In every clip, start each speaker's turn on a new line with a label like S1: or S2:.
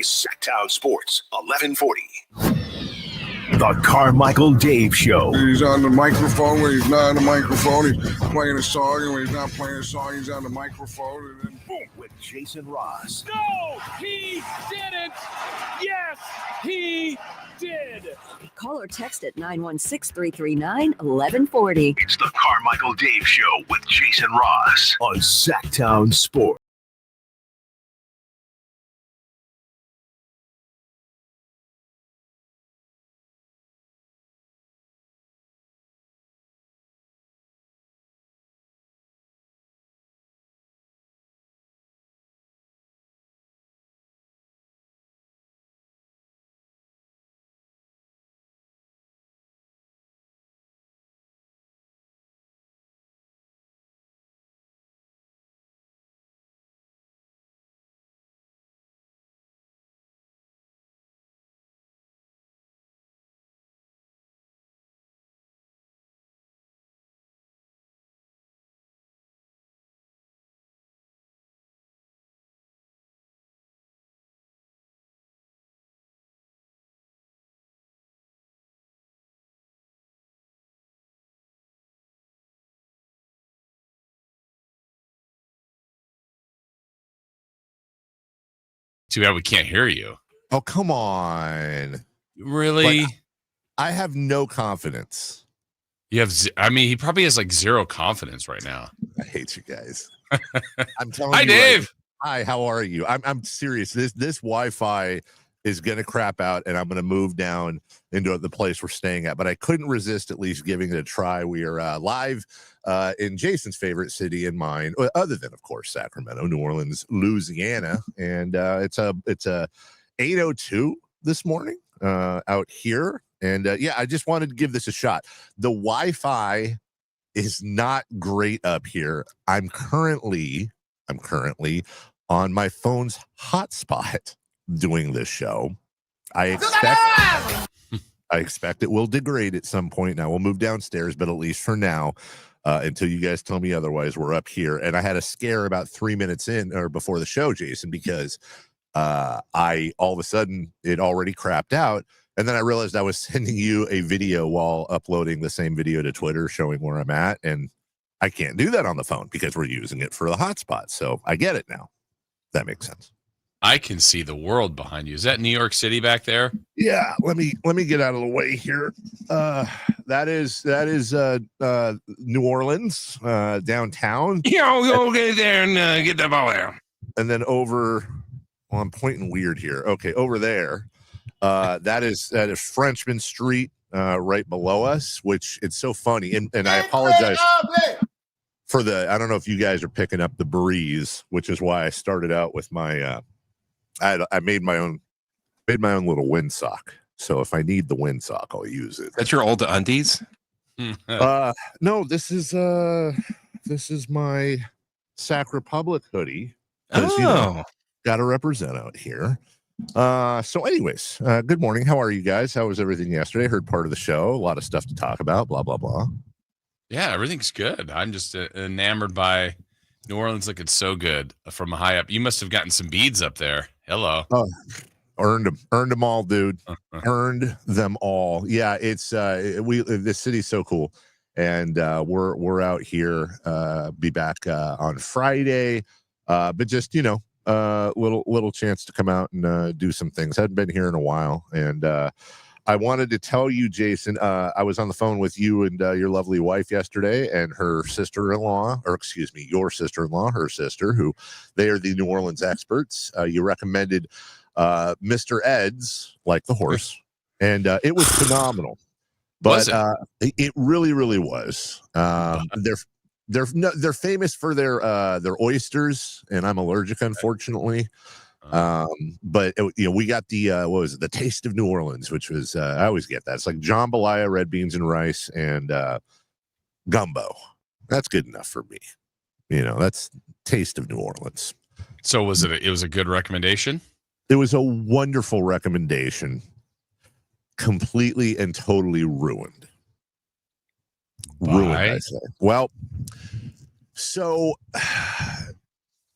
S1: Sacktown Sports, 1140. The Carmichael Dave Show.
S2: He's on the microphone when he's not on the microphone. He's playing a song, and when he's not playing a song, he's on the microphone. And then boom.
S1: With Jason Ross.
S3: No, he didn't. Yes, he did.
S4: Call or text at 916-339-1140.
S1: It's the Carmichael Dave Show with Jason Ross on Sacktown Sports.
S5: Too bad we can't hear you.
S6: Oh, come on.
S5: Really?
S6: Like, I have no confidence.
S5: You have, he probably has like zero confidence right now.
S6: I hate you guys. I'm telling
S5: Hi,
S6: you.
S5: Dave.
S6: Hi, how are you? I'm serious. This Wi-Fi is going to crap out, and I'm going to move down into the place we're staying at. But I couldn't resist at least giving it a try. We are live in Jason's favorite city and mine, other than, of course, Sacramento, New Orleans, Louisiana. And it's a 8:02 this morning out here. And yeah, I just wanted to give this a shot. The Wi-Fi is not great up here. I'm currently on my phone's hotspot doing this show. I expect it will degrade at some point. Now we'll move downstairs, but at least for now, until you guys tell me otherwise, we're up here. And I had a scare about 3 minutes in or before the show, Jason, because I all of a sudden it already crapped out. And then I realized I was sending you a video while uploading the same video to Twitter showing where I'm at. And I can't do that on the phone because we're using it for the hotspot. So I get it now. That makes sense.
S5: I can see the world behind you. Is that New York City back there?
S6: Yeah, let me get out of the way here. That is New Orleans, downtown.
S5: Go get there and get the ball there.
S6: And then over, well, I'm pointing weird here. Okay, over there. That is Frenchman Street, right below us, which it's so funny. And I apologize for I don't know if you guys are picking up the breeze, which is why I started out with my, I made my own little windsock. So if I need the windsock, I'll use it.
S7: That's your old undies?
S6: No, this is my Sac Republic hoodie.
S7: Oh,
S6: Got to represent out here. So anyways, good morning. How are you guys? How was everything yesterday? Heard part of the show. A lot of stuff to talk about. Blah, blah, blah.
S5: Yeah, everything's good. I'm just enamored by New Orleans looking so good from high up. You must have gotten some beads up there. Hello.
S6: Oh, earned them all, dude. Earned them all. Yeah, it's this city's so cool, and we're out here. Be back on Friday, but just little chance to come out and do some things. Hadn't been here in a while, and I wanted to tell you, Jason, I was on the phone with you and your lovely wife yesterday, and her sister-in-law, or excuse me, your sister-in-law, her sister, who they are the New Orleans experts. You recommended Mr. Ed's, like the horse, and it was phenomenal. But it really, really was. They're famous for their oysters, and I'm allergic, unfortunately. But we got the what was it, the Taste of New Orleans, which was I always get that. It's like jambalaya, red beans and rice, and gumbo. That's good enough for me. That's Taste of New Orleans.
S5: So it was a good recommendation?
S6: It was a wonderful recommendation. Completely and totally ruined. Ruined, I say. Well, so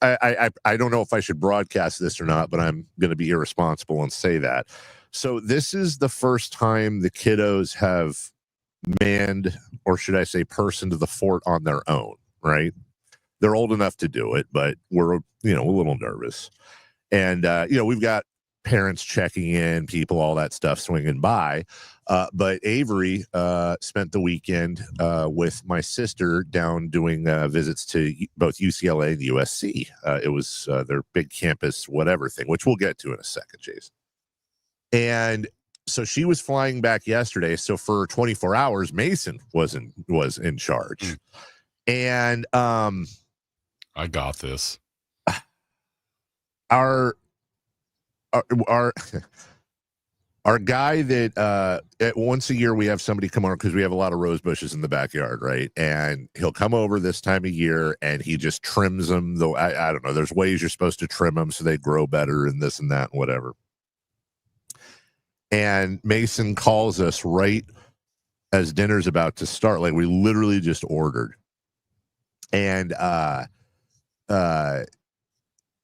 S6: I don't know if I should broadcast this or not, but I'm going to be irresponsible and say that. So this is the first time the kiddos have manned, or should I say personed the fort on their own, right? They're old enough to do it, but we're, you know, a little nervous. And, you know, we've got parents checking in, people, all that stuff swinging by. But Avery spent the weekend with my sister down doing visits to both UCLA and USC. It was their big campus whatever thing, which we'll get to in a second, Jason. And so she was flying back yesterday. So for 24 hours, Mason was in charge. And
S5: I got this.
S6: Our guy that once a year we have somebody come over because we have a lot of rose bushes in the backyard, right? And he'll come over this time of year and he just trims them. Though I don't know, there's ways you're supposed to trim them so they grow better and this and that and whatever. And Mason calls us right as dinner's about to start. Like we literally just ordered. And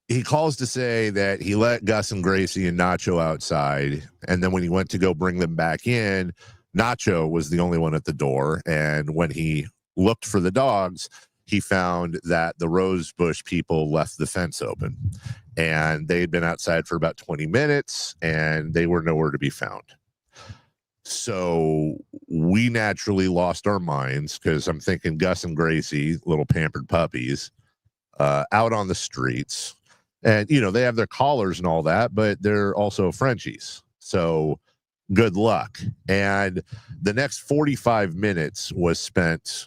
S6: he calls to say that he let Gus and Gracie and Nacho outside. And then when he went to go bring them back in, Nacho was the only one at the door. And when he looked for the dogs, he found that the Rosebush people left the fence open. And they had been outside for about 20 minutes and they were nowhere to be found. So we naturally lost our minds because I'm thinking Gus and Gracie, little pampered puppies, out on the streets. And, you know, they have their collars and all that, but they're also Frenchies. So good luck. And the next 45 minutes was spent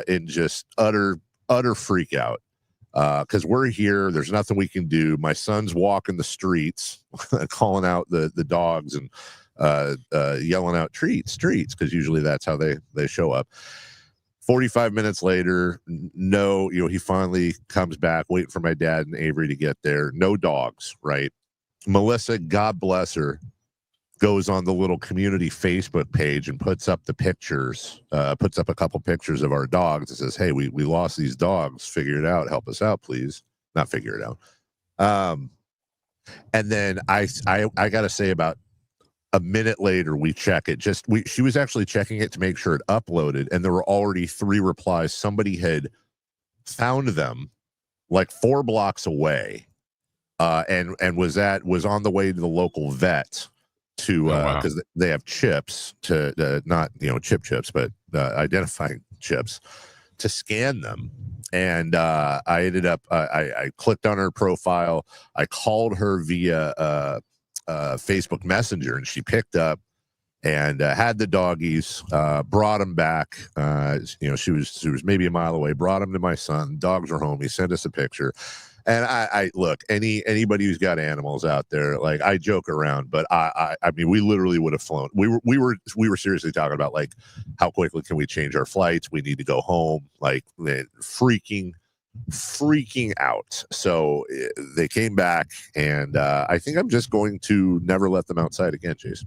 S6: in just utter freak out. Because we're here. There's nothing we can do. My son's walking the streets, calling out the dogs and yelling out treats, because usually that's how they show up. 45 minutes later, no, you know, he finally comes back, waiting for my dad and Avery to get there. No dogs, right? Melissa, God bless her, goes on the little community Facebook page and puts up the pictures, puts up a couple pictures of our dogs and says, hey, we lost these dogs. Figure it out. Help us out, please. Not figure it out. And then I got to say about a minute later, we check it. She was actually checking it to make sure it uploaded, and there were already 3 replies. Somebody had found them like 4 blocks away, and was on the way to the local vet to because they have chips to not, you know, chips, but identifying chips to scan them. And I ended up I clicked on her profile. I called her via Facebook Messenger, and she picked up and had the doggies, brought them back. You know, she was maybe a mile away, brought them to my son. Dogs were home. He sent us a picture. And I look, anybody who's got animals out there, like, I joke around, but I mean, we literally would have flown. We were seriously talking about, like, how quickly can we change our flights? We need to go home, like, freaking out. So they came back, and I think I'm just going to never let them outside again, Jason.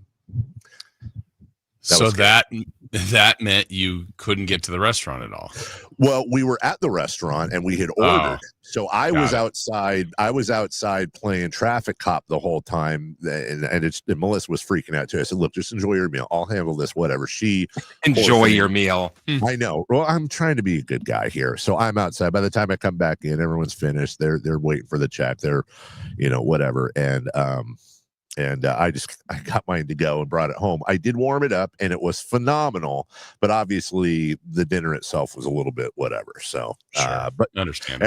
S5: That meant you couldn't get to the restaurant at all.
S6: Well, we were at the restaurant and we had ordered. So I was outside. I was outside playing traffic cop the whole time, and Melissa was freaking out too. I said, "Look, just enjoy your meal. I'll handle this. Whatever." She
S7: enjoy your meal.
S6: I know. Well, I'm trying to be a good guy here, so I'm outside. By the time I come back in, everyone's finished. They're waiting for the check. They're, you know, whatever. And I got mine to go and brought it home. I did warm it up, and it was phenomenal. But obviously, the dinner itself was a little bit whatever. So,
S5: sure.
S6: But
S5: understand.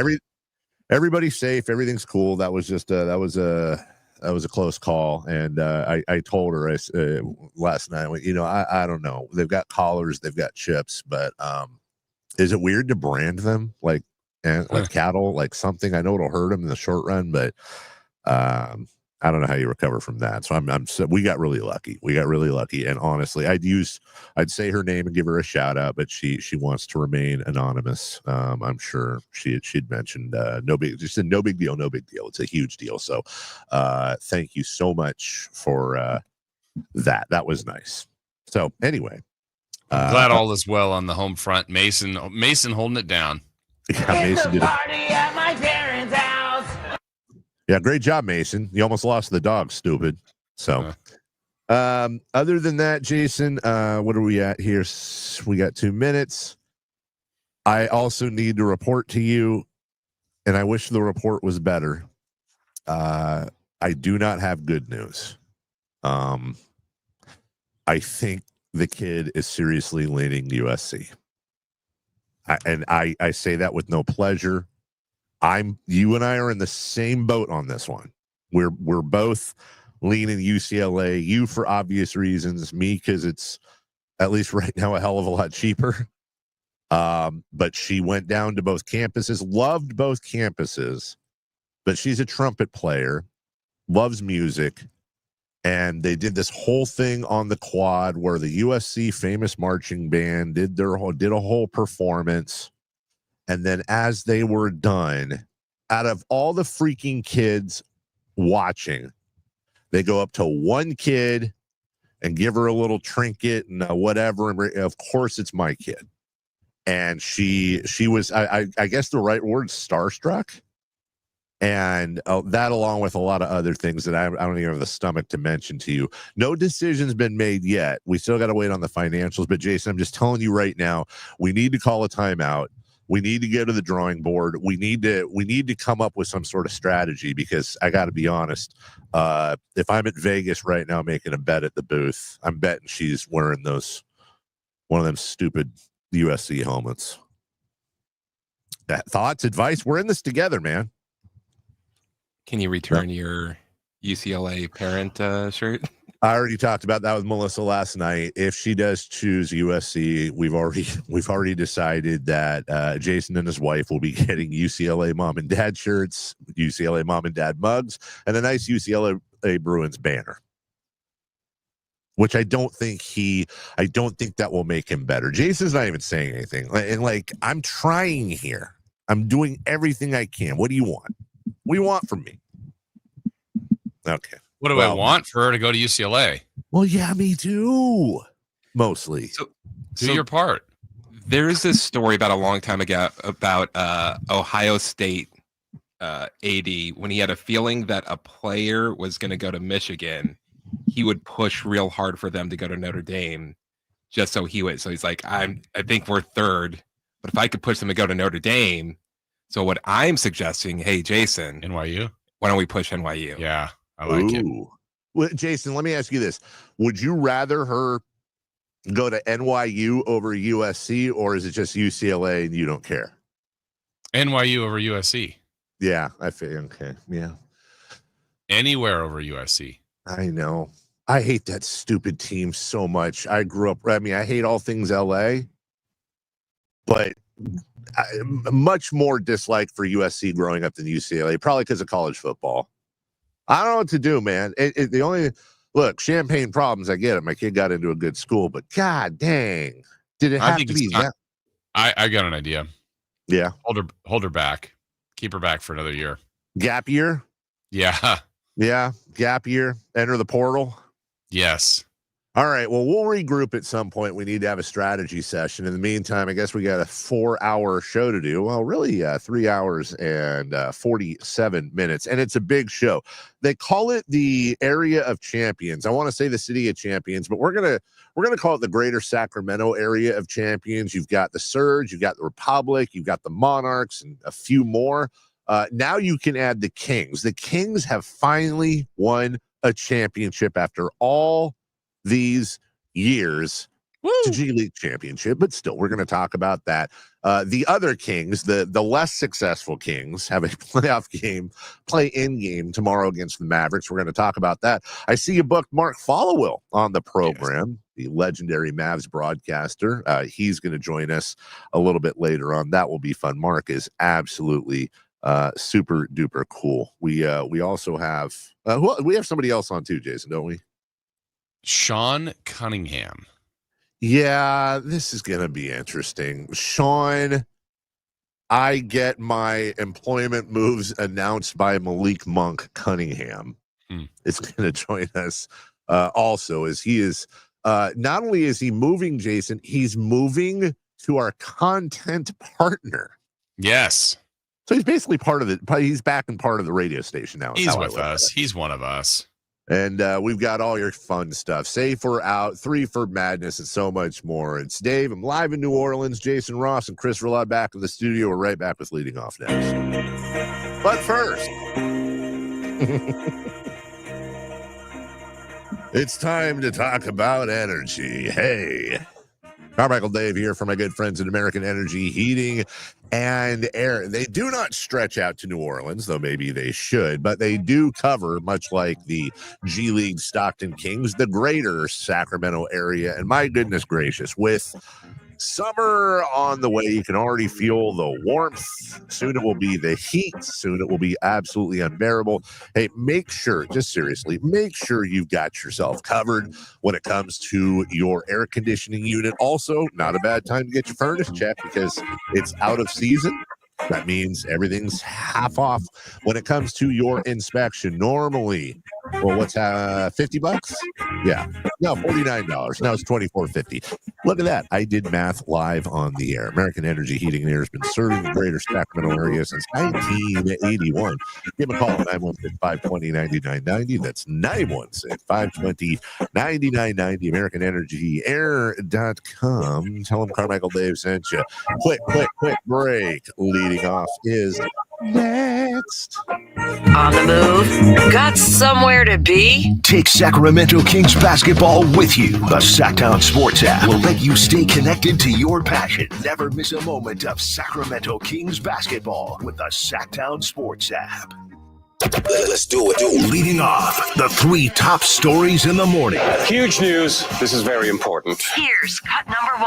S6: Everybody's safe. Everything's cool. That was just that was a close call. And I told her last night, you know, I don't know. They've got collars, they've got chips, but is it weird to brand them like cattle, like something? I know it'll hurt them in the short run, but I don't know how you recover from that. So so we got really lucky. And honestly, I'd say her name and give her a shout out, but she wants to remain anonymous. I'm sure she'd mentioned no big deal. It's a huge deal. So thank you so much for that. That was nice. So anyway,
S5: glad all is well on the home front. Mason holding it down.
S6: Yeah, Mason did it.
S4: Party at my parents' house.
S6: Yeah, great job, Mason. You almost lost the dog, stupid. So, other than that, Jason, what are we at here? We got 2 minutes. I also need to report to you, and I wish the report was better. I do not have good news. I think the kid is seriously leaning USC. I say that with no pleasure. You and I are in the same boat on this one. We're both leaning UCLA. You for obvious reasons. Me because it's at least right now a hell of a lot cheaper. But she went down to both campuses, loved both campuses. But she's a trumpet player, loves music, and they did this whole thing on the quad where the USC famous marching band did a whole performance. And then as they were done, out of all the freaking kids watching, they go up to one kid and give her a little trinket and whatever. And of course, it's my kid. And she was, I guess the right word, starstruck. And that along with a lot of other things that I don't even have the stomach to mention to you. No decision's been made yet. We still got to wait on the financials. But Jason, I'm just telling you right now, we need to call a timeout. We need to go to the drawing board. We need to come up with some sort of strategy because I got to be honest. If I'm at Vegas right now making a bet at the booth, I'm betting she's wearing one of them stupid USC helmets. Thoughts, advice? We're in this together, man.
S7: Can you return your UCLA parent shirt?
S6: I already talked about that with Melissa last night. If she does choose USC, we've already decided that Jason and his wife will be getting UCLA mom and dad shirts, UCLA mom and dad mugs, and a nice UCLA Bruins banner. Which I don't think that will make him better. Jason's not even saying anything. And I'm trying here. I'm doing everything I can. What do you want? What do you want from me? Okay.
S5: What do I want? For her to go to UCLA?
S6: Well, yeah, me too. Mostly.
S5: So do your part.
S7: There is this story about a long time ago about Ohio State AD when he had a feeling that a player was going to go to Michigan, he would push real hard for them to go to Notre Dame, just so he would. So he's like, I think we're third, but if I could push them to go to Notre Dame. So what I'm suggesting, hey Jason,
S5: NYU,
S7: why don't we push NYU?
S5: Yeah, I like it.
S6: Well, Jason, let me ask you this: would you rather her go to NYU over USC, or is it just UCLA and you don't care?
S5: NYU over USC.
S6: Yeah, I feel okay. Yeah,
S5: anywhere over USC.
S6: I know. I hate that stupid team so much. I hate all things LA, but much more dislike for USC growing up than UCLA, probably because of college football. I don't know what to do, man. The only look, champagne problems, I get it. My kid got into a good school, but god dang, did it have to be that?
S5: I got an idea.
S6: Yeah.
S5: Hold her back. Keep her back for another year.
S6: Gap year?
S5: Yeah.
S6: Yeah. Gap year. Enter the portal.
S5: Yes.
S6: All right. Well, we'll regroup at some point. We need to have a strategy session. In the meantime, I guess we got a 4-hour show to do. Well, really 3 hours and 47 minutes. And it's a big show. They call it the area of champions. I want to say the city of champions, but we're going to call it the greater Sacramento area of champions. You've got the Surge, you've got the Republic, you've got the Monarchs, and a few more. Now you can add the Kings. The Kings have finally won a championship after all these years. to G League championship, but still, we're going to talk about that. The other Kings, the less successful Kings, have a play-in game tomorrow against the Mavericks. We're going to talk about that. I see you booked Mark Followill on the program, the legendary Mavs broadcaster. He's going to join us a little bit later on. That will be fun. Mark is absolutely super duper cool. We also have we have somebody else on too, Jason, don't we?
S5: Sean Cunningham.
S6: Yeah, this is going to be interesting. Sean, I get my employment moves announced by Malik Monk Cunningham. It's going to join us also, as he is not only is he moving, Jason, he's moving to our content partner.
S5: Yes.
S6: So he's basically he's back in part of the radio station now.
S5: He's with us. He's one of us.
S6: And we've got all your fun stuff. Safe or out, 3 for madness, and so much more. It's Dave. I'm live in New Orleans. Jason Ross and Chris Rillard back in the studio. We're right back with Leading Off next. But first, it's time to talk about energy. Hey, Carmichael Dave here for my good friends at American Energy Heating and Air. They do not stretch out to New Orleans, though maybe they should, but they do cover, much like the G League Stockton Kings, the greater Sacramento area. And my goodness gracious, with summer on the way, you can already feel the warmth. Soon it will be the heat. Soon it will be absolutely unbearable. Hey, make sure, just seriously, make sure you've got yourself covered when it comes to your air conditioning unit. Also, not a bad time to get your furnace checked because it's out of season. That means everything's half off when it comes to your inspection. Normally, well, what's $50? Yeah, no, $49. Now it's $24.50. Look at that. I did math live on the air. American Energy Heating and Air has been serving the greater Sacramento area since 1981. Give them a call at 916-520-9990. That's 916-520-9990. AmericanEnergyAir.com. Tell them Carmichael Dave sent you. Quick break. Leading off is next.
S4: On the move? Got somewhere to be?
S1: Take Sacramento Kings basketball with you. The Sacktown Sports app will let you stay connected to your passion. Never miss a moment of Sacramento Kings basketball with the Sacktown Sports app. Let's do it. Leading off, the 3 top stories in the morning.
S8: Huge news. This is very important.
S4: Here's cut number 1.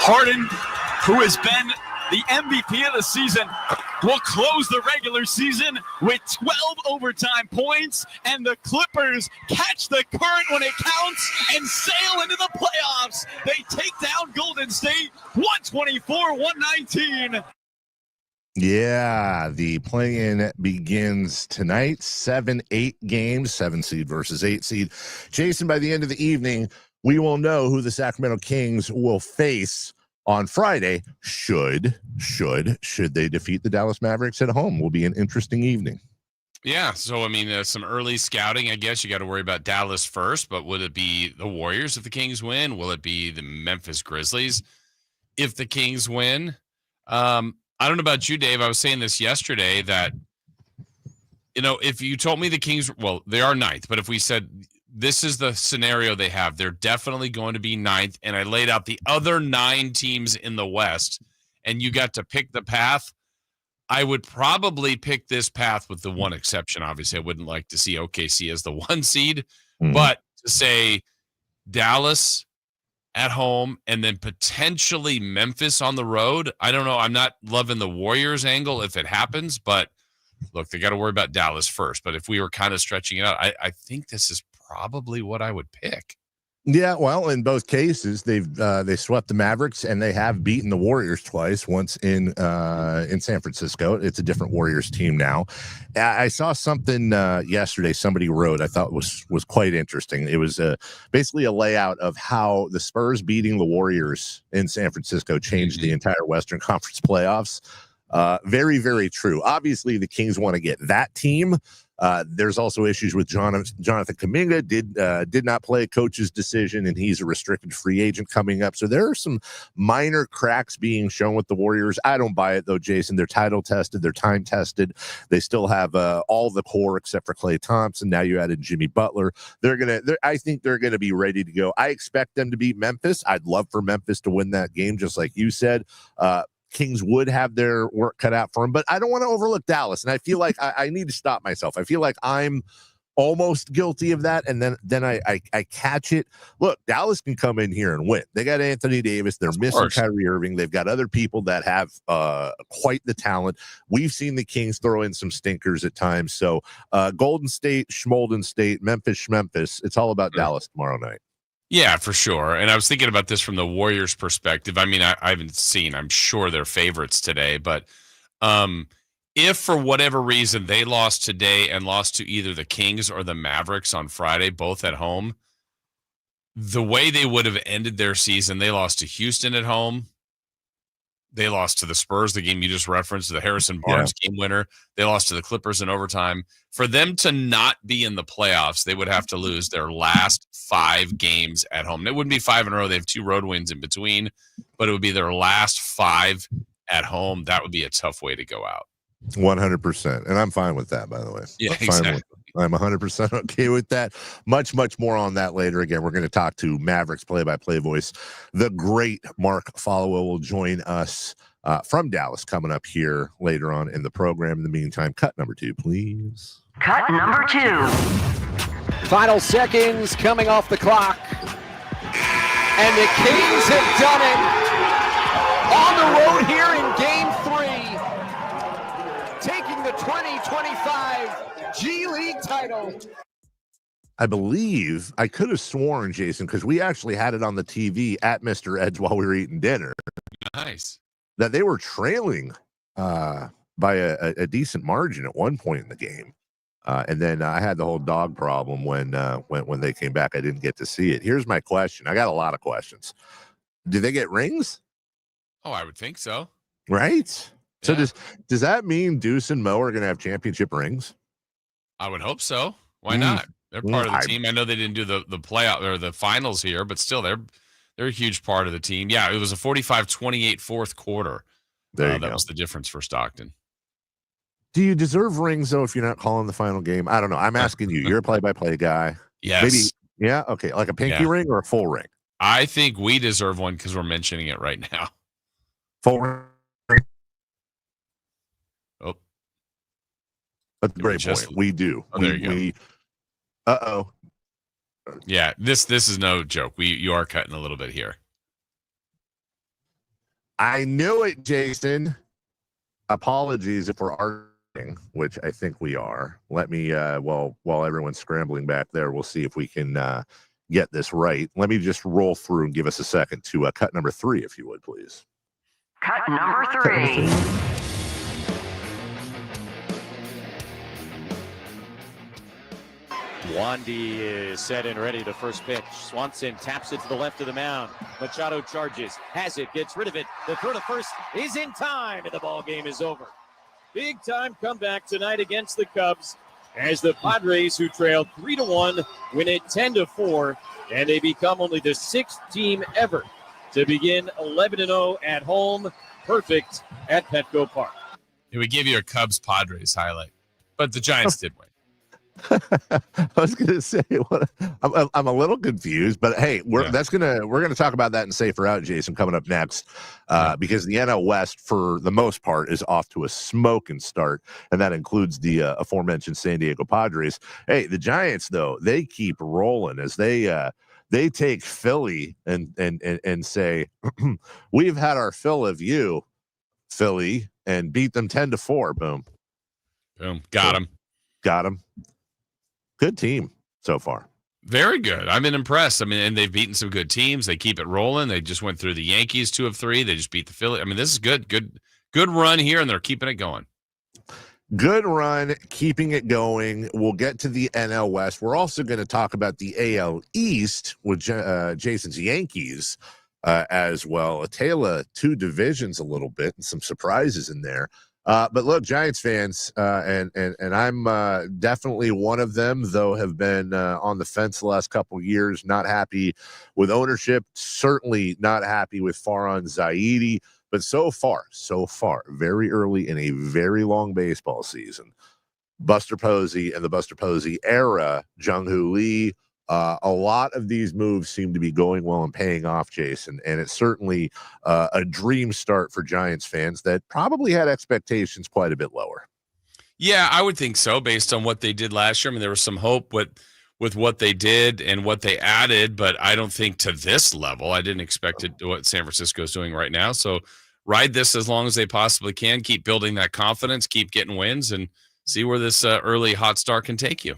S9: Harden, who has been the MVP of the season, will close the regular season with 12 overtime points, and the Clippers catch the current when it counts and sail into the playoffs. They take down Golden State 124-119.
S6: Yeah, the play-in begins tonight. 7-8 games, 7 seed versus 8 seed. Jason, by the end of the evening, we will know who the Sacramento Kings will face on Friday. Should they defeat the Dallas Mavericks at home? Will be an interesting evening.
S5: Yeah, so I mean, some early scouting, I guess you got to worry about Dallas first, but would it be the Warriors if the Kings win? Will it be the Memphis Grizzlies if the Kings win? I don't know about you, Dave. I was saying this yesterday that, if you told me the Kings, well, they are 9th, but if we said this is the scenario they have, they're definitely going to be 9th, and I laid out the other 9 teams in the West, and you got to pick the path, I would probably pick this path with the one exception. Obviously, I wouldn't like to see OKC as the 1 seed, but to say Dallas at home and then potentially Memphis on the road, I don't know. I'm not loving the Warriors angle if it happens, but look, they got to worry about Dallas first. But if we were kind of stretching it out, I think this is probably what I would pick.
S6: Yeah, well, in both cases, they swept the Mavericks and they have beaten the Warriors twice. Once in San Francisco. It's a different Warriors team now. I saw something yesterday. Somebody wrote, I thought was quite interesting. It was basically a layout of how the Spurs beating the Warriors in San Francisco changed the entire Western Conference playoffs. Very, very true. Obviously, the Kings want to get that team. There's also issues with Jonathan Kuminga. Did not play, coach's decision, and he's a restricted free agent coming up. So there are some minor cracks being shown with the Warriors. I don't buy it though, Jason. They're title tested, they're time tested. They still have all the core except for Klay Thompson. Now you added Jimmy Butler. I think they're gonna be ready to go. I expect them to beat Memphis. I'd love for Memphis to win that game, just like you said. Kings would have their work cut out for them, but I don't want to overlook Dallas. And I feel like I need to stop myself. I feel like I'm almost guilty of that. And then I catch it. Look, Dallas can come in here and win. They got Anthony Davis. They're missing Kyrie Irving. They've got other people that have quite the talent. We've seen the Kings throw in some stinkers at times. So Golden State, Schmolden State, Memphis. It's all about Dallas tomorrow night.
S5: Yeah, for sure. And I was thinking about this from the Warriors' perspective. I mean, I haven't seen, I'm sure they're favorites today, but if for whatever reason they lost today and lost to either the Kings or the Mavericks on Friday, both at home, the way they would have ended their season, they lost to Houston at home. They lost to the Spurs, the game you just referenced, the Harrison Barnes game winner. They lost to the Clippers in overtime. For them to not be in the playoffs, they would have to lose their last 5 games at home. And it wouldn't be 5 in a row. They have 2 road wins in between, but it would be their last 5 at home. That would be a tough way to go out.
S6: 100%. And I'm fine with that, by the way.
S5: Yeah, exactly.
S6: I'm 100% okay with that. Much more on that later. Again, we're going to talk to Mavericks play-by-play voice. The great Mark Followill will join us from Dallas coming up here later on in the program. In the meantime, cut number 2, please.
S4: Cut number 2.
S3: Final seconds coming off the clock. And the Kings have done it on the road here in Game 3. Taking the 2025 G League title.
S6: I believe, I could have sworn, Jason, because we actually had it on the TV at Mr. Ed's while we were eating dinner.
S5: Nice.
S6: That they were trailing by a decent margin at one point in the game. And then I had the whole dog problem when they came back. I didn't get to see it. Here's my question. I got a lot of questions. Do they get rings?
S5: Oh, I would think so.
S6: Right? So
S5: Yeah.
S6: does that mean Deuce and Mo are going to have championship rings?
S5: I would hope so. Why not? They're part of the team. I know they didn't do the playoff or the finals here, but still they're a huge part of the team. Yeah, it was a 45-28 fourth quarter. That was the difference for Stockton.
S6: Do you deserve rings, though, if you're not calling the final game? I don't know. I'm asking you. You're a play-by-play guy.
S5: Yes.
S6: Maybe, yeah? Okay, like a pinky ring or a full ring?
S5: I think we deserve one because we're mentioning it right now.
S6: Full ring?
S5: Oh.
S6: That's a great point. We do.
S5: Oh, there you go.
S6: Uh-oh.
S5: Yeah, this is no joke. You are cutting a little bit here.
S6: I knew it, Jason. Apologies if we're arguing, which I think we are. Let me, while everyone's scrambling back there, we'll see if we can get this right. Let me just roll through and give us a second to cut number 3, if you would, please.
S4: Cut number 3.
S10: Wandy is set and ready. The first pitch. Swanson taps it to the left of the mound. Machado charges, has it, gets rid of it. The throw to first is in time, and the ball game is over. Big time comeback tonight against the Cubs as the Padres, who trailed 3-1, win it 10-4, and they become only the 6th team ever to begin 11-0 at home, perfect at Petco Park.
S5: It would give you a Cubs Padres highlight, but the Giants did win.
S6: I was gonna say, I'm a little confused, but hey, we're gonna talk about that and safer out, Jason, coming up next, because the NL West, for the most part, is off to a smoking start, and that includes the aforementioned San Diego Padres. Hey, the Giants, though, they keep rolling as they take Philly and say, we've had our fill of you, Philly, and beat them 10-4. Boom,
S5: got him.
S6: Good team so far.
S5: Very good. I've been impressed. I mean, and they've beaten some good teams. They keep it rolling. They just went through the Yankees 2 of 3. They just beat the Philly. I mean, this is good run here, and they're keeping it going.
S6: Good run, keeping it going. We'll get to the NL West. We're also going to talk about the AL East with Jason's Yankees as well. A tale of 2 divisions a little bit and some surprises in there. But look, Giants fans, and I'm definitely one of them, though have been on the fence the last couple of years, not happy with ownership, certainly not happy with Farhan Zaidi. But so far, very early in a very long baseball season, Buster Posey and the Buster Posey era, Jung-Hoo Lee, a lot of these moves seem to be going well and paying off, Jason, and it's certainly a dream start for Giants fans that probably had expectations quite a bit lower.
S5: Yeah, I would think so, based on what they did last year. I mean, there was some hope with what they did and what they added, but I don't think to this level. I didn't expect it, what San Francisco is doing right now. So ride this as long as they possibly can. Keep building that confidence, keep getting wins, and see where this early hot start can take you.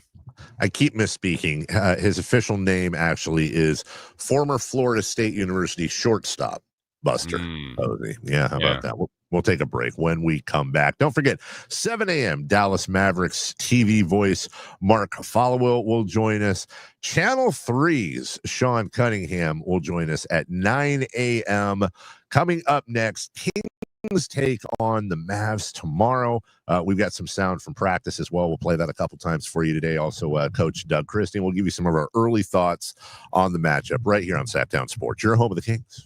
S6: I keep misspeaking. His official name actually is former Florida State University shortstop Buster Posey. Yeah, how about that? We'll take a break. When we come back, don't forget, 7 a.m. Dallas Mavericks TV voice Mark Followill will join us. Channel 3's Sean Cunningham will join us at 9 a.m. Coming up next, Kings take on the Mavs tomorrow. We've got some sound from practice as well. We'll play that a couple times for you today. Also, Coach Doug Christie, and we'll give you some of our early thoughts on the matchup right here on Sacktown Sports, your home of the Kings.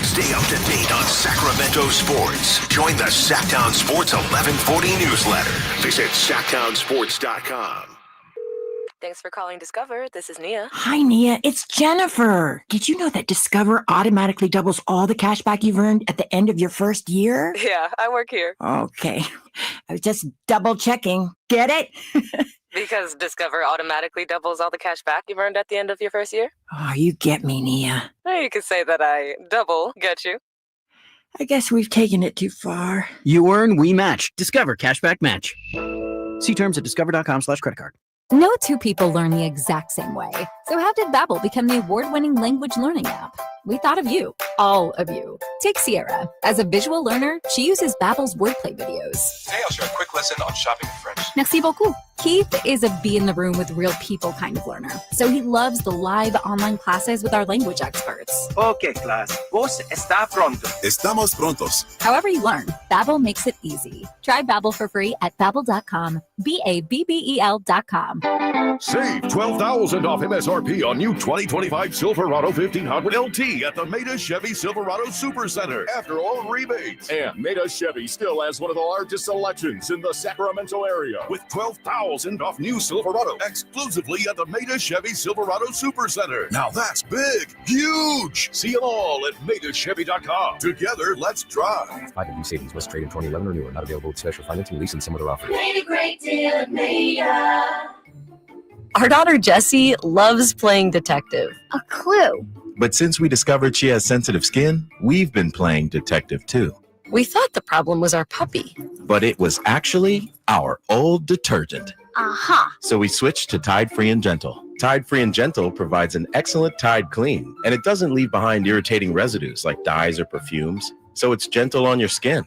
S1: Stay up to date on Sacramento sports. Join the Sacktown Sports 1140 newsletter. Visit sacktownsports.com.
S11: Thanks for calling Discover. This is Nia.
S12: Hi, Nia. It's Jennifer. Did you know that Discover automatically doubles all the cash back you've earned at the end of your first year?
S11: Yeah, I work here.
S12: Okay. I was just double checking. Get it?
S11: Because Discover automatically doubles all the cash back you've earned at the end of your first year?
S12: Oh, you get me, Nia.
S11: Well, you could say that I double get you.
S12: I guess we've taken it too far.
S13: You earn, we match. Discover Cashback Match. See terms at discover.com/creditcard.
S14: No two people learn the exact same way. So how did Babbel become the award-winning language learning app? We thought of you, all of you. Take Sierra. As a visual learner, she uses Babbel's wordplay videos.
S15: Today I'll share a quick lesson on shopping in French.
S14: Merci beaucoup. Keith is a be in the room with real people kind of learner. So he loves the live online classes with our language experts.
S16: Okay, class. Vos está pronto.
S15: Estamos prontos.
S14: However you learn, Babbel makes it easy. Try Babbel for free at Babbel.com. Babbel.com.
S1: Save $12,000 off MSRP on new 2025 Silverado 1500 LT at the Maida Chevy Silverado Super Center after all rebates.
S17: And Maida Chevy still has one of the largest selections in the Sacramento area.
S1: With $12,000 off new Silverado exclusively at the Maida Chevy Silverado Super Center. Now that's big, huge. See them all at MaidaChevy.com. Together, let's drive.
S18: 5 savings was trade in 2011 or newer. Not available with special financing, lease, and some other offers.
S19: Made a great deal at Maida.
S11: Our daughter Jessie loves playing detective.
S19: A clue.
S20: But since we discovered she has sensitive skin, we've been playing detective too.
S11: We thought the problem was our puppy.
S20: But it was actually our old detergent.
S19: Aha.
S20: So we switched to Tide Free and Gentle. Tide Free and Gentle provides an excellent Tide clean, and it doesn't leave behind irritating residues like dyes or perfumes. So it's gentle on your skin.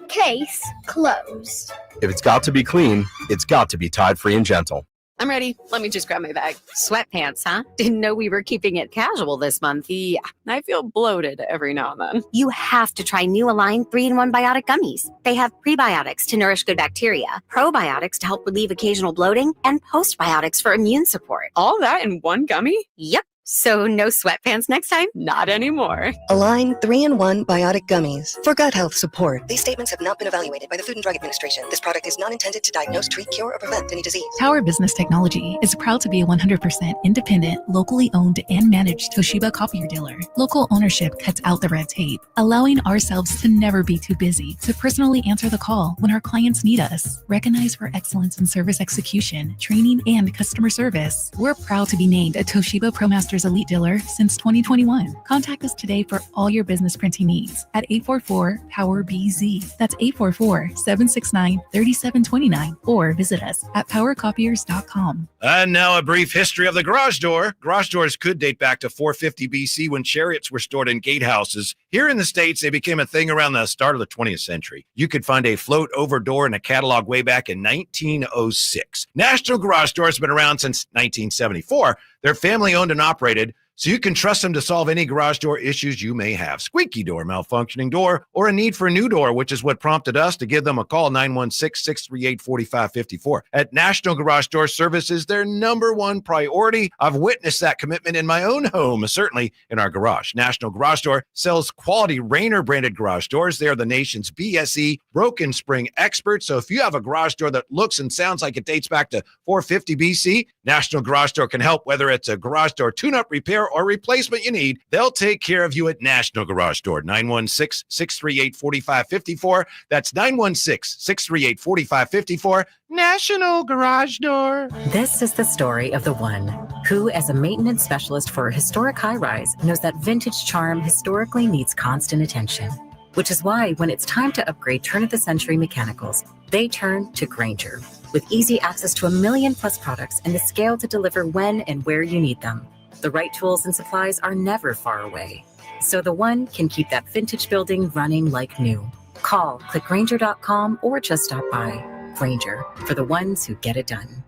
S19: Case closed.
S18: If it's got to be clean, it's got to be Tide Free and Gentle.
S4: I'm ready. Let me just grab my bag. Sweatpants, huh? Didn't know we were keeping it casual this month.
S11: Yeah, I feel bloated every now and then.
S21: You have to try new Align 3-in-1 Biotic Gummies. They have prebiotics to nourish good bacteria, probiotics to help relieve occasional bloating, and postbiotics for immune support.
S11: All that in one gummy?
S21: Yep. So no sweatpants next time?
S11: Not anymore.
S22: Align 3-in-1 Biotic Gummies for gut health support. These statements have not been evaluated by the Food and Drug Administration. This product is not intended to diagnose, treat, cure, or prevent any disease.
S23: Tower Business Technology is proud to be a 100% independent, locally owned and managed Toshiba copier dealer. Local ownership cuts out the red tape, allowing ourselves to never be too busy to personally answer the call when our clients need us. Recognized for excellence in service execution, training, and customer service, we're proud to be named a Toshiba ProMasters Elite Dealer since 2021. Contact us today for all your business printing needs at 844-POWER-BZ. That's 844-769-3729, or visit us at powercopiers.com.
S24: And now a brief history of the garage door. Garage doors could date back to 450 BC when chariots were stored in gatehouses. Here in the States, they became a thing around the start of the 20th century. You could find a float-over door in a catalog way back in 1906. National Garage Doors have been around since 1974. They're family-owned and operated, so you can trust them to solve any garage door issues you may have. Squeaky door, malfunctioning door, or a need for a new door, which is what prompted us to give them a call, 916-638-4554. At National Garage Door Service is their number one priority. I've witnessed that commitment in my own home, certainly in our garage. National Garage Door sells quality Rainer-branded garage doors. They are the nation's BSE broken spring experts. So if you have a garage door that looks and sounds like it dates back to 450 BC, National Garage Door can help. Whether it's a garage door tune-up, repair, or replacement you need, they'll take care of you at National Garage Door. 916-638-4554. That's 916-638-4554. National Garage Door.
S25: This is the story of the one who, as a maintenance specialist for a historic high-rise, knows that vintage charm historically needs constant attention. Which is why when it's time to upgrade turn-of-the-century mechanicals, they turn to Grainger. with easy access to 1 million+ products and the scale to deliver when and where you need them. The right tools and supplies are never far away, so the one can keep that vintage building running like new. Call, click Grainger.com, or just stop by. Grainger, for the ones who get it done.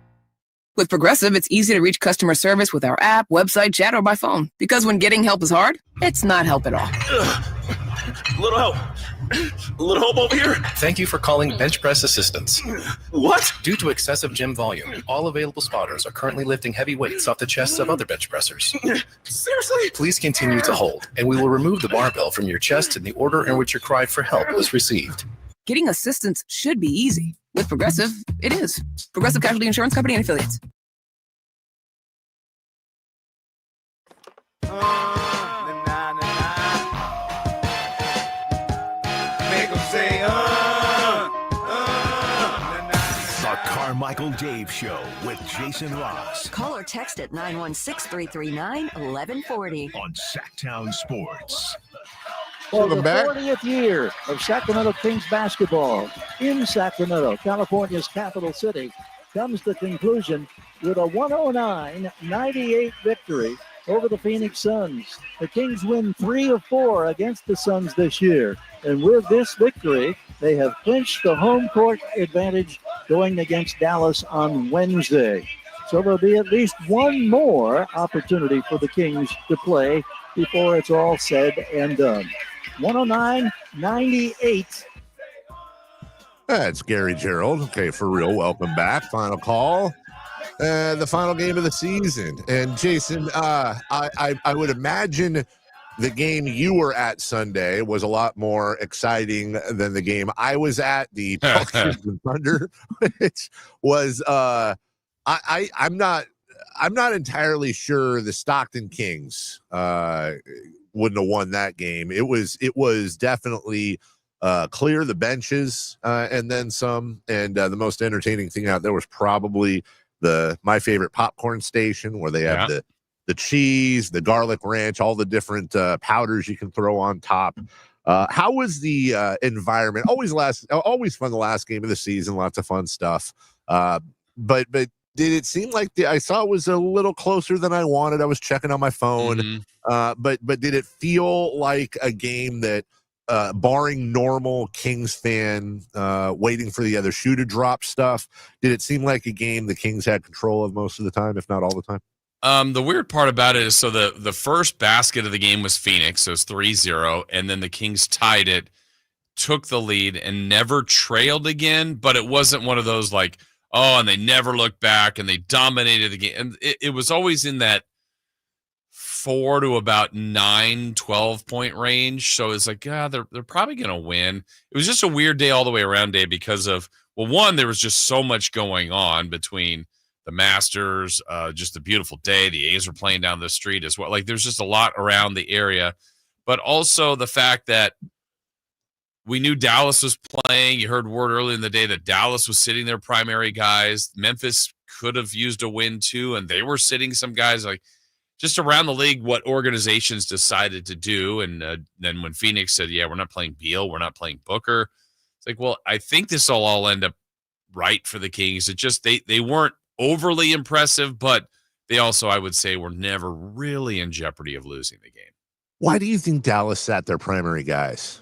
S2: With Progressive, it's easy to reach customer service with our app, website, chat, or by phone. Because when getting help is hard, it's not help at all.
S15: Little help. Little help over here.
S18: Thank you for calling Bench Press Assistance.
S15: What?
S18: Due to excessive gym volume, all available spotters are currently lifting heavy weights off the chests of other bench pressers.
S15: Seriously?
S18: Please continue to hold, and we will remove the barbell from your chest in the order in which your cry for help was received.
S2: Getting assistance should be easy. With Progressive, it is. Progressive Casualty Insurance Company and Affiliates.
S1: The Carmichael Dave Show with Jason Ross.
S3: Call or text at 916-339-1140.
S1: On Sacktown Sports.
S7: For the
S6: Welcome back.
S7: 40th year of Sacramento Kings basketball in Sacramento, California's capital city, comes to conclusion with a 109-98 victory over the Phoenix Suns. The Kings win 3 of 4 against the Suns this year. And with this victory, they have clinched the home court advantage going against Dallas on Wednesday. So there'll be at least one more opportunity for the Kings to play before it's all said and done. 109-98.
S6: That's Gary Gerald. Okay, for real. Welcome back. Final call. The final game of the season. And Jason, I would imagine the game you were at Sunday was a lot more exciting than the game I was at, the Pelicans and Thunder, which was I'm not entirely sure the Stockton Kings wouldn't have won that game. It was definitely clear the benches and then some. And the most entertaining thing out there was probably my favorite popcorn station, where they have the cheese, the garlic ranch, all the different powders you can throw on top. How was the environment? Always fun the last game of the season, lots of fun stuff. But did it seem like I saw it was a little closer than I wanted? I was checking on my phone. But did it feel like a game that, barring normal Kings fan waiting for the other shoe to drop stuff, did it seem like a game the Kings had control of most of the time, if not all the time?
S5: The weird part about it is, so the first basket of the game was Phoenix, so it's 3-0, and then the Kings tied it, took the lead, and never trailed again, but it wasn't one of those like, oh, and they never looked back, and they dominated the game. And it was always in that 4 to about 9, 12-point range, so it's like, they're probably going to win. It was just a weird day all the way around day because of, well, one, there was just so much going on between the Masters, just a beautiful day. The A's were playing down the street as well. Like, there's just a lot around the area, but also the fact that we knew Dallas was playing. You heard word early in the day that Dallas was sitting their primary guys. Memphis could have used a win too, and they were sitting some guys. Like, just around the league, what organizations decided to do. And then when Phoenix said, yeah, we're not playing Beal, we're not playing Booker, it's like, well, I think this will all end up right for the Kings. It just, they weren't overly impressive, but they also, I would say, were never really in jeopardy of losing the game.
S6: Why do you think Dallas sat their primary guys?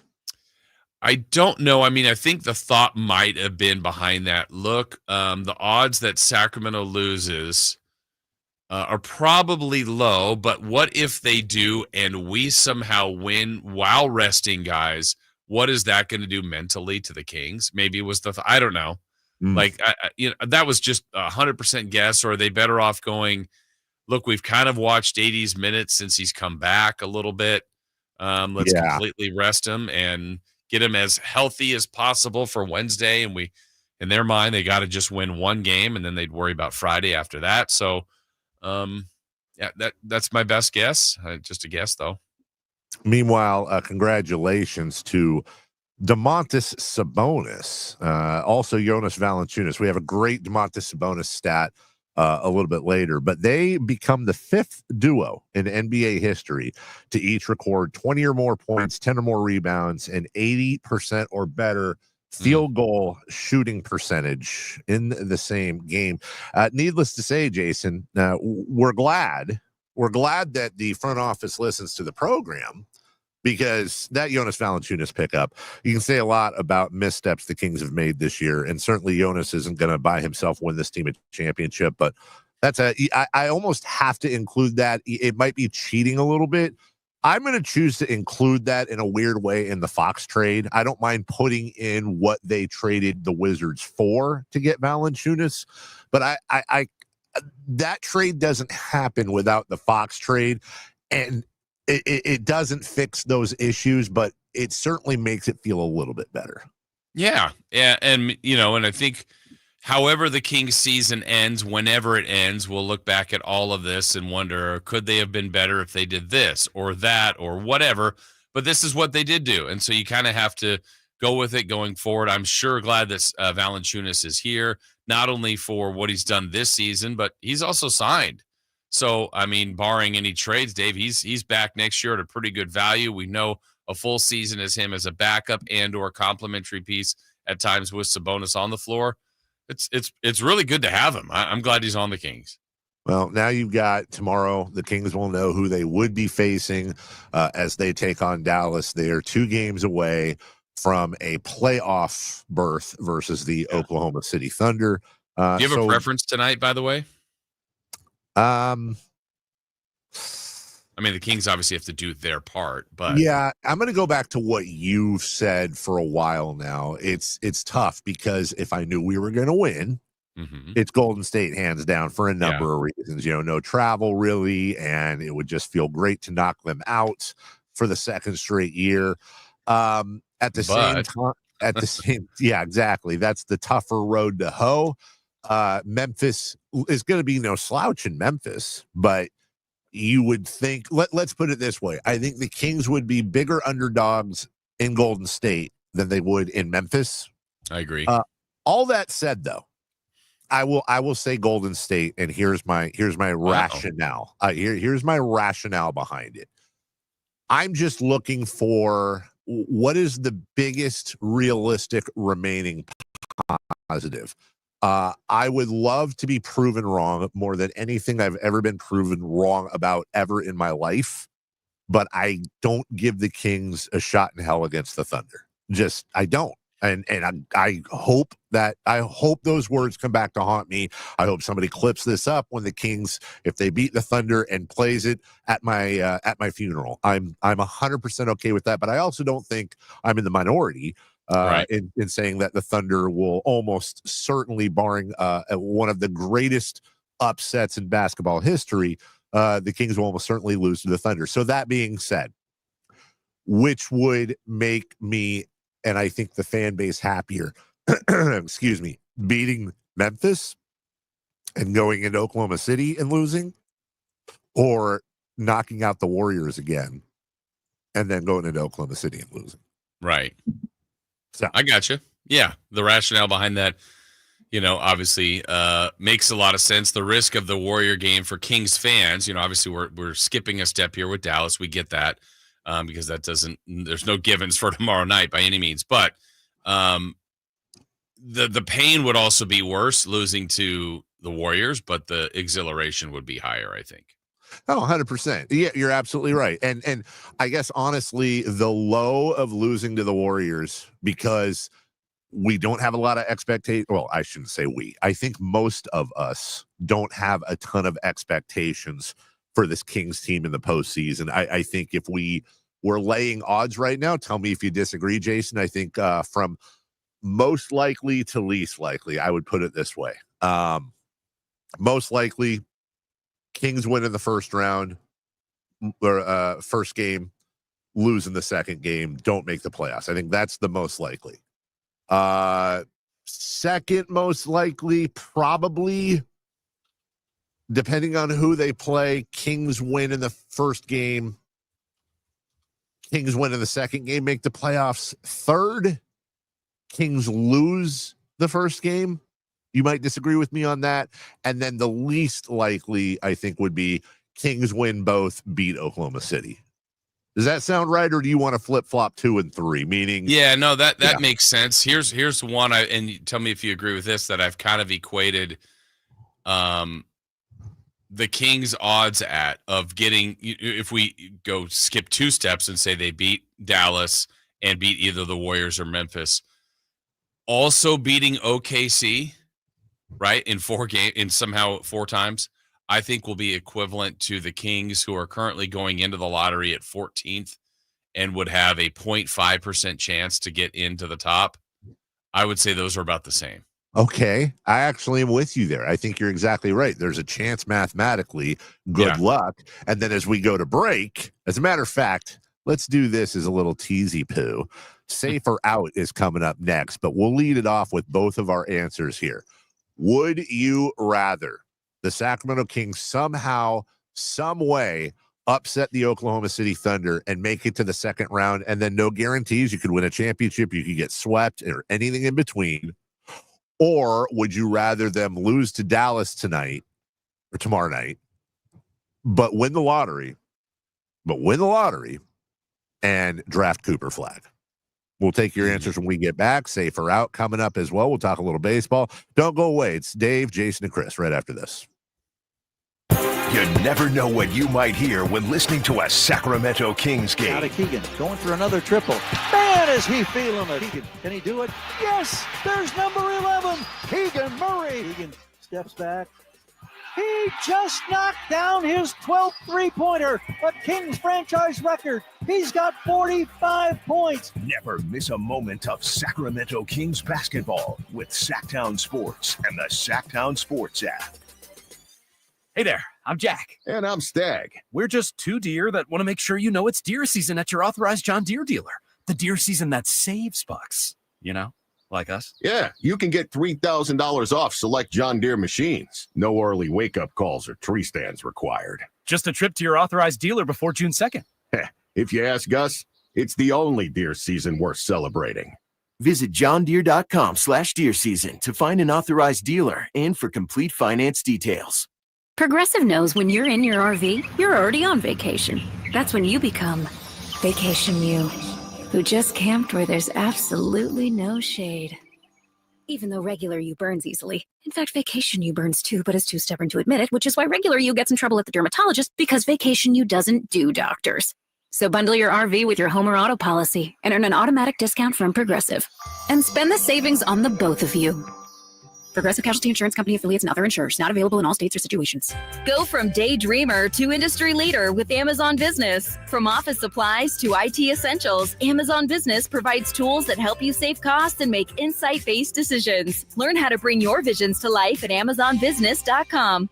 S5: I don't know. I mean, I think the thought might have been behind that. Look, the odds that Sacramento loses are probably low, but what if they do and we somehow win while resting guys? What is that going to do mentally to the Kings? Maybe it was I don't know. Like, that was just 100% guess. Or are they better off going, look, we've kind of watched 80s minutes since he's come back a little bit. Let's completely rest him and get him as healthy as possible for Wednesday. And in their mind, they got to just win one game, and then they'd worry about Friday after that. So, that's my best guess. Just a guess, though.
S6: Meanwhile, congratulations to Domantas Sabonis, also Jonas Valanciunas. We have a great Domantas Sabonis stat a little bit later, but they become the 5th duo in NBA history to each record 20 or more points, 10 or more rebounds, and 80% or better field goal shooting percentage in the same game. Needless to say, Jason, we're glad that the front office listens to the program, because that Jonas Valanciunas pickup, you can say a lot about missteps the Kings have made this year, and certainly Jonas isn't going to by himself win this team a championship, but I almost have to include that. It might be cheating a little bit. I'm going to choose to include that in a weird way in the Fox trade. I don't mind putting in what they traded the Wizards for to get Valanciunas, but I that trade doesn't happen without the Fox trade, and it doesn't fix those issues, but it certainly makes it feel a little bit better.
S5: Yeah. And, and I think however the Kings season ends, whenever it ends, we'll look back at all of this and wonder, could they have been better if they did this or that or whatever? But this is what they did do. And so you kind of have to go with it going forward. I'm sure glad that Valanciunas is here, not only for what he's done this season, but he's also signed. So, I mean, barring any trades, Dave, he's back next year at a pretty good value. We know a full season as him as a backup and or complementary piece at times with Sabonis on the floor. It's really good to have him. I'm glad he's on the Kings.
S6: Well, now you've got tomorrow. The Kings will know who they would be facing as they take on Dallas. They are 2 games away from a playoff berth versus the Oklahoma City Thunder.
S5: Do you have a preference tonight, by the way?
S6: I
S5: mean, the Kings obviously have to do their part, but
S6: yeah, I'm going to go back to what you've said for a while now. It's tough because if I knew we were going to win, it's Golden State hands down for a number of reasons. No travel really, and it would just feel great to knock them out for the second straight year. At the same, yeah, exactly. That's the tougher road to hoe. Memphis is going to be no slouch in Memphis, but you would think, let's put it this way. I think the Kings would be bigger underdogs in Golden State than they would in Memphis.
S5: I agree.
S6: All that said, though, I will say Golden State, and here's my rationale. Here's my rationale behind it. I'm just looking for what is the biggest realistic remaining positive. I would love to be proven wrong more than anything I've ever been proven wrong about ever in my life, but I don't give the Kings a shot in hell against the Thunder. I don't. And I hope those words come back to haunt me. I hope somebody clips this up when the Kings, if they beat the Thunder and plays it at my funeral. I'm 100% okay with that, but I also don't think I'm in the minority in saying that the Thunder will almost certainly, barring one of the greatest upsets in basketball history, the Kings will almost certainly lose to the Thunder. So that being said, which would make me, and I think the fan base, happier, excuse me, beating Memphis and going into Oklahoma City and losing, or knocking out the Warriors again and then going into Oklahoma City and losing?
S5: Right. So I got you. Yeah. The rationale behind that, obviously makes a lot of sense. The risk of the Warrior game for Kings fans, obviously we're skipping a step here with Dallas. We get that. Because there's no givens for tomorrow night by any means. But the pain would also be worse losing to the Warriors, but the exhilaration would be higher, I think.
S6: Oh, 100%. Yeah, you're absolutely right. And I guess, honestly, the low of losing to the Warriors, because we don't have a lot of expectation. Well, I shouldn't say we. I think most of us don't have a ton of expectations for this Kings team in the postseason. I think if we were laying odds right now, tell me if you disagree, Jason. I think from most likely to least likely, I would put it this way. Most likely, Kings win in the first round, or first game, lose in the second game, don't make the playoffs. I think that's the most likely. Second most likely, probably, depending on who they play, Kings win in the first game, Kings win in the second game, make the playoffs. Third, Kings lose the first game. You might disagree with me on that. And then the least likely, I think, would be Kings win both, beat Oklahoma City. Does that sound right, or do you want to flip-flop 2 and 3? Meaning,
S5: yeah, no, that makes sense. Here's one, and tell me if you agree with this, that I've kind of equated the Kings' odds of getting, if we go skip 2 steps and say they beat Dallas and beat either the Warriors or Memphis, also beating OKC, right, in 4 times, I think will be equivalent to the Kings, who are currently going into the lottery at 14th and would have a 0.5% chance to get into the top. I would say those are about the same.
S6: Okay, I actually am with you there. I think you're exactly right. There's a chance mathematically. Good luck. And then as we go to break, as a matter of fact, let's do this as a little teasy poo. Safer Out is coming up next, but we'll lead it off with both of our answers here. Would you rather the Sacramento Kings somehow, some way, upset the Oklahoma City Thunder and make it to the second round, and then no guarantees you could win a championship, you could get swept, or anything in between? Or would you rather them lose to Dallas tonight or tomorrow night, but win the lottery and draft Cooper Flag? We'll take your answers when we get back. Safer Out coming up as well. We'll talk a little baseball. Don't go away. It's Dave, Jason, and Chris right after this.
S1: You never know what you might hear when listening to a Sacramento Kings game.
S7: Out of Keegan, going for another triple. Man, is he feeling it. Keegan, can he do it? Yes, there's number 11, Keegan Murray. Keegan steps back. He just knocked down his 12th three-pointer, a Kings franchise record. He's got 45 points.
S1: Never miss a moment of Sacramento Kings basketball with Sacktown Sports and the Sacktown Sports app.
S3: Hey there, I'm Jack.
S17: And I'm Stag.
S3: We're just 2 deer that want to make sure you know it's deer season at your authorized John Deere dealer. The deer season that saves bucks, like us.
S17: Yeah, you can get $3,000 off select John Deere machines. No early wake-up calls or tree stands required.
S3: Just a trip to your authorized dealer before June 2nd.
S17: If you ask us, it's the only deer season worth celebrating.
S8: Visit johndeere.com/deer season to find an authorized dealer and for complete finance details.
S9: Progressive knows when you're in your RV, you're already on vacation. That's when you become Vacation You, who just camped where there's absolutely no shade. Even though regular you burns easily. In fact, Vacation You burns too, but is too stubborn to admit it, which is why regular you gets in trouble at the dermatologist, because Vacation You doesn't do doctors. So bundle your RV with your home or auto policy and earn an automatic discount from Progressive. And spend the savings on the both of you. Progressive Casualty Insurance Company affiliates and other insurers. Not available in all states or situations.
S10: Go from daydreamer to industry leader with Amazon Business. From office supplies to IT essentials, Amazon Business provides tools that help you save costs and make insight-based decisions. Learn how to bring your visions to life at AmazonBusiness.com.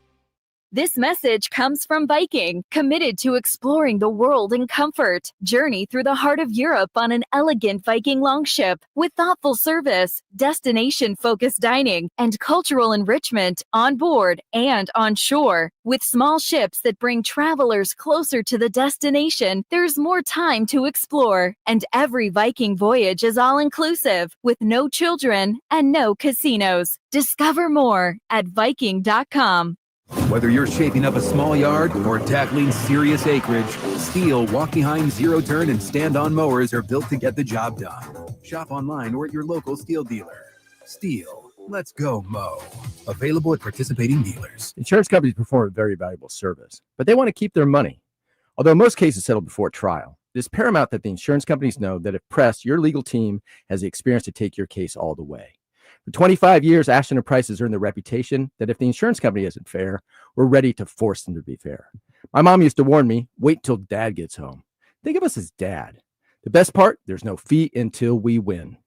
S10: This message comes from Viking, committed to exploring the world in comfort. Journey through the heart of Europe on an elegant Viking longship with thoughtful service, destination-focused dining, and cultural enrichment on board and on shore. With small ships that bring travelers closer to the destination, there's more time to explore. And every Viking voyage is all-inclusive, with no children and no casinos. Discover more at Viking.com.
S12: Whether you're shaping up a small yard or tackling serious acreage, Steel walk-behind zero-turn and stand-on mowers are built to get the job done. Shop online or at your local Steel dealer. Steel, let's go mow. Available at participating dealers.
S26: Insurance companies perform a very valuable service, but they want to keep their money. Although most cases settle before trial, it is paramount that the insurance companies know that if pressed, your legal team has the experience to take your case all the way. For 25 years, Ashton & Price has earned the reputation that if the insurance company isn't fair, we're ready to force them to be fair. My mom used to warn me, wait till dad gets home. Think of us as dad. The best part, there's no fee until we win.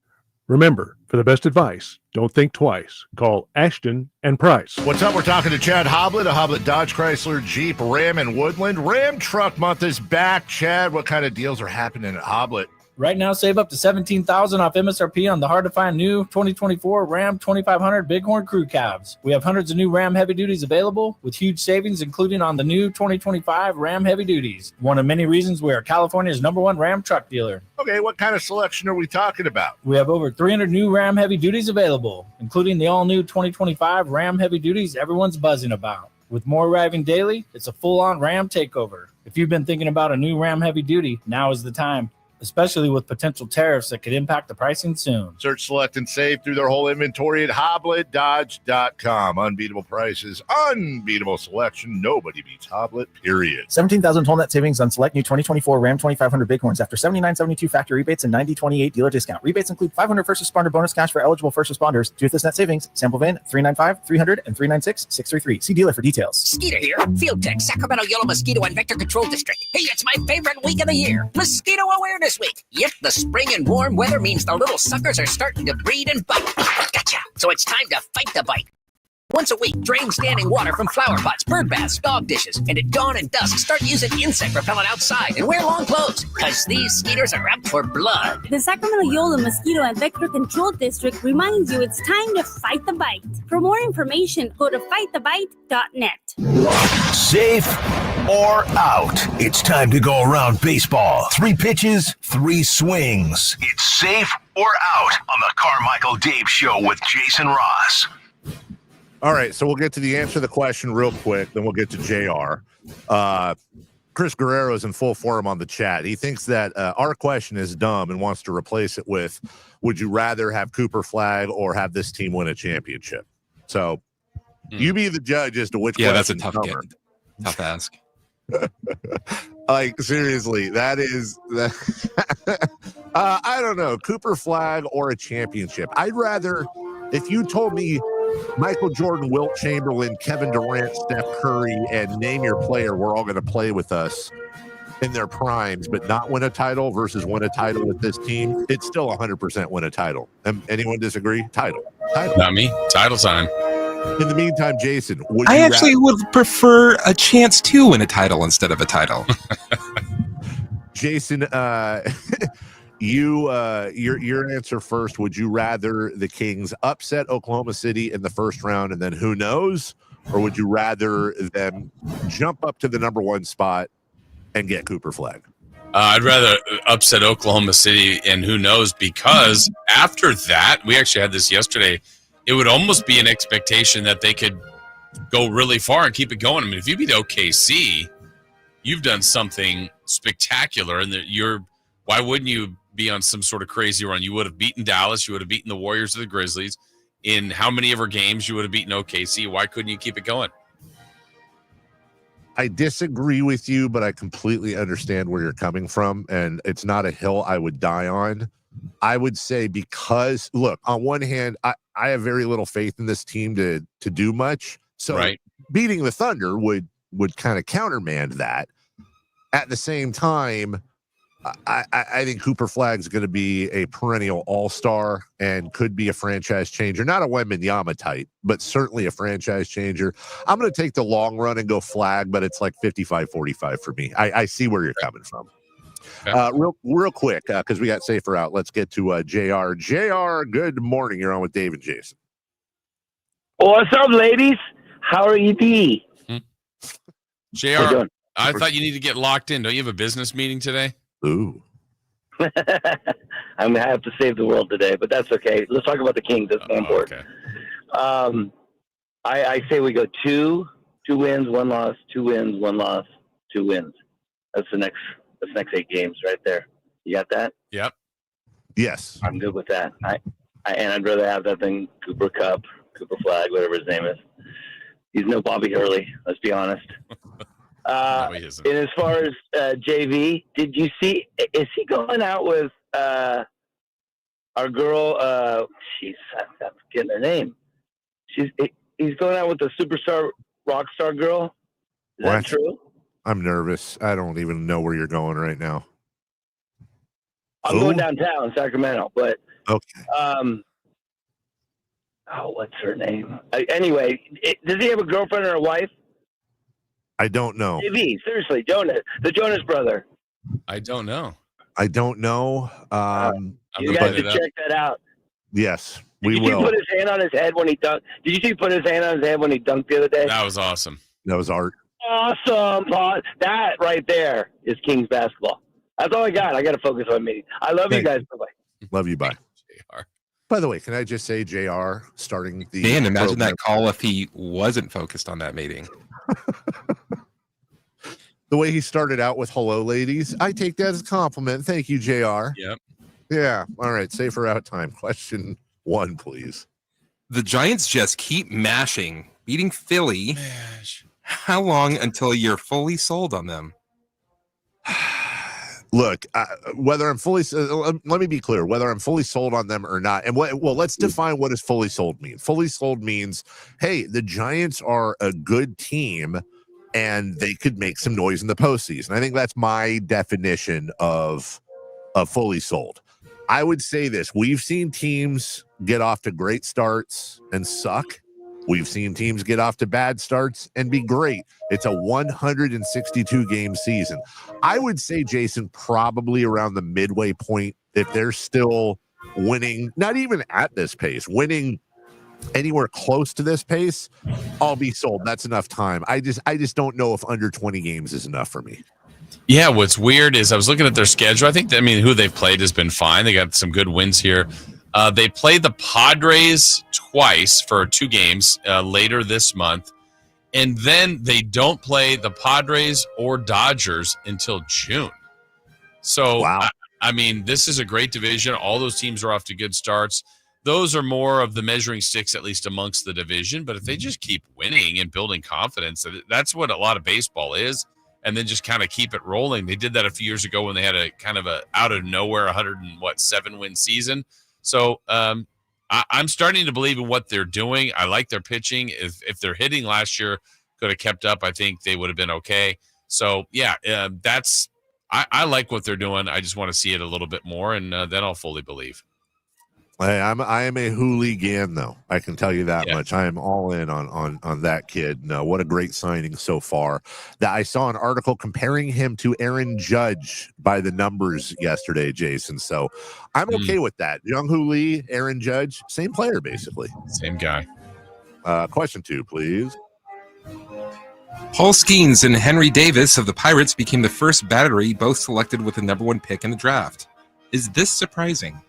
S27: Remember, for the best advice, don't think twice. Call Ashton & Price.
S6: What's up? We're talking to Chad Hoblet of Hoblet Dodge Chrysler Jeep Ram and Woodland. Ram Truck Month is back. Chad, what kind of deals are happening at Hoblet?
S28: Right now, save up to $17,000 off MSRP on the hard-to-find new 2024 Ram 2500 Bighorn Crew Cabs. We have hundreds of new Ram Heavy Duties available with huge savings, including on the new 2025 Ram Heavy Duties. One of many reasons we are California's #1 Ram truck dealer.
S6: Okay, what kind of selection are we talking about?
S28: We have over 300 new Ram Heavy Duties available, including the all-new 2025 Ram Heavy Duties everyone's buzzing about. With more arriving daily, it's a full-on Ram takeover. If you've been thinking about a new Ram Heavy Duty, now is the time, especially with potential tariffs that could impact the pricing soon.
S6: Search, select, and save through their whole inventory at HoblettDodge.com. Unbeatable prices, unbeatable selection. Nobody beats Hoblet, period.
S4: 17,000 total net savings on select new 2024 Ram 2500 Bighorns after $79.72 factory rebates and $90.28 dealer discount. Rebates include $500 first responder bonus cash for eligible first responders. To this net savings, sample VIN 395, 300, and 396, 633. See dealer for details.
S11: Skeeter here, Field Tech, Sacramento Yellow Mosquito and Vector Control District. Hey, it's my favorite week of the year, Mosquito Awareness Week. Yep, the spring and warm weather means the little suckers are starting to breed and bite. Gotcha. So it's time to fight the bite. Once a week, drain standing water from flower pots, bird baths, dog dishes, and at dawn and dusk, start using insect repellent outside and wear long clothes, because these skeeters are out for blood.
S13: The Sacramento Yolo Mosquito and Vector Control District reminds you it's time to fight the bite. For more information, go to fightthebite.net.
S1: Safe or out? It's time to go around baseball. 3 pitches, 3 swings. It's safe or out on the Carmichael Dave Show with Jason Ross.
S6: All right, so we'll get to the answer to the question real quick, then we'll get to JR. Chris Guerrero is in full form on the chat. He thinks that our question is dumb and wants to replace it with, would you rather have Cooper Flagg or have this team win a championship? So you be the judge as to which question.
S13: Yeah, that's a tough ask.
S6: Like, seriously, that is I don't know, Cooper Flagg or a championship. I'd rather, if you told me Michael Jordan, Wilt Chamberlain, Kevin Durant, Steph Curry, and name your player, we're all going to play with us in their primes, but not win a title versus win a title with this team, it's still 100% win a title. Anyone disagree? Title.
S5: Not me. Title time.
S6: In the meantime, Jason, would
S13: I
S6: you
S13: actually would prefer a chance to win a title instead of a title.
S6: Jason, your answer first. Would you rather the Kings upset Oklahoma City in the first round and then who knows, or would you rather them jump up to the number 1 spot and get Cooper Flagg?
S5: I'd rather upset Oklahoma City and who knows, because after that, we actually had this yesterday, it would almost be an expectation that they could go really far and keep it going. I mean, if you beat OKC, you've done something spectacular, and why wouldn't you be on some sort of crazy run? You would have beaten Dallas. You would have beaten the Warriors or the Grizzlies. In how many ever games you would have beaten OKC? Why couldn't you keep it going?
S6: I disagree with you, but I completely understand where you're coming from, and it's not a hill I would die on. I would say because, look, on one hand, I have very little faith in this team to do much. So beating the Thunder would kind of countermand that. At the same time, I think Cooper Flagg is going to be a perennial all-star and could be a franchise changer. Not a Wembanyama type, but certainly a franchise changer. I'm going to take the long run and go Flagg, but it's like 55-45 for me. I see where you're coming from. Real quick, because we got safer out. Let's get to JR. JR, good morning. You're on with Dave and Jason.
S14: What's up, ladies? How are you?
S5: JR, I thought you need to get locked in. Don't you have a business meeting today?
S6: Ooh.
S14: I'm going to have to save the world today, but that's okay. Let's talk about the Kings. That's more important. Okay. I say we go 2 wins, 1 loss, 2 wins, 1 loss, 2 wins. That's the next 8 games right there. You got that?
S5: Yep.
S6: Yes.
S14: I'm good with that. And I'd rather have that than Cooper Flagg, whatever his name is. He's no Bobby Hurley, let's be honest.
S5: No, he isn't.
S14: And as far as JV, did you see, is he going out with our girl, I'm forgetting her name. He's going out with the superstar rock star girl? Is that true?
S6: I'm nervous. I don't even know where you're going right now.
S14: I'm going downtown, Sacramento, but
S6: okay.
S14: What's her name? Anyway, does he have a girlfriend or a wife?
S6: I don't know.
S14: JV, seriously, the Jonas brother.
S5: I don't know.
S6: You
S14: guys should check that out.
S6: Yes, we will.
S14: Did you put his hand on his head when he dunked? Did you see he put his hand on his head when he dunked the other day?
S5: That was awesome.
S6: That was art.
S14: Awesome. That right there is Kings basketball. That's all I got. I got to focus on me. I love you guys. Bye-bye.
S6: Love you. Bye. JR. By the way, can I just say JR starting the...
S13: Man, imagine that call if he wasn't focused on that meeting.
S6: The way he started out with "Hello, ladies," I take that as a compliment. Thank you, JR.
S5: Yep.
S6: Yeah. All right. Safer out time. Question 1, please.
S16: The Giants just keep beating Philly. How long until you're fully sold on them?
S6: Look, whether I'm fully, let me be clear, whether I'm fully sold on them or not. And let's define what does fully sold mean. Fully sold means, hey, the Giants are a good team and they could make some noise in the postseason. I think that's my definition of fully sold. I would say this. We've seen teams get off to great starts and suck. We've seen teams get off to bad starts and be great. It's a 162-game season. I would say, Jason, probably around the midway point, if they're still winning, not even at this pace, winning anywhere close to this pace, I'll be sold. That's enough time. I just don't know if under 20 games is enough for me.
S5: Yeah, what's weird is I was looking at their schedule. I think, who they've played has been fine. They got some good wins here. They played the Padres twice for 2 games later this month. And then they don't play the Padres or Dodgers until June. So, wow. This is a great division. All those teams are off to good starts. Those are more of the measuring sticks, at least amongst the division. But if they just keep winning and building confidence, that's what a lot of baseball is. And then just kind of keep it rolling. They did that a few years ago when they had a kind of a out of nowhere 7-win season. So I'm starting to believe in what they're doing. I like their pitching. If their hitting last year could have kept up, I think they would have been okay. So, yeah, I like what they're doing. I just want to see it a little bit more, and then I'll fully believe.
S6: I am a hooligan, though. I can tell you that much. I am all in on that kid. No, what a great signing so far. That I saw an article comparing him to Aaron Judge by the numbers yesterday, Jason. So I'm okay with that. Young-Hoo Lee, Aaron Judge, same player, basically.
S5: Same guy.
S6: Question 2, please.
S16: Paul Skeens and Henry Davis of the Pirates became the first battery both selected with the #1 pick in the draft. Is this surprising?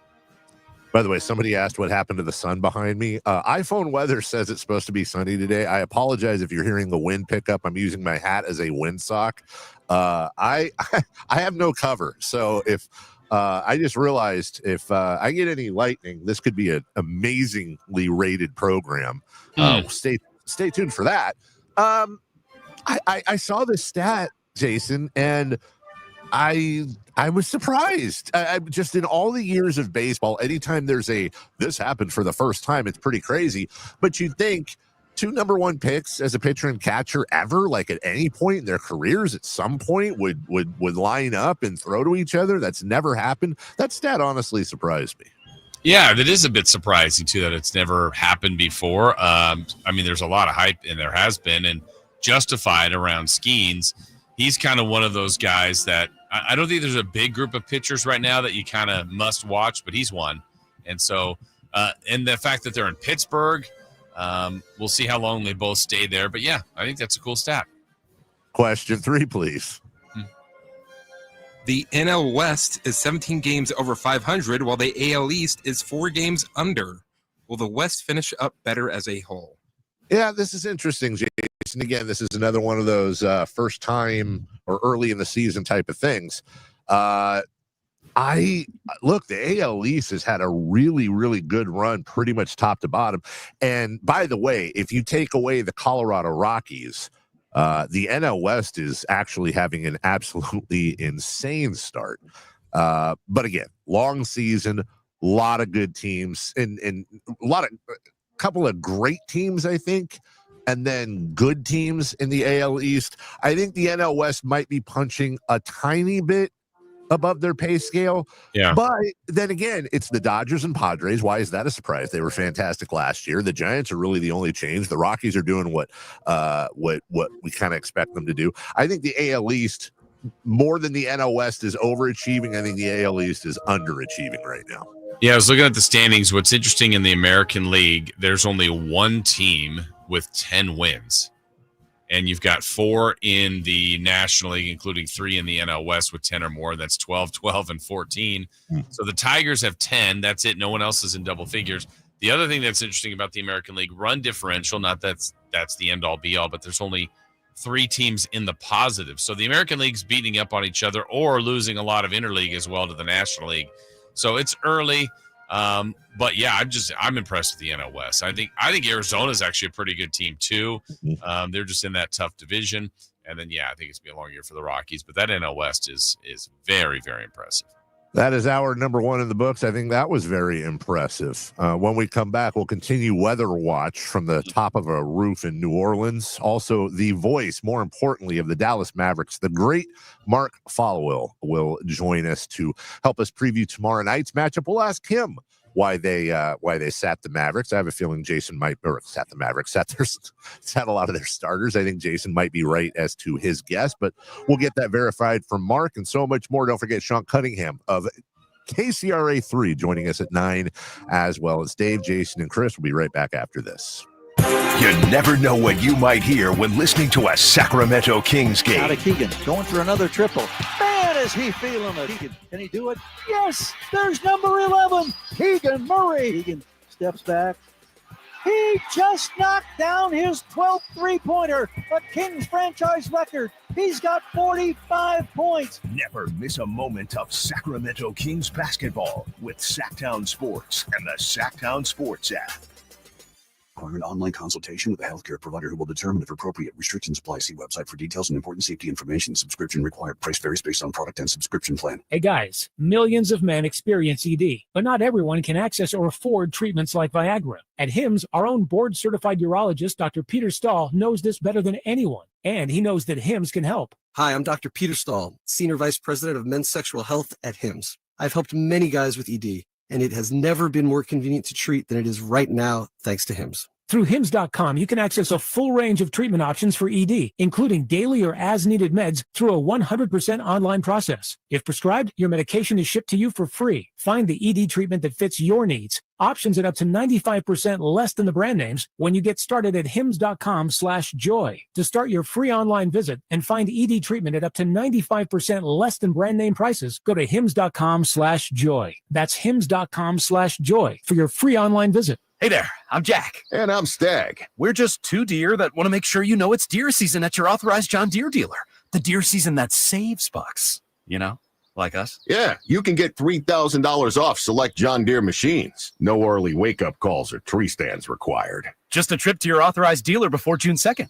S6: By the way, somebody asked what happened to the sun behind me. iPhone weather says it's supposed to be sunny today. I apologize if you're hearing the wind pick up. I'm using my hat as a windsock. I have no cover. So if I just realized if I get any lightning, this could be an amazingly rated program. Stay tuned for that. I saw this stat, Jason, and I was surprised. I just in all the years of baseball, anytime there's this happened for the first time, it's pretty crazy. But you'd think 2 #1 picks as a pitcher and catcher ever, like at any point in their careers, at some point would line up and throw to each other. That's never happened. That stat honestly surprised me.
S5: Yeah, that is a bit surprising too that it's never happened before. There's a lot of hype, and there has been, and justified around Skeens. He's kind of one of those guys that I don't think there's a big group of pitchers right now that you kind of must watch, but he's one. And so, and the fact that they're in Pittsburgh, we'll see how long they both stay there. But yeah, I think that's a cool stat.
S6: Question 3, please.
S16: The NL West is 17 games over 500, while the AL East is 4 games under. Will the West finish up better as a whole?
S6: Yeah, this is interesting, Jason. Again, this is another one of those first time or early in the season type of things. The AL East has had a really, really good run, pretty much top to bottom. And by the way, if you take away the Colorado Rockies, the NL West is actually having an absolutely insane start. But again, long season, a lot of good teams, and a couple of great teams, I think, and then good teams in the AL East. I think the NL West might be punching a tiny bit above their pay scale.
S5: Yeah.
S6: But then again, it's the Dodgers and Padres. Why is that a surprise? They were fantastic last year. The Giants are really the only change. The Rockies are doing what we kind of expect them to do. I think the AL East, more than the NL West, is overachieving. I think the AL East is underachieving right now.
S5: Yeah, I was looking at the standings. What's interesting in the American League, there's only 1 team with 10 wins. And you've got 4 in the National League, including 3 in the NL West with 10 or more. That's 12, 12, and 14. So the Tigers have 10. That's it. No one else is in double figures. The other thing that's interesting about the American League, run differential, not that's the end-all, be-all, but there's only 3 teams in the positive. So the American League's beating up on each other or losing a lot of interleague as well to the National League. So it's early. But yeah, I'm impressed with the NL West. I think Arizona is actually a pretty good team too. They're just in that tough division. And then, yeah, I think it's going to be a long year for the Rockies, but that NL West is very, very impressive.
S6: That is our number 1 in the books. I think that was very impressive. When we come back, we'll continue Weather Watch from the top of a roof in New Orleans. Also, the voice, more importantly, of the Dallas Mavericks, the great Mark Followill, will join us to help us preview tomorrow night's matchup. We'll ask him why they sat the Mavericks. I have a feeling Jason might, or sat the Mavericks, sat a lot of their starters. I think Jason might be right as to his guess, but we'll get that verified from Mark and so much more. Don't forget Sean Cunningham of KCRA 3 joining us at 9, as well as Dave, Jason, and Chris. We'll be right back after this.
S1: You never know what you might hear when listening to a Sacramento Kings game.
S7: Out of Keegan, going for another triple. Man, is he feeling it. Keegan, can he do it? Yes, there's number 11, Keegan Murray. Keegan steps back. He just knocked down his 12th three-pointer, a Kings franchise record. He's got 45 points.
S1: Never miss a moment of Sacramento Kings basketball with Sacktown Sports and the Sacktown Sports app.
S15: Require an online consultation with a healthcare provider who will determine if appropriate. Restrictions apply. See website for details and important safety information. Subscription required. Price varies based on product and subscription plan.
S19: Hey guys, millions of men experience ED, but not everyone can access or afford treatments like Viagra. At HIMSS, our own board-certified urologist, Dr. Peter Stahl, knows this better than anyone, and he knows that HIMSS can help.
S20: Hi, I'm Dr. Peter Stahl, Senior Vice President of Men's Sexual Health at HIMSS. I've helped many guys with ED, and it has never been more convenient to treat than it is right now, thanks to HIMSS.
S19: Through HIMSS.com, you can access a full range of treatment options for ED, including daily or as-needed meds through a 100% online process. If prescribed, your medication is shipped to you for free. Find the ED treatment that fits your needs. Options at up to 95% less than the brand names when you get started at hims.com/joy. To start your free online visit and find ED treatment at up to 95% less than brand name prices, go to hims.com/joy. That's hims.com/joy for your free online visit.
S3: Hey there, I'm Jack.
S17: And I'm Stag.
S3: We're just 2 deer that want to make sure you know it's deer season at your authorized John Deere dealer. The deer season that saves bucks, like us.
S17: Yeah, you can get $3,000 off select John Deere machines. No early wake-up calls or tree stands required.
S3: Just a trip to your authorized dealer before June 2nd.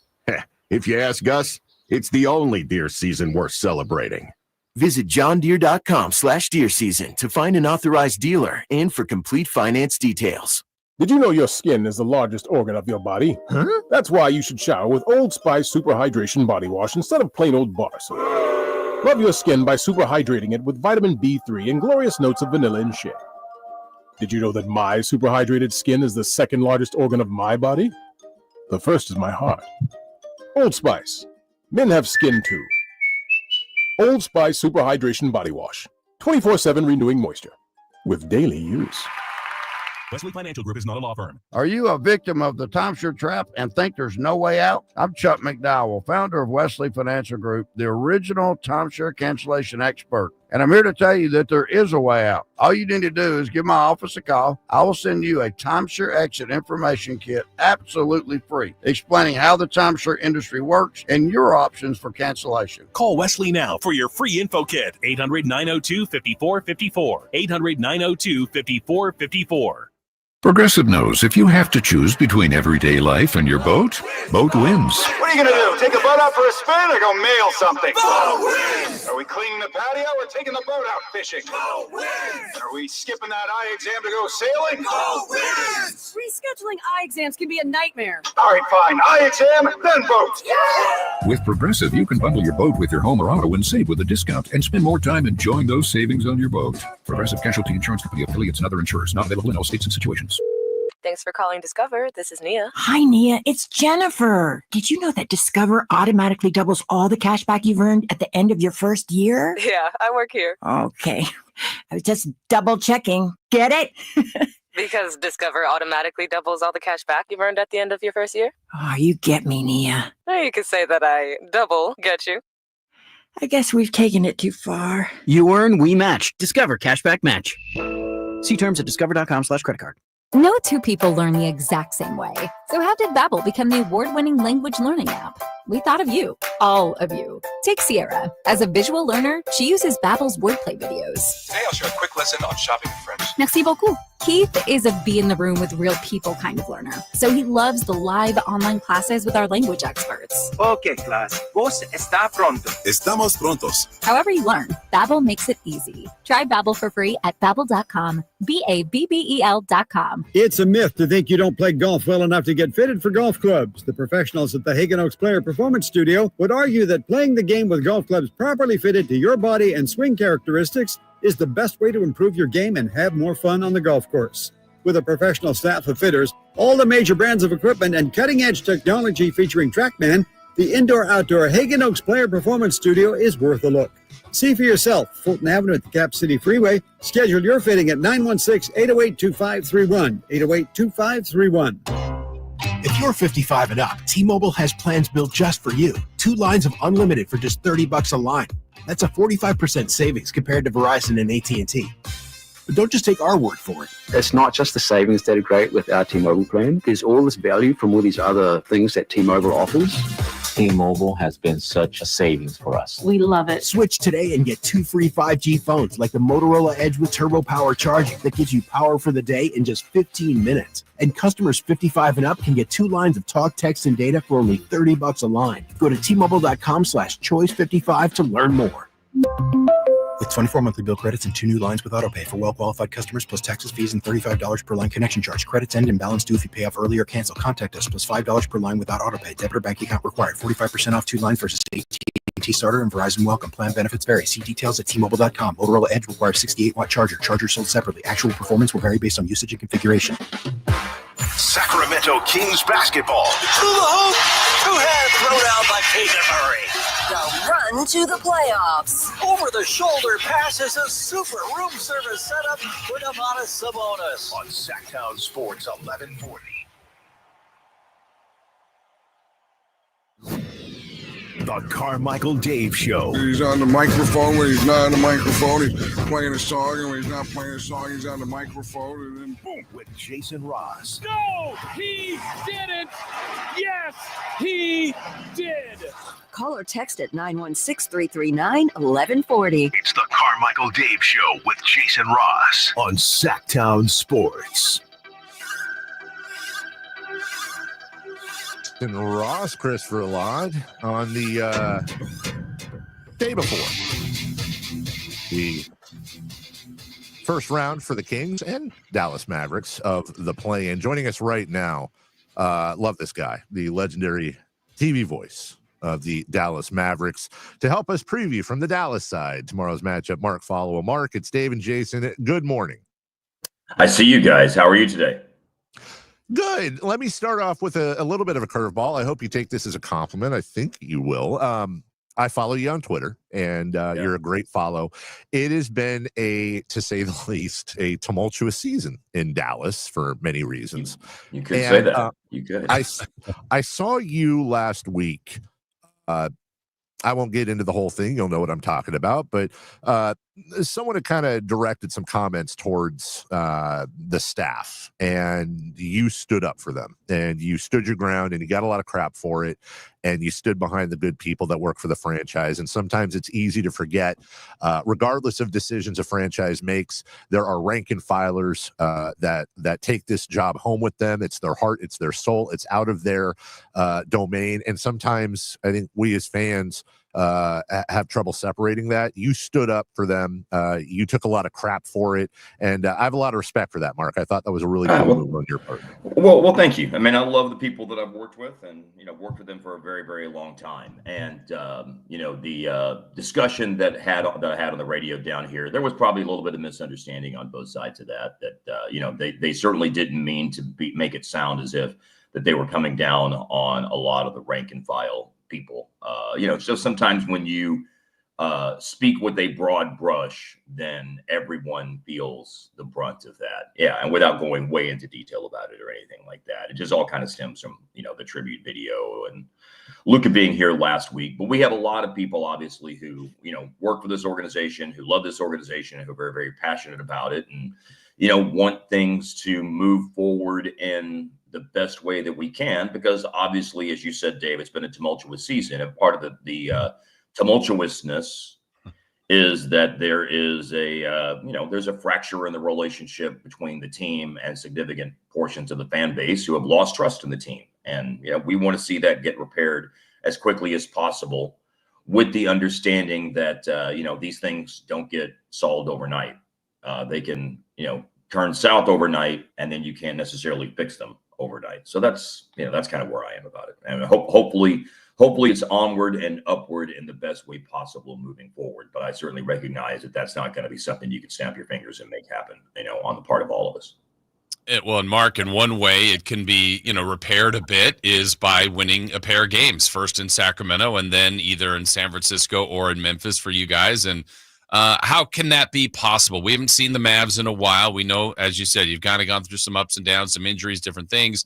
S17: If you ask us, it's the only deer season worth celebrating.
S8: Visit johndeere.com/deer season to find an authorized dealer and for complete finance details.
S27: Did you know your skin is the largest organ of your body? Huh? That's why you should shower with Old Spice Super Hydration Body Wash instead of plain old bar soap. Love your skin by super hydrating it with vitamin B3 and glorious notes of vanilla and shea. Did you know that my super hydrated skin is the second largest organ of my body? The first is my heart. Old Spice. Men have skin too. Old Spice Super Hydration Body Wash. 24/7 renewing moisture with daily use.
S21: Wesley Financial Group is not a law firm.
S22: Are you a victim of the timeshare trap and think there's no way out? I'm Chuck McDowell, founder of Wesley Financial Group, the original timeshare cancellation expert. And I'm here to tell you that there is a way out. All you need to do is give my office a call. I will send you a timeshare exit information kit absolutely free, explaining how the timeshare industry works and your options for cancellation.
S21: Call Wesley now for your free info kit. 800-902-5454. 800-902-5454.
S23: Progressive knows if you have to choose between everyday life and your boat, boat wins.
S24: What are you going to do? Take the boat out for a spin or go mail something? Boat wins! Are we cleaning the patio or taking the boat out fishing? Boat wins! Are we skipping that eye exam to go sailing? Boat wins!
S10: Rescheduling eye exams can be a nightmare.
S24: All right, fine. Eye exam, then boat. Yeah!
S23: With Progressive, you can bundle your boat with your home or auto and save with a discount and spend more time enjoying those savings on your boat. Progressive Casualty Insurance Company, affiliates, and other insurers. Not available in all states and situations.
S25: Thanks for calling Discover. This is Nia.
S29: Hi, Nia. It's Jennifer. Did you know that Discover automatically doubles all the cash back you've earned at the end of your first year?
S25: Yeah, I work here.
S29: Okay. I was just double checking. Get it?
S25: Because Discover automatically doubles all the cash back you've earned at the end of your first year?
S29: Oh, you get me, Nia.
S25: You could say that I double get you.
S29: I guess we've taken it too far.
S30: You earn, we match. Discover Cashback Match. See terms at discover.com/credit card.
S31: No two people learn the exact same way.
S2: So how did Babbel become the award-winning language learning app? We thought of you, all of you. Take Sierra. As a visual learner, she uses Babbel's wordplay videos.
S4: Today I'll share a quick lesson on shopping in French.
S2: Merci beaucoup. Keith is a be in the room with real people kind of learner, so he loves the live online classes with our language experts.
S9: Okay, class. Vos está pronto. Estamos prontos.
S2: However you learn, Babbel makes it easy. Try Babbel for free at Babbel.com. Babbel.com.
S11: It's a myth to think you don't play golf well enough to get fitted for golf clubs. The professionals at the Hagen Oaks Player Performance Studio would argue that playing the game with golf clubs properly fitted to your body and swing characteristics is the best way to improve your game and have more fun on the golf course. With a professional staff of fitters, all the major brands of equipment, and cutting-edge technology featuring TrackMan, the indoor-outdoor Hagen Oaks Player Performance Studio is worth a look. See for yourself. Fulton Avenue at the Cap City Freeway. Schedule your fitting at 916-808-2531. 808-2531.
S12: If you're 55 and up, T-Mobile has plans built just for you. 2 lines of unlimited for just $30 a line. That's a 45% savings compared to Verizon and AT&T. But don't just take our word for it.
S13: It's not just the savings that are great with our T-Mobile plan. There's all this value from all these other things that T-Mobile offers.
S14: T-Mobile has been such a savings for us.
S29: We love it.
S12: Switch today and get 2 free 5G phones like the Motorola Edge with Turbo Power charging that gives you power for the day in just 15 minutes. And customers 55 and up can get 2 lines of talk, text, and data for only $30 a line. Go to T-Mobile.com/choice55 to learn more. With 24 monthly bill credits and 2 new lines with autopay for well-qualified customers, plus taxes, fees, and $35 per line connection charge. Credits end and balance due if you pay off early or cancel. Contact us, plus $5 per line without autopay. Debit or bank account required. 45% off 2 lines versus AT&T Starter and Verizon Welcome. Plan benefits vary. See details at T-Mobile.com. Motorola Edge requires 68-watt charger. Charger sold separately. Actual performance will vary based on usage and configuration.
S1: Sacramento Kings basketball.
S18: Through the hoop. 2-hand throwdown by Keegan Murray. The run to the playoffs. Over the shoulder pass is a super room service setup for Domantas Sabonis.
S1: On Sacktown Sports 1140. The Carmichael Dave Show.
S26: He's on the microphone when he's not on the microphone. He's playing a song, and when he's not playing a song, he's on the microphone, and then boom.
S1: With Jason Ross.
S21: No, he didn't. Yes, he did.
S18: Call or text at 916-339-1140.
S1: It's the Carmichael Dave Show with Jason Ross on Sacktown Sports.
S6: And Ross, Christopher Laud on the day before the first round for the Kings and Dallas Mavericks of the play-in. Joining us right now, love this guy, the legendary TV voice of the Dallas Mavericks, to help us preview from the Dallas side tomorrow's matchup, Mark Followill. Mark, it's Dave and Jason. Good morning.
S28: I see you guys. How are you today?
S6: Good. Let me start off with a little bit of a curveball. I hope you take this as a compliment. I think you will. I follow you on Twitter, and you're a great follow. It has been to say the least, a tumultuous season in Dallas for many reasons.
S28: You could say that. You could.
S6: I saw you last week. I won't get into the whole thing. You'll know what I'm talking about. But someone had kind of directed some comments towards the staff, and you stood up for them, and you stood your ground, and you got a lot of crap for it, and you stood behind the good people that work for the franchise. And sometimes it's easy to forget, regardless of decisions a franchise makes, there are rank and filers that take this job home with them. It's their heart, it's their soul, it's out of their domain. And sometimes I think we as fans have trouble separating that. You stood up for them. You took a lot of crap for it, and I have a lot of respect for that, Mark. I thought that was a really good move on your part.
S28: Well, thank you. I mean, I love the people that I've worked with, and worked with them for a very, very long time. And the discussion that I had on the radio down here, there was probably a little bit of misunderstanding on both sides of that. They certainly didn't mean to make it sound as if that they were coming down on a lot of the rank and file people. So sometimes when you speak with a broad brush, then everyone feels the brunt of that. Yeah, and without going way into detail about it or anything like that, it just all kind of stems from the tribute video and Luka being here last week. But we have a lot of people, obviously, who work for this organization, who love this organization, and who are very, very passionate about it, and want things to move forward in the best way that we can, because obviously, as you said, Dave, it's been a tumultuous season. And part of the tumultuousness is that there is there's a fracture in the relationship between the team and significant portions of the fan base who have lost trust in the team. And, we want to see that get repaired as quickly as possible, with the understanding that, these things don't get solved overnight. They can, turn south overnight, and then you can't necessarily fix them overnight. So that's kind of where I am about it. And hopefully it's onward and upward in the best way possible moving forward. But I certainly recognize that that's not going to be something you can snap your fingers and make happen, on the part of all of us.
S3: Well, and Mark, in one way it can be, repaired a bit is by winning a pair of games, first in Sacramento and then either in San Francisco or in Memphis for you guys. And how can that be possible? We haven't seen the Mavs in a while. We know, as you said, you've kind of gone through some ups and downs, some injuries, different things.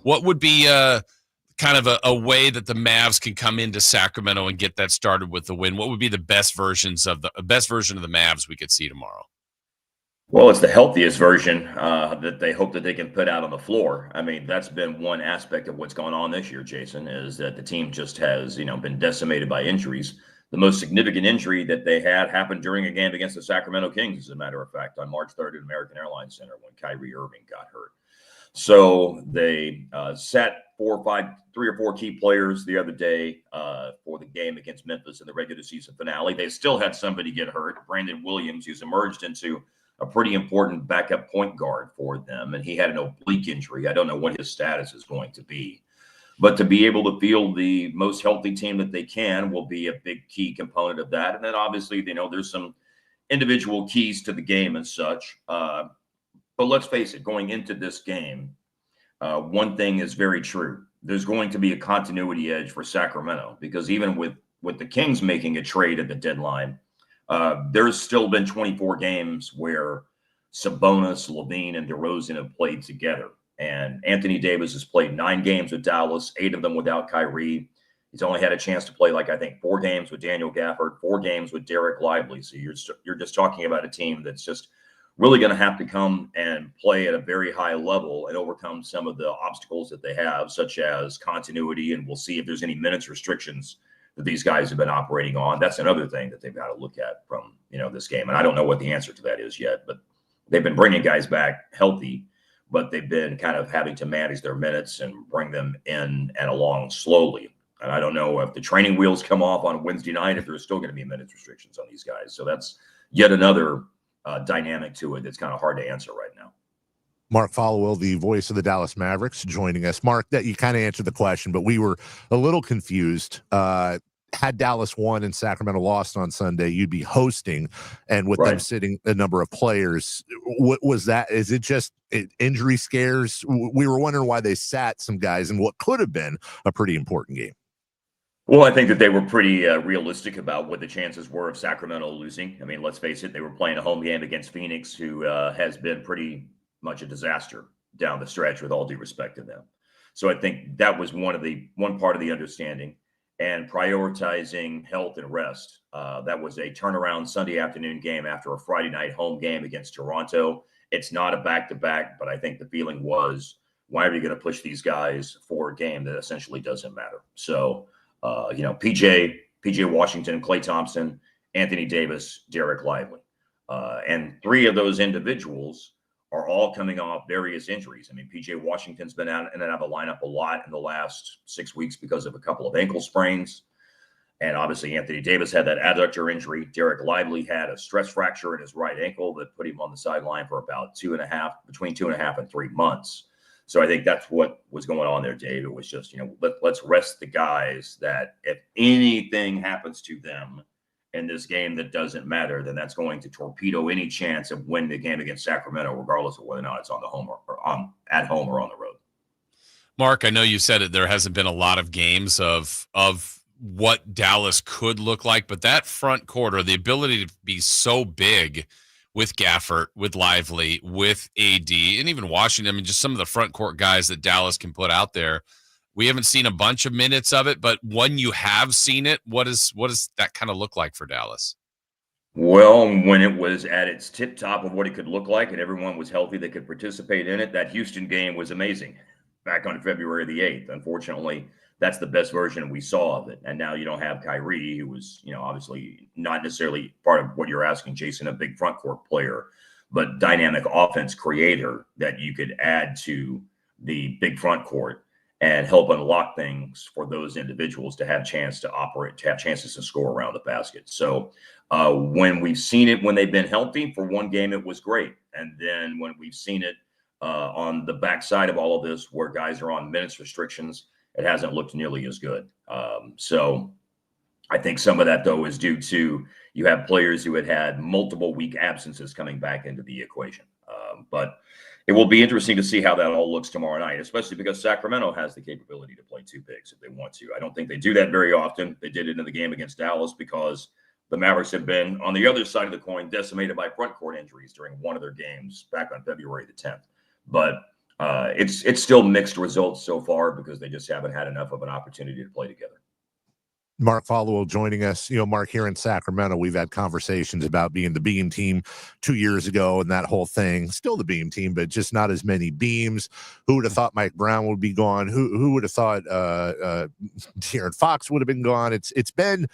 S3: What would be kind of a way that the Mavs can come into Sacramento and get that started with the win? What would be the best version of the Mavs we could see tomorrow?
S28: Well, it's the healthiest version that they hope that they can put out on the floor. I mean, that's been one aspect of what's going on this year, Jason, is that the team just has, been decimated by injuries. The most significant injury that they had happened during a game against the Sacramento Kings, as a matter of fact, on March 3rd at American Airlines Center when Kyrie Irving got hurt. So they sat 3 or 4 key players the other day for the game against Memphis in the regular season finale. They still had somebody get hurt, Brandon Williams, who's emerged into a pretty important backup point guard for them. And he had an oblique injury. I don't know what his status is going to be. But to be able to field the most healthy team that they can will be a big key component of that. And then obviously, there's some individual keys to the game and such. But let's face it, going into this game, one thing is very true. There's going to be a continuity edge for Sacramento, because even with the Kings making a trade at the deadline, there's still been 24 games where Sabonis, Levine, and DeRozan have played together. And Anthony Davis has played 9 games with Dallas, 8 of them without Kyrie. He's only had a chance to play, 4 games with Daniel Gafford, 4 games with Derek Lively. So you're just talking about a team that's just really going to have to come and play at a very high level and overcome some of the obstacles that they have, such as continuity. And we'll see if there's any minutes restrictions that these guys have been operating on. That's another thing that they've got to look at from, this game. And I don't know what the answer to that is yet, but they've been bringing guys back healthy, but they've been kind of having to manage their minutes and bring them in and along slowly. And I don't know if the training wheels come off on Wednesday night, if there's still going to be minutes restrictions on these guys. So that's yet another dynamic to it that's kind of hard to answer right now.
S6: Mark Followill, the voice of the Dallas Mavericks, joining us. Mark, that you kind of answered the question, but we were a little confused. Had Dallas won and Sacramento lost on Sunday, you'd be hosting, and with them sitting a number of players, what was that? Is it just injury scares? We were wondering why they sat some guys in what could have been a pretty important game.
S28: Well, I think that they were pretty realistic about what the chances were of Sacramento losing. I mean, let's face it, they were playing a home game against Phoenix, who has been pretty much a disaster down the stretch, with all due respect to them. So I think that was one part of the understanding. And prioritizing health and rest. That was a turnaround Sunday afternoon game after a Friday night home game against Toronto. It's not a back-to-back, but I think the feeling was, why are you going to push these guys for a game that essentially doesn't matter? So, PJ Washington, Klay Thompson, Anthony Davis, Derek Lively. And 3 of those individuals are all coming off various injuries. I mean, PJ Washington's been out and out of the lineup a lot in the last 6 weeks because of a couple of ankle sprains. And obviously Anthony Davis had that adductor injury. Derek Lively had a stress fracture in his right ankle that put him on the sideline for about between 2.5 and 3 months. So I think that's what was going on there, Dave. It was just, let's rest the guys that if anything happens to them in this game that doesn't matter, then that's going to torpedo any chance of winning the game against Sacramento, regardless of whether or not it's on the home or at home or on the road.
S3: Mark, I know you said it. There hasn't been a lot of games of what Dallas could look like, but that front court, or the ability to be so big with Gafford, with Lively, with AD, and even Washington. I mean, just some of the front court guys that Dallas can put out there. We haven't seen a bunch of minutes of it, but when you have seen it, what does that kind of look like for Dallas?
S28: Well, when it was at its tip top of what it could look like and everyone was healthy that could participate in it, that Houston game was amazing. back on February the 8th. Unfortunately, that's the best version we saw of it. And now you don't have Kyrie, who was, obviously not necessarily part of what you're asking, Jason, a big front court player, but dynamic offense creator that you could add to the big front court and help unlock things for those individuals to have chance to operate, to have chances to score around the basket. So when we've seen it, when they've been healthy for one game, it was great. And then when we've seen it on the backside of all of this, where guys are on minutes restrictions, it hasn't looked nearly as good. So I think some of that, though, is due to you have players who had multiple week absences coming back into the equation. But it will be interesting to see how that all looks tomorrow night, especially because Sacramento has the capability to play two bigs if they want to. I don't think they do that very often. They did it in the game against Dallas because the Mavericks have been, on the other side of the coin, decimated by front court injuries during one of their games back on February the 10th. But it's still mixed results so far because they just haven't had enough of an opportunity to play together.
S6: Mark Followill joining us. Mark, here in Sacramento, we've had conversations about being the beam team 2 years ago and that whole thing. Still the beam team, but just not as many beams. Who would have thought Mike Brown would be gone? Who would have thought De'Aaron Fox would have been gone? It's been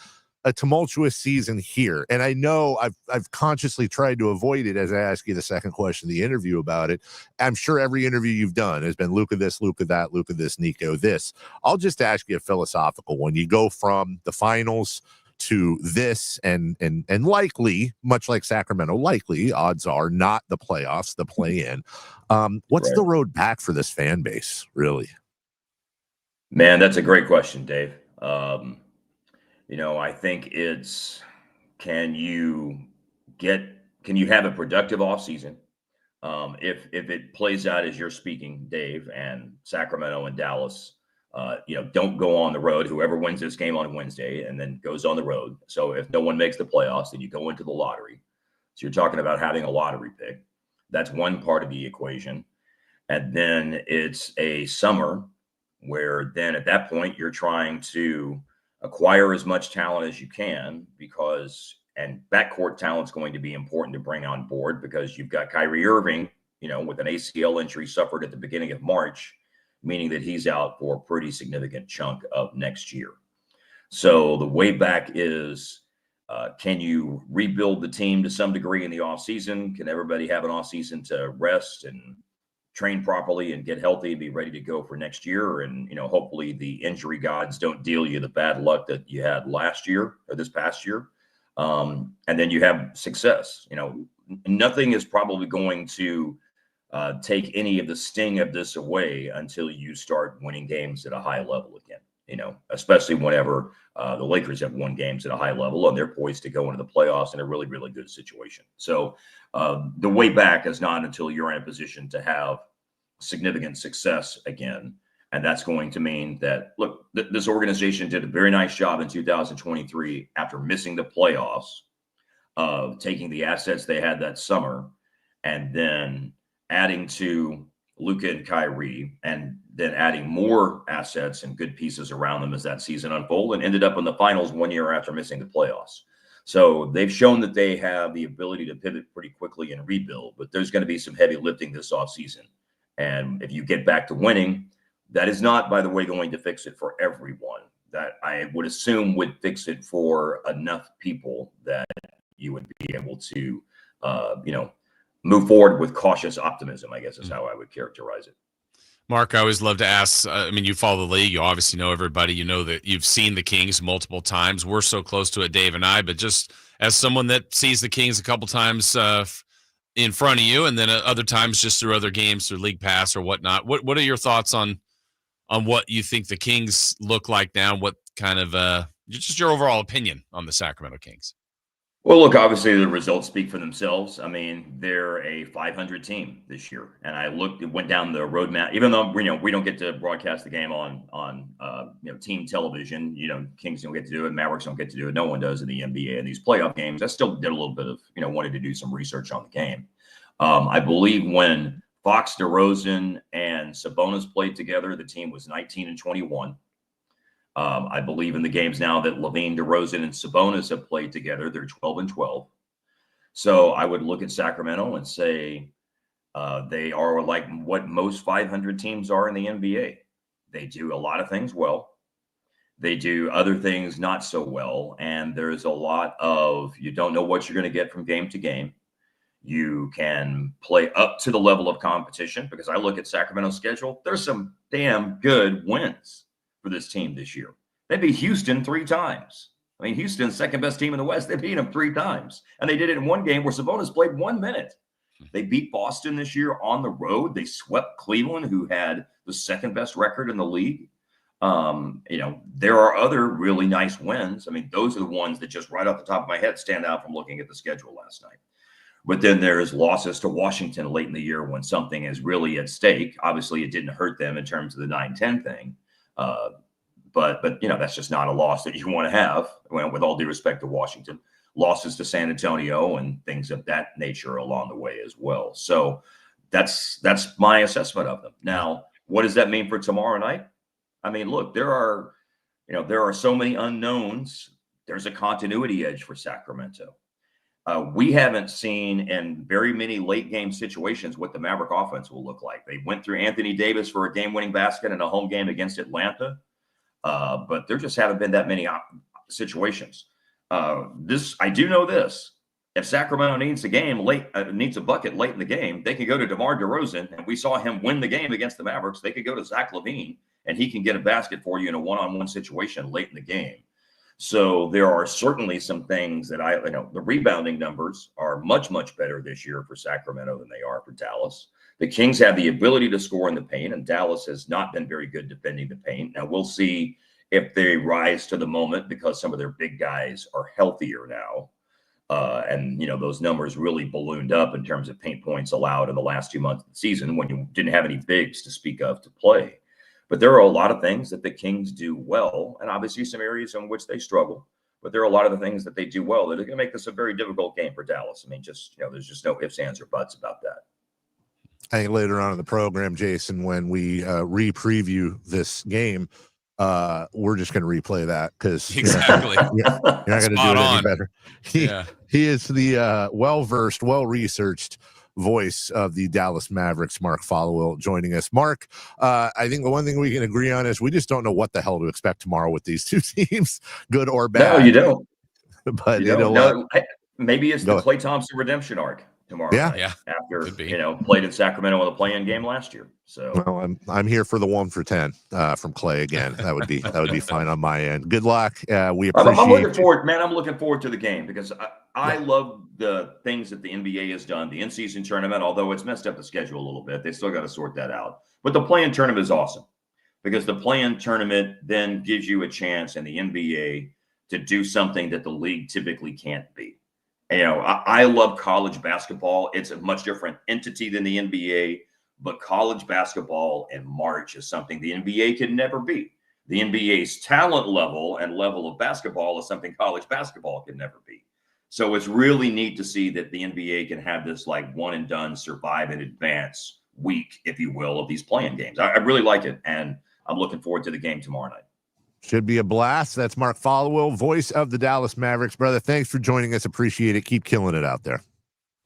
S6: a tumultuous season here. And I know I've consciously tried to avoid it as I ask you the second question of the interview about it. I'm sure every interview you've done has been Luka this, Luka that, Luka this, Nico this. I'll just ask you a philosophical one. You go from the finals to this and likely, much like Sacramento, likely, odds are, not the playoffs, the play-in. What's the road back for this fan base, really?
S28: Man, that's a great question, Dave. I think it's, can you have a productive offseason? If it plays out as you're speaking, Dave, and Sacramento and Dallas, don't go on the road. Whoever wins this game on Wednesday and then goes on the road. So if no one makes the playoffs, then you go into the lottery. So you're talking about having a lottery pick. That's one part of the equation. And then it's a summer where then at that point you're trying to acquire as much talent as you can and backcourt talent is going to be important to bring on board because you've got Kyrie Irving, with an ACL injury suffered at the beginning of March, meaning that he's out for a pretty significant chunk of next year. So the way back is, can you rebuild the team to some degree in the offseason? Can everybody have an offseason to rest and train properly and get healthy and be ready to go for next year? And, hopefully the injury gods don't deal you the bad luck that you had last year or this past year. And then you have success. Nothing is probably going to take any of the sting of this away until you start winning games at a high level again, especially whenever the Lakers have won games at a high level and they're poised to go into the playoffs in a really, really good situation. So the way back is not until you're in a position to have significant success again. And that's going to mean that, look, this organization did a very nice job in 2023 after missing the playoffs of taking the assets they had that summer and then adding to Luka and Kyrie and then adding more assets and good pieces around them as that season unfolded and ended up in the finals 1 year after missing the playoffs. So they've shown that they have the ability to pivot pretty quickly and rebuild, but there's going to be some heavy lifting this offseason. And if you get back to winning, that is not, by the way, going to fix it for everyone. That I would assume would fix it for enough people that you would be able to, move forward with cautious optimism, I guess is how I would characterize it.
S3: Mark, I always love to ask, you follow the league, you obviously know everybody, you know that you've seen the Kings multiple times. We're so close to it, Dave and I, but just as someone that sees the Kings a couple times in front of you and then other times just through other games, through League Pass or whatnot, what are your thoughts on what you think the Kings look like now? What kind of just your overall opinion on the Sacramento Kings?
S28: Well, look, obviously the results speak for themselves. They're a 500 team this year, and I went down the roadmap. Even though we don't get to broadcast the game on team television, Kings don't get to do it, Mavericks don't get to do it, no one does in the NBA and these playoff games. I still did a little bit of wanted to do some research on the game. I believe when Fox, DeRozan, and Sabonis played together, the team was 19-21. I believe in the games now that Levine, DeRozan, and Sabonis have played together, they're 12-12. So I would look at Sacramento and say, They are like what most 500 teams are in the NBA. They do a lot of things well. They do other things not so well. And there's a lot of, you don't know what you're going to get from game to game. You can play up to the level of competition, because I look at Sacramento's schedule. There's some damn good wins for this team this year. They beat Houston 3 times. I mean, Houston's second best team in the West. They beat them 3 times. And they did it in one game where Sabonis played 1 minute. They beat Boston this year on the road. They swept Cleveland, who had the second best record in the league. There are other really nice wins. I mean, those are the ones that just right off the top of my head stand out from looking at the schedule last night. But then there's losses to Washington late in the year when something is really at stake. Obviously, it didn't hurt them in terms of the 9-10 thing. But that's just not a loss that you want to have, with all due respect to Washington. Losses to San Antonio and things of that nature along the way as well. So that's my assessment of them. Now, what does that mean for tomorrow night? I mean, look, there are so many unknowns. There's a continuity edge for Sacramento. We haven't seen in very many late game situations what the Maverick offense will look like. They went through Anthony Davis for a game-winning basket in a home game against Atlanta, but there just haven't been that many situations. I do know this: if Sacramento needs a bucket late in the game, they can go to DeMar DeRozan, and we saw him win the game against the Mavericks. They could go to Zach LaVine, and he can get a basket for you in a one-on-one situation late in the game. So there are certainly some things that the rebounding numbers are much, much better this year for Sacramento than they are for Dallas. The Kings have the ability to score in the paint, and Dallas has not been very good defending the paint. Now we'll see if they rise to the moment, because some of their big guys are healthier now. And those numbers really ballooned up in terms of paint points allowed in the last 2 months of the season when you didn't have any bigs to speak of to play. But there are a lot of things that the Kings do well, and obviously some areas in which they struggle. But there are a lot of the things that they do well that are going to make this a very difficult game for Dallas. I mean, there's just no ifs, ands, or buts about that.
S6: I think later on in the program, Jason, when we re-preview this game, we're just going to replay that, because
S3: exactly
S6: you're not going to do it any better. He is the well-versed, well-researched voice of the Dallas Mavericks, Mark Followill, joining us. Mark, I think the one thing we can agree on is we just don't know what the hell to expect tomorrow with these two teams, good or bad.
S28: No, you don't.
S6: But
S28: maybe it's the Klay Thompson redemption arc tomorrow night, after played in Sacramento in the play-in game last year. So
S6: I'm here for the 1 for 10 from Klay again. That would be fine on my end. Good luck. We appreciate.
S28: I'm looking forward, man. I'm looking forward to the game, because I love the things that the NBA has done. The in-season tournament, although it's messed up the schedule a little bit, they still got to sort that out. But the play-in tournament is awesome, because the play-in tournament then gives you a chance in the NBA to do something that the league typically can't be. I love college basketball. It's a much different entity than the NBA, but college basketball in March is something the NBA can never be. The NBA's talent level and level of basketball is something college basketball can never be. So it's really neat to see that the NBA can have this like one and done, survive and advance week, if you will, of these play-in games. I really like it, and I'm looking forward to the game tomorrow night.
S6: Should be a blast. That's Mark Followill, voice of the Dallas Mavericks. Brother, thanks for joining us. Appreciate it. Keep killing it out there.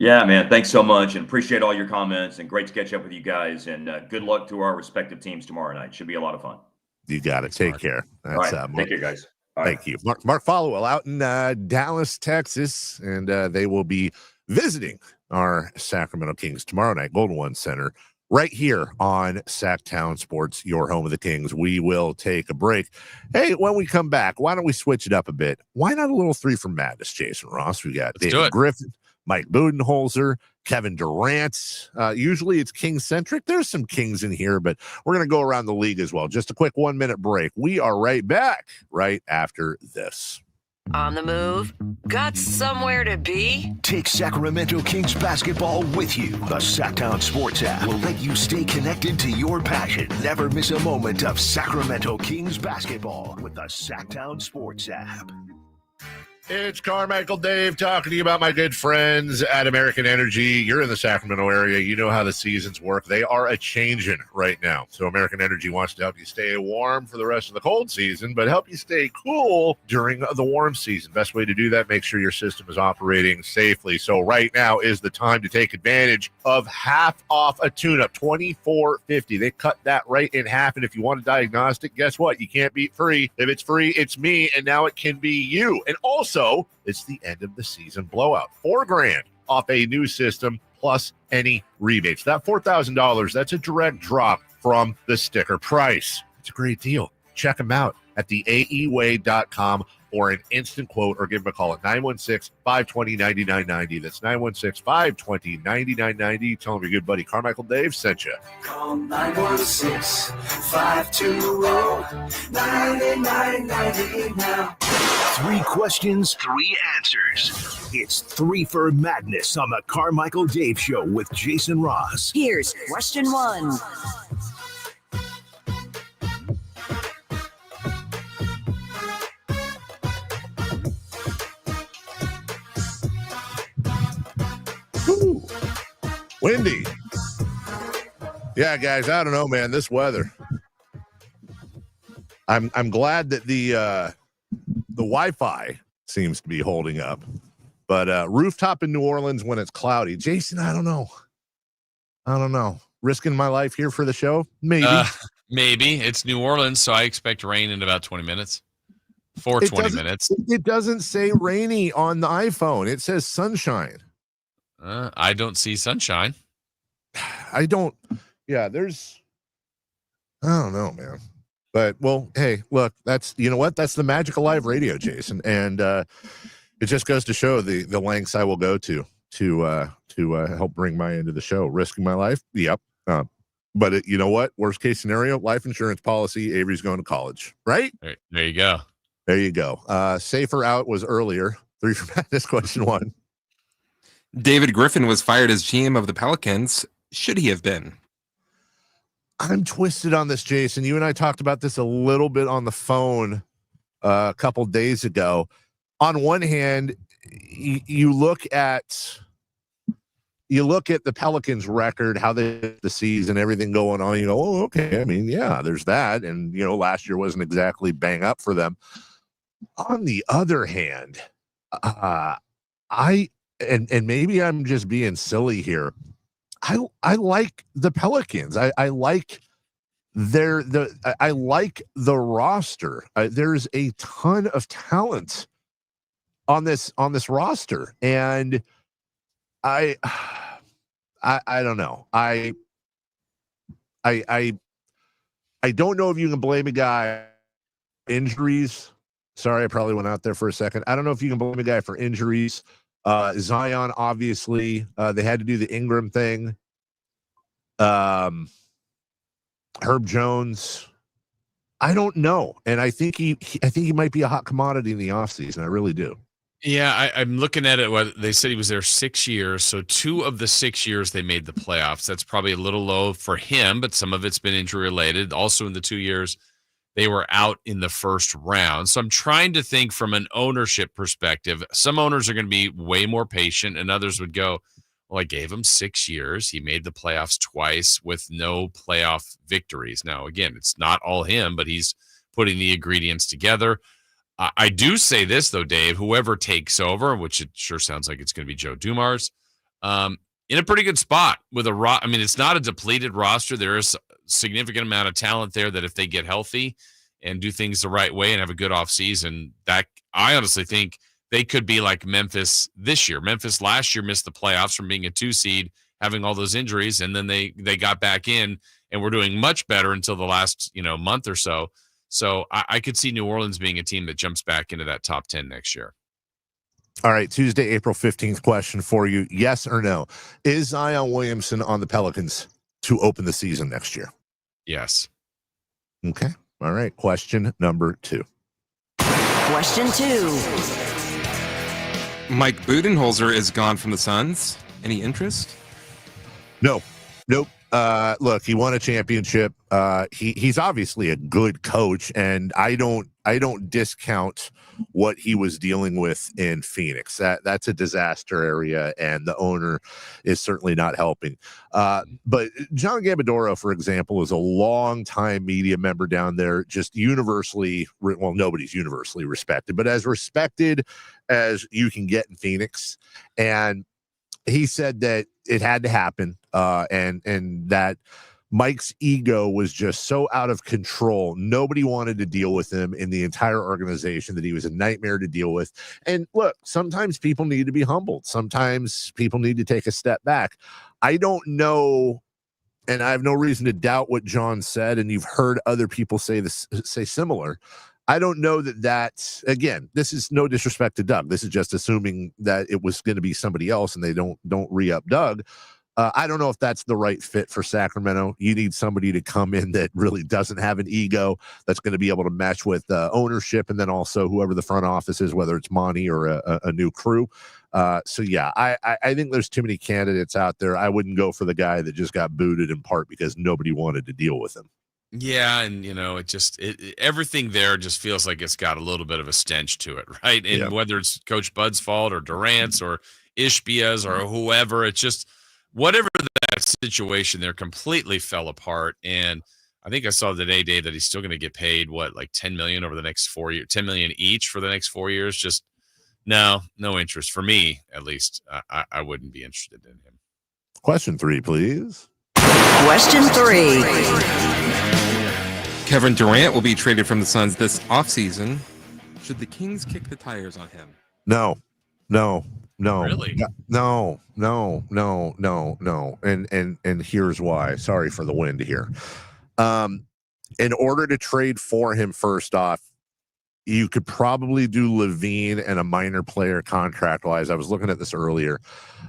S28: Yeah, man. Thanks so much, and appreciate all your comments, and great to catch up with you guys, and good luck to our respective teams tomorrow night. Should be a lot of fun.
S6: You got it. Take care.
S28: That's, all right. Take care, guys.
S6: Thank you. Mark Followill out in Dallas, Texas, and they will be visiting our Sacramento Kings tomorrow night, Golden One Center, right here on Sacktown Sports, your home of the Kings. We will take a break. Hey, when we come back, why don't we switch it up a bit? Why not a little 3 from Madness, Jason Ross? We got David Griffin, Mike Budenholzer, Kevin Durant. Usually it's King-centric. There's some Kings in here, but we're going to go around the league as well. Just a quick 1-minute break. We are right back right after this.
S5: On the move? Got somewhere to be?
S1: Take Sacramento Kings basketball with you. The Sacktown Sports app will let you stay connected to your passion. Never miss a moment of Sacramento Kings basketball with the Sacktown Sports app.
S6: It's Carmichael Dave talking to you about my good friends at American Energy. You're in the Sacramento area. You know how the seasons work. They are a-changing right now. So American Energy wants to help you stay warm for the rest of the cold season, but help you stay cool during the warm season. Best way to do that, make sure your system is operating safely. So right now is the time to take advantage of half off a tune-up, $24.50. They cut that right in half, and if you want a diagnostic, guess what? You can't beat free. If it's free, it's me, and now it can be you. And also, it's the end of the season blowout. $4,000 off a new system plus any rebates. That $4,000, that's a direct drop from the sticker price. It's a great deal. Check them out at theaeway.com or an instant quote, or give them a call at 916-520-9990. That's 916-520-9990. Tell them your good buddy Carmichael Dave sent you.
S18: Call 916-520-9990 now.
S1: 3 questions, 3 answers. It's 3 for Madness on the Carmichael Dave Show with Jason Ross.
S5: Here's question 1.
S6: Ooh, windy. Yeah, guys, I don't know, man. This weather. I'm glad that the Wi-Fi seems to be holding up, but rooftop in New Orleans when it's cloudy. Jason, I don't know. Risking my life here for the show? Maybe.
S3: Maybe. It's New Orleans, so I expect rain in about 20 minutes. 20 minutes.
S6: It doesn't say rainy on the iPhone. It says sunshine.
S3: I don't see sunshine.
S6: I don't know, man. But, well, hey, look, you know what? That's the magic of live radio, Jason. And it just goes to show the lengths I will go to help bring my end of the show. Risking my life? Yep. But you know what? Worst case scenario, life insurance policy, Avery's going to college, right?
S3: There you go.
S6: There you go. Safer out was earlier. 3 for Madness, question 1.
S7: David Griffin was fired as GM of the Pelicans. Should he have been?
S6: I'm twisted on this, Jason. You and I talked about this a little bit on the phone a couple days ago. On one hand, you look at the Pelicans record, how they did the season, everything going on. You go, oh, okay. I mean, yeah, there's that. And, last year wasn't exactly bang up for them. On the other hand, and maybe I'm just being silly here. I like the Pelicans. I like I like the roster. There's a ton of talent on this roster, and I don't know. I don't know if you can blame a guy for injuries. Sorry, I probably went out there for a second. I don't know if you can blame a guy for injuries. Zion, obviously, they had to do the Ingram thing. Herb Jones, I don't know, and I think he might be a hot commodity in the offseason. I really do.
S3: Yeah, I'm looking at it. What they said, he was there 6 years, so 2 of the 6 years they made the playoffs. That's probably a little low for him, but some of it's been injury related. Also, in the 2 years, they were out in the first round. So I'm trying to think from an ownership perspective. Some owners are going to be way more patient, and others would go, well, I gave him 6 years. He made the playoffs twice with no playoff victories. Now, again, it's not all him, but he's putting the ingredients together. I do say this, though, Dave, whoever takes over, which it sure sounds like it's going to be Joe Dumars, in a pretty good spot with it's not a depleted roster. There is a significant amount of talent there that if they get healthy and do things the right way and have a good offseason, that I honestly think they could be like Memphis this year. Memphis last year missed the playoffs from being a 2 seed, having all those injuries, and then they got back in and were doing much better until the last month or so. So I could see New Orleans being a team that jumps back into that top 10 next year.
S6: All right, Tuesday, April 15th question for you. Yes or no? Is Zion Williamson on the Pelicans to open the season next year?
S3: Yes.
S6: Okay. All right. Question number 2.
S5: Question 2.
S7: Mike Budenholzer is gone from the Suns. Any interest?
S6: No. Nope. Look, he won a championship. He's obviously a good coach, and I don't don't discount what he was dealing with in Phoenix. That's a disaster area, and the owner is certainly not helping. But John Gambadoro, for example, is a long-time media member down there, just universally, well, nobody's universally respected, but as respected as you can get in Phoenix. And he said that it had to happen, and that Mike's ego was just so out of control. Nobody wanted to deal with him in the entire organization, that he was a nightmare to deal with. And look, sometimes people need to be humbled. Sometimes people need to take a step back. I don't know, and I have no reason to doubt what John said, and you've heard other people say similar. I don't know that, again, this is no disrespect to Doug. This is just assuming that it was going to be somebody else and they don't re-up Doug. I don't know if that's the right fit for Sacramento. You need somebody to come in that really doesn't have an ego, that's going to be able to mesh with ownership, and then also whoever the front office is, whether it's Monty or a new crew. So, yeah, I think there's too many candidates out there. I wouldn't go for the guy that just got booted in part because nobody wanted to deal with him.
S3: Yeah, and everything there just feels like it's got a little bit of a stench to it, right? And whether it's Coach Bud's fault or Durant's or Ishbia's or whoever, it's just whatever that situation there completely fell apart. And I think I saw today, Dave, that he's still going to get paid like $10 million over the next 4 years, $10 million each for the next 4 years. Just no interest for me, at least. I wouldn't be interested in him.
S6: Question 3, please.
S5: Question 3.
S7: Kevin Durant will be traded from the Suns this offseason. Should the Kings kick the tires on him?
S6: No.
S3: Really?
S6: No. And here's why. Sorry for the wind here. In order to trade for him, first off, you could probably do Levine and a minor player contract-wise. I was looking at this earlier.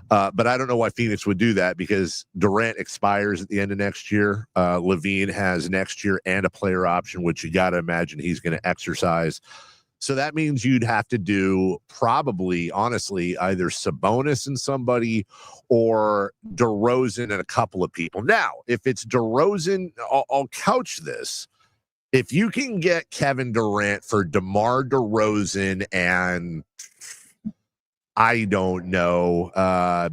S6: But I don't know why Phoenix would do that, because Durant expires at the end of next year. Levine has next year and a player option, which you got to imagine he's going to exercise. So that means you'd have to do probably, honestly, either Sabonis and somebody or DeRozan and a couple of people. Now, if it's DeRozan, I'll couch this. If you can get Kevin Durant for DeMar DeRozan and I don't know, a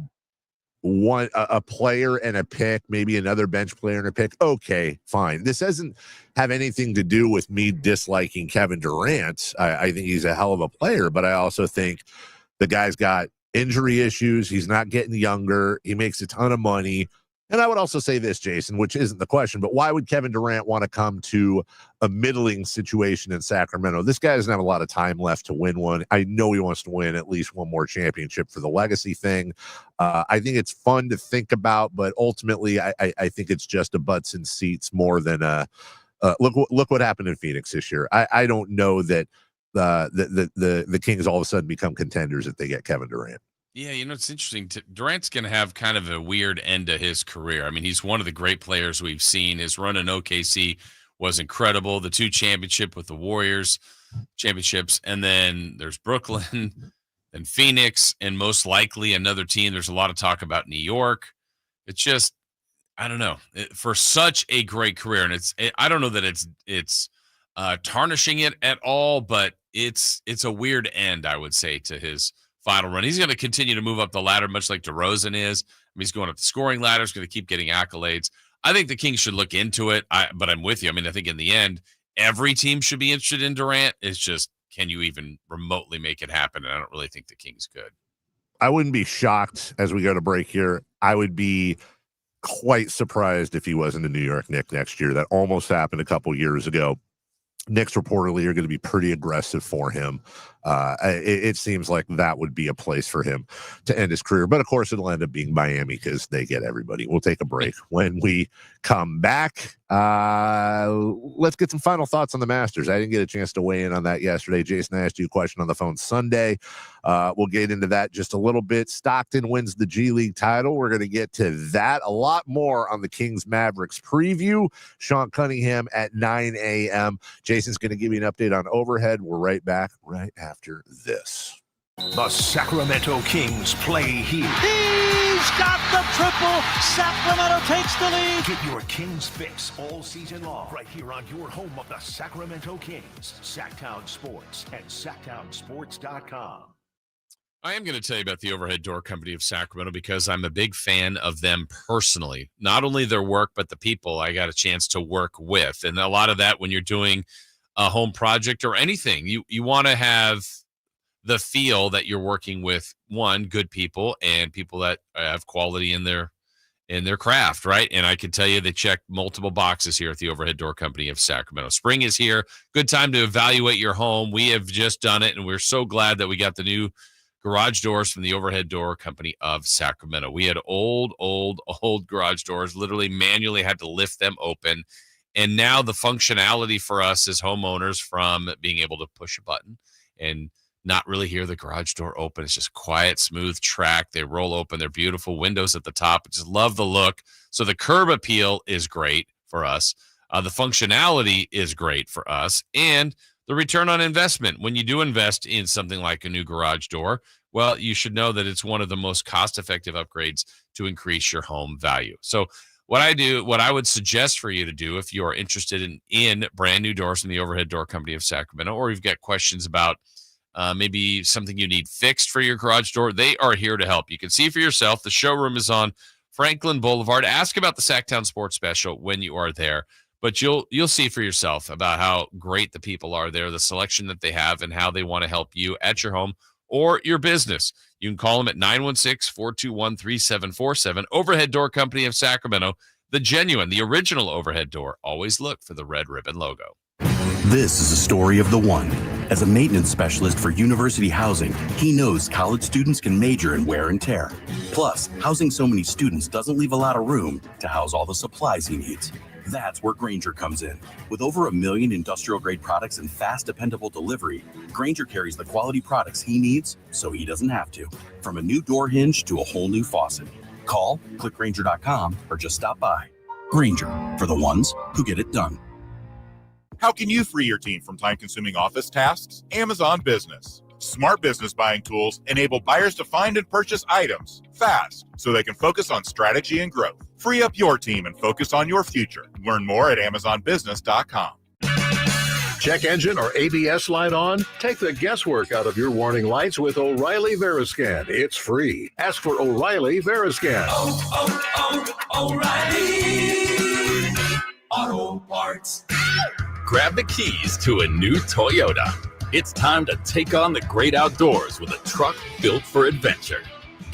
S6: player and a pick, maybe another bench player and a pick, okay, fine. This doesn't have anything to do with me disliking Kevin Durant. I think he's a hell of a player, but I also think the guy's got injury issues. He's not getting younger. He makes a ton of money. And I would also say this, Jason, which isn't the question, but why would Kevin Durant want to come to a middling situation in Sacramento? This guy doesn't have a lot of time left to win one. I know he wants to win at least one more championship for the legacy thing. I think it's fun to think about, but ultimately I think it's just a butts in seats more than look what happened in Phoenix this year. I don't know that the Kings all of a sudden become contenders if they get Kevin Durant.
S3: Yeah, it's interesting. Durant's going to have kind of a weird end to his career. I mean, he's one of the great players we've seen. His run in OKC was incredible. The 2 championship with the Warriors championships, and then there's Brooklyn and Phoenix, and most likely another team. There's a lot of talk about New York. It's just, I don't know, for such a great career, and I don't know that it's tarnishing it at all, but it's a weird end, I would say, to his final run. He's going to continue to move up the ladder, much like DeRozan is. I mean, he's going up the scoring ladder. He's going to keep getting accolades. I think the Kings should look into it, but I'm with you. I mean, I think in the end, every team should be interested in Durant. It's just, can you even remotely make it happen? And I don't really think the Kings could.
S6: I wouldn't be shocked as we go to break here. I would be quite surprised if he wasn't a New York Knicks next year. That almost happened a couple years ago. Knicks reportedly are going to be pretty aggressive for him. It seems like that would be a place for him to end his career. But, of course, it'll end up being Miami because they get everybody. We'll take a break. When we come back, let's get some final thoughts on the Masters. I didn't get a chance to weigh in on that yesterday. Jason asked you a question on the phone Sunday. We'll get into that just a little bit. Stockton wins the G League title. We're going to get to that. A lot more on the Kings Mavericks preview. Sean Cunningham at 9 a.m. Jason's going to give you an update on overhead. We're right back right after this.
S1: The Sacramento Kings play here.
S21: He's got the triple. Sacramento takes the lead.
S1: Get your Kings fix all season long right here on your home of the Sacramento Kings, Sacktown Sports and SacktownSports.com.
S3: I am going to tell you about the Overhead Door Company of Sacramento because I'm a big fan of them personally. Not only their work, but the people I got a chance to work with. And a lot of that when you're doing a home project or anything, you want to have the feel that you're working with, one, good people and people that have quality in their craft, right? And I can tell you they check multiple boxes here at the Overhead Door Company of Sacramento. Spring is here. Good time to evaluate your home. We have just done it, and we're so glad that we got the new garage doors from the Overhead Door Company of Sacramento. We had old garage doors, literally manually had to lift them open. And now the functionality for us as homeowners, from being able to push a button and not really hear the garage door open. It's just quiet, smooth track. They roll open. They're beautiful windows at the top. I just love the look. So the curb appeal is great for us. The functionality is great for us. And the return on investment, when you do invest in something like a new garage door, well, you should know that it's one of the most cost-effective upgrades to increase your home value. So what I would suggest for you to do if you're interested in brand new doors from the Overhead Door Company of Sacramento, or you've got questions about maybe something you need fixed for your garage door, they are here to help. You can see for yourself. The showroom is on Franklin Boulevard. Ask about the Sacktown Sports Special when you are there. But you'll see for yourself about how great the people are there, the selection that they have, and how they want to help you at your home or your business. You can call them at 916-421-3747. Overhead Door Company of Sacramento, the genuine, the original overhead door. Always look for the red ribbon logo.
S8: This is a story of the one. As a maintenance specialist for university housing, he knows college students can major in wear and tear. Plus, housing so many students doesn't leave a lot of room to house all the supplies he needs. That's where Grainger comes in. With over 1 million industrial-grade products and fast, dependable delivery, Grainger carries the quality products he needs so he doesn't have to. From a new door hinge to a whole new faucet. Call, click Grainger.com, or just stop by. Grainger, for the ones who get it done.
S10: How can you free your team from time-consuming office tasks? Amazon Business. Smart business buying tools enable buyers to find and purchase items fast so they can focus on strategy and growth. Free up your team and focus on your future. Learn more at AmazonBusiness.com.
S1: Check engine or ABS light on? Take the guesswork out of your warning lights with O'Reilly Veriscan. It's free. Ask for O'Reilly Veriscan.
S21: O'Reilly Auto Parts.
S15: Grab the keys to a new Toyota. It's time to take on the great outdoors with a truck built for adventure.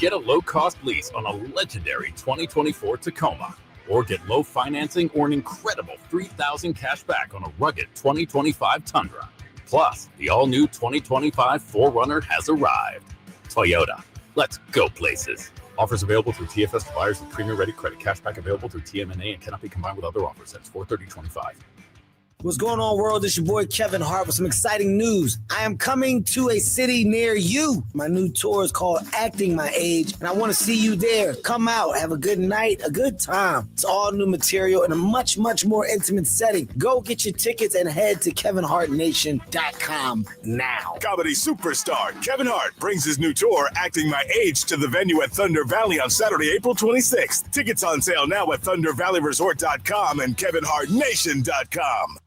S15: Get a low-cost lease on a legendary 2024 Tacoma, or get low financing or an incredible $3,000 cash back on a rugged 2025 Tundra. Plus, the all-new 2025 4Runner has arrived. Toyota, let's go places. Offers available through TFS to buyers with premium-ready credit. Cashback available through TMNA and cannot be combined with other offers. That's 4/30/25.
S16: What's going on, world? It's your boy Kevin Hart with some exciting news. I am coming to a city near you. My new tour is called Acting My Age, and I want to see you there. Come out, have a good night, a good time. It's all new material in a much, much more intimate setting. Go get your tickets and head to KevinHartNation.com now.
S17: Comedy superstar Kevin Hart brings his new tour, Acting My Age, to the venue at Thunder Valley on Saturday, April 26th. Tickets on sale now at ThunderValleyResort.com and KevinHartNation.com.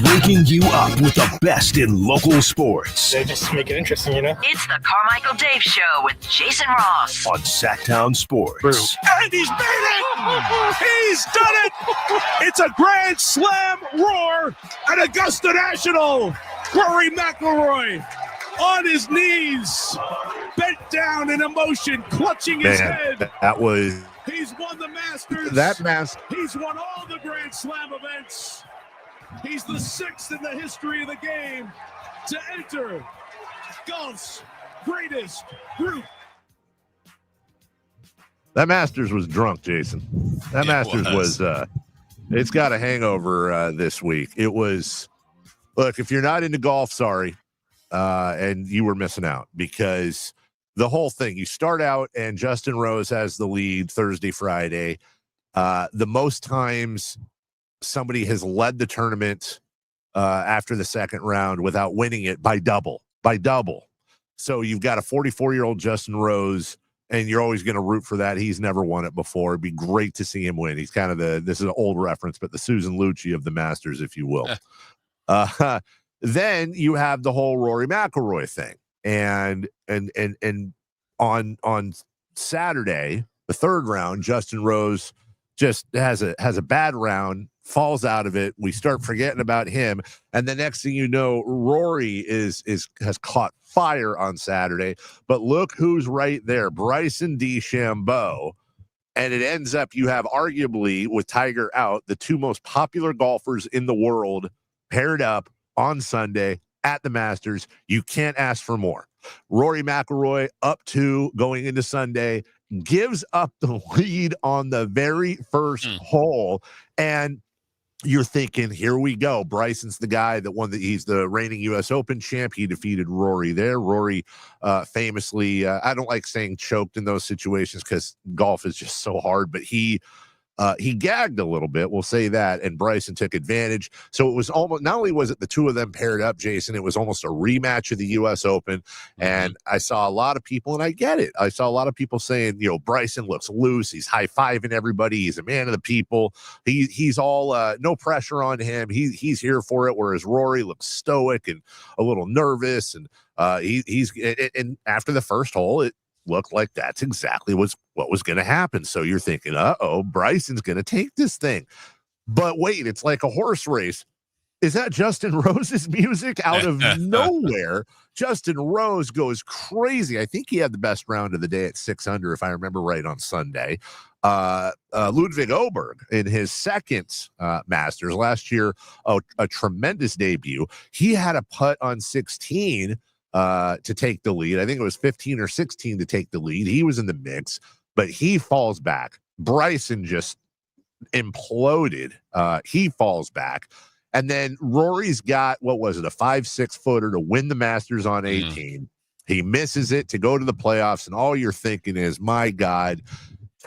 S1: Waking you up with the best in local sports.
S19: They just make it interesting, you know?
S5: It's the Carmichael Dave Show with Jason Ross
S1: on Sacktown Sports.
S17: And he's made it! He's done it! It's a Grand Slam roar at Augusta National. Rory McIlroy on his knees, bent down in emotion, clutching his head.
S6: That was...
S17: He's won the Masters. He's won all the Grand Slam events. He's the sixth in the history of the game to enter golf's greatest group.
S6: That Masters was drunk, Jason. That Masters was it's got a hangover this week. It was, look, if you're not into golf, sorry, and you were missing out, because the whole thing, you start out and Justin Rose has the lead Thursday, Friday. the most times somebody has led the tournament after the second round without winning it by double. So you've got a 44-year-old Justin Rose, and you're always going to root for that. He's never won it before. It'd be great to see him win. He's kind of this is an old reference, but the Susan Lucci of the Masters, if you will. Then you have the whole Rory McIlroy thing. And on Saturday, the third round, Justin Rose just has a bad round, falls out of it. We start forgetting about him, and the next thing you know, Rory has caught fire on Saturday. But look who's right there, Bryson DeChambeau, and it ends up you have arguably, with Tiger out, the two most popular golfers in the world paired up on Sunday at the Masters. You can't ask for more. Rory McIlroy up 2 going into Sunday, gives up the lead on the very first hole, and you're thinking, here we go. Bryson's the guy that won he's the reigning U.S. Open champ. He defeated Rory there. Rory famously, I don't like saying choked in those situations because golf is just so hard, but he gagged a little bit, we'll say that, and Bryson took advantage. So it was almost, not only was it the two of them paired up, Jason, it was almost a rematch of the U.S. Open. And I saw a lot of people, and I get it, I saw a lot of people saying, Bryson looks loose, he's high-fiving everybody, he's a man of the people, he's all no pressure on him, he's here for it, whereas Rory looks stoic and a little nervous, and and after the first hole, it looked like that's exactly what was going to happen. So you're thinking, Bryson's going to take this thing. But wait, it's like a horse race. Is that Justin Rose's music out of nowhere? Justin Rose goes crazy. I think he had the best round of the day at 6 under, if I remember right, on Sunday. Ludwig Oberg in his second Masters last year, a tremendous debut. He had a putt on 16 to take the lead. I think it was 15 or 16 to take the lead. He was in the mix, but he falls back. Bryson just imploded. He falls back. And then Rory's got, a 5-6 footer to win the Masters on 18. He misses it to go to the playoffs, and all you're thinking is, my God,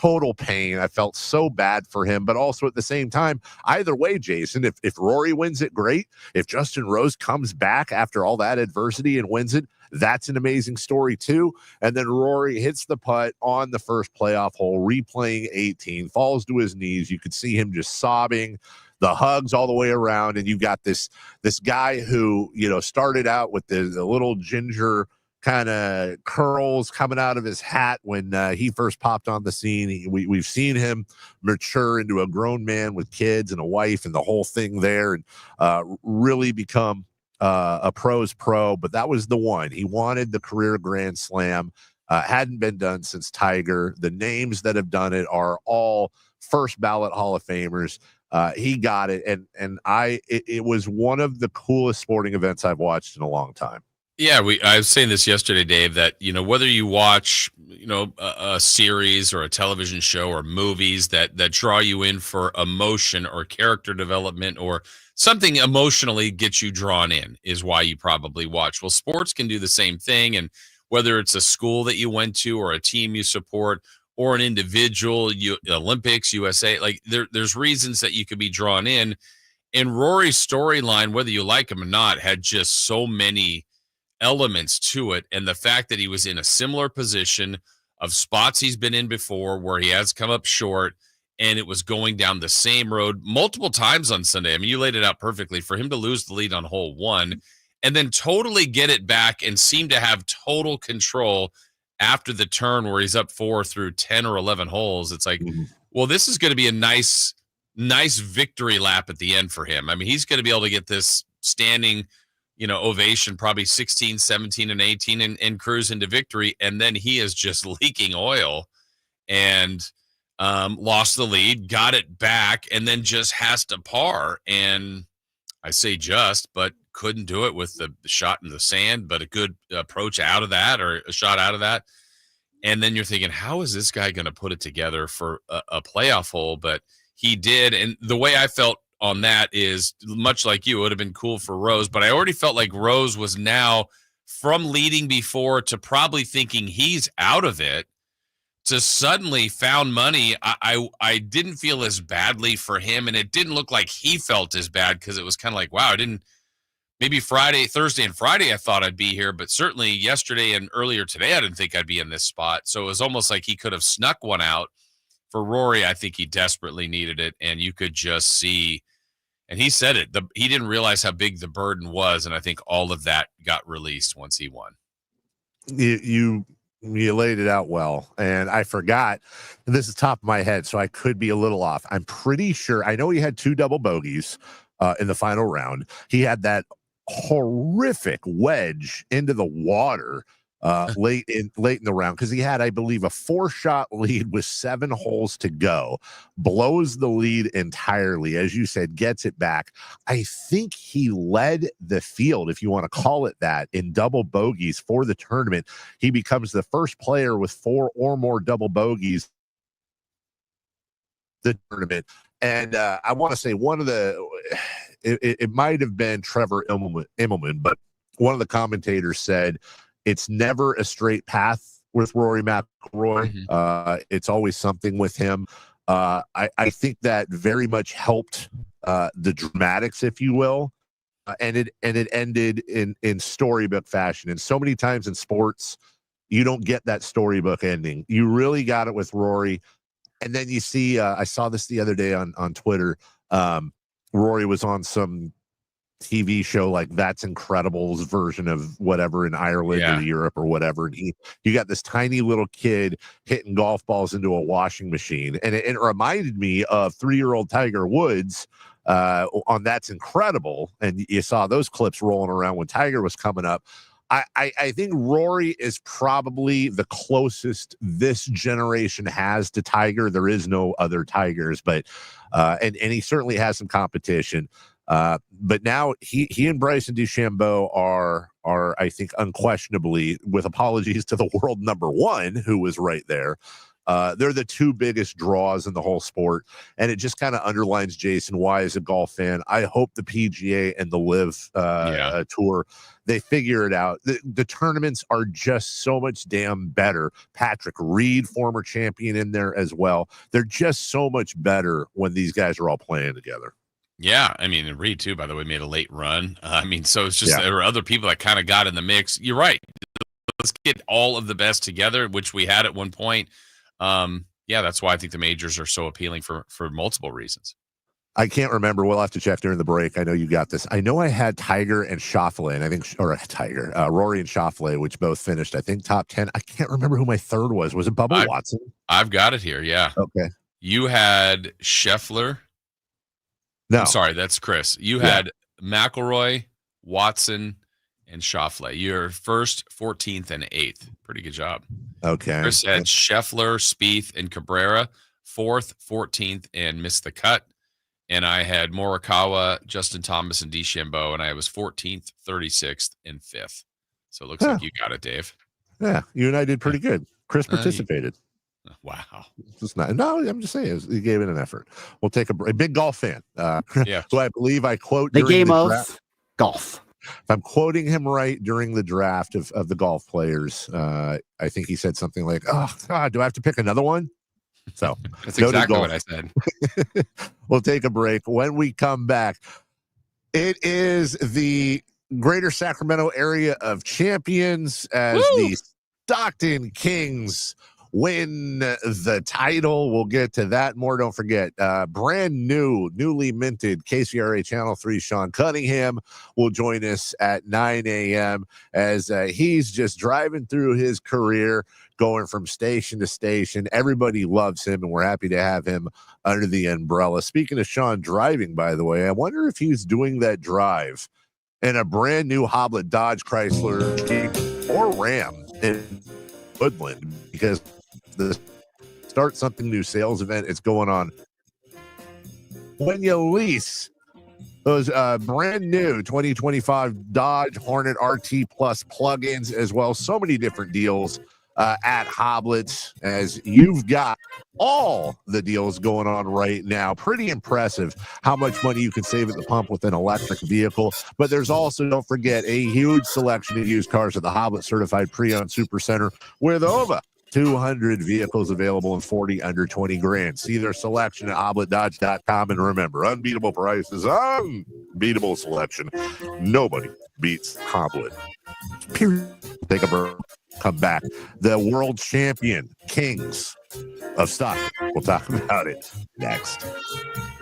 S6: total pain. I felt so bad for him, but also at the same time, either way, Jason, if Rory wins it, great. If Justin Rose comes back after all that adversity and wins it, that's an amazing story too. And then Rory hits the putt on the first playoff hole, replaying 18, falls to his knees. You could see him just sobbing, the hugs all the way around. And you've got this guy who, started out with the little ginger kind of curls coming out of his hat when he first popped on the scene. We've seen him mature into a grown man with kids and a wife and the whole thing there, and really become a pro's pro. But that was the one. He wanted the career Grand Slam. Hadn't been done since Tiger. The names that have done it are all first ballot Hall of Famers. He got it, and it was one of the coolest sporting events I've watched in a long time.
S3: Yeah, I was saying this yesterday, Dave, that, whether you watch, a series or a television show or movies that draw you in for emotion or character development or something emotionally gets you drawn in is why you probably watch. Well, sports can do the same thing. And whether it's a school that you went to or a team you support or an individual, Olympics, USA, like there's reasons that you could be drawn in. And Rory's storyline, whether you like him or not, had just so many elements to it, and the fact that he was in a similar position of spots he's been in before where he has come up short, and it was going down the same road multiple times on Sunday. I mean, you laid it out perfectly. For him to lose the lead on hole 1 and then totally get it back and seem to have total control after the turn where he's up 4 through 10 or 11 holes, it's like, well, this is going to be a nice victory lap at the end for him. I mean, he's going to be able to get this standing ovation, probably 16, 17, and 18 and cruise into victory. And then he is just leaking oil and lost the lead, got it back, and then just has to par. And I say just, but couldn't do it with the shot in the sand, but a good approach out of that or a shot out of that. And then you're thinking, how is this guy going to put it together for a playoff hole? But he did. And the way I felt on that is much like you, it would have been cool for Rose, but I already felt like Rose was now from leading before to probably thinking he's out of it suddenly found money. I didn't feel as badly for him, and it didn't look like he felt as bad because it was kind of like, wow, I didn't. Maybe Thursday and Friday, I thought I'd be here, but certainly yesterday and earlier today, I didn't think I'd be in this spot. So it was almost like he could have snuck one out. For Rory, I think he desperately needed it, and you could just see, and he said it, he didn't realize how big the burden was, and I think all of that got released once he won.
S6: You laid it out well, and I forgot, and this is top of my head, so I could be a little off. I'm pretty sure, I know he had 2 double bogeys in the final round. He had that horrific wedge into the water late in the round because he had, I believe, a 4-shot lead with 7 holes to go, blows the lead entirely, as you said, gets it back. I think he led the field, if you want to call it that, in double bogeys for the tournament. He becomes the first player with 4 or more double bogeys the tournament. And I want to say one of the it might have been Trevor Immelman, but one of the commentators said it's never a straight path with Rory McIlroy. It's always something with him. I think that very much helped the dramatics, if you will, and it ended in storybook fashion. And so many times in sports, you don't get that storybook ending. You really got it with Rory. And then you see, I saw this the other day on Twitter. Rory was on some TV show like That's Incredible's version of whatever in Ireland or Europe or whatever. And you got this tiny little kid hitting golf balls into a washing machine. And it reminded me of 3-year-old Tiger Woods on That's Incredible. And you saw those clips rolling around when Tiger was coming up. I think Rory is probably the closest this generation has to Tiger. There is no other Tigers, but and he certainly has some competition. But now he and Bryson DeChambeau are I think unquestionably, with apologies to the world number 1 who was right there. They're the 2 biggest draws in the whole sport. And it just kind of underlines, Jason, why, as a golf fan, I hope the PGA and the LIV Tour, they figure it out. The tournaments are just so much damn better. Patrick Reed, former champion, in there as well. They're just so much better when these guys are all playing together.
S3: Yeah, I mean, and Reed, too, by the way, made a late run. So it's just there were other people that kind of got in the mix. You're right. Let's get all of the best together, which we had at one point. That's why I think the majors are so appealing for multiple reasons.
S6: I can't remember. We'll have to check during the break. I know you got this. I know I had Tiger and Schauffele, and I think, Rory and Schauffele, which both finished, I think, top 10. I can't remember who my third was. Was it Bubba Watson?
S3: I've got it here. Yeah.
S6: Okay.
S3: You had Scheffler.
S6: No.
S3: I'm sorry. That's Chris. You had McIlroy, Watson, and Schauffele. You're first, 14th, and 8th. Pretty good job.
S6: Okay.
S3: Chris had Scheffler, Spieth, and Cabrera, 4th, 14th, and missed the cut. And I had Morikawa, Justin Thomas, and DeChambeau, and I was 14th, 36th, and 5th. So it looks like you got it, Dave.
S6: Yeah, you and I did pretty good. Chris participated.
S3: Wow.
S6: No, I'm just saying, he gave it an effort. We'll take a big golf fan.
S3: Yeah.
S6: So I believe I quote
S4: the
S6: during
S4: game of
S6: draft.
S4: Golf.
S6: If I'm quoting him right, during the draft of the golf players, I think he said something like, "Oh God, do I have to pick another one?" So
S7: that's exactly what I said.
S6: We'll take a break. When we come back, it is the Greater Sacramento Area of Champions as the Stockton Kings win the title. We'll get to that more. Don't forget, brand newly minted KCRA Channel 3 Sean Cunningham will join us at 9 a.m. as he's just driving through his career, going from station to station. Everybody loves him, and we're happy to have him under the umbrella. Speaking of Sean driving, by the way, I wonder if he's doing that drive in a brand new Hoblet Dodge Chrysler Jeep or Ram in Woodland, because the Start Something New sales event is going on. When you lease those brand new 2025 Dodge Hornet RT Plus plugins as well, so many different deals at Hoblet's, as you've got all the deals going on right now. Pretty impressive how much money you can save at the pump with an electric vehicle. But there's also, don't forget, a huge selection of used cars at the Hoblet Certified Pre-Owned Super Center with over 200 vehicles available and 40 under 20 grand. See their selection at oblatdodge.com. And remember, unbeatable prices, unbeatable selection. Nobody beats Hoblet. Period. Take a break. Come back. The world champion Kings of Stockton. We'll talk about it next.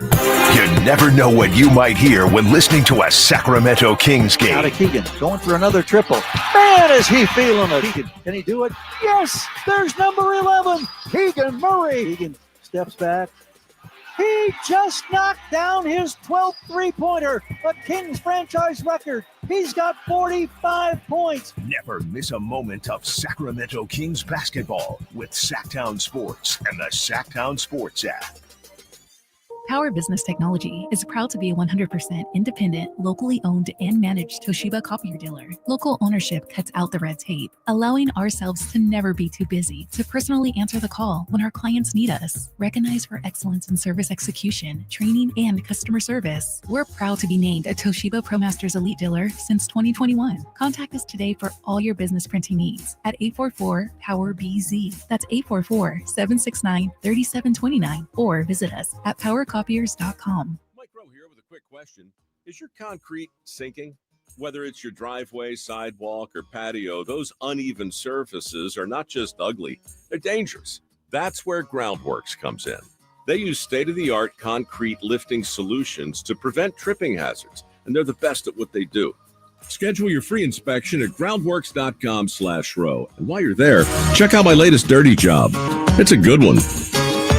S1: You never know what you might hear when listening to a Sacramento Kings game.
S21: Out of Keegan, going for another triple. Man, is he feeling it. Keegan, can he do it? Yes, there's number 11, Keegan Murray. Keegan steps back. He just knocked down his 12th three-pointer, a Kings franchise record. He's got 45 points.
S1: Never miss a moment of Sacramento Kings basketball with Sacktown Sports and the Sacktown Sports app.
S4: Power Business Technology is proud to be a 100% independent, locally owned and managed Toshiba copier dealer. Local ownership cuts out the red tape, allowing ourselves to never be too busy to personally answer the call when our clients need us. Recognized for excellence in service execution, training, and customer service, we're proud to be named a Toshiba ProMasters Elite Dealer since 2021. Contact us today for all your business printing needs at 844-POWER-BZ. That's 844-769-3729, or visit us at PowerCopiers.com.
S9: Mike Rowe here with a quick question. Is your concrete sinking? Whether it's your driveway, sidewalk, or patio, those uneven surfaces are not just ugly, they're dangerous. That's where Groundworks comes in. They use state-of-the-art concrete lifting solutions to prevent tripping hazards, and they're the best at what they do. Schedule your free inspection at groundworks.com/row. And while you're there, check out my latest dirty job. It's a good one.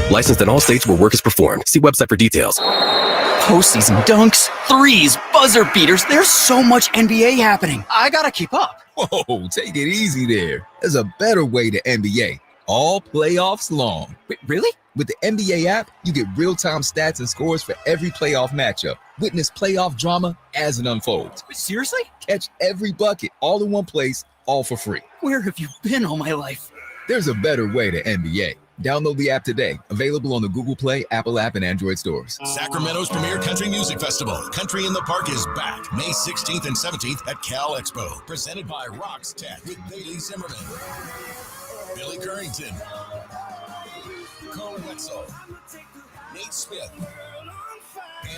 S19: Licensed in all states where work is performed. See website for details.
S20: Postseason dunks, threes, buzzer beaters. There's so much NBA happening. I gotta keep up.
S22: Whoa, take it easy there. There's a better way to NBA. All playoffs long.
S20: Wait, really?
S22: With the NBA app, you get real-time stats and scores for every playoff matchup. Witness playoff drama as it unfolds.
S20: Seriously?
S22: Catch every bucket all in one place, all for free.
S20: Where have you been all my life?
S22: There's a better way to NBA. Download the app today. Available on the Google Play, Apple app, and Android stores.
S23: Sacramento's premier country music festival, Country in the Park, is back May 16th and 17th at Cal Expo. Presented by Rocks Tech with Bailey Zimmerman, Billy Currington, Cole Wetzel, Nate Smith,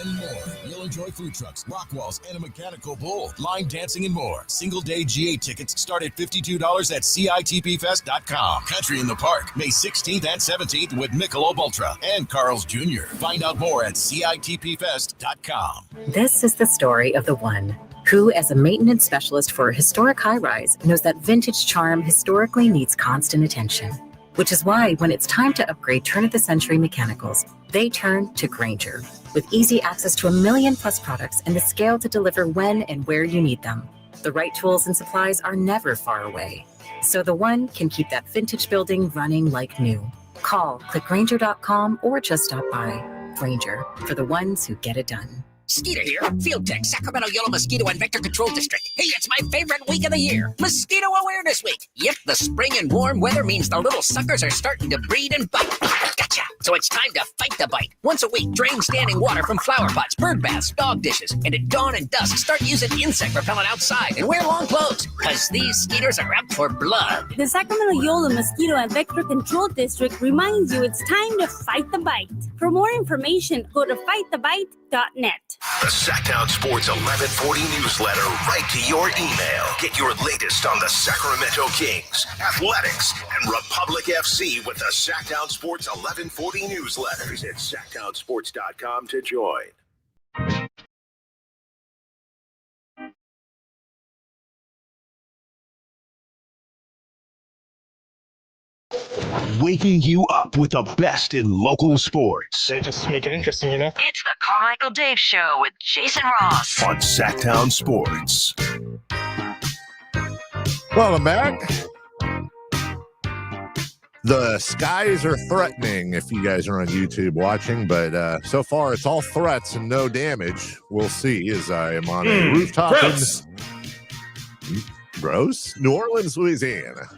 S23: and more. You'll enjoy food trucks, rock walls, and a mechanical bull, line dancing, and more. Single-day GA tickets start at $52 at CITPFest.com. Country in the Park, May 16th and 17th with Michelob Ultra and Carl's Jr. Find out more at CITPFest.com.
S24: This is the story of the one who, as a maintenance specialist for a historic high-rise, knows that vintage charm historically needs constant attention. Which is why when it's time to upgrade turn-of-the-century mechanicals, they turn to Grainger. With easy access to 1 million+ products and the scale to deliver when and where you need them. The right tools and supplies are never far away. So the one can keep that vintage building running like new. Call, click Grainger.com, or just stop by. Grainger, for the ones who get it done.
S25: Skeeter here, Field Tech, Sacramento Yellow Mosquito and Vector Control District. Hey, it's my favorite week of the year, Mosquito Awareness Week. Yep, the spring and warm weather means the little suckers are starting to breed and bite. Gotcha. So it's time to fight the bite. Once a week, drain standing water from flower pots, bird baths, dog dishes, and at dawn and dusk, start using insect repellent outside and wear long clothes, because these skeeters are out for blood.
S27: The Sacramento Yellow Mosquito and Vector Control District reminds you it's time to fight the bite. For more information, go to fightthebite.net.
S1: The Sacktown Sports 1140 newsletter right to your email. Get your latest on the Sacramento Kings, athletics, and Republic FC with the Sacktown Sports 1140 newsletter. Visit sacktownsports.com to join. Waking you up with the best in local sports.
S30: They just make it interesting, you know?
S5: It's the Carmichael Dave Show with Jason Ross.
S1: On Sacktown Sports.
S6: Welcome back. The skies are threatening if you guys are on YouTube watching, but so far it's all threats and no damage. We'll see as I am on a rooftop gross. New Orleans, Louisiana.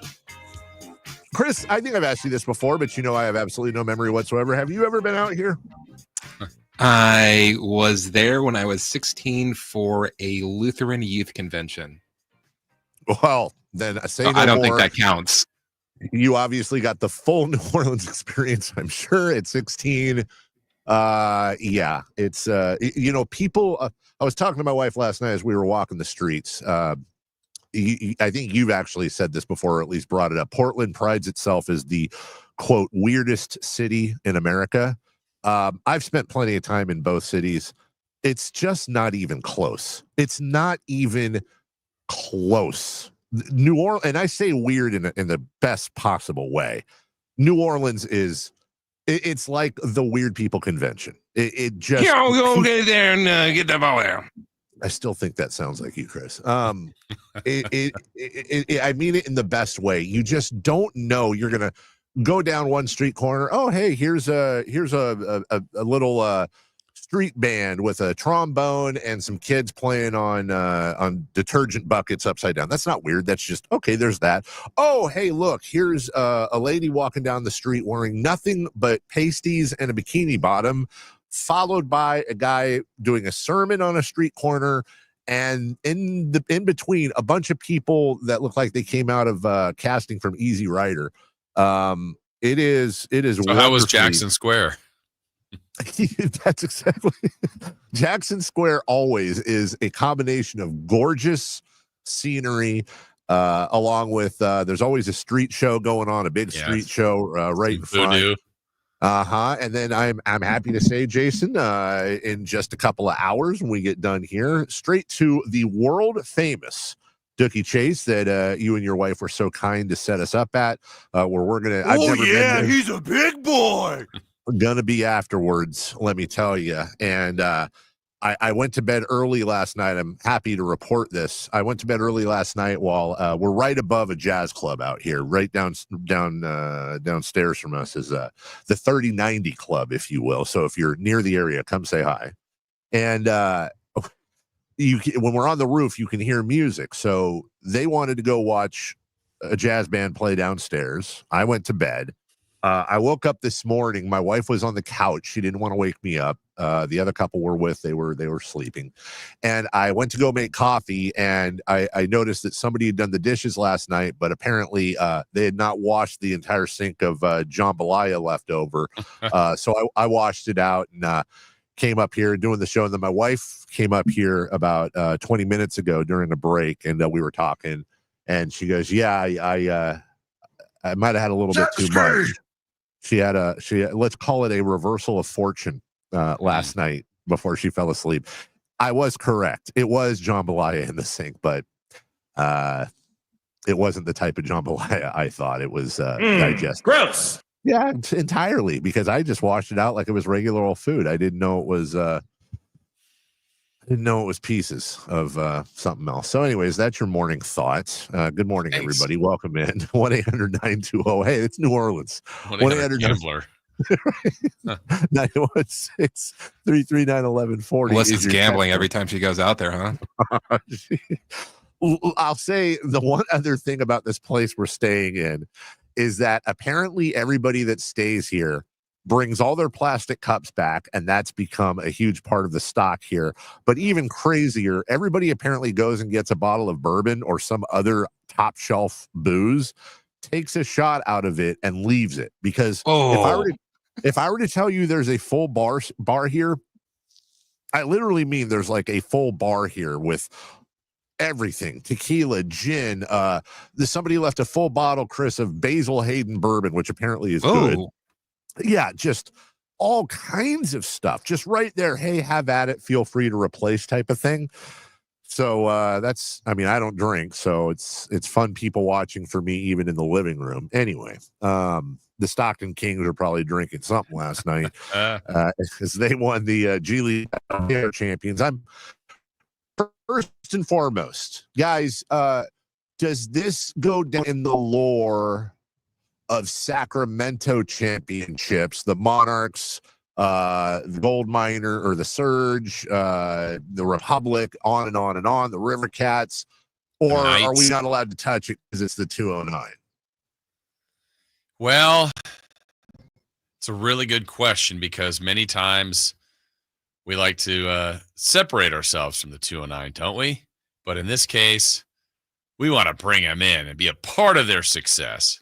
S6: Chris, I think I've asked you this before, but you know I have absolutely no memory whatsoever. Have you ever been out here?
S7: I was there when I was 16 for a Lutheran youth convention.
S6: Well, then say no
S7: I don't
S6: more.
S7: think that counts.
S6: You obviously got the full New Orleans experience, I'm sure, at 16. Yeah, it's people. I was talking to my wife last night as we were walking the streets. I think you've actually said this before, or at least brought it up. Portland prides itself as the quote weirdest city in America. I've spent plenty of time in both cities. It's just not even close. It's not even close. New Orleans, and I say weird in the best possible way. New Orleans is. It's like the weird people convention. It just
S2: go get there and get the ball there.
S6: I still think that sounds like you, Chris. I mean it in the best way. You just don't know. You're gonna go down one street corner. Oh, hey, here's a little street band with a trombone and some kids playing on detergent buckets upside down. That's not weird. That's just okay. There's that. Oh, hey, look, here's a lady walking down the street wearing nothing but pasties and a bikini bottom, followed by a guy doing a sermon on a street corner, and in between a bunch of people that look like they came out of casting from Easy Rider. It is.
S3: So how was Jackson Square?
S6: That's exactly. Jackson Square always is a combination of gorgeous scenery, along with there's always a street show going on, a big street show right in front. And then I'm happy to say, Jason, in just a couple of hours when we get done here, straight to the world famous Dookie Chase that you and your wife were so kind to set us up at, where we're gonna. I've never been there.
S2: He's a big boy.
S6: We're gonna be afterwards, let me tell you. And I went to bed early last night. I'm happy to report this. I went to bed early last night while we're right above a jazz club out here, right downstairs from us is the 3090 Club, if you will. So if you're near the area, come say hi. And when we're on the roof, you can hear music. So they wanted to go watch a jazz band play downstairs. I went to bed. I woke up this morning. My wife was on the couch. She didn't want to wake me up. The other couple we're with, they were sleeping. And I went to go make coffee, and I noticed that somebody had done the dishes last night, but apparently they had not washed the entire sink of jambalaya left over. So I washed it out and came up here doing the show. And then my wife came up here about 20 minutes ago during a break, and we were talking. And she goes, "Yeah, I might have had a little bit too much." She had let's call it a reversal of fortune last night before she fell asleep. I was correct. It was jambalaya in the sink, but it wasn't the type of jambalaya I thought. It was digested.
S2: Gross.
S6: Yeah, entirely, because I just washed it out like it was regular old food. I didn't know it was pieces of something else. So anyways, that's your morning thoughts. Good morning,
S3: Thanks.
S6: everybody. Welcome in. 1-800-920. Hey, it's New Orleans.
S3: 1-800-GAMBLER.
S6: 916-339-1140.
S7: Melissa's gambling every time she goes out there, huh?
S6: I'll say the one other thing about this place we're staying in is that apparently everybody that stays here brings all their plastic cups back, and that's become a huge part of the stock here. But even crazier, everybody apparently goes and gets a bottle of bourbon or some other top shelf booze, takes a shot out of it, and leaves it. Because if I were to tell you there's a full bar here, I literally mean there's like a full bar here with everything: tequila, gin. Somebody left a full bottle, Chris, of Basil Hayden bourbon, which apparently is good. Yeah, just all kinds of stuff just right there. Hey, have at it. Feel free to replace type of thing. So I don't drink, so it's fun people watching for me, even in the living room. Anyway, the Stockton Kings are probably drinking something last night as they won the G League champions. I'm first and foremost, guys, does this go down in the lore of Sacramento championships, the Monarchs, the Gold Miner or the Surge, the Republic, on and on and on, the River Cats, or are we not allowed to touch it because it's the 209?
S3: Well, it's a really good question, because many times we like to separate ourselves from the 209, don't we? But in this case, we want to bring them in and be a part of their success.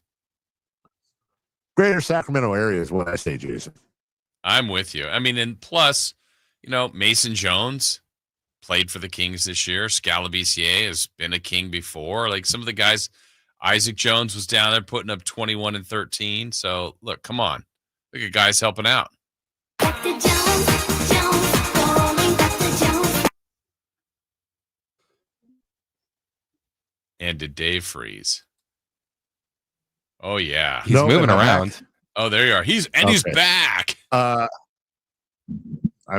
S6: Greater Sacramento area is what I say, Jason.
S3: I'm with you. I mean, and plus, Mason Jones played for the Kings this year. Scalabicier has been a King before. Like some of the guys, Isaac Jones was down there putting up 21 and 13. So, look, come on. Look at guys helping out. And did Dave freeze? Oh, yeah.
S7: He's moving around.
S3: Back. Oh, there you are. He's back.
S6: I'm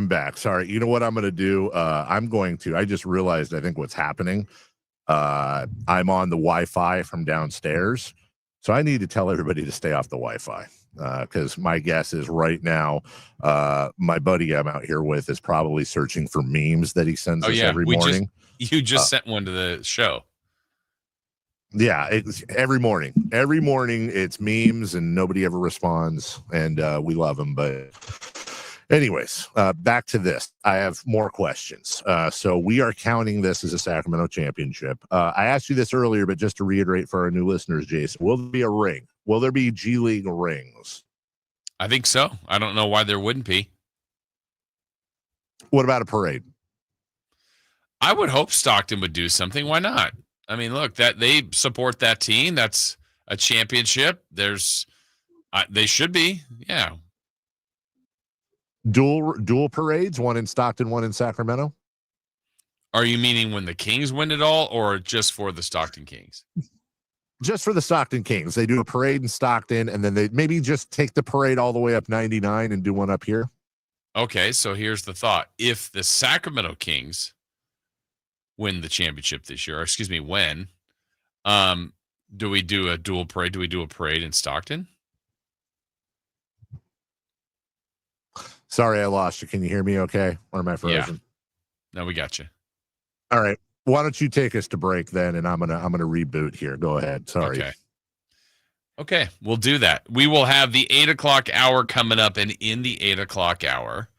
S6: back. Sorry. You know what I'm going to do? I just realized, I think what's happening. I'm on the Wi-Fi from downstairs. So I need to tell everybody to stay off the Wi-Fi. Because my guess is right now, my buddy I'm out here with is probably searching for memes that he sends us every morning.
S3: You just sent one to the show.
S6: Yeah, it's every morning. Every morning it's memes and nobody ever responds, and we love them. But anyways, back to this. I have more questions. So we are counting this as a Sacramento championship. I asked you this earlier, but just to reiterate for our new listeners, Jason, will there be a ring? Will there be G League rings?
S3: I think so. I don't know why there wouldn't be.
S6: What about a parade?
S3: I would hope Stockton would do something. Why not? I mean, look, that they support that team. That's a championship. They should be. Yeah.
S6: Dual parades, one in Stockton, one in Sacramento.
S3: Are you meaning when the Kings win it all, or just for the Stockton Kings?
S6: Just for the Stockton Kings. They do a parade in Stockton, and then they maybe just take the parade all the way up 99 and do one up here.
S3: Okay, so here's the thought. If the Sacramento Kings win the championship this year, or excuse me, when, do we do a dual parade? Do we do a parade in Stockton?
S6: Sorry, I lost you. Can you hear me okay? Or am I frozen?
S3: Yeah. No, we got you.
S6: All right. Why don't you take us to break then, and I'm gonna reboot here. Go ahead. Sorry.
S3: Okay, we'll do that. We will have the 8 o'clock hour coming up, and in the 8 o'clock hour,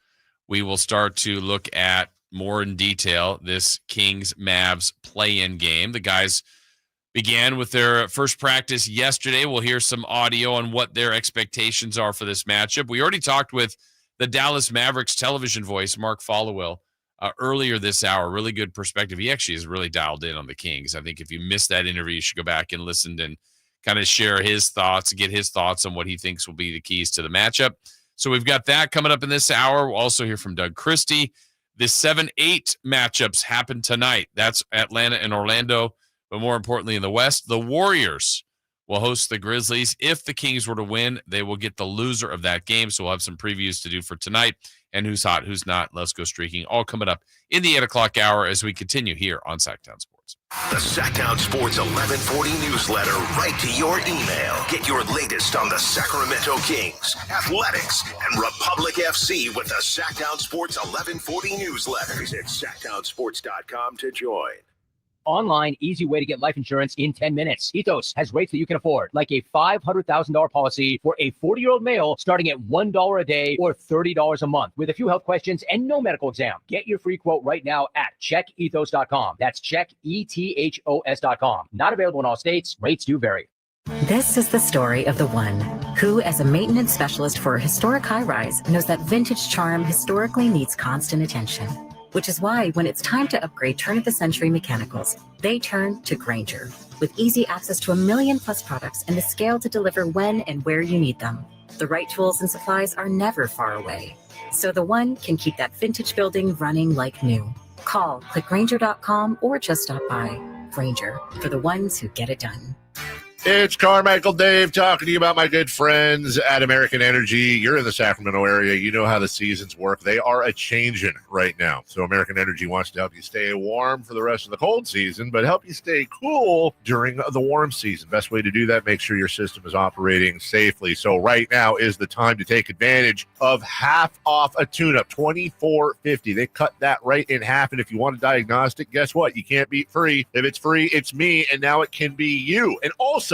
S3: we will start to look at more in detail this Kings Mavs play-in game. The guys began with their first practice yesterday. We'll hear some audio on what their expectations are for this matchup. We already talked with the Dallas Mavericks television voice, Mark Followill, earlier this hour. Really good perspective. He actually is really dialed in on the Kings. I think if you missed that interview, you should go back and listen and kind of share his thoughts, get his thoughts on what he thinks will be the keys to the matchup. So we've got that coming up in this hour. We'll also hear from Doug Christie. The 7-8 matchups happen tonight. That's Atlanta and Orlando. But more importantly, in the West, the Warriors will host the Grizzlies. If the Kings were to win, they will get the loser of that game. So we'll have some previews to do for tonight. And who's hot, who's not. Let's go streaking. All coming up in the 8 o'clock hour as we continue here on Sacktown Sports.
S1: The Sacktown Sports 1140 newsletter right to your email. Get your latest on the Sacramento Kings, Athletics, and Republic FC with the Sacktown Sports 1140 newsletter. Visit sacktownsports.com to join.
S8: Online, easy way to get life insurance in 10 minutes. Ethos has rates that you can afford, like a $500,000 policy for a 40-year-old male starting at $1 a day or $30 a month with a few health questions and no medical exam. Get your free quote right now at checkethos.com. That's checkethos.com. Not available in all states. Rates do vary.
S24: This is the story of the one who, as a maintenance specialist for a historic high-rise, knows that vintage charm historically needs constant attention. Which is why when it's time to upgrade turn-of-the-century mechanicals, they turn to Grainger. With easy access to 1 million-plus products and the scale to deliver when and where you need them. The right tools and supplies are never far away. So the one can keep that vintage building running like new. Call, click Grainger.com, or just stop by. Grainger, for the ones who get it done.
S6: It's Carmichael Dave talking to you about my good friends at American Energy. You're in the Sacramento area. You know how the seasons work. They are a-changing right now. So American Energy wants to help you stay warm for the rest of the cold season, but help you stay cool during the warm season. Best way to do that, make sure your system is operating safely. So right now is the time to take advantage of half off a tune-up, $24.50. They cut that right in half, and if you want a diagnostic, guess what? You can't beat free. If it's free, it's me, and now it can be you. And also,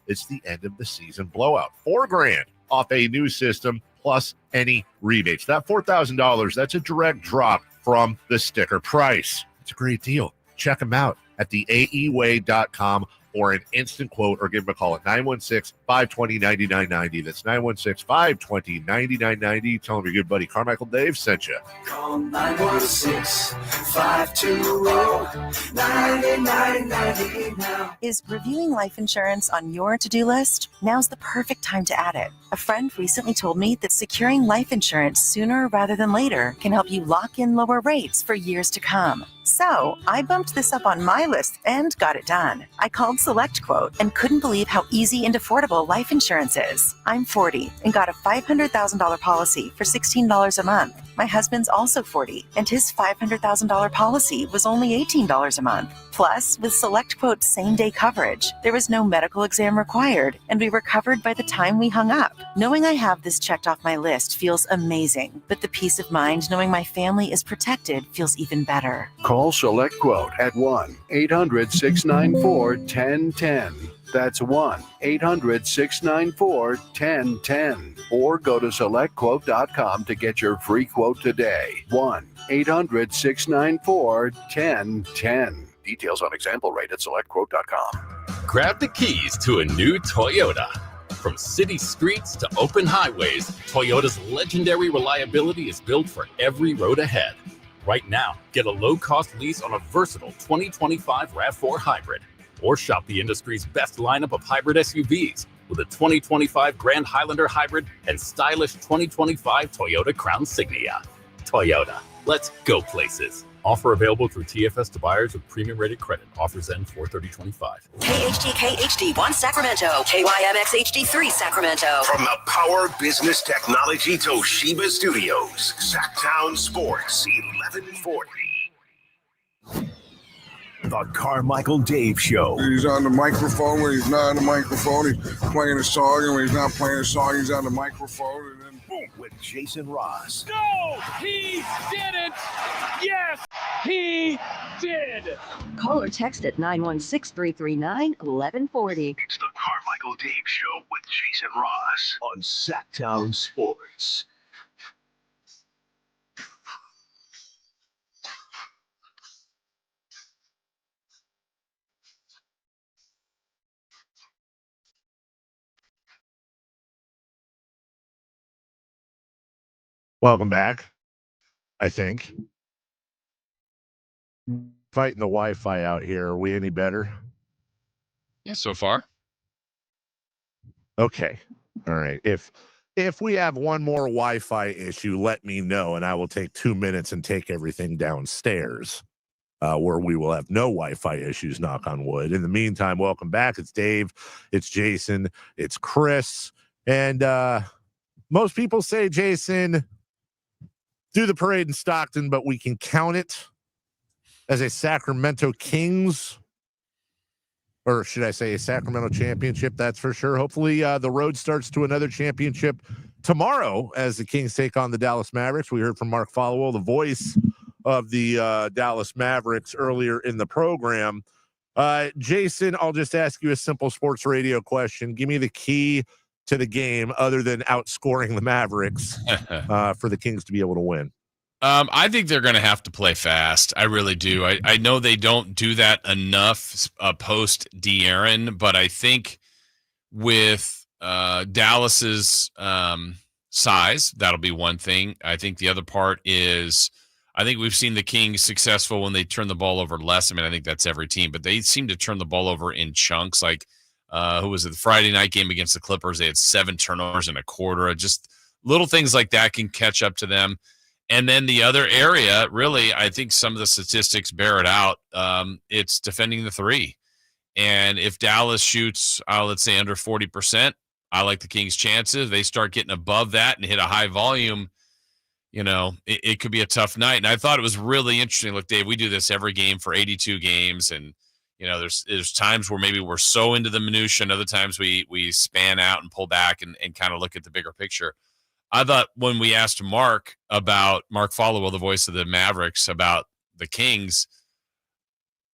S6: it's the end of the season blowout. $4,000 off a new system plus any rebates. That $4,000, that's a direct drop from the sticker price. It's a great deal. Check them out at the aeway.com or an instant quote, or give them a call at 916-520-9990. That's 916-520-9990. Tell them your good buddy Carmichael Dave sent you.
S10: Call 916-520-9990 now.
S11: Is reviewing life insurance on your to-do list? Now's the perfect time to add it. A friend recently told me that securing life insurance sooner rather than later can help you lock in lower rates for years to come. So I bumped this up on my list and got it done. I called SelectQuote and couldn't believe how easy and affordable life insurance is. I'm 40 and got a $500,000 policy for $16 a month. My husband's also 40 and his $500,000 policy was only $18 a month. Plus, with SelectQuote's same-day coverage, there was no medical exam required and we were covered by the time we hung up. Knowing I have this checked off my list feels amazing, but the peace of mind knowing my family is protected feels even better.
S12: Call SelectQuote at 1-800-694-1010. That's 1-800-694-1010. Or go to SelectQuote.com to get your free quote today. 1-800-694-1010. Details on example rate at SelectQuote.com.
S15: Grab the keys to a new Toyota. From city streets to open highways, Toyota's legendary reliability is built for every road ahead. Right now, get a low-cost lease on a versatile 2025 RAV4 hybrid. Or shop the industry's best lineup of hybrid SUVs with a 2025 Grand Highlander hybrid and stylish 2025 Toyota Crown Signia. Toyota, let's go places. Offer available through TFS to buyers with premium rated credit. Offers end 4/30/25.
S24: KHD1 Sacramento, KYMX HD3 Sacramento.
S1: From the Power Business Technology Toshiba Studios, Sacktown Sports 1140. The Carmichael Dave Show.
S13: He's on the microphone when he's not on the microphone. He's playing a song, and when he's not playing a song, he's on the microphone. And then boom,
S1: with Jason Ross.
S17: No, he didn't. Yes, he did.
S14: Call or text at 916-339-1140.
S1: It's the Carmichael Dave Show with Jason Ross on Sacktown Sports.
S6: Welcome back, I think. Fighting the Wi-Fi out here. Are we any better?
S3: Yeah, so far.
S6: Okay. All right. If we have one more Wi-Fi issue, let me know, and I will take 2 minutes and take everything downstairs, where we will have no Wi-Fi issues, knock on wood. In the meantime, welcome back. It's Dave, it's Jason, it's Chris, and most people say, Jason, do the parade in Stockton, but we can count it as a Sacramento Kings, or should I say a Sacramento championship, that's for sure. Hopefully the road starts to another championship tomorrow as the Kings take on the Dallas Mavericks. We heard from Mark Followill, the voice of the Dallas Mavericks, earlier in the program. Jason, I'll just ask you a simple sports radio question. Give me the key to the game other than outscoring the Mavericks for the Kings to be able to win.
S3: I think they're going to have to play fast. I really do. I know they don't do that enough post De'Aaron, but I think with Dallas's size, that'll be one thing. I think the other part is I think we've seen the Kings successful when they turn the ball over less. I mean, I think that's every team, but they seem to turn the ball over in chunks. Like, who was it? The Friday night game against the Clippers, they had 7 turnovers in a quarter. Just little things like that can catch up to them. And then the other area, really, I think some of the statistics bear it out. It's defending the three. And if Dallas shoots, let's say, under 40%, I like the Kings' chances. They start getting above that and hit a high volume, it could be a tough night. And I thought it was really interesting. Look, Dave, we do this every game for 82 games. And, there's times where maybe we're so into the minutia, and other times we span out and pull back and kind of look at the bigger picture. I thought when we asked Mark Followill, the voice of the Mavericks, about the Kings,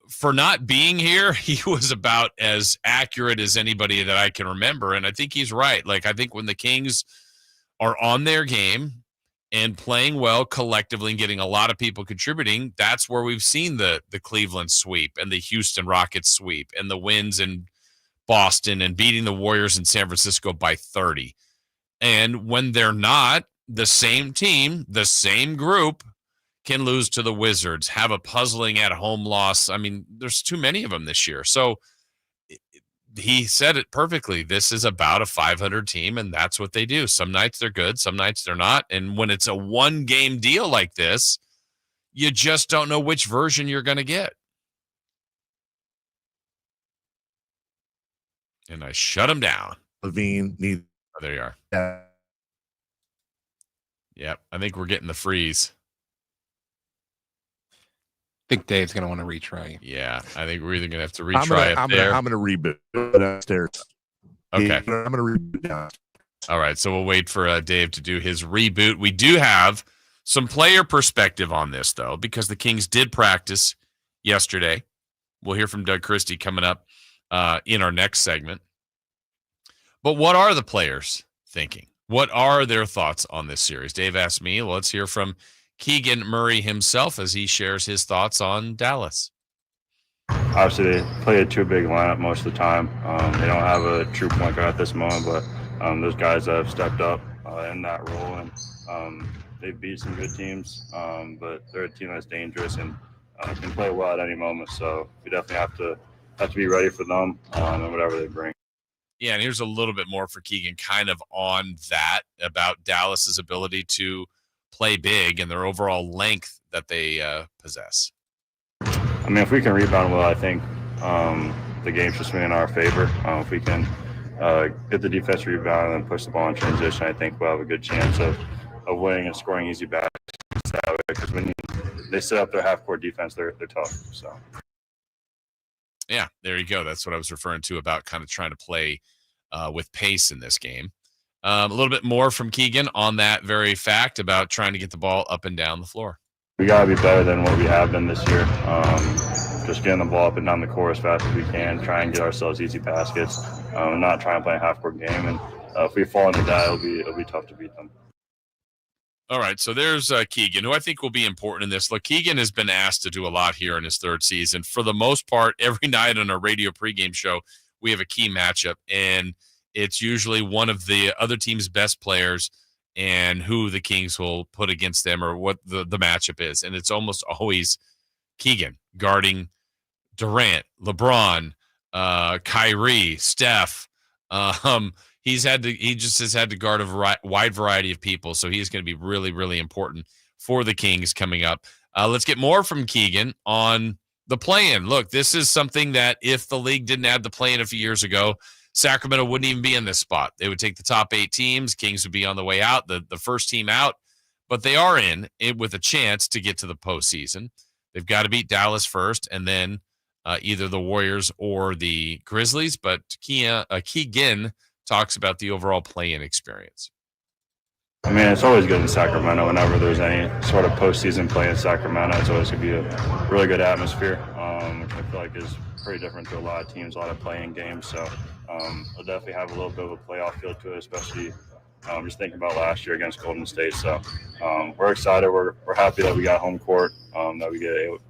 S3: for not being here, he was about as accurate as anybody that I can remember. And I think he's right. Like, I think when the Kings are on their game and playing well collectively and getting a lot of people contributing, that's where we've seen the Cleveland sweep and the Houston Rockets sweep and the wins in Boston and beating the Warriors in San Francisco by 30. And when they're not, the same team, the same group can lose to the Wizards, have a puzzling at-home loss. I mean, there's too many of them this year. So he said it perfectly. This is about a 500 team, and that's what they do. Some nights they're good, some nights they're not. And when it's a one-game deal like this, you just don't know which version you're going to get. And I shut him down.
S6: Levine needs.
S3: Oh, there you are. Yep, I think we're getting the freeze.
S7: I think Dave's going to want to retry.
S3: Yeah, I think we're either going to have to retry
S6: I'm going to reboot downstairs.
S3: Okay.
S6: I'm going to reboot downstairs.
S3: All right, so we'll wait for Dave to do his reboot. We do have some player perspective on this, though, because the Kings did practice yesterday. We'll hear from Doug Christie coming up in our next segment. But what are the players thinking? What are their thoughts on this series? Dave asked me. Well, let's hear from Keegan Murray himself as he shares his thoughts on Dallas.
S4: Obviously, they play a too-big lineup most of the time. They don't have a true point guard at this moment, but those guys have stepped up in that role, and they've beat some good teams, but they're a team that's dangerous and can play well at any moment. So we definitely have to be ready for them and whatever they bring.
S3: Yeah, and here's a little bit more for Keegan kind of on that about Dallas's ability to play big and their overall length that they possess.
S4: I mean, if we can rebound well, I think the game should swing in our favor. If we can get the defense rebound and then push the ball in transition, I think we'll have a good chance of winning and scoring easy baskets that way. Because when they set up their half-court defense, they're tough. So.
S3: Yeah, there you go. That's what I was referring to about kind of trying to play with pace in this game. A little bit more from Keegan on that very fact about trying to get the ball up and down the floor.
S4: We got to be better than what we have been this year. Just getting the ball up and down the court as fast as we can, try and get ourselves easy baskets, not try and play a half-court game. And if we fall into that, it'll be tough to beat them.
S3: All right, so there's Keegan, who I think will be important in this. Look, Keegan has been asked to do a lot here in his third season. For the most part, every night on our radio pregame show, we have a key matchup, and it's usually one of the other team's best players and who the Kings will put against them or what the matchup is. And it's almost always Keegan guarding Durant, LeBron, Kyrie, Steph. He just has had to guard a wide variety of people, so he's going to be really, really important for the Kings coming up. Let's get more from Keegan on the play-in. Look, this is something that if the league didn't have the play-in a few years ago, Sacramento wouldn't even be in this spot. They would take the top 8 teams. Kings would be on the way out, the first team out, but they are in it with a chance to get to the postseason. They've got to beat Dallas first, and then either the Warriors or the Grizzlies. But Keegan talks about the overall play-in experience.
S4: I mean, it's always good in Sacramento. Whenever there's any sort of postseason play in Sacramento, it's always going to be a really good atmosphere, which I feel like is pretty different to a lot of teams, a lot of playing games. So it'll definitely have a little bit of a playoff feel to it, especially just thinking about last year against Golden State. So we're excited. We're happy that we got home court, that we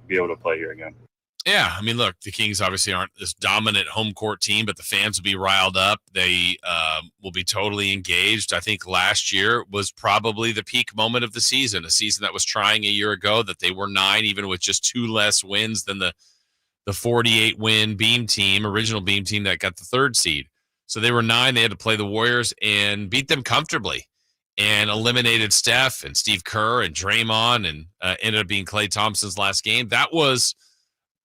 S4: be able to play here again.
S3: Yeah, I mean, look, the Kings obviously aren't this dominant home court team, but the fans will be riled up. They will be totally engaged. I think last year was probably the peak moment of the season, a season that was trying a year ago, that they were 9, even with just 2 less wins than the 48-win Beam team, original Beam team that got the 3rd seed. So they were 9. They had to play the Warriors and beat them comfortably and eliminated Steph and Steve Kerr and Draymond and ended up being Klay Thompson's last game. That was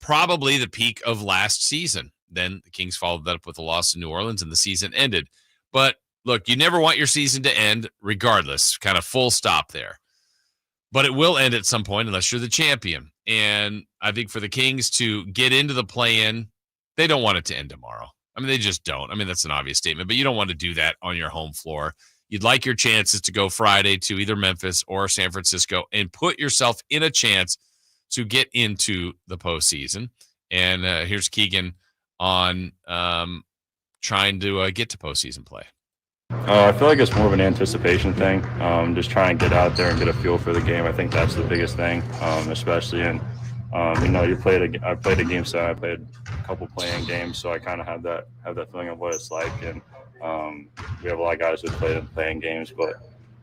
S3: probably the peak of last season. Then the Kings followed that up with a loss in New Orleans and the season ended. But look, you never want your season to end regardless, kind of full stop there. But it will end at some point unless you're the champion. And I think for the Kings to get into the play-in, they don't want it to end tomorrow. I mean, they just don't. I mean, that's an obvious statement, but you don't want to do that on your home floor. You'd like your chances to go Friday to either Memphis or San Francisco and put yourself in a chance to get into the postseason. And here's Keegan on trying to get to postseason play.
S4: I feel like it's more of an anticipation thing. Just trying to get out there and get a feel for the game. I think that's the biggest thing, especially in I played a game set. I played a couple playing games, so I kind of have that feeling of what it's like. And we have a lot of guys who played in playing games, but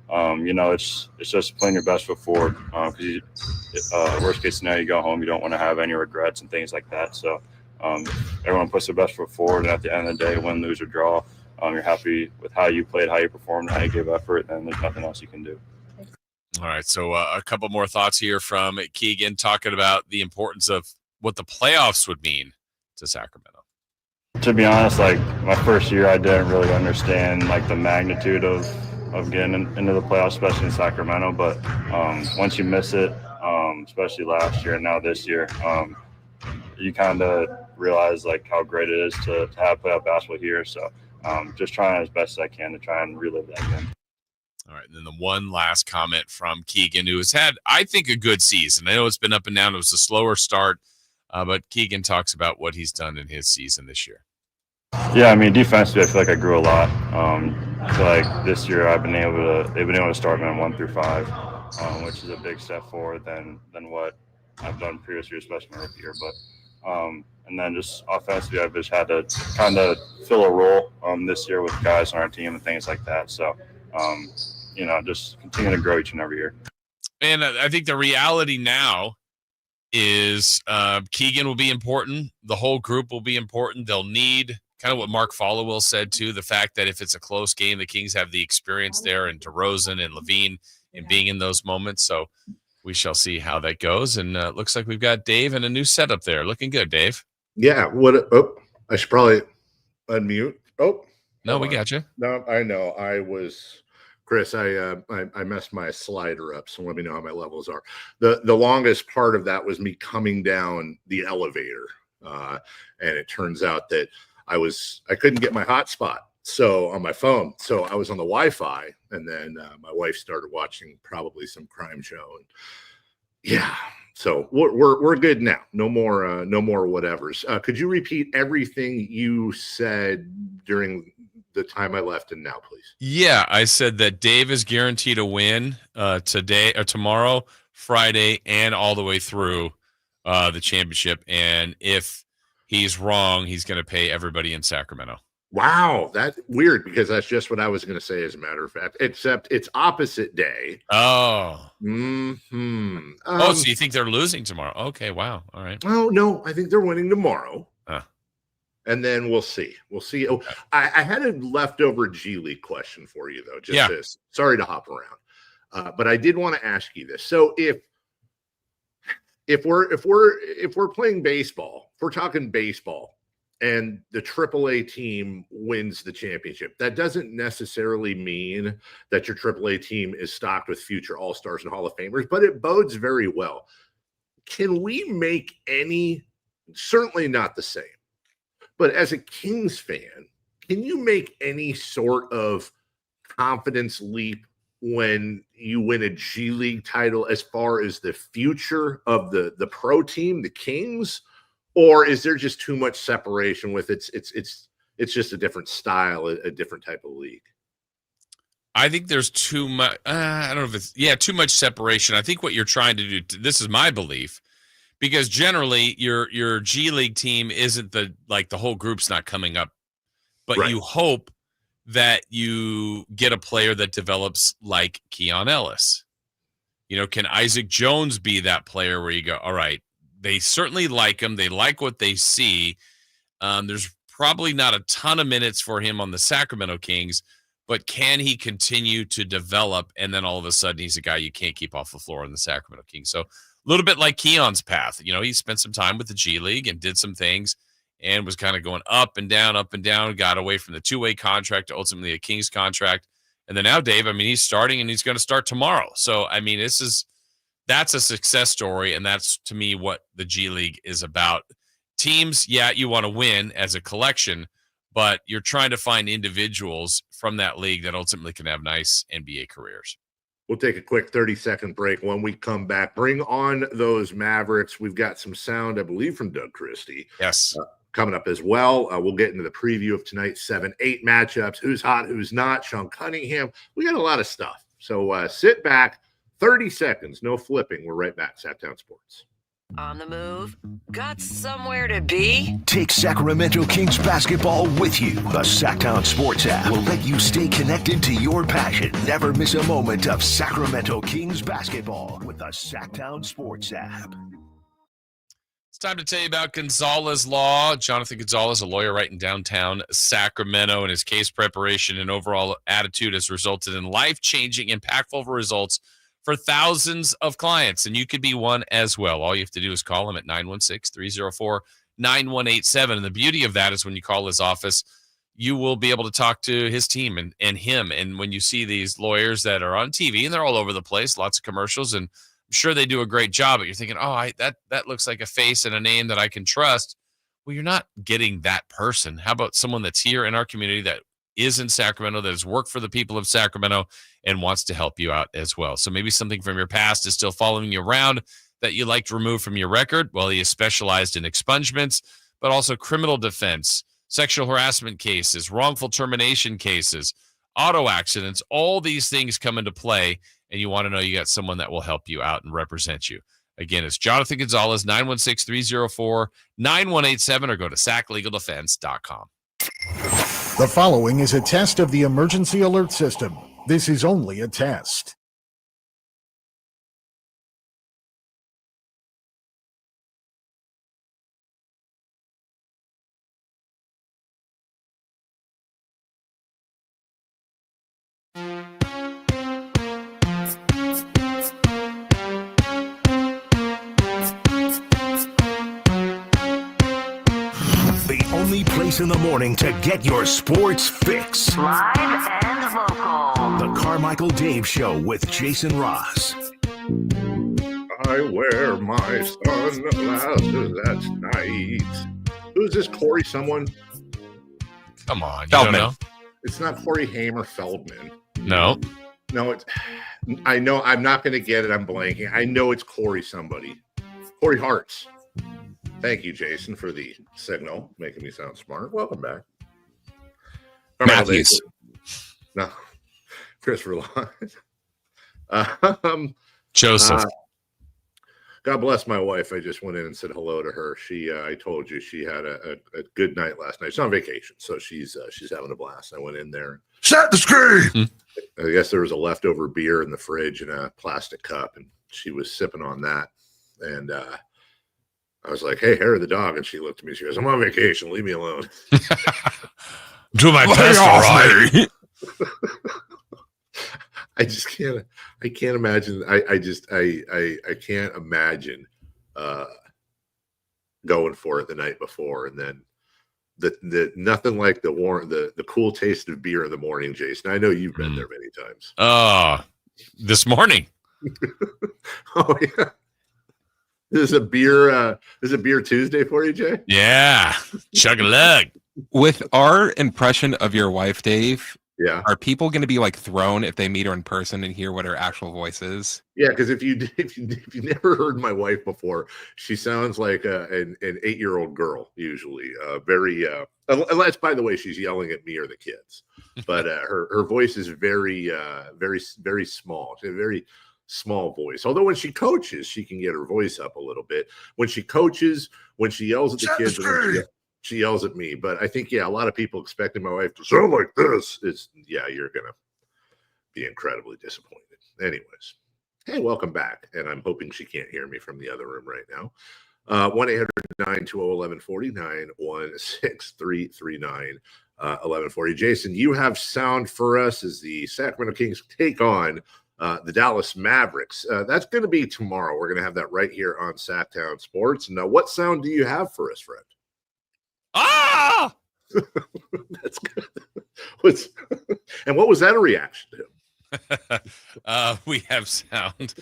S4: it's just playing your best foot forward. Because worst case scenario, you go home, you don't want to have any regrets and things like that. So everyone puts their best foot forward, and at the end of the day, win, lose, or draw, you're happy with how you played, how you performed, how you gave effort, and there's nothing else you can do.
S3: All right, so a couple more thoughts here from Keegan talking about the importance of what the playoffs would mean to Sacramento.
S4: To be honest, like my first year, I didn't really understand like the magnitude of getting into the playoffs, especially in Sacramento. But once you miss it, especially last year and now this year, you kind of realize like how great it is to have playoff basketball here. So just trying as best as I can to try and relive that again.
S3: All right, and then the one last comment from Keegan, who has had, I think, a good season. I know it's been up and down. It was a slower start, but Keegan talks about what he's done in his season this year.
S4: Yeah, I mean, defensively, I feel like I grew a lot. I feel like this year they've been able to start me on 1 through 5, which is a big step forward than what I've done previous years, especially my rookie year. But and then just offensively, I've just had to kind of fill a role this year with guys on our team and things like that. So. Just continue to grow each and every year.
S3: And I think the reality now is Keegan will be important. The whole group will be important. They'll need kind of what Mark Followill said, too, the fact that if it's a close game, the Kings have the experience there, and DeRozan and Levine in being in those moments. So we shall see how that goes. And looks like we've got Dave and a new setup there. Looking good, Dave.
S6: Yeah. I should probably unmute.
S3: No, we got you.
S6: No, I know. I was... Chris, I messed my slider up, so let me know how my levels are. The longest part of that was me coming down the elevator, and it turns out that I couldn't get my hotspot on my phone, so I was on the Wi-Fi, and then my wife started watching probably some crime show, and yeah, so we're good now. No more whatevers. Could you repeat everything you said during the time I left and now, please?
S3: Yeah, I said that Dave is guaranteed a win today or tomorrow, Friday, and all the way through the championship. And if he's wrong, he's going to pay everybody in Sacramento.
S6: Wow, that's weird because that's just what I was going to say, as a matter of fact, except it's opposite day.
S3: Oh.
S6: Mm-hmm.
S3: So you think they're losing tomorrow? Okay, wow. All right.
S6: Oh, no, I think they're winning tomorrow. And then we'll see. Oh, I had a leftover G League question for you, though. Just this. Sorry to hop around, but I did want to ask you this. So if we're playing baseball, if we're talking baseball, and the AAA team wins the championship, that doesn't necessarily mean that your AAA team is stocked with future All-Stars and Hall of Famers, but it bodes very well. Can we make any? Certainly not the same. But as a Kings fan, can you make any sort of confidence leap when you win a G League title as far as the future of the pro team, the Kings? Or is there just too much separation with it's just a different style, a different type of league?
S3: I think there's too much. I don't know if it's too much separation. I think what you're trying to do. This is my belief. Because generally your G League team isn't the whole group's not coming up, but right. You hope that you get a player that develops like Keon Ellis. Can Isaac Jones be that player where you go, all right, they certainly like him. They like what they see. There's probably not a ton of minutes for him on the Sacramento Kings, but can he continue to develop? And then all of a sudden he's a guy you can't keep off the floor in the Sacramento Kings. So a little bit like Keon's path. He spent some time with the G League and did some things and was kind of going up and down, got away from the two-way contract to ultimately a Kings contract. And then now, Dave, he's starting and he's going to start tomorrow. So, that's a success story. And that's, to me, what the G League is about. Teams, you want to win as a collection, but you're trying to find individuals from that league that ultimately can have nice NBA careers.
S6: We'll take a quick 30-second break. When we come back, bring on those Mavericks. We've got some sound, I believe, from Doug Christie.
S3: Yes.
S6: Coming up as well. We'll get into the preview of tonight's 7-8 matchups. Who's hot, who's not. Sean Cunningham. We got a lot of stuff. So sit back. 30 seconds. No flipping. We're right back. Sacktown Sports.
S5: On the move? Got somewhere to be?
S1: Take Sacramento Kings basketball with you. The Sacktown Sports app will let you stay connected to your passion. Never miss a moment of Sacramento Kings basketball with the Sacktown Sports app.
S3: It's time to tell you about Gonzalez Law. Jonathan Gonzalez, a lawyer right in downtown Sacramento, and his case preparation and overall attitude has resulted in life-changing, impactful results for thousands of clients, and you could be one as well. All you have to do is call him at 916-304-9187, and the beauty of that is when you call his office, you will be able to talk to his team and him, and when you see these lawyers that are on TV, and they're all over the place, lots of commercials, and I'm sure they do a great job, but you're thinking, that looks like a face and a name that I can trust. Well, you're not getting that person. How about someone that's here in our community that is in Sacramento, that has worked for the people of Sacramento and wants to help you out as well. So maybe something from your past is still following you around that you like to remove from your record. Well, he is specialized in expungements, but also criminal defense, sexual harassment cases, wrongful termination cases, auto accidents. All these things come into play, and you want to know you got someone that will help you out and represent you. Again, it's Jonathan Gonzalez, 916-304-9187, or go to saclegaldefense.com.
S9: The following is a test of the emergency alert system. This is only a test.
S1: Only place in the morning to get your sports fix.
S5: Live and local.
S1: The Carmichael Dave Show with Jason Ross.
S6: I wear my sunglasses at night. Who's this, Corey someone?
S3: Come on, you
S6: Feldman.
S3: don't know?
S6: It's not Corey Haim or Feldman.
S3: No.
S6: No, it's. I know. I'm not going to get it. I'm blanking. I know it's Corey somebody. Corey Hartz. Thank you, Jason, for the signal, making me sound smart. Welcome back.
S7: Matthews.
S6: No, Christopher Long.
S3: Joseph.
S6: God bless my wife. I just went in and said hello to her. I told you she had a good night last night. She's on vacation, so she's having a blast. I went in there.
S2: Set the screen.
S6: I guess there was a leftover beer in the fridge in a plastic cup, and she was sipping on that. And I was like, "Hey, Harry the dog," and she looked at me. She goes, "I'm on vacation. Leave me alone."
S2: Do my best, all right.
S6: I just can't. I can't imagine. I can't imagine going for it the night before, and then the nothing like the cool taste of beer in the morning, Jason. I know you've been there many times.
S3: This morning.
S6: Oh yeah. This is a beer Tuesday for you, Jay?
S3: Yeah. Chug-a-lug.
S7: With our impression of your wife, Dave,
S6: yeah,
S7: are people going to be like thrown if they meet her in person and hear what her actual voice is?
S6: Yeah, because if you never heard my wife before, she sounds like an 8-year-old girl usually. Very unless, by the way, she's yelling at me or the kids. But her voice is very very small. She's a very small voice. Although when she coaches, she can get her voice up a little bit. When she coaches, when she yells at the kids, she yells at me. But I think, a lot of people expecting my wife to sound like this. You're going to be incredibly disappointed. Anyways, hey, welcome back. And I'm hoping she can't hear me from the other room right now. 1-800-920-1140, 916-339-1140. Jason, you have sound for us as the Sacramento Kings take on the Dallas Mavericks. That's going to be tomorrow. We're going to have that right here on Sacktown Sports. Now, what sound do you have for us, friend?
S3: Ah!
S6: That's good. And what was that a reaction to?
S3: We have sound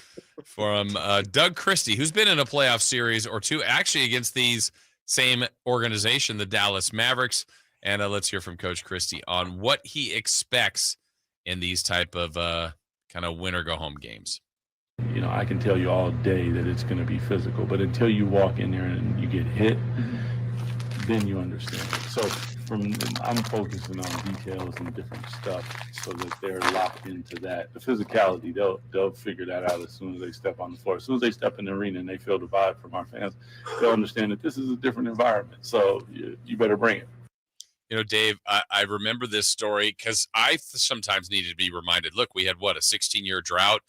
S3: from Doug Christie, who's been in a playoff series or two, actually against these same organization, the Dallas Mavericks. And let's hear from Coach Christie on what he expects in these type of kind of win or go home games.
S14: I can tell you all day that it's going to be physical, but until you walk in there and you get hit, then you understand. So I'm focusing on details and different stuff so that they're locked into that. The physicality, they'll figure that out as soon as they step on the floor. As soon as they step in the arena and they feel the vibe from our fans, they'll understand that this is a different environment. So you better bring it.
S3: You know, Dave, I remember this story because I sometimes needed to be reminded, look, we had, a 16-year drought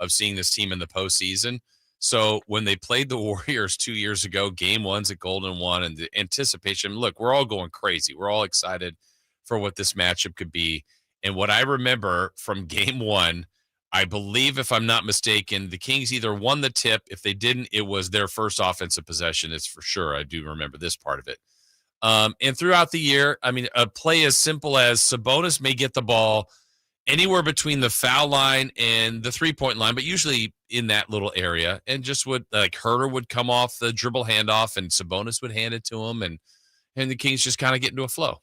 S3: of seeing this team in the postseason. So when they played the Warriors 2 years ago, game one's at Golden One, and the anticipation, look, we're all going crazy. We're all excited for what this matchup could be. And what I remember from game one, I believe, if I'm not mistaken, the Kings either won the tip. If they didn't, it was their first offensive possession. It's for sure. I do remember this part of it. And throughout the year, I mean, a play as simple as Sabonis may get the ball anywhere between the foul line and the three-point line, but usually in that little area, and just would, like, Herter would come off the dribble handoff and Sabonis would hand it to him, and the Kings just kind of get into a flow.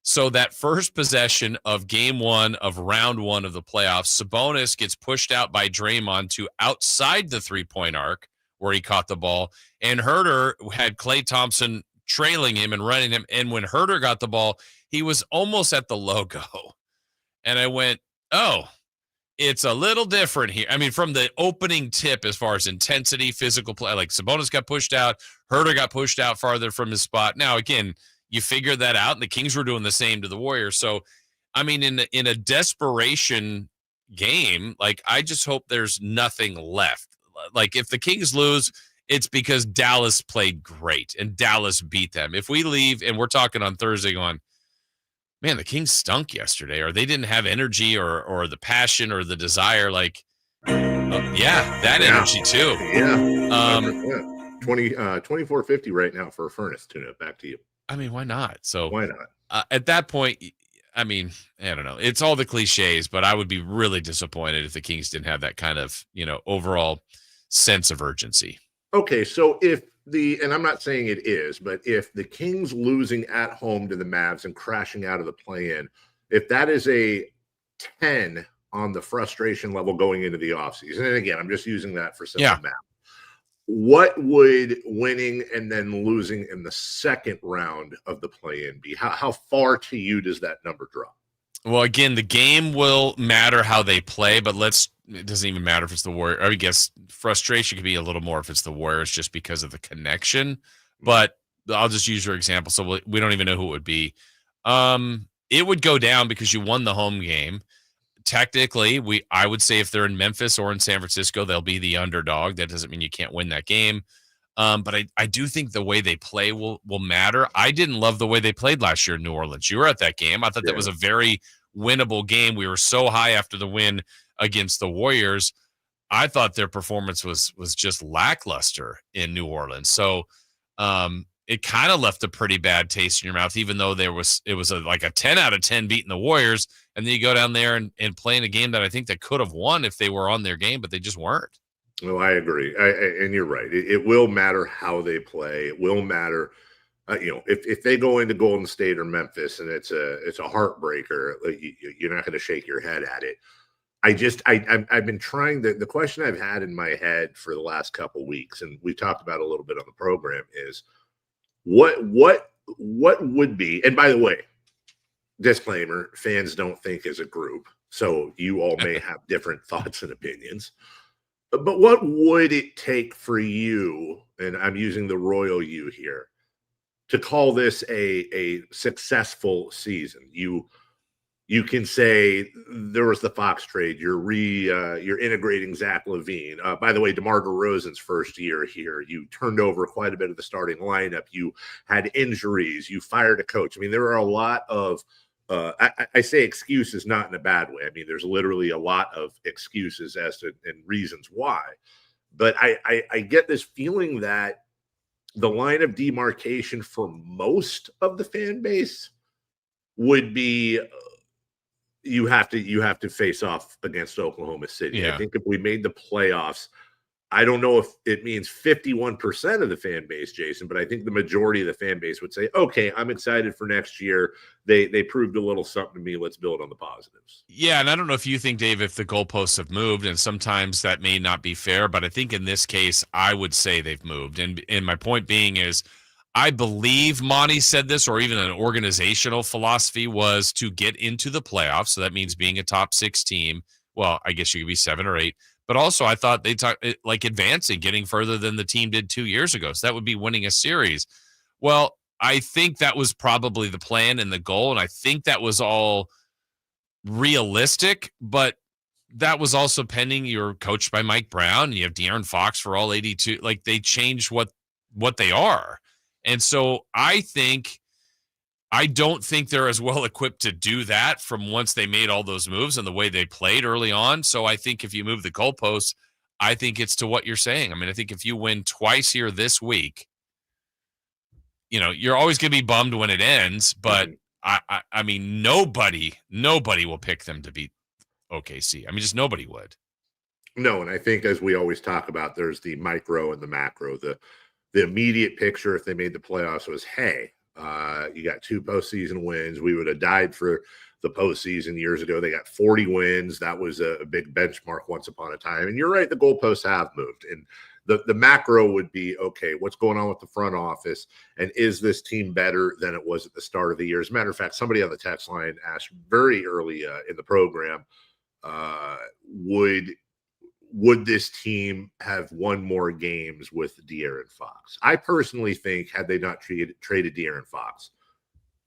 S3: So that first possession of game one of round one of the playoffs, Sabonis gets pushed out by Draymond to outside the three-point arc where he caught the ball, and Herter had Klay Thompson trailing him and running him, and when Herter got the ball, he was almost at the logo. And I went, oh, it's a little different here. I mean, from the opening tip as far as intensity, physical play, like Sabonis got pushed out, Herter got pushed out farther from his spot. Now, again, you figure that out, and the Kings were doing the same to the Warriors. So, I mean, in a desperation game, like, I just hope there's nothing left. Like, if the Kings lose, it's because Dallas played great, and Dallas beat them. If we leave, and we're talking on Thursday going, man, the Kings stunk yesterday, or they didn't have energy or the passion or the desire. Like, that energy too.
S6: Yeah. 24.50 right now for a furnace tune-up. Back to you.
S3: I mean, why not? So
S6: why not?
S3: At that point, I mean, I don't know. It's all the cliches, but I would be really disappointed if the Kings didn't have that kind of, overall sense of urgency.
S6: Okay, so and I'm not saying it is, but if the Kings losing at home to the Mavs and crashing out of the play-in, if that is a 10 on the frustration level going into the offseason, and again, I'm just using that for simple math, what would winning and then losing in the second round of the play-in be? How far to you does that number drop?
S3: Well, again, the game will matter how they play, but it doesn't even matter if it's the Warriors. I guess frustration could be a little more if it's the Warriors just because of the connection. But I'll just use your example. So we don't even know who it would be. It would go down because you won the home game. Technically, I would say if they're in Memphis or in San Francisco, they'll be the underdog. That doesn't mean you can't win that game. But I do think the way they play will matter. I didn't love the way they played last year in New Orleans. You were at that game. I thought that was a very winnable game. We were so high after the win against the Warriors. I thought their performance was just lackluster in New Orleans. So it kind of left a pretty bad taste in your mouth, even though it was like a 10 out of 10 beating the Warriors. And then you go down there and play in a game that I think they could have won if they were on their game, but they just weren't.
S6: Well, I agree. And you're right. It will matter how they play. It will matter. If they go into Golden State or Memphis and it's a heartbreaker, you're not going to shake your head at it. I've been trying the question I've had in my head for the last couple weeks, and we talked about a little bit on the program, is what would be, and by the way, disclaimer, fans don't think as a group, so you all may have different thoughts and opinions, but what would it take for you, and I'm using the royal you here, to call this a successful season? You can say there was the Fox trade. You're integrating Zach LaVine. By the way, DeMar DeRozan's first year here. You turned over quite a bit of the starting lineup. You had injuries. You fired a coach. I mean, there are a lot of I say excuses not in a bad way. I mean, there's literally a lot of excuses as to and reasons why. But I get this feeling that the line of demarcation for most of the fan base would be you have to face off against Oklahoma City.
S3: Yeah.
S6: I think if we made the playoffs, I don't know if it means 51% of the fan base, Jason, but I think the majority of the fan base would say, okay, I'm excited for next year. They proved a little something to me. Let's build on the positives.
S3: Yeah, and I don't know if you think, Dave, if the goalposts have moved, and sometimes that may not be fair, but I think in this case, I would say they've moved. And my point being is I believe Monty said this, or even an organizational philosophy was to get into the playoffs. So that means being a top 6 team. Well, I guess you could be 7 or 8. But also I thought they talked like advancing, getting further than the team did 2 years ago. So that would be winning a series. Well, I think that was probably the plan and the goal. And I think that was all realistic, but that was also pending. You're coached by Mike Brown, and you have De'Aaron Fox for all 82. Like, they changed what they are. And so I don't think they're as well equipped to do that from once they made all those moves and the way they played early on. So I think if you move the goalposts, I think it's to what you're saying. I mean, I think if you win twice here this week, you're always going to be bummed when it ends, but I mean, nobody will pick them to beat OKC. I mean, just nobody would.
S6: No, and I think, as we always talk about, there's the micro and the macro. The immediate picture, if they made the playoffs, was, hey, you got 2 postseason wins. We would have died for the postseason years ago. They got 40 wins. That was a big benchmark once upon a time. And you're right, the goalposts have moved. And the macro would be, okay, what's going on with the front office? And is this team better than it was at the start of the year? As a matter of fact, somebody on the text line asked very early in the program, would this team have won more games with De'Aaron Fox? I personally think, had they not traded De'Aaron Fox,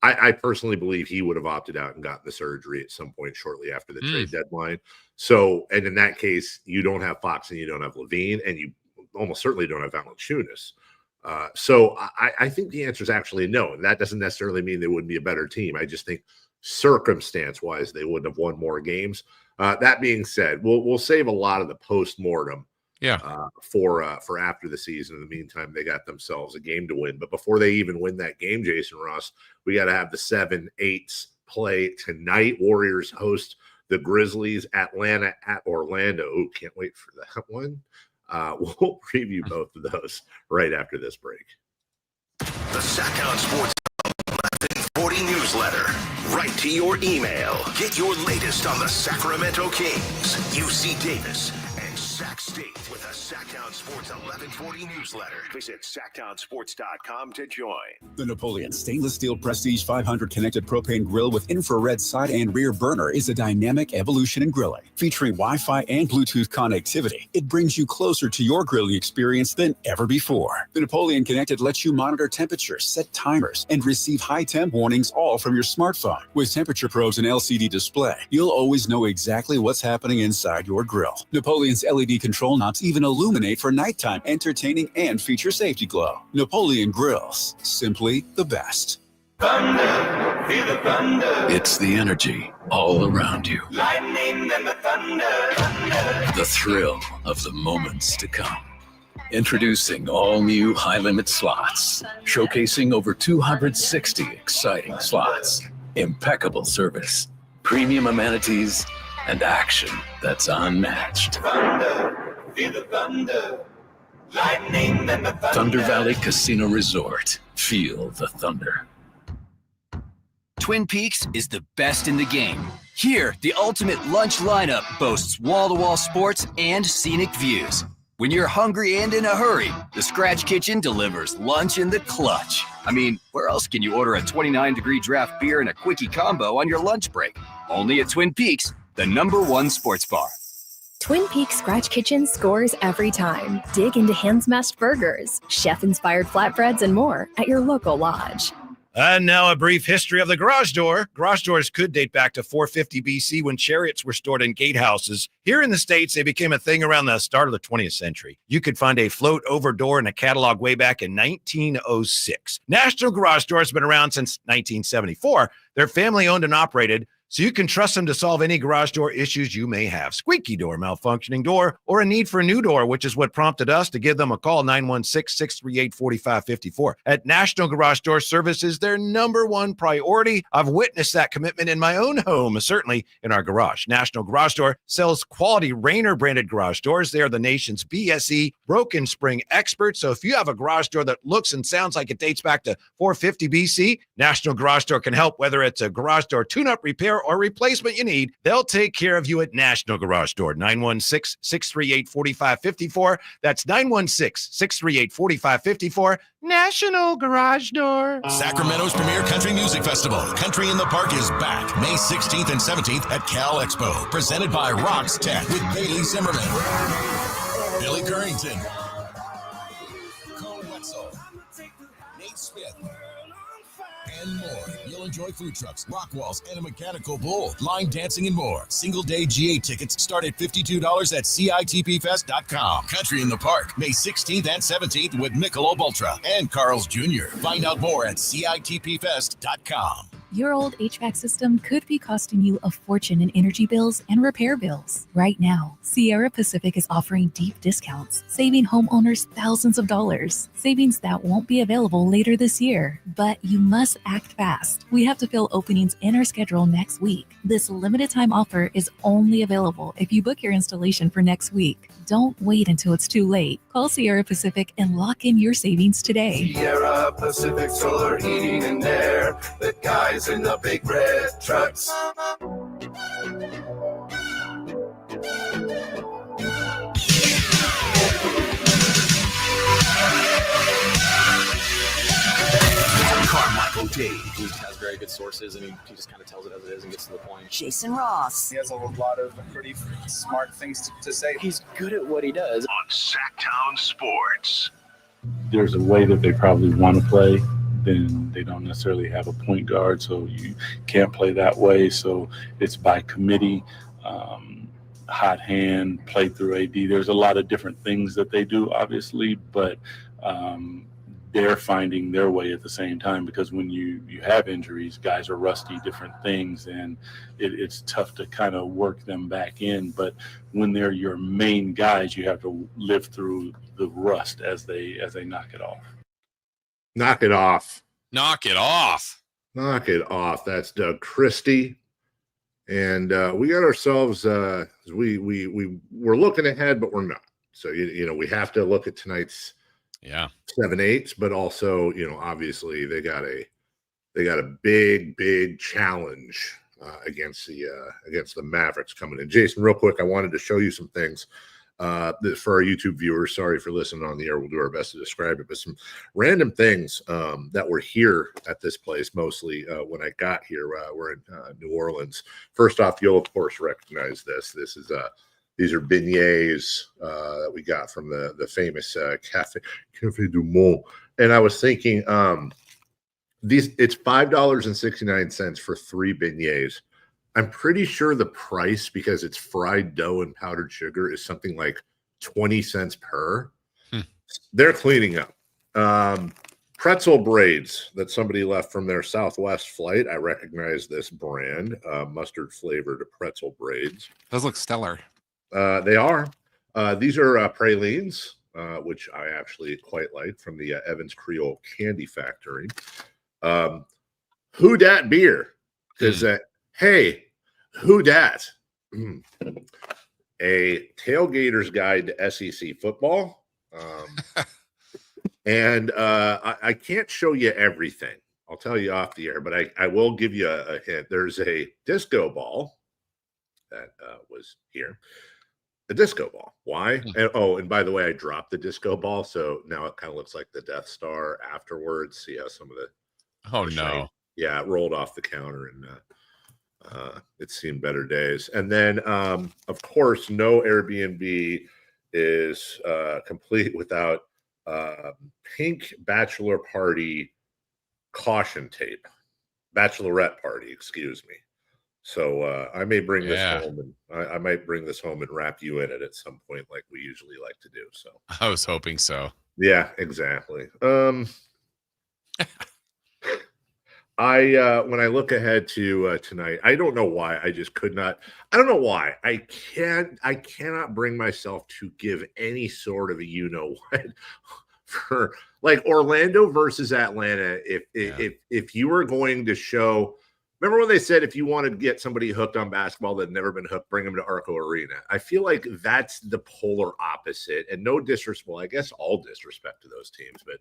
S6: I personally believe he would have opted out and gotten the surgery at some point shortly after the trade deadline. So, and in that case, you don't have Fox and you don't have Levine, and you almost certainly don't have Valanciunas. So I think the answer is actually no. And that doesn't necessarily mean they wouldn't be a better team. I just think circumstance-wise, they wouldn't have won more games. That being said, we'll save a lot of the post-mortem for after the season. In the meantime, they got themselves a game to win. But before they even win that game, Jason Ross, we got to have the 7-8s play tonight. Warriors host the Grizzlies, Atlanta at Orlando. Ooh, can't wait for that one. We'll preview both of those right after this break.
S1: The Sacktown Sports 1140 newsletter, right to your email. Get your latest on the Sacramento Kings, UC Davis, and Sac State with a Sacktown Sports 1140 newsletter. Visit SacktownSports.com to join.
S16: The Napoleon Stainless Steel Prestige 500 connected propane grill with infrared side and rear burner is a dynamic evolution in grilling. Featuring Wi-Fi and Bluetooth connectivity, it brings you closer to your grilling experience than ever before. The Napoleon Connected lets you monitor temperatures, set timers, and receive high temp warnings all from your smartphone. With temperature probes and LCD display, you'll always know exactly what's happening inside your grill. Napoleon's LED control knobs even illuminate for nighttime, entertaining and feature safety glow. Napoleon Grills, simply the best.
S18: Thunder, feel the thunder.
S15: It's the energy all around you.
S18: Lightning and the thunder.
S15: The thrill of the moments to come. Introducing all new high-limit slots, showcasing over 260 exciting slots, impeccable service, premium amenities, and action that's unmatched.
S18: Thunder, feel the thunder. Lightning and the thunder.
S15: Thunder Valley Casino Resort. Feel the thunder.
S19: Twin Peaks is the best in the game. Here, the ultimate lunch lineup boasts wall-to-wall sports and scenic views. When you're hungry and in a hurry, the Scratch Kitchen delivers lunch in the clutch. I mean, where else can you order a 29-degree draft beer and a quickie combo on your lunch break? Only at Twin Peaks, the #1 sports bar.
S20: Twin Peaks Scratch Kitchen scores every time. Dig into hand-smashed burgers, chef-inspired flatbreads, and more at your local lodge.
S21: And now a brief history of the garage door. Garage doors could date back to 450 BC when chariots were stored in gatehouses. Here in the States, they became a thing around the start of the 20th century. You could find a float-over door in a catalog way back in 1906. National Garage Door has been around since 1974. They're family-owned and operated, so you can trust them to solve any garage door issues you may have. Squeaky door, malfunctioning door, or a need for a new door, which is what prompted us to give them a call, 916-638-4554. At National Garage Door Service is their #1 priority. I've witnessed that commitment in my own home, certainly in our garage. National Garage Door sells quality Rainer-branded garage doors. They are the nation's BSE broken spring experts. So if you have a garage door that looks and sounds like it dates back to 450 BC, National Garage Door can help, whether it's a garage door tune-up, repair, or replacement you need, they'll take care of you at National Garage Door, 916-638-4554. That's 916-638-4554. National Garage Door.
S8: Sacramento's premier country music festival, Country in the Park, is back May 16th and 17th at Cal Expo, presented by Rocks Tech with Bailey Zimmerman, Billy Currington, Cole Wetzel, Nate Smith, and more. You'll enjoy food trucks, rock walls, and a mechanical bull, line dancing, and more. Single day GA tickets start at $52 at CITPfest.com. Country in the Park, May 16th and 17th with Michelob Ultra and Carl's Jr. Find out more at CITPfest.com.
S10: Your old HVAC system could be costing you a fortune in energy bills and repair bills. Right now, Sierra Pacific is offering deep discounts, saving homeowners thousands of dollars. Savings that won't be available later this year. But you must act fast. We have to fill openings in our schedule next week. This limited time offer is only available if you book your installation for next week. Don't wait until it's too late. Call Sierra Pacific and lock in your savings today.
S18: Sierra Pacific Solar Heating and Air, the guys in the big red trucks.
S1: Carmichael Dave.
S22: He has very good sources, and he just kind of tells it as it is and gets to the point.
S5: Jason Ross.
S22: He has a lot of pretty smart things to say. He's good at what he does.
S1: On Sacktown Sports.
S14: There's a way that they probably want to play, then they don't necessarily have a point guard, so you can't play that way. So it's by committee, hot hand, play through AD. There's a lot of different things that they do, obviously, but they're finding their way at the same time, because when you have injuries, guys are rusty, different things, and it's tough to kind of work them back in. But when they're your main guys, you have to live through the rust as they knock it off.
S6: Knock it off.
S3: Knock it off.
S6: Knock it off. That's Doug Christie. And we got ourselves we're looking ahead, but we're not. So you know, we have to look at tonight's 7-8s, but also, you know, obviously they got a big challenge against the Mavericks coming in. Jason, real quick, I wanted to show you some things for our YouTube viewers. Sorry for listening on the air. We'll do our best to describe it, but some random things that were here at this place mostly when I got here. We're in New Orleans. First off, you'll of course recognize this. These are beignets that we got from the famous Cafe du Monde. And I was thinking, it's $5.69 for 3 beignets. I'm pretty sure the price, because it's fried dough and powdered sugar, is something like 20 cents per. They're cleaning up. Pretzel braids that somebody left from their Southwest flight. I recognize this brand, mustard flavored pretzel braids.
S7: Those look stellar.
S6: They are. These are pralines, which I actually quite like, from the Evans Creole Candy Factory. Who Dat beer? Because, hey, who dat? A tailgater's guide to SEC football. And I can't show you everything. I'll tell you off the air, but I will give you a hint. There's a disco ball that was here. A disco ball. Why? And by the way, I dropped the disco ball, so now it kind of looks like the Death Star afterwards. See how some of the
S3: no.
S6: Yeah, it rolled off the counter, and it's seen better days. And then, of course, no Airbnb is complete without pink bachelor party caution tape. Bachelorette party, excuse me. So I may bring this home, and I might bring this home and wrap you in it at some point, like we usually like to do. So
S3: I was hoping so.
S6: Yeah, exactly. When I look ahead to tonight, I don't know why. I just could not. I don't know why. I cannot bring myself to give any sort of a what for like Orlando versus Atlanta. If you were going to show. Remember when they said if you want to get somebody hooked on basketball that had never been hooked, bring them to Arco Arena? I feel like that's the polar opposite. And no disrespect, well, I guess all disrespect to those teams, but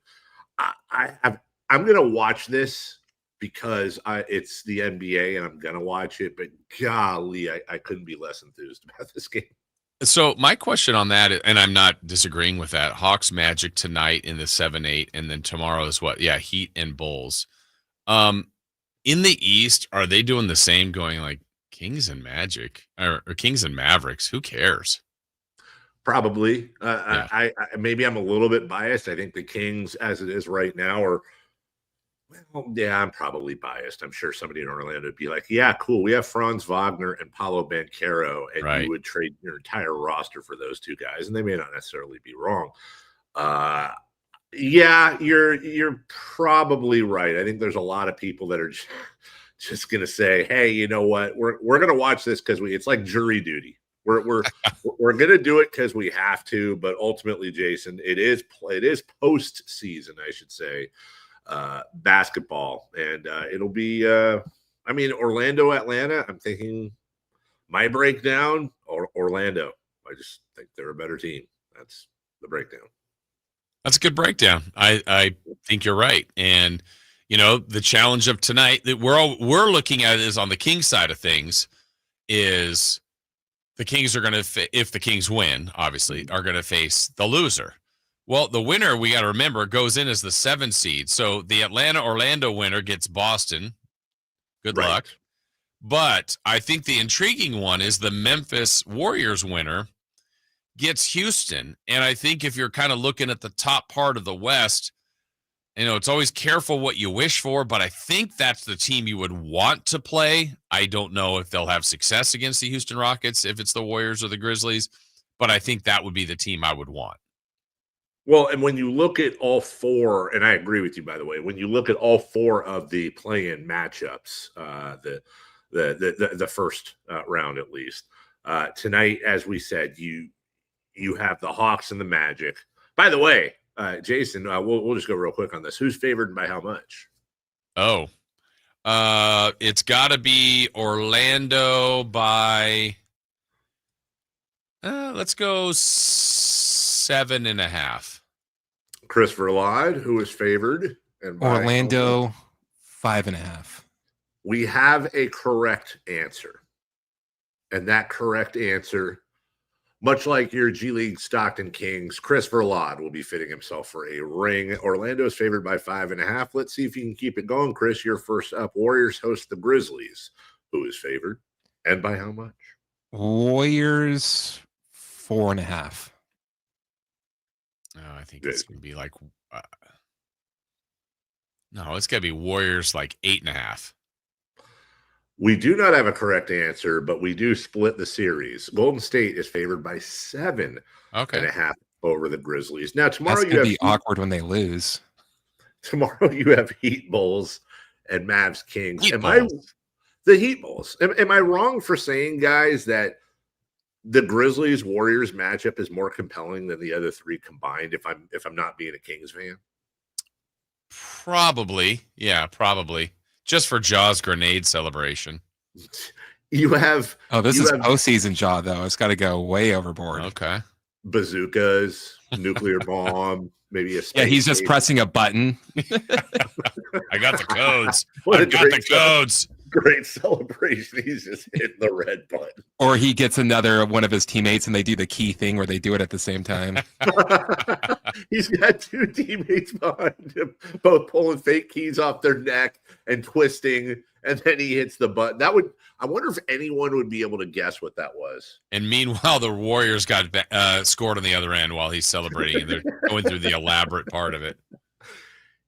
S6: I'm going to watch this because it's the NBA and I'm gonna watch it. But golly, I couldn't be less enthused about this game.
S3: So my question on that, and I'm not disagreeing with that, Hawks Magic tonight in the 7-8, and then tomorrow is what? Yeah, Heat and Bulls. In the East, are they doing the same, going like Kings and Magic or Kings and Mavericks? Who cares?
S6: Probably. I maybe I'm a little bit biased. I think the Kings, as it is right now, are yeah, I'm probably biased. I'm sure somebody in Orlando would be like, yeah, cool. We have Franz Wagner and Paulo Banchero, and you would trade your entire roster for those two guys, and they may not necessarily be wrong. Yeah, you're probably right. I think there's a lot of people that are just going to say, hey, you know what? We're going to watch this because it's like jury duty. We're going to do it because we have to, but ultimately, Jason, it is postseason, I should say. Basketball, and it'll be Orlando, Atlanta. I'm thinking my breakdown or Orlando. I just think they're a better team. That's the breakdown.
S3: That's a good breakdown. I think you're right. And the challenge of tonight that we're looking at is on the Kings side of things is the Kings are going to, if the Kings win, obviously, are going to face the loser. Well, the winner, we got to remember, goes in as the 7 seed. So the Atlanta-Orlando winner gets Boston. Good luck. But I think the intriguing one is the Memphis Warriors winner gets Houston. And I think if you're kind of looking at the top part of the West, it's always careful what you wish for, but I think that's the team you would want to play. I don't know if they'll have success against the Houston Rockets, if it's the Warriors or the Grizzlies, but I think that would be the team I would want.
S6: Well, and when you look at all four, and I agree with you, by the way, when you look at all four of the play-in matchups, the first round at least, tonight, as we said, you have the Hawks and the Magic. By the way, Jason, we'll just go real quick on this. Who's favored and by how much?
S3: Oh, it's got to be Orlando by, let's go 7.5.
S6: Chris Verlaud, who is favored, and by
S7: Orlando 5.5.
S6: We have a correct answer, and that correct answer, much like your G League Stockton Kings, Chris Verlaud will be fitting himself for a ring. Orlando is favored by 5.5. Let's see if you can keep it going, Chris. You're first up. Warriors host the Grizzlies. Who is favored, and by how much?
S7: Warriors 4.5.
S3: Oh, I think it's going to be like no, it's going to be Warriors like 8.5.
S6: We do not have a correct answer, but we do split the series. Golden State is favored by 7.5 over the Grizzlies. Now tomorrow
S7: you have be awkward when they lose.
S6: Tomorrow you have Heat Bulls and Mavs Kings. The Heat Bulls? Am I wrong for saying, guys, that the Grizzlies Warriors matchup is more compelling than the other three combined? If I'm not being a Kings fan,
S3: probably, yeah, probably just for Jaw's grenade celebration.
S6: You have
S7: this is postseason Jaw though. It's got to go way overboard.
S3: Okay,
S6: bazookas, nuclear bomb, maybe a space
S7: yeah. He's just pressing a button.
S3: I got the codes. I've got the codes.
S6: Great celebration. He's just hitting the red button.
S7: Or he gets another one of his teammates and they do the key thing where they do it at the same time.
S6: He's got two teammates behind him, both pulling fake keys off their neck and twisting, and then he hits the button. I wonder if anyone would be able to guess what that was.
S3: And meanwhile, the Warriors got scored on the other end while he's celebrating, and they're going through the elaborate part of it.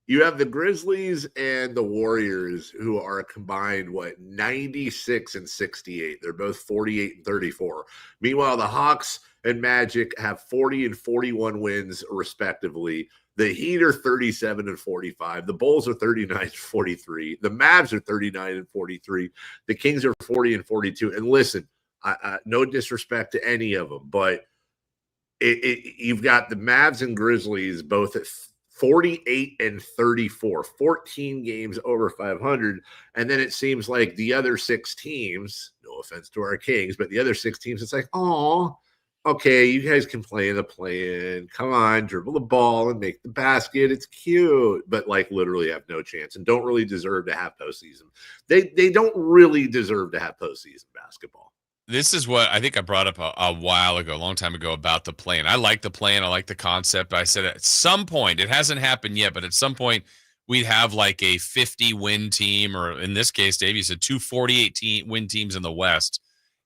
S6: You have the Grizzlies and the Warriors, who are combined, 96 and 68. They're both 48 and 34. Meanwhile, the Hawks and Magic have 40 and 41 wins, respectively. The Heat are 37 and 45. The Bulls are 39 and 43. The Mavs are 39 and 43. The Kings are 40 and 42. And listen, no disrespect to any of them, but you've got the Mavs and Grizzlies both at 48 and 34, 14 games over 500. And then it seems like the other 6 teams, no offense to our Kings, but the other 6 teams, it's like, oh, okay, you guys can play in the play-in. Come on, dribble the ball and make the basket. It's cute, but like literally have no chance and don't really deserve to have postseason. They don't really deserve to have postseason basketball.
S3: This is what I think I brought up a while ago, a long time ago, about the plan. I like the plan. I like the concept. I said at some point, it hasn't happened yet, but at some point we'd have like a 50-win team, or in this case, Dave, you said 248-win teams in the West,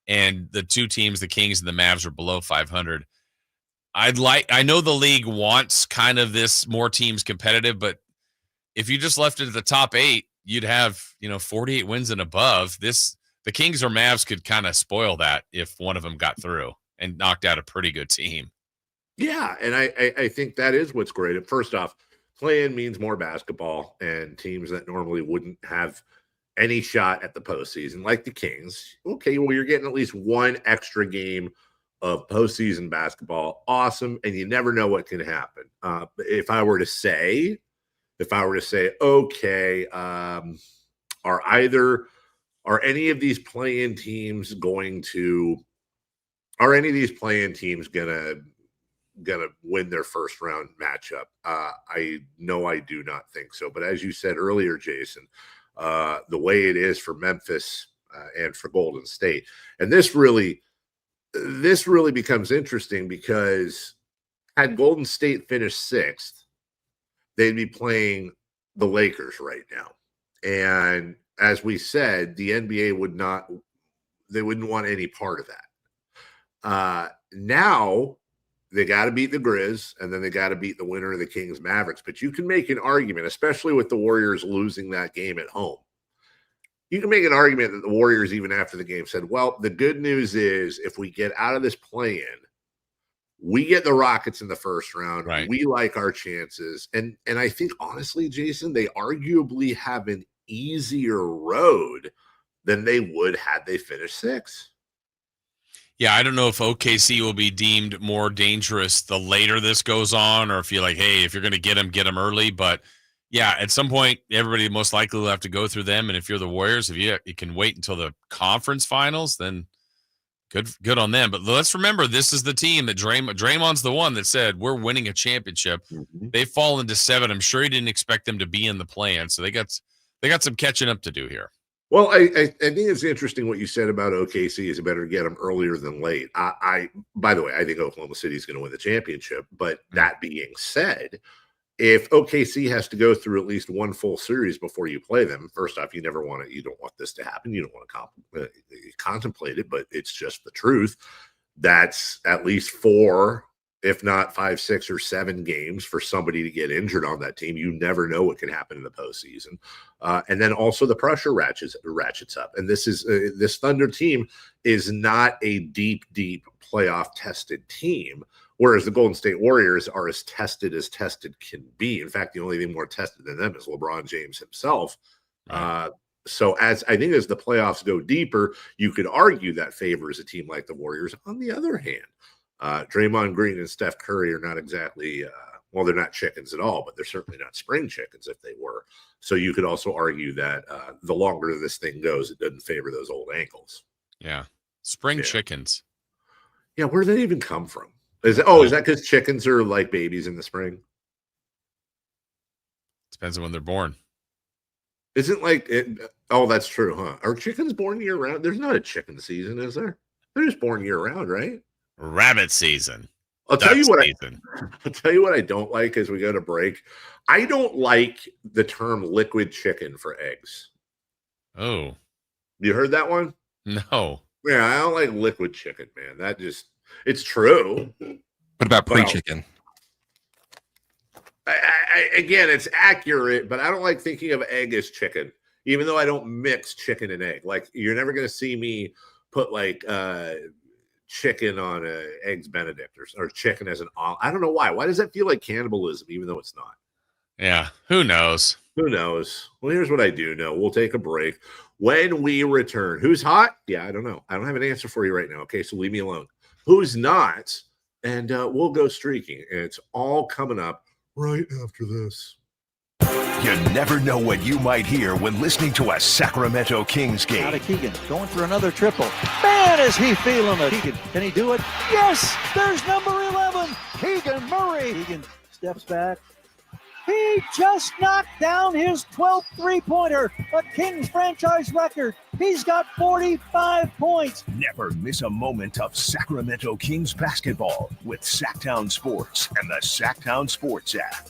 S3: and the two teams, the Kings and the Mavs, are below 500. I know the league wants kind of this more teams competitive, but if you just left it at the top 8, you'd have 48 wins and above. The Kings or Mavs could kind of spoil that if one of them got through and knocked out a pretty good team.
S6: Yeah, and I think that is what's great. First off, play-in means more basketball, and teams that normally wouldn't have any shot at the postseason, like the Kings. Okay, well, you're getting at least one extra game of postseason basketball. Awesome, and you never know what can happen. If I were to say, okay, are any of these play-in teams gonna win their first round matchup? I do not think so. But as you said earlier, Jason, the way it is for Memphis and for Golden State, and this really becomes interesting, because had Golden State finished 6th, they'd be playing the Lakers right now. And as we said, the NBA wouldn't want any part of that. Now they got to beat the Grizz, and then they got to beat the winner of the Kings Mavericks. But you can make an argument, especially with the Warriors losing that game at home. You can make an argument that the Warriors, even after the game, said, well, the good news is if we get out of this play-in, we get the Rockets in the first round. Right. We like our chances. And I think, honestly, Jason, they arguably have an easier road than they would had they finished 6th.
S3: Yeah, I don't know if OKC will be deemed more dangerous the later this goes on, or if you're like, hey, if you're going to get them early. But yeah, at some point, everybody most likely will have to go through them. And if you're the Warriors, if you can wait until the conference finals, then good on them. But let's remember, this is the team that Draymond's the one that said, we're winning a championship. Mm-hmm. They've fallen to 7. I'm sure he didn't expect them to be in the play-in. So they got some catching up to do here.
S6: Well, I think it's interesting what you said about OKC is better to get them earlier than late. By the way, I think Oklahoma City is going to win the championship. But that being said, if OKC has to go through at least one full series before you play them, first off, you don't want this to happen. You don't want to contemplate it, but it's just the truth. That's at least 4, if not 5, 6, or 7 games for somebody to get injured on that team. You never know what can happen in the postseason. And then also the pressure ratchets up. And this Thunder team is not a deep playoff tested team, whereas the Golden State Warriors are as tested can be. In fact, the only thing more tested than them is LeBron James himself. Right. So as the playoffs go deeper, you could argue that favors a team like the Warriors. On the other hand, Draymond Green and Steph Curry are not exactly, they're not chickens at all, but they're certainly not spring chickens if they were. So you could also argue that the longer this thing goes, it doesn't favor those old ankles.
S3: Yeah. Spring chickens.
S6: Yeah. Where did that even come from? Is that because chickens are like babies in the spring?
S3: Depends on when they're born.
S6: Isn't like it? Oh, that's true, huh? Are chickens born year round? There's not a chicken season, is there? They're just born year round, right?
S3: Rabbit season.
S6: I'll tell you what I don't like as we go to break. I don't like the term liquid chicken for eggs.
S3: Oh.
S6: You heard that one?
S3: No.
S6: Yeah, I don't like liquid chicken, man. It's true.
S7: What about pre-chicken?
S6: Again, it's accurate, but I don't like thinking of egg as chicken, even though I don't mix chicken and egg. Like, you're never going to see me put like chicken on eggs Benedict or chicken as an olive. I don't know why. Why does that feel like cannibalism, even though it's not?
S3: Yeah, who knows?
S6: Who knows? Well, here's what I do know. We'll take a break. When we return, who's hot? Yeah, I don't know. I don't have an answer for you right now. Okay, so leave me alone. Who's not? And we'll go streaking. And it's all coming up right after this.
S1: You never know what you might hear when listening to a Sacramento Kings game.
S11: Out of Keegan, going for another triple. Man, is he feeling it. Keegan, can he do it? Yes, there's number 11, Keegan Murray. Keegan steps back. He just knocked down his 12th three-pointer, a Kings franchise record. He's got 45 points.
S1: Never miss a moment of Sacramento Kings basketball with Sacktown Sports and the Sacktown Sports app.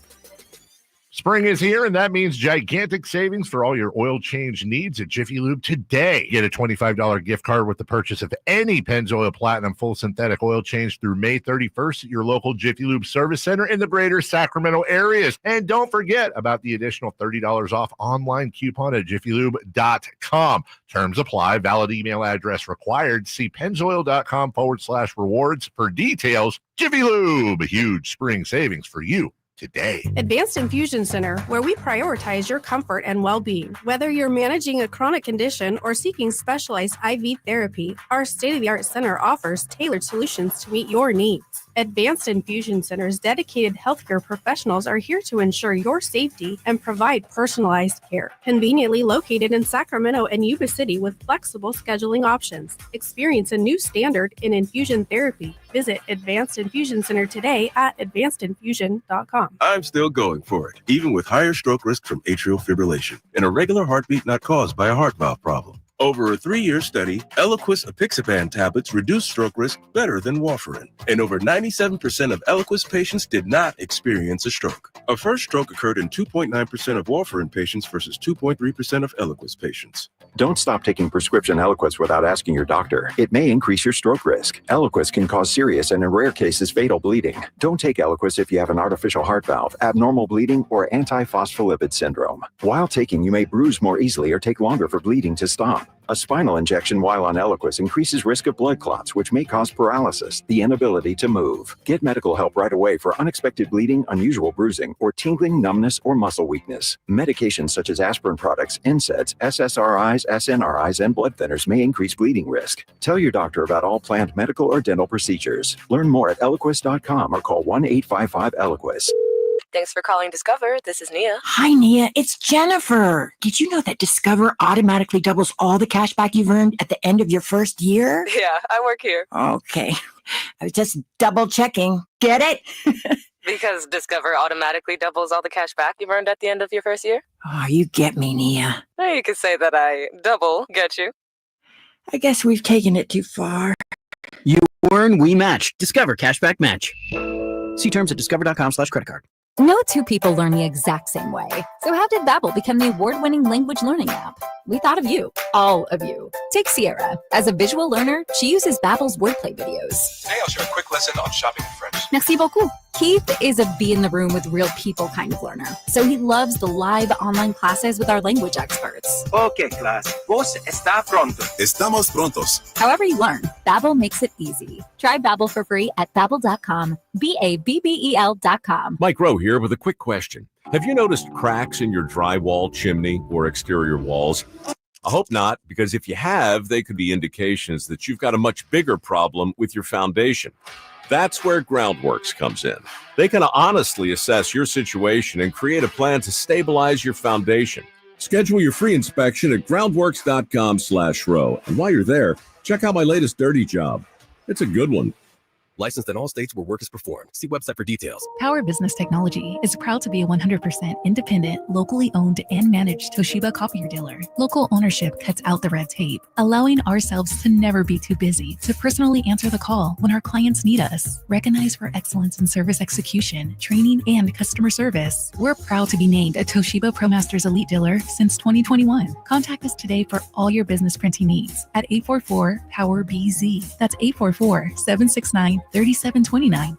S6: Spring is here, and that means gigantic savings for all your oil change needs at Jiffy Lube today. Get a $25 gift card with the purchase of any Pennzoil Platinum full synthetic oil change through May 31st at your local Jiffy Lube service center in the greater Sacramento areas. And don't forget about the additional $30 off online coupon at jiffylube.com. Terms apply. Valid email address required. See pennzoil.com/rewards for details. Jiffy Lube, huge spring savings for you today.
S12: Advanced Infusion Center, where we prioritize your comfort and well-being. Whether you're managing a chronic condition or seeking specialized IV therapy, our state-of-the-art center offers tailored solutions to meet your needs. Advanced Infusion Center's dedicated healthcare professionals are here to ensure your safety and provide personalized care. Conveniently located in Sacramento and Yuba City with flexible scheduling options. Experience a new standard in infusion therapy. Visit Advanced Infusion Center today at advancedinfusion.com.
S23: I'm still going for it, even with higher stroke risk from atrial fibrillation, an irregular heartbeat not caused by a heart valve problem. Over a 3-year study, Eliquis apixaban tablets reduced stroke risk better than warfarin, and over 97% of Eliquis patients did not experience a stroke. A first stroke occurred in 2.9% of warfarin patients versus 2.3% of Eliquis patients.
S24: Don't stop taking prescription Eliquis without asking your doctor. It may increase your stroke risk. Eliquis can cause serious and in rare cases fatal bleeding. Don't take Eliquis if you have an artificial heart valve, abnormal bleeding, or antiphospholipid syndrome. While taking, you may bruise more easily or take longer for bleeding to stop. A spinal injection while on Eliquis increases risk of blood clots, which may cause paralysis, the inability to move. Get medical help right away for unexpected bleeding, unusual bruising, or tingling, numbness, or muscle weakness. Medications such as aspirin products, NSAIDs, SSRIs, SNRIs, and blood thinners may increase bleeding risk. Tell your doctor about all planned medical or dental procedures. Learn more at Eliquis.com or call 1-855-ELIQUIS.
S25: Thanks for calling Discover. This is Nia.
S26: Hi, Nia. It's Jennifer. Did you know that Discover automatically doubles all the cash back you've earned at the end of your first year?
S25: Yeah, I work here.
S26: Okay. I was just double checking. Get it?
S25: Because Discover automatically doubles all the cash back you've earned at the end of your first year?
S26: Oh, you get me, Nia.
S25: You could say that I double get you.
S26: I guess we've taken it too far.
S27: You earn, we match. Discover Cashback Match. See terms at discover.com/creditcard.
S10: No two people learn the exact same way. So how did Babbel become the award-winning language learning app? We thought of you, all of you. Take Sierra. As a visual learner, she uses Babbel's wordplay videos.
S28: Today I'll share a quick lesson on shopping in French.
S10: Merci beaucoup. Keith is a be in the room with real people kind of learner. So he loves the live online classes with our language experts.
S28: Okay, class. Vos está pronto.
S8: Estamos prontos.
S10: However you learn, Babbel makes it easy. Try Babbel for free at Babbel.com. Babbel.com.
S2: Mike Rowe here with a quick question. Have you noticed cracks in your drywall, chimney, or exterior walls? I hope not, because if you have, they could be indications that you've got a much bigger problem with your foundation. That's where Groundworks comes in. They can honestly assess your situation and create a plan to stabilize your foundation. Schedule your free inspection at groundworks.com/row. And while you're there, check out my latest dirty job. It's a good one.
S29: Licensed in all states where work is performed. See website for details.
S10: Power Business Technology is proud to be a 100% independent, locally owned and managed Toshiba copier dealer. Local ownership cuts out the red tape, allowing ourselves to never be too busy to personally answer the call when our clients need us. Recognized for excellence in service execution, training, and customer service, we're proud to be named a Toshiba ProMasters Elite Dealer since 2021. Contact us today for all your business printing needs at 844-POWER-BZ. That's 844-769-3729,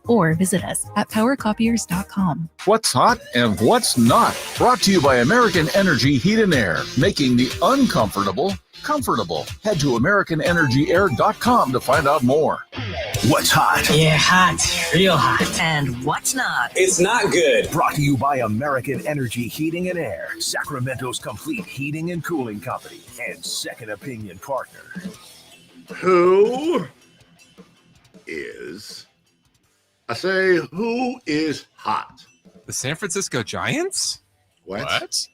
S10: or visit us at powercopiers.com.
S30: What's hot and what's not? Brought to you by American Energy Heat and Air, making the uncomfortable comfortable. Head to AmericanEnergyAir.com to find out more.
S1: What's hot?
S31: Yeah, hot. Real hot. And what's not?
S30: It's not good.
S1: Brought to you by American Energy Heating and Air, Sacramento's complete heating and cooling company, and second opinion partner.
S6: Who is hot?
S7: The San Francisco Giants?
S3: What?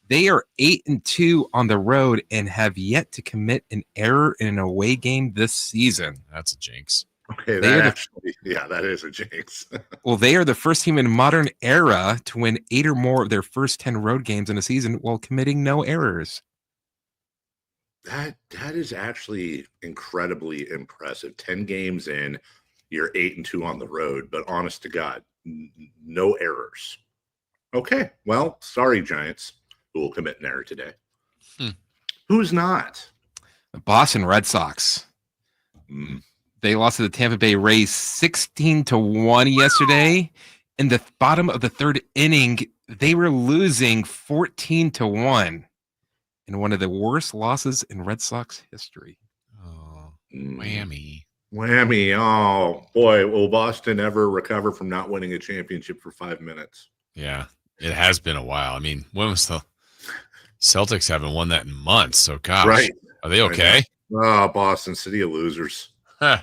S7: They are 8-2 on the road and have yet to commit an error in an away game this season.
S3: That's a jinx.
S6: Okay, that is a jinx.
S7: Well, they are the first team in modern era to win 8 or more of their first 10 road games in a season while committing no errors.
S6: That is actually incredibly impressive. 10 games in, you're 8-2 on the road, but honest to God, no errors. Okay, well, sorry, Giants, who will commit an error today. Who's not?
S7: The Boston Red Sox. They lost to the Tampa Bay Rays 16-1 yesterday. In the bottom of the third inning, they were losing 14-1 in one of the worst losses in Red Sox history.
S3: Oh, whammy.
S6: Whammy. Oh, boy. Will Boston ever recover from not winning a championship for 5 minutes?
S3: Yeah, it has been a while. I mean, when was the Celtics haven't won that in months? So, gosh,
S6: right.
S3: Are they okay?
S6: Oh, Boston, city of losers.
S3: Huh.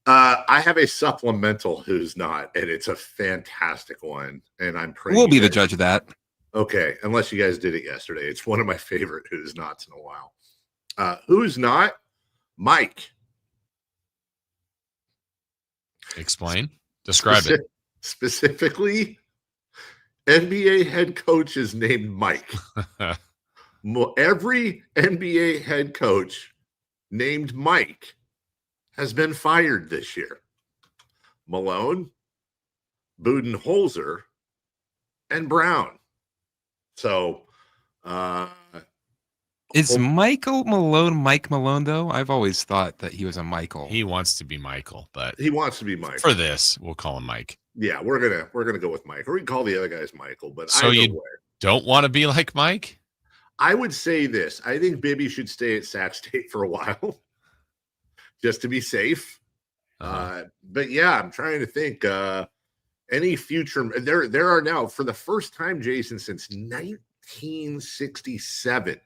S6: I have a supplemental who's not, and it's a fantastic one. And I'm praying
S7: we'll be the judge of that.
S6: Okay, unless you guys did it yesterday. It's one of my favorite who's nots in a while. Who's not? Mike.
S3: Explain. Describe it.
S6: Specifically, NBA head coach is named Mike. Every NBA head coach named Mike has been fired this year. Malone, Budenholzer, and Brown. So,
S7: is Michael Malone Mike Malone, though? I've always thought that he was a Michael.
S3: He wants to be Michael, but
S6: he wants to be Mike.
S3: For this, we'll call him Mike.
S6: Yeah, we're gonna go with Mike, or we can call the other guys Michael. But
S3: so you don't want to be like Mike?
S6: I would say this: I think Bibby should stay at Sac State for a while, just to be safe. But yeah, I'm trying to think. Any future there are now, for the first time, Jason, since 1967,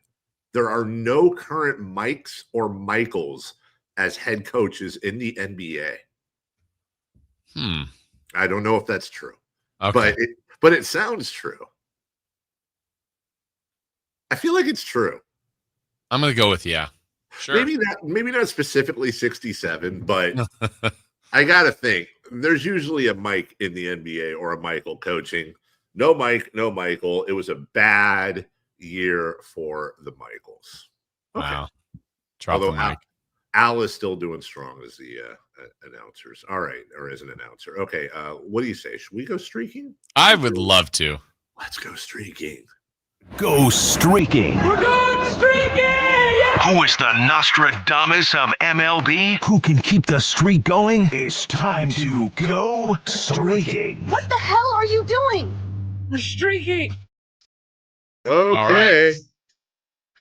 S6: there are no current Mikes or Michaels as head coaches in the NBA. I don't know if that's true, but it sounds true. I feel like it's true.
S3: I'm gonna go with yeah. Sure.
S6: Maybe not specifically 67, but I gotta think. There's usually a Mike in the NBA or a Michael coaching. No Mike, no Michael. It was a bad year for the Michaels. Okay.
S3: Wow.
S6: Although Al is still doing strong as the announcers. All right, or as an announcer. Okay, what do you say? Should we go streaking?
S3: I would love to.
S6: Let's go streaking.
S1: Go streaking.
S4: We're going streaking! Yeah!
S1: Who is the Nostradamus of MLB? Who can keep the streak going? It's time to go streaking.
S4: What the hell are you doing? We're streaking.
S6: Okay.
S3: All right.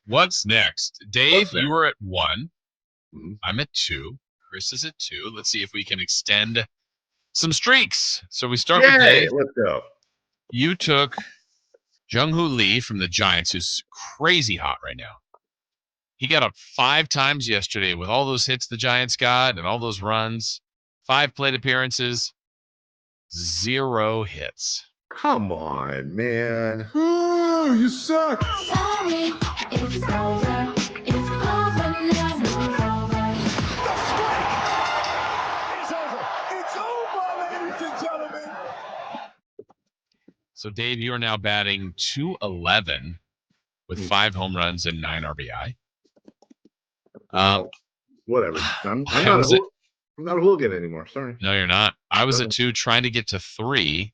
S3: What's next? Dave, you were at 1. I'm at 2. Chris is at 2. Let's see if we can extend some streaks. So we start with Dave.
S6: Let's go.
S3: You took Jung-Hoo Lee from the Giants, who's crazy hot right now. He got up 5 times yesterday with all those hits the Giants got and all those runs. 5 plate appearances, 0 hits.
S6: Come on, man.
S4: Oh, you suck. Sorry, it's over. It's over now. It's over. It's over, ladies and gentlemen.
S3: So, Dave, you are now batting .211 with 5 home runs and 9 RBI.
S6: Whatever. I'm not a hooligan anymore. Sorry.
S3: No, you're not. I was at 2, trying to get to 3.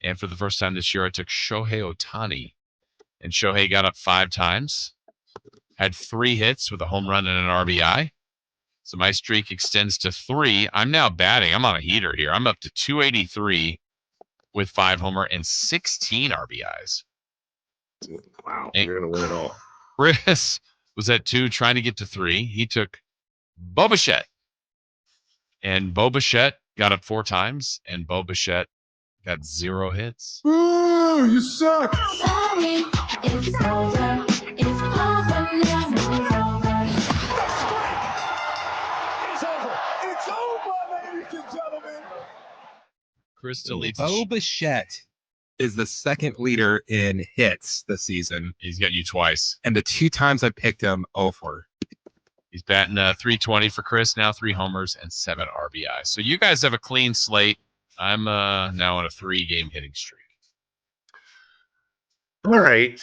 S3: And for the first time this year, I took Shohei Ohtani. And Shohei got up 5 times, had 3 hits with a home run and an RBI. So my streak extends to 3. I'm now batting. I'm on a heater here. I'm up to 283 with 5 homer and 16 RBIs.
S6: Wow.
S3: And
S6: you're going to win it all.
S3: Chris was at 2, trying to get to 3. He took Bo Bichette. And Bo Bichette got up 4 times, and Bo Bichette got 0 hits.
S4: Oh, you suck. Sorry, it's over. It's over now. It's over. It's over, ladies and gentlemen.
S3: Chris deletes
S7: Bo Bichette is the second leader in hits this season.
S3: He's got you twice.
S7: And the 2 times I picked him, 0-4.
S3: He's batting 320 for Chris, now 3 homers and 7 RBI. So you guys have a clean slate. I'm now on a 3-game hitting streak.
S6: All right.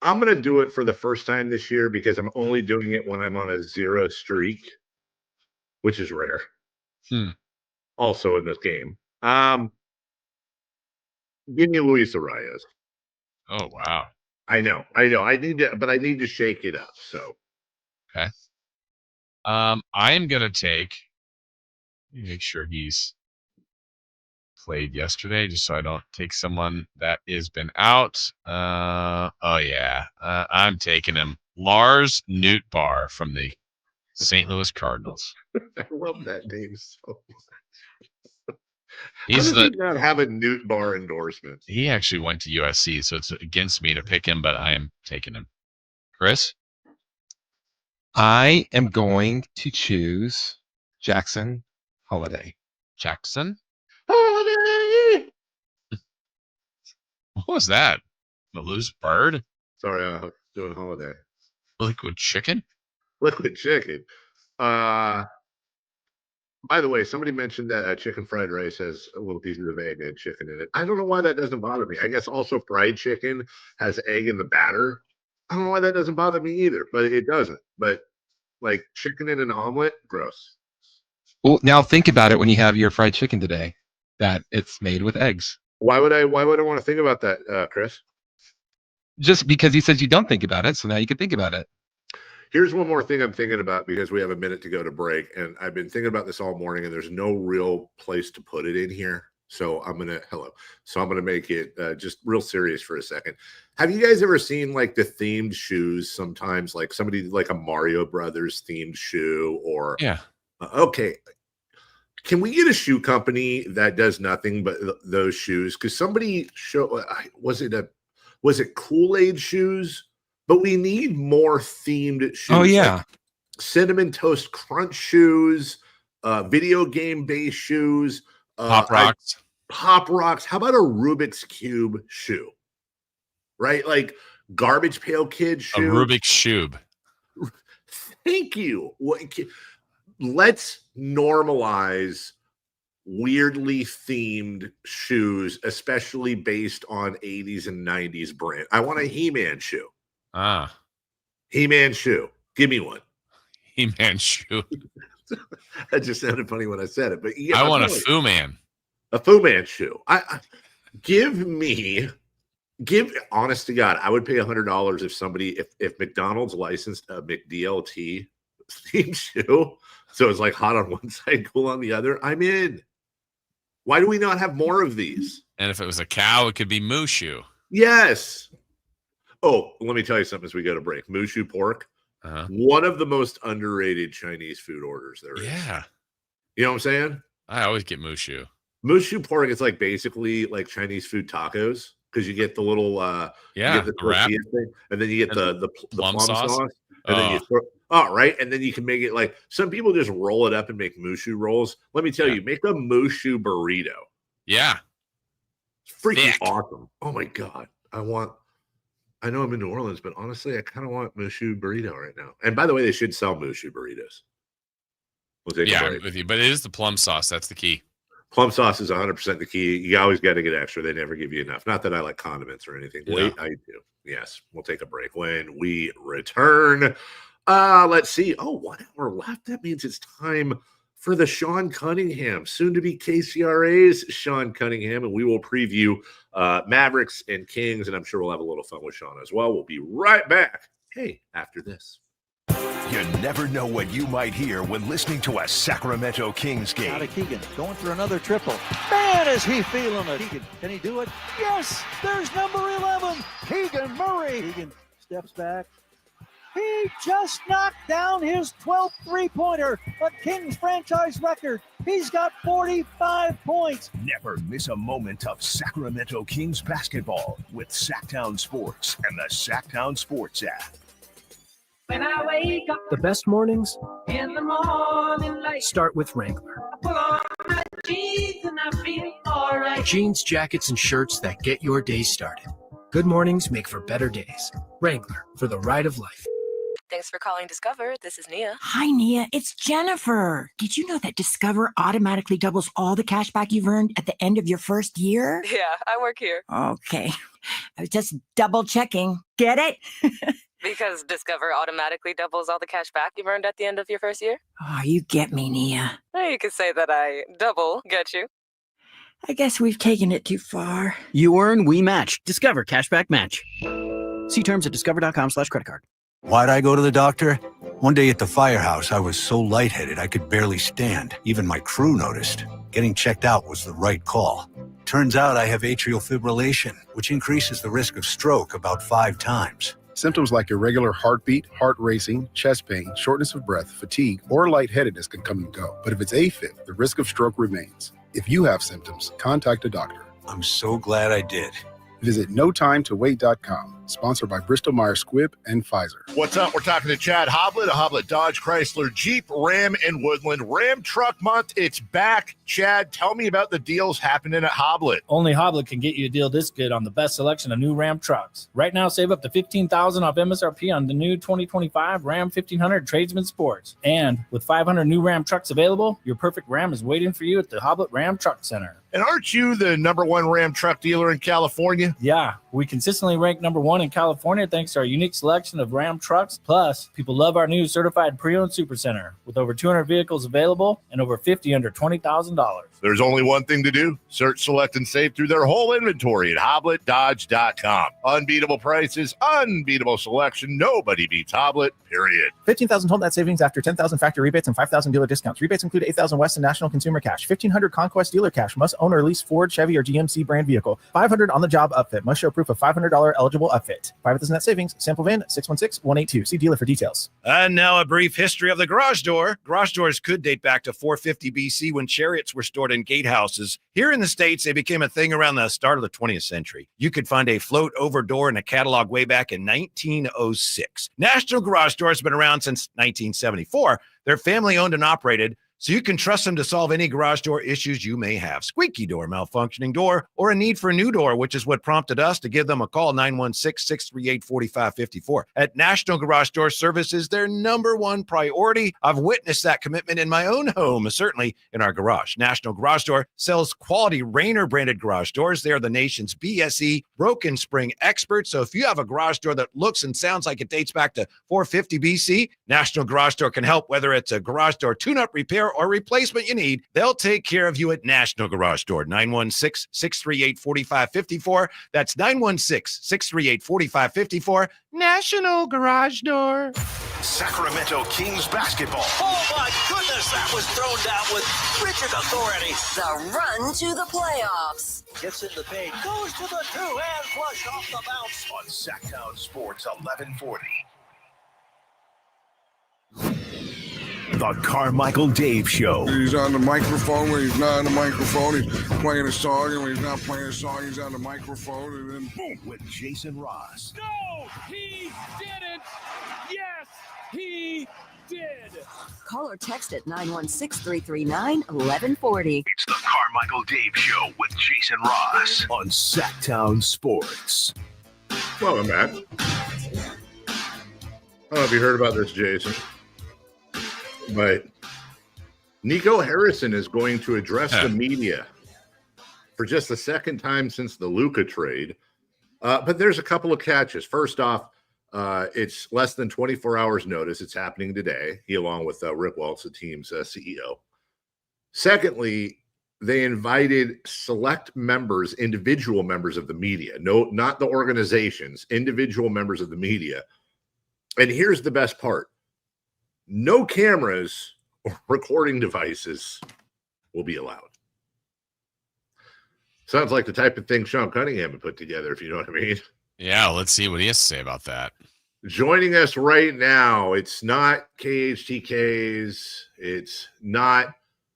S6: I'm going to do it for the first time this year because I'm only doing it when I'm on a 0 streak, which is rare. Also in this game. Give me Luis Arias.
S3: Oh, wow.
S6: I know. I need to shake it up. So,
S3: okay. I am going to make sure he's played yesterday, just so I don't take someone that has been out. I'm taking him. Lars Nootbaar from the St. Louis Cardinals.
S6: I love that name so much.
S3: He's
S6: not have a Nootbaar endorsement.
S3: He actually went to USC, so it's against me to pick him, but I am taking him. Chris?
S7: I am going to choose Jackson Holiday.
S3: Jackson?
S6: Holiday!
S3: What was that? The loose bird?
S6: Sorry, doing Holiday.
S3: Liquid chicken?
S6: Liquid chicken. By the way, somebody mentioned that chicken fried rice has a little pieces of egg and chicken in it. I don't know why that doesn't bother me. I guess also fried chicken has egg in the batter. I don't know why that doesn't bother me either, but it doesn't. But like chicken in an omelet, gross.
S7: Well, now think about it when you have your fried chicken today, that it's made with eggs.
S6: Why would I want to think about that, Chris?
S7: Just because you said you don't think about it, so now you can think about it.
S6: Here's one more thing I'm thinking about because we have a minute to go to break, and I've been thinking about this all morning, and there's no real place to put it in here. So I'm gonna make it just real serious for a second. Have you guys ever seen like the themed shoes? Sometimes like somebody like a Mario Brothers themed shoe, or okay. Can we get a shoe company that does nothing but those shoes? Because somebody was it Kool-Aid shoes? But we need more themed shoes.
S7: Oh, yeah.
S6: Like Cinnamon Toast Crunch shoes, video game based shoes.
S3: Pop Rocks.
S6: Pop Rocks. How about a Rubik's Cube shoe? Right? Like Garbage Pail Kid shoe.
S3: A Rubik's Cube.
S6: Thank you. Let's normalize weirdly themed shoes, especially based on 80s and 90s brand. I want a He-Man shoe. He-Man shoe. Give me one.
S3: He-Man shoe.
S6: That just sounded funny when I said it, but
S3: I want a Fu Man.
S6: A Fu Man shoe. Honest to God, I would pay $100 if McDonald's licensed a McDLT themed shoe. So it's like hot on one side, cool on the other. I'm in. Why do we not have more of these?
S3: And if it was a cow, it could be Mushu.
S6: Yes. Oh, let me tell you something as we go to break. Mushu pork, one of the most underrated Chinese food orders there is.
S3: Yeah.
S6: You know what I'm saying?
S3: I always get Mushu.
S6: Mushu pork is like basically like Chinese food tacos because you get the little you get the
S3: wrap
S6: thing, and then you get the plum sauce. And then
S3: you
S6: right, and then you can make it like some people just roll it up and make Mushu rolls. Let me tell you, make a Mushu burrito.
S3: Yeah.
S6: Freaking awesome. Oh my God. I know I'm in New Orleans, but honestly, I kind of want Mushu burrito right now. And by the way, they should sell Mushu burritos.
S3: I'm with you, but it is the plum sauce. That's the key.
S6: Plum sauce is 100% the key. You always got to get extra. They never give you enough. Not that I like condiments or anything. Wait, I do. Yes, we'll take a break when we return. Let's see. Oh, 1 hour left. That means it's time for the Sean Cunningham, soon to be KCRA's Sean Cunningham, and we will preview Mavericks and Kings, and I'm sure we'll have a little fun with Sean as well. We'll be right back. Hey, after this.
S1: You never know what you might hear when listening to a Sacramento Kings game.
S11: Out of Keegan, going for another triple. Man, is he feeling it. Keegan, can he do it? Yes, there's number 11, Keegan Murray. Keegan steps back. He just knocked down his 12th three-pointer, a Kings franchise record. He's got 45 points.
S1: Never miss a moment of Sacramento Kings basketball with Sacktown Sports and the Sacktown Sports app.
S5: When I wake up,
S9: the best mornings
S5: in the morning light,
S9: start with Wrangler.
S5: I put on my jeans and I feel alright.
S9: Jeans, jackets, and shirts that get your day started. Good mornings make for better days. Wrangler, for the ride of life.
S25: Thanks for calling Discover. This is Nia.
S26: Hi, Nia. It's Jennifer. Did you know that Discover automatically doubles all the cash back you've earned at the end of your first year?
S25: Yeah, I work here.
S26: Okay. I was just double checking. Get it?
S25: Because Discover automatically doubles all the cash back you've earned at the end of your first year?
S26: Oh, you get me, Nia.
S25: Well, you could say that I double get you.
S26: I guess we've taken it too far.
S27: You earn, we match. Discover Cashback Match. See terms at discover.com/credit card.
S13: Why'd I go to the doctor? One day at the firehouse, I was so lightheaded I could barely stand. Even my crew noticed. Getting checked out was the right call. Turns out I have atrial fibrillation, which increases the risk of stroke about 5 times.
S14: Symptoms like irregular heartbeat, heart racing, chest pain, shortness of breath, fatigue, or lightheadedness can come and go. But if it's AFib, the risk of stroke remains. If you have symptoms, contact a doctor.
S13: I'm so glad I did.
S14: Visit notimetowait.com. Sponsored by Bristol-Myers Squibb and Pfizer.
S6: What's up? We're talking to Chad Hoblet of Hoblet Dodge, Chrysler, Jeep, Ram, and Woodland. Ram Truck Month, it's back. Chad, tell me about the deals happening at Hoblet.
S15: Only Hoblet can get you a deal this good on the best selection of new Ram trucks. Right now, save up to $15,000 off MSRP on the new 2025 Ram 1500 Tradesman Sports. And with 500 new Ram trucks available, your perfect Ram is waiting for you at the Hoblet Ram Truck Center.
S6: And aren't you the #1 Ram truck dealer in California?
S15: Yeah, we consistently rank #1 in California thanks to our unique selection of Ram trucks. Plus, people love our new certified pre-owned supercenter with over 200 vehicles available and over 50 under $20,000.
S6: There's only one thing to do. Search, select, and save through their whole inventory at HobletDodge.com. Unbeatable prices, unbeatable selection. Nobody beats Hoblet, period.
S16: 15,000 total net savings after 10,000 factory rebates and 5,000 dealer discounts. Rebates include 8,000 West and National Consumer Cash, 1,500 Conquest dealer cash. Must own or lease Ford, Chevy, or GMC brand vehicle. 500 on-the-job upfit. Must show proof of $500 eligible upfit. 5,000 net savings. Sample VIN 616-182. See dealer for details.
S17: And now a brief history of the garage door. Garage doors could date back to 450 BC when chariots were stored in gatehouses. Here in the States, they became a thing around the start of the 20th century. You could find a float-over door in a catalog way back in 1906. National Garage Doors have been around since 1974. They're family-owned and operated, so you can trust them to solve any garage door issues you may have. Squeaky door, malfunctioning door, or a need for a new door, which is what prompted us to give them a call, 916-638-4554. At National Garage Door Service is their #1 priority. I've witnessed that commitment in my own home, certainly in our garage. National Garage Door sells quality Rainer branded garage doors. They are the nation's BSE broken spring experts. So if you have a garage door that looks and sounds like it dates back to 450 BC, National Garage Door can help, whether it's a garage door tune-up, repair, or replacement you need. They'll take care of you at National Garage Door. 916-638-4554. That's 916-638-4554. National Garage Door.
S1: Sacramento Kings basketball.
S31: Oh my goodness, that was thrown down with rigid authority. The run to the playoffs.
S11: Gets in the paint, goes to the two-hand flush off the bounce.
S1: On Sacktown Sports 1140. The Carmichael Dave Show.
S18: He's on the microphone when he's not on the microphone. He's playing a song, and when he's not playing a song, he's on the microphone, and then boom.
S1: With Jason Ross.
S5: No, he didn't. Yes, he did.
S31: Call or text at 916-339-1140.
S1: It's the Carmichael Dave Show with Jason Ross on Sacktown Sports.
S6: Welcome back. I don't know if you heard about this, Jason, but Nico Harrison is going to address the media for just the second time since the Luka trade. But there's a couple of catches. First off, it's less than 24 hours notice. It's happening today. He, along with Rick Waltz, the team's CEO. Secondly, they invited select members, individual members of the media. No, not the organizations, individual members of the media. And here's the best part. No cameras or recording devices will be allowed. Sounds like the type of thing Sean Cunningham would put together, if you know what I mean.
S3: Yeah, let's see what he has to say about that.
S6: Joining us right now, it's not KHTKs, it's not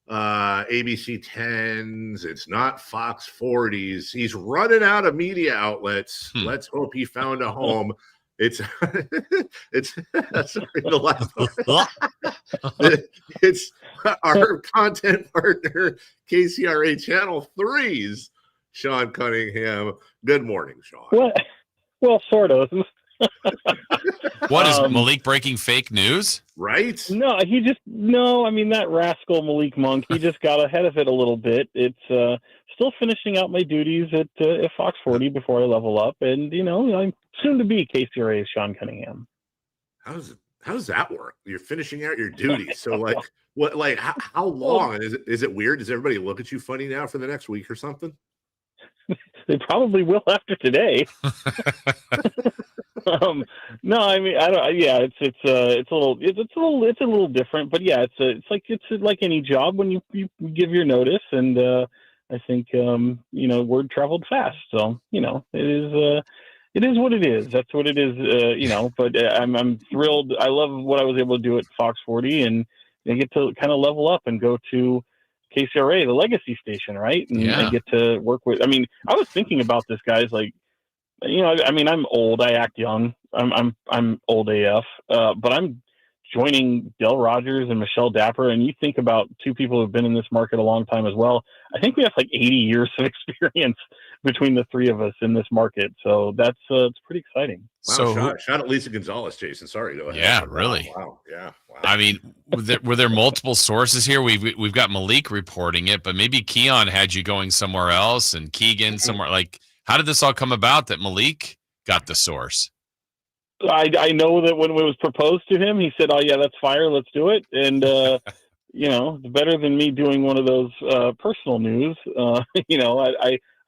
S6: ABC 10s, it's not Fox 40s. He's running out of media outlets. Let's hope he found a home. It's sorry, the last one. It's our content partner, KCRA Channel 3's Sean Cunningham. Good morning, Sean.
S2: Well, sort of.
S3: What is Malik breaking fake news?
S6: Right?
S2: No, I mean, that rascal Malik Monk, he just got ahead of it a little bit. It's still finishing out my duties at Fox 40 before I level up. And, I'm soon to be KCRA's Sean Cunningham.
S6: How does that work? You're finishing out your duties. So how long? Is it weird? Does everybody look at you funny now for the next week or something?
S2: They probably will after today. No, I mean, I don't. Yeah, it's a little different, but yeah, it's like any job when you give your notice, and I think word traveled fast, so it is what it is. That's what it is, But I'm thrilled. I love what I was able to do at Fox 40, and I get to kind of level up and go to KCRA, the legacy station, right? And I get to work with. I mean, I was thinking about this, guys. Like, I mean, I'm old. I act young. I'm old AF. But I'm joining Del Rogers and Michelle Dapper, and you think about two people who've been in this market a long time as well. I think we have like 80 years of experience between the three of us in this market. So that's it's pretty exciting.
S6: Wow,
S3: So
S6: shot at Lisa Gonzalez, Jason. Sorry. Go ahead.
S3: Yeah, really.
S6: Wow. Yeah. Wow.
S3: I mean, were there multiple sources here? We've got Malik reporting it, but maybe Keon had you going somewhere else and Keegan somewhere. Like, how did this all come about that Malik got the source?
S2: I know that when it was proposed to him, he said, "Oh yeah, that's fire. Let's do it." And it's better than me doing one of those personal news.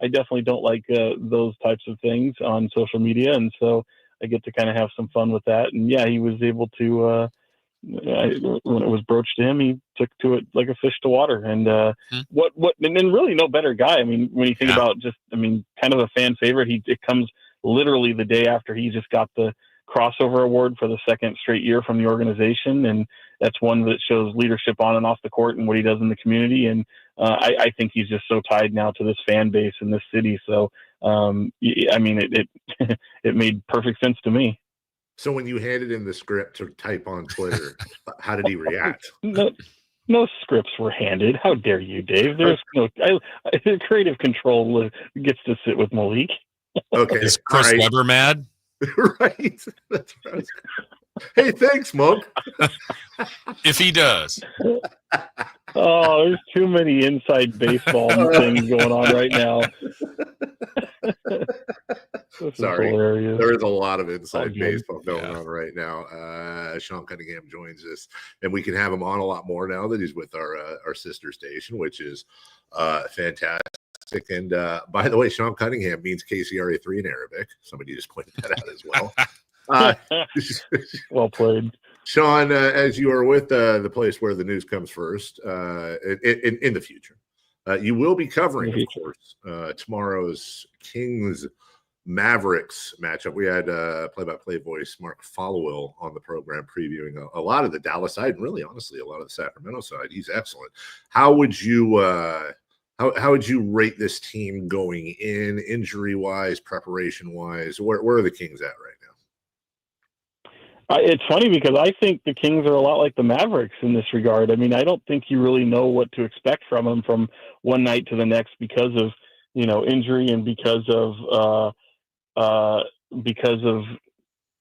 S2: I definitely don't like those types of things on social media, and so I get to kind of have some fun with that. And yeah, he was able to. When it was broached to him, he took to it like a fish to water. And and then really no better guy. I mean, when you think about kind of a fan favorite, it comes literally the day after he just got the crossover award for the second straight year from the organization, and that's one that shows leadership on and off the court and what he does in the community. And I think he's just so tied now to this fan base in this city. So it made perfect sense to me.
S6: So when you handed him the script to type on Twitter, how did he react?
S2: No scripts were handed. How dare you, Dave? There's creative control gets to sit with Malik.
S6: Okay,
S3: is Chris Webber mad?
S6: Right. That's right. Hey, thanks, Monk.
S3: If he does.
S2: Oh, there's too many inside baseball things going on right now.
S6: Sorry. There is a lot of inside baseball going on right now. Sean Cunningham joins us, and we can have him on a lot more now that he's with our sister station, which is fantastic. And by the way, Sean Cunningham means KCRA 3 in Arabic. Somebody just pointed that out as well.
S2: Well played.
S6: Sean, as you are with the place where the news comes first in the future, you will be covering, of course, tomorrow's Kings Mavericks matchup. We had play-by-play voice Mark Followill on the program previewing a lot of the Dallas side and really, honestly, a lot of the Sacramento side. He's excellent. How would you how would you rate this team going in, injury-wise, preparation-wise? Where are the Kings at right now?
S2: It's funny because I think the Kings are a lot like the Mavericks in this regard. I mean, I don't think you really know what to expect from them from one night to the next because of injury and because of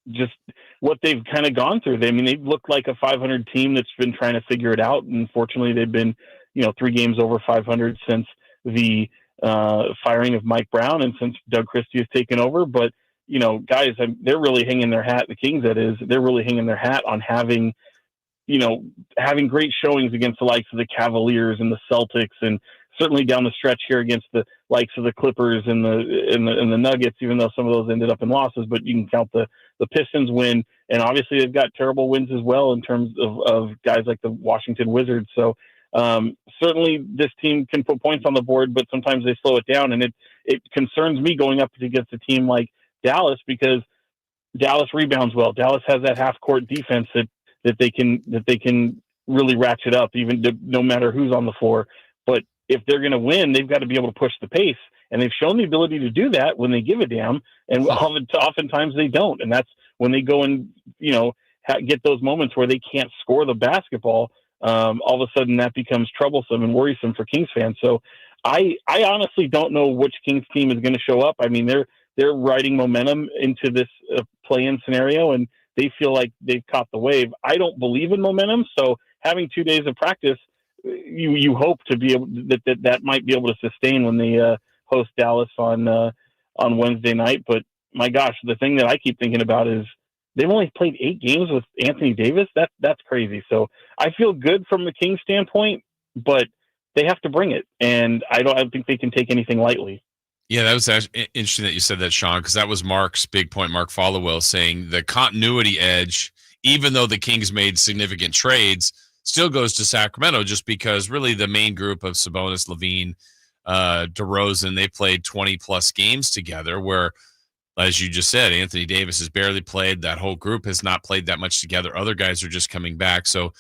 S2: just what they've kind of gone through. They look like a 500 team that's been trying to figure it out. And fortunately, they've been 3 games over 500 since the firing of Mike Brown and since Doug Christie has taken over. But guys, they're really hanging their hat. The Kings, that is, they're really hanging their hat on having great showings against the likes of the Cavaliers and the Celtics, and certainly down the stretch here against the likes of the Clippers and the Nuggets, even though some of those ended up in losses. But you can count the Pistons win, and obviously they've got terrible wins as well in terms of guys like the Washington Wizards. So certainly this team can put points on the board, but sometimes they slow it down, and it concerns me going up against a team like Dallas because Dallas rebounds well. Dallas has that half court defense that they can really ratchet up no matter who's on the floor. But if they're going to win, they've got to be able to push the pace, and they've shown the ability to do that when they give a damn. And oftentimes they don't. And that's when they go and, get those moments where they can't score the basketball, all of a sudden that becomes troublesome and worrisome for Kings fans. So I honestly don't know which Kings team is going to show up. I mean, they're riding momentum into this play-in scenario, and they feel like they've caught the wave. I don't believe in momentum, so having 2 days of practice, you hope to be able that might be able to sustain when they host Dallas on Wednesday night. But my gosh, the thing that I keep thinking about is they've only played 8 games with Anthony Davis. That's crazy. So I feel good from the Kings standpoint, but they have to bring it, and I don't think they can take anything lightly.
S3: Yeah, that was actually interesting that you said that, Sean, because that was Mark's big point, Mark Followill, saying the continuity edge, even though the Kings made significant trades, still goes to Sacramento, just because really the main group of Sabonis, Levine, DeRozan, they played 20-plus games together, where, as you just said, Anthony Davis has barely played. That whole group has not played that much together. Other guys are just coming back. So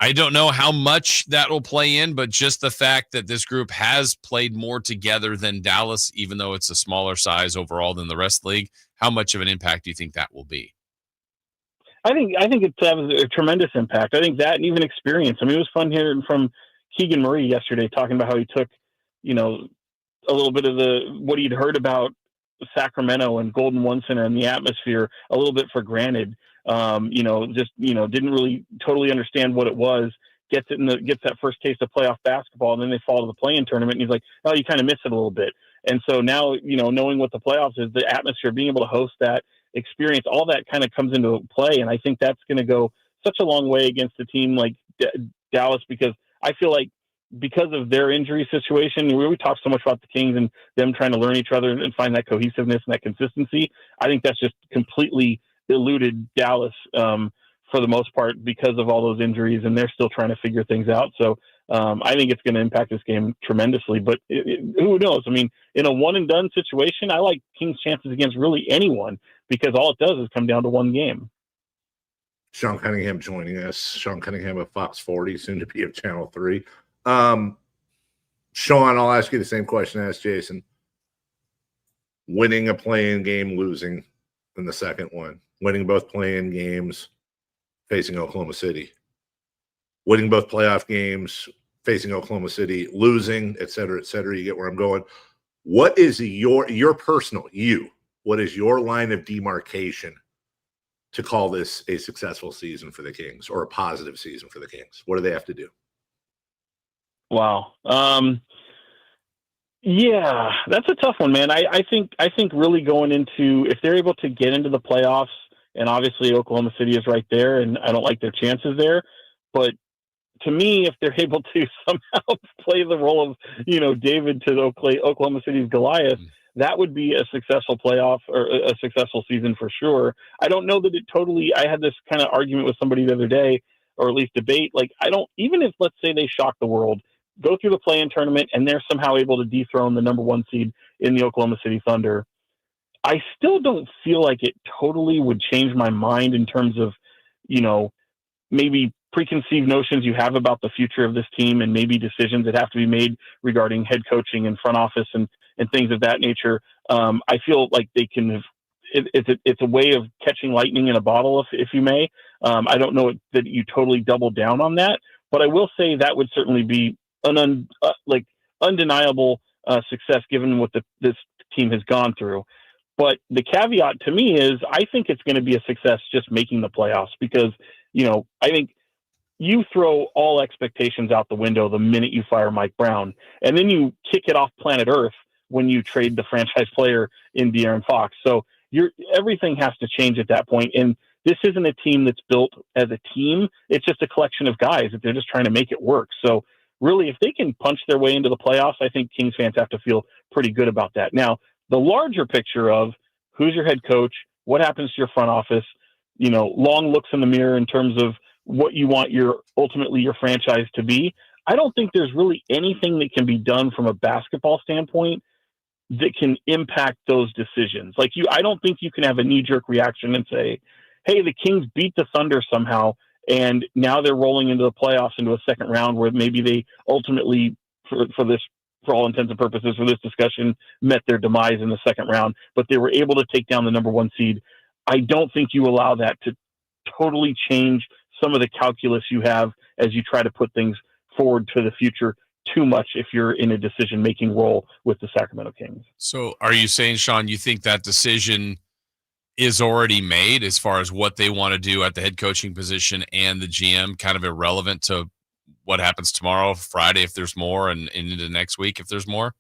S3: I don't know how much that will play in, but just the fact that this group has played more together than Dallas, even though it's a smaller size overall than the rest of the league, how much of an impact do you think that will be?
S2: I think it's a tremendous impact. I think that, and even experience. I mean, it was fun hearing from Keegan Murray yesterday talking about how he took, a little bit of what he'd heard about Sacramento and Golden One Center and the atmosphere a little bit for granted. Didn't really totally understand what it was. Gets that first taste of playoff basketball, and then they fall to the play-in tournament, and he's like, oh, you kind of miss it a little bit. And so now, knowing what the playoffs is, the atmosphere, being able to host that experience, all that kind of comes into play. And I think that's going to go such a long way against a team like Dallas, because I feel like because of their injury situation, we talk so much about the Kings and them trying to learn each other and find that cohesiveness and that consistency. I think that's just completely eluded Dallas for the most part because of all those injuries, and they're still trying to figure things out. So I think it's going to impact this game tremendously, but who knows? I mean, in a one and done situation, I like Kings' chances against really anyone, because all it does is come down to one game.
S6: Sean Cunningham joining us. Sean Cunningham of Fox 40, soon to be of Channel 3. Sean, I'll ask you the same question I asked Jason. Winning a play-in game, losing in the second one. Winning both play-in games, facing Oklahoma City. Winning both playoff games, facing Oklahoma City, losing, et cetera, et cetera. You get where I'm going. What is your personal, what is your line of demarcation to call this a successful season for the Kings, or a positive season for the Kings? What do they have to do?
S2: Wow. Yeah, that's a tough one, man. I think really going into, if they're able to get into the playoffs, and obviously Oklahoma City is right there, and I don't like their chances there, but to me, if they're able to somehow play the role of, David to Oklahoma City's Goliath, that would be a successful playoff or a successful season for sure. I don't know that it totally, I had this kind of argument with somebody the other day, or at least debate. Like, even if, let's say, they shock the world, go through the play-in tournament, and they're somehow able to dethrone the number 1 seed in the Oklahoma City Thunder, I still don't feel like it totally would change my mind in terms of, maybe preconceived notions you have about the future of this team, and maybe decisions that have to be made regarding head coaching and front office and things of that nature. I feel like they can have, it's a way of catching lightning in a bottle, if you may. I don't know that you totally double down on that, but I will say that would certainly be an undeniable success given what this team has gone through. But the caveat to me is, I think it's going to be a success just making the playoffs, because, I think you throw all expectations out the window the minute you fire Mike Brown, and then you kick it off planet Earth when you trade the franchise player in De'Aaron Fox. So everything has to change at that point. And this isn't a team that's built as a team. It's just a collection of guys that they're just trying to make it work. So really, if they can punch their way into the playoffs, I think Kings fans have to feel pretty good about that. Now, the larger picture of who's your head coach, what happens to your front office, long looks in the mirror in terms of what you want ultimately your franchise to be. I don't think there's really anything that can be done from a basketball standpoint that can impact those decisions. I don't think you can have a knee-jerk reaction and say, hey, the Kings beat the Thunder somehow, and now they're rolling into the playoffs into a second round where maybe they ultimately, for all intents and purposes for this discussion, met their demise in the second round, but they were able to take down the number 1 seed. I don't think you allow that to totally change some of the calculus you have as you try to put things forward to the future too much if you're in a decision-making role with the Sacramento Kings.
S3: So are you saying, Sean, you think that decision is already made as far as what they want to do at the head coaching position and the GM, kind of irrelevant to what happens tomorrow, Friday, if there's more, and into next week if there's more?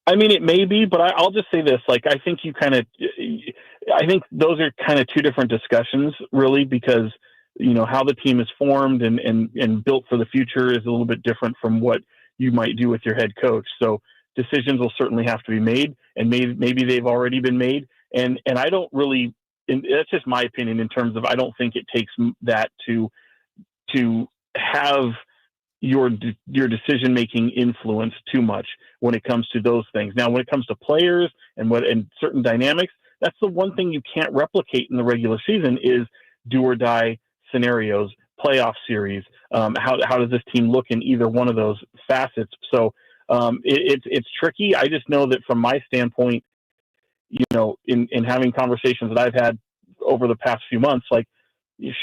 S2: I mean, it may be, but I'll just say this. Like, I think those are kind of two different discussions, really, because, you know, how the team is formed and built for the future is a little bit different from what you might do with your head coach. So decisions will certainly have to be made, and maybe they've already been made. And I don't really, and that's just my opinion in terms of, I don't think it takes that to have your decision-making influence too much when it comes to those things. Now, when it comes to players and certain dynamics, that's the one thing you can't replicate in the regular season is do or die scenarios, playoff series. How does this team look in either one of those facets? So it's tricky. I just know that from my standpoint, you know, in having conversations that I've had over the past few months, like,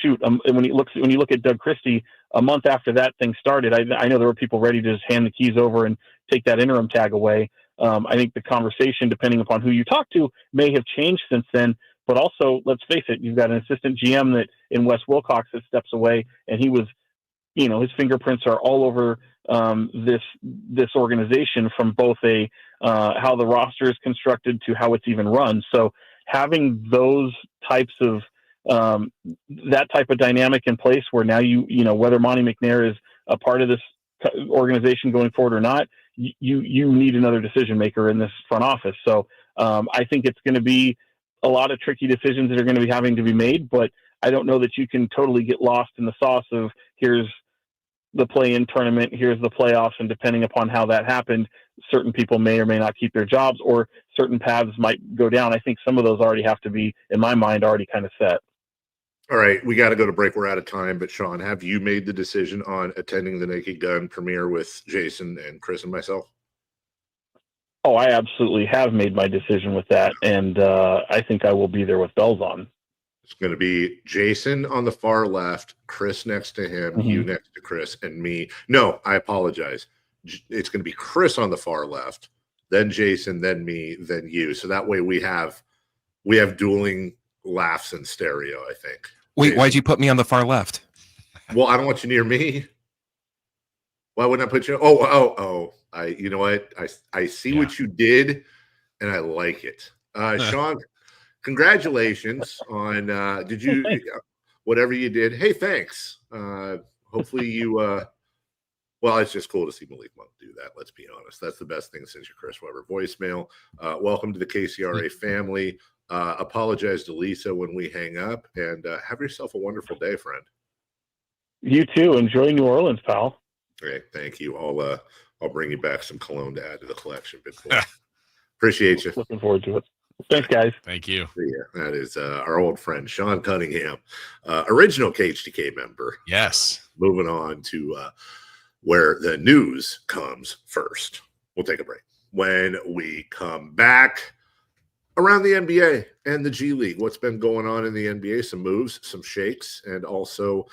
S2: shoot, when you look at Doug Christie, a month after that thing started, I know there were people ready to just hand the keys over and take that interim tag away. I think the conversation, depending upon who you talk to, may have changed since then. But also, let's face it, you've got an assistant GM that in Wes Wilcox that steps away, and he was, you know, his fingerprints are all over this organization, from both how the roster is constructed to how it's even run. So having those types of that type of dynamic in place, where now you know whether Monty McNair is a part of this organization going forward or not, you need another decision maker in this front office. So I think it's going to be a lot of tricky decisions that are going to be having to be made, but I don't know that you can totally get lost in the sauce of here's the play-in tournament, here's the playoffs, and depending upon how that happened, certain people may or may not keep their jobs, or certain paths might go down. I think some of those already have to be, in my mind, already kind of set.
S6: All right, we got to go to break. We're out of time. But Sean, have you made the decision on attending the Naked Gun premiere with Jason and Chris and myself?
S2: Oh, I absolutely have made my decision with that, and I think I will be there with bells on.
S6: It's going to be Jason on the far left, Chris next to him, you next to Chris, and me. No, I apologize. It's going to be Chris on the far left, then Jason, then me, then you. So that way we have dueling laughs in stereo, I think.
S7: Wait, why'd you put me on the far left?
S6: Well, I don't want you near me. Why wouldn't I put you? Oh! You know what? I see what you did, and I like it. Sean, congratulations on did you whatever you did. Hey, thanks. Hopefully you well, it's just cool to see Malik Monk do that. Let's be honest. That's the best thing since your Chris Webber voicemail. Welcome to the KCRA family. Apologize to Lisa when we hang up, and have yourself a wonderful day, friend.
S2: You too. Enjoy New Orleans, pal.
S6: Great, thank you. I'll bring you back some cologne to add to the collection. Appreciate you.
S2: Looking forward to it. Thanks, guys.
S3: Thank you.
S6: Yeah, that is our old friend Sean Cunningham, original KHTK member.
S3: Yes.
S6: Moving on to where the news comes first. We'll take a break. When we come back, around the NBA and the G League, what's been going on in the NBA? Some moves, some shakes, and also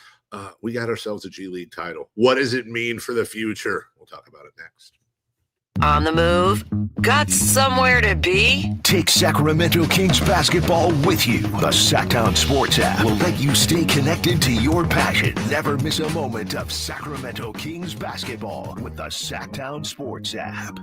S6: we got ourselves a G League title. What does it mean for the future? We'll talk about it next.
S31: On the move? Got somewhere to be?
S1: Take Sacramento Kings basketball with you. The Sacktown Sports app will let you stay connected to your passion. Never miss a moment of Sacramento Kings basketball with the Sacktown Sports app.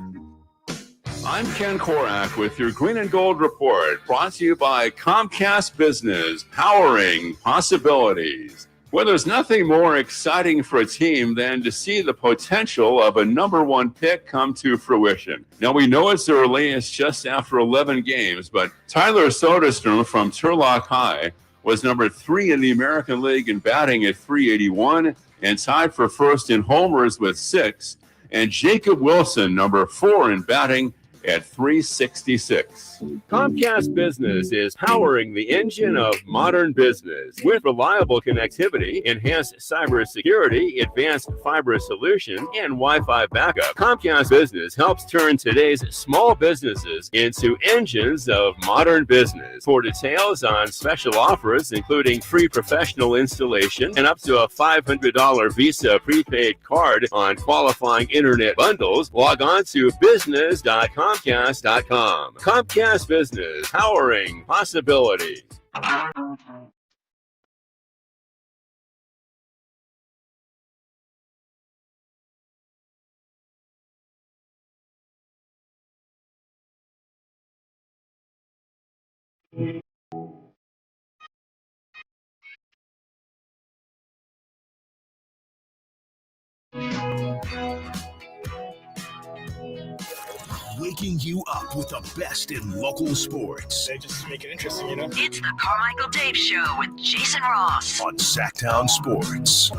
S8: I'm Ken Korak with your Green and Gold Report, brought to you by Comcast Business, powering possibilities. Well, there's nothing more exciting for a team than to see the potential of a number one pick come to fruition. Now, we know it's early, it's just after 11 games, but Tyler Soderstrom from Turlock High was number 3 in the American League in batting at .381 and tied for first in homers with 6, and Jacob Wilson, number 4 in batting at .366. Comcast Business is powering the engine of modern business with reliable connectivity, enhanced cybersecurity, advanced fiber solution, and Wi-Fi backup. Comcast Business helps turn today's small businesses into engines of modern business. For details on special offers, including free professional installation and up to a $500 Visa prepaid card on qualifying internet bundles, log on to business.comcast.com. Comcast Business, powering possibilities.
S1: Waking you up with the best in local sports.
S10: They just make it interesting, you know?
S26: It's the Carmichael Dave Show with Jason Ross
S1: On Sacktown Sports.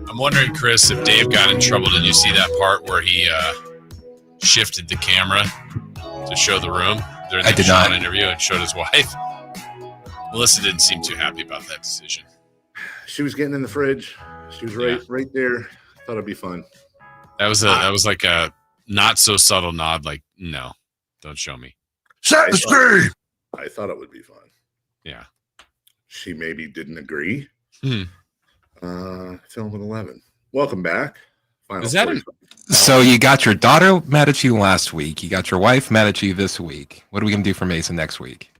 S3: I'm wondering, Chris, if Dave got in trouble. Did you see that part where he shifted the camera to show the room during the Sean interview and showed his wife? Melissa didn't seem too happy about that decision.
S6: She was getting in the fridge. She was right there. Thought it'd be fun.
S3: That was like a not so subtle nod. Like, no, don't show me.
S6: Set the screen. I thought it would be fun.
S3: Yeah.
S6: She maybe didn't agree.
S3: Hmm.
S6: Film at 11. Welcome back. Final
S7: Is that so you got your daughter mad at you last week. You got your wife mad at you this week. What are we going to do for Mason next week?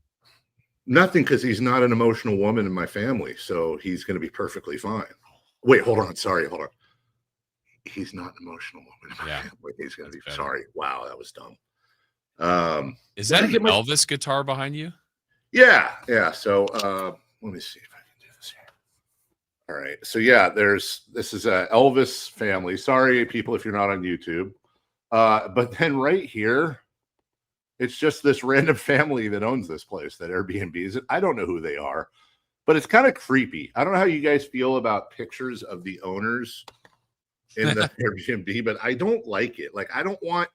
S6: Nothing, because he's not an emotional woman in my family, so he's going to be perfectly fine. Wait, hold on. Sorry, hold on. He's not an emotional woman in my family. He's going to be sorry. Wow, that was dumb.
S3: Is that an Elvis guitar behind you?
S6: Yeah. So let me see if I can do this here. All right. So yeah, this is a Elvis family. Sorry, people, if you're not on YouTube. But then right here, it's just this random family that owns this place that Airbnbs it. I don't know who they are, but it's kind of creepy. I don't know how you guys feel about pictures of the owners in the Airbnb, but I don't like it. Like, I don't want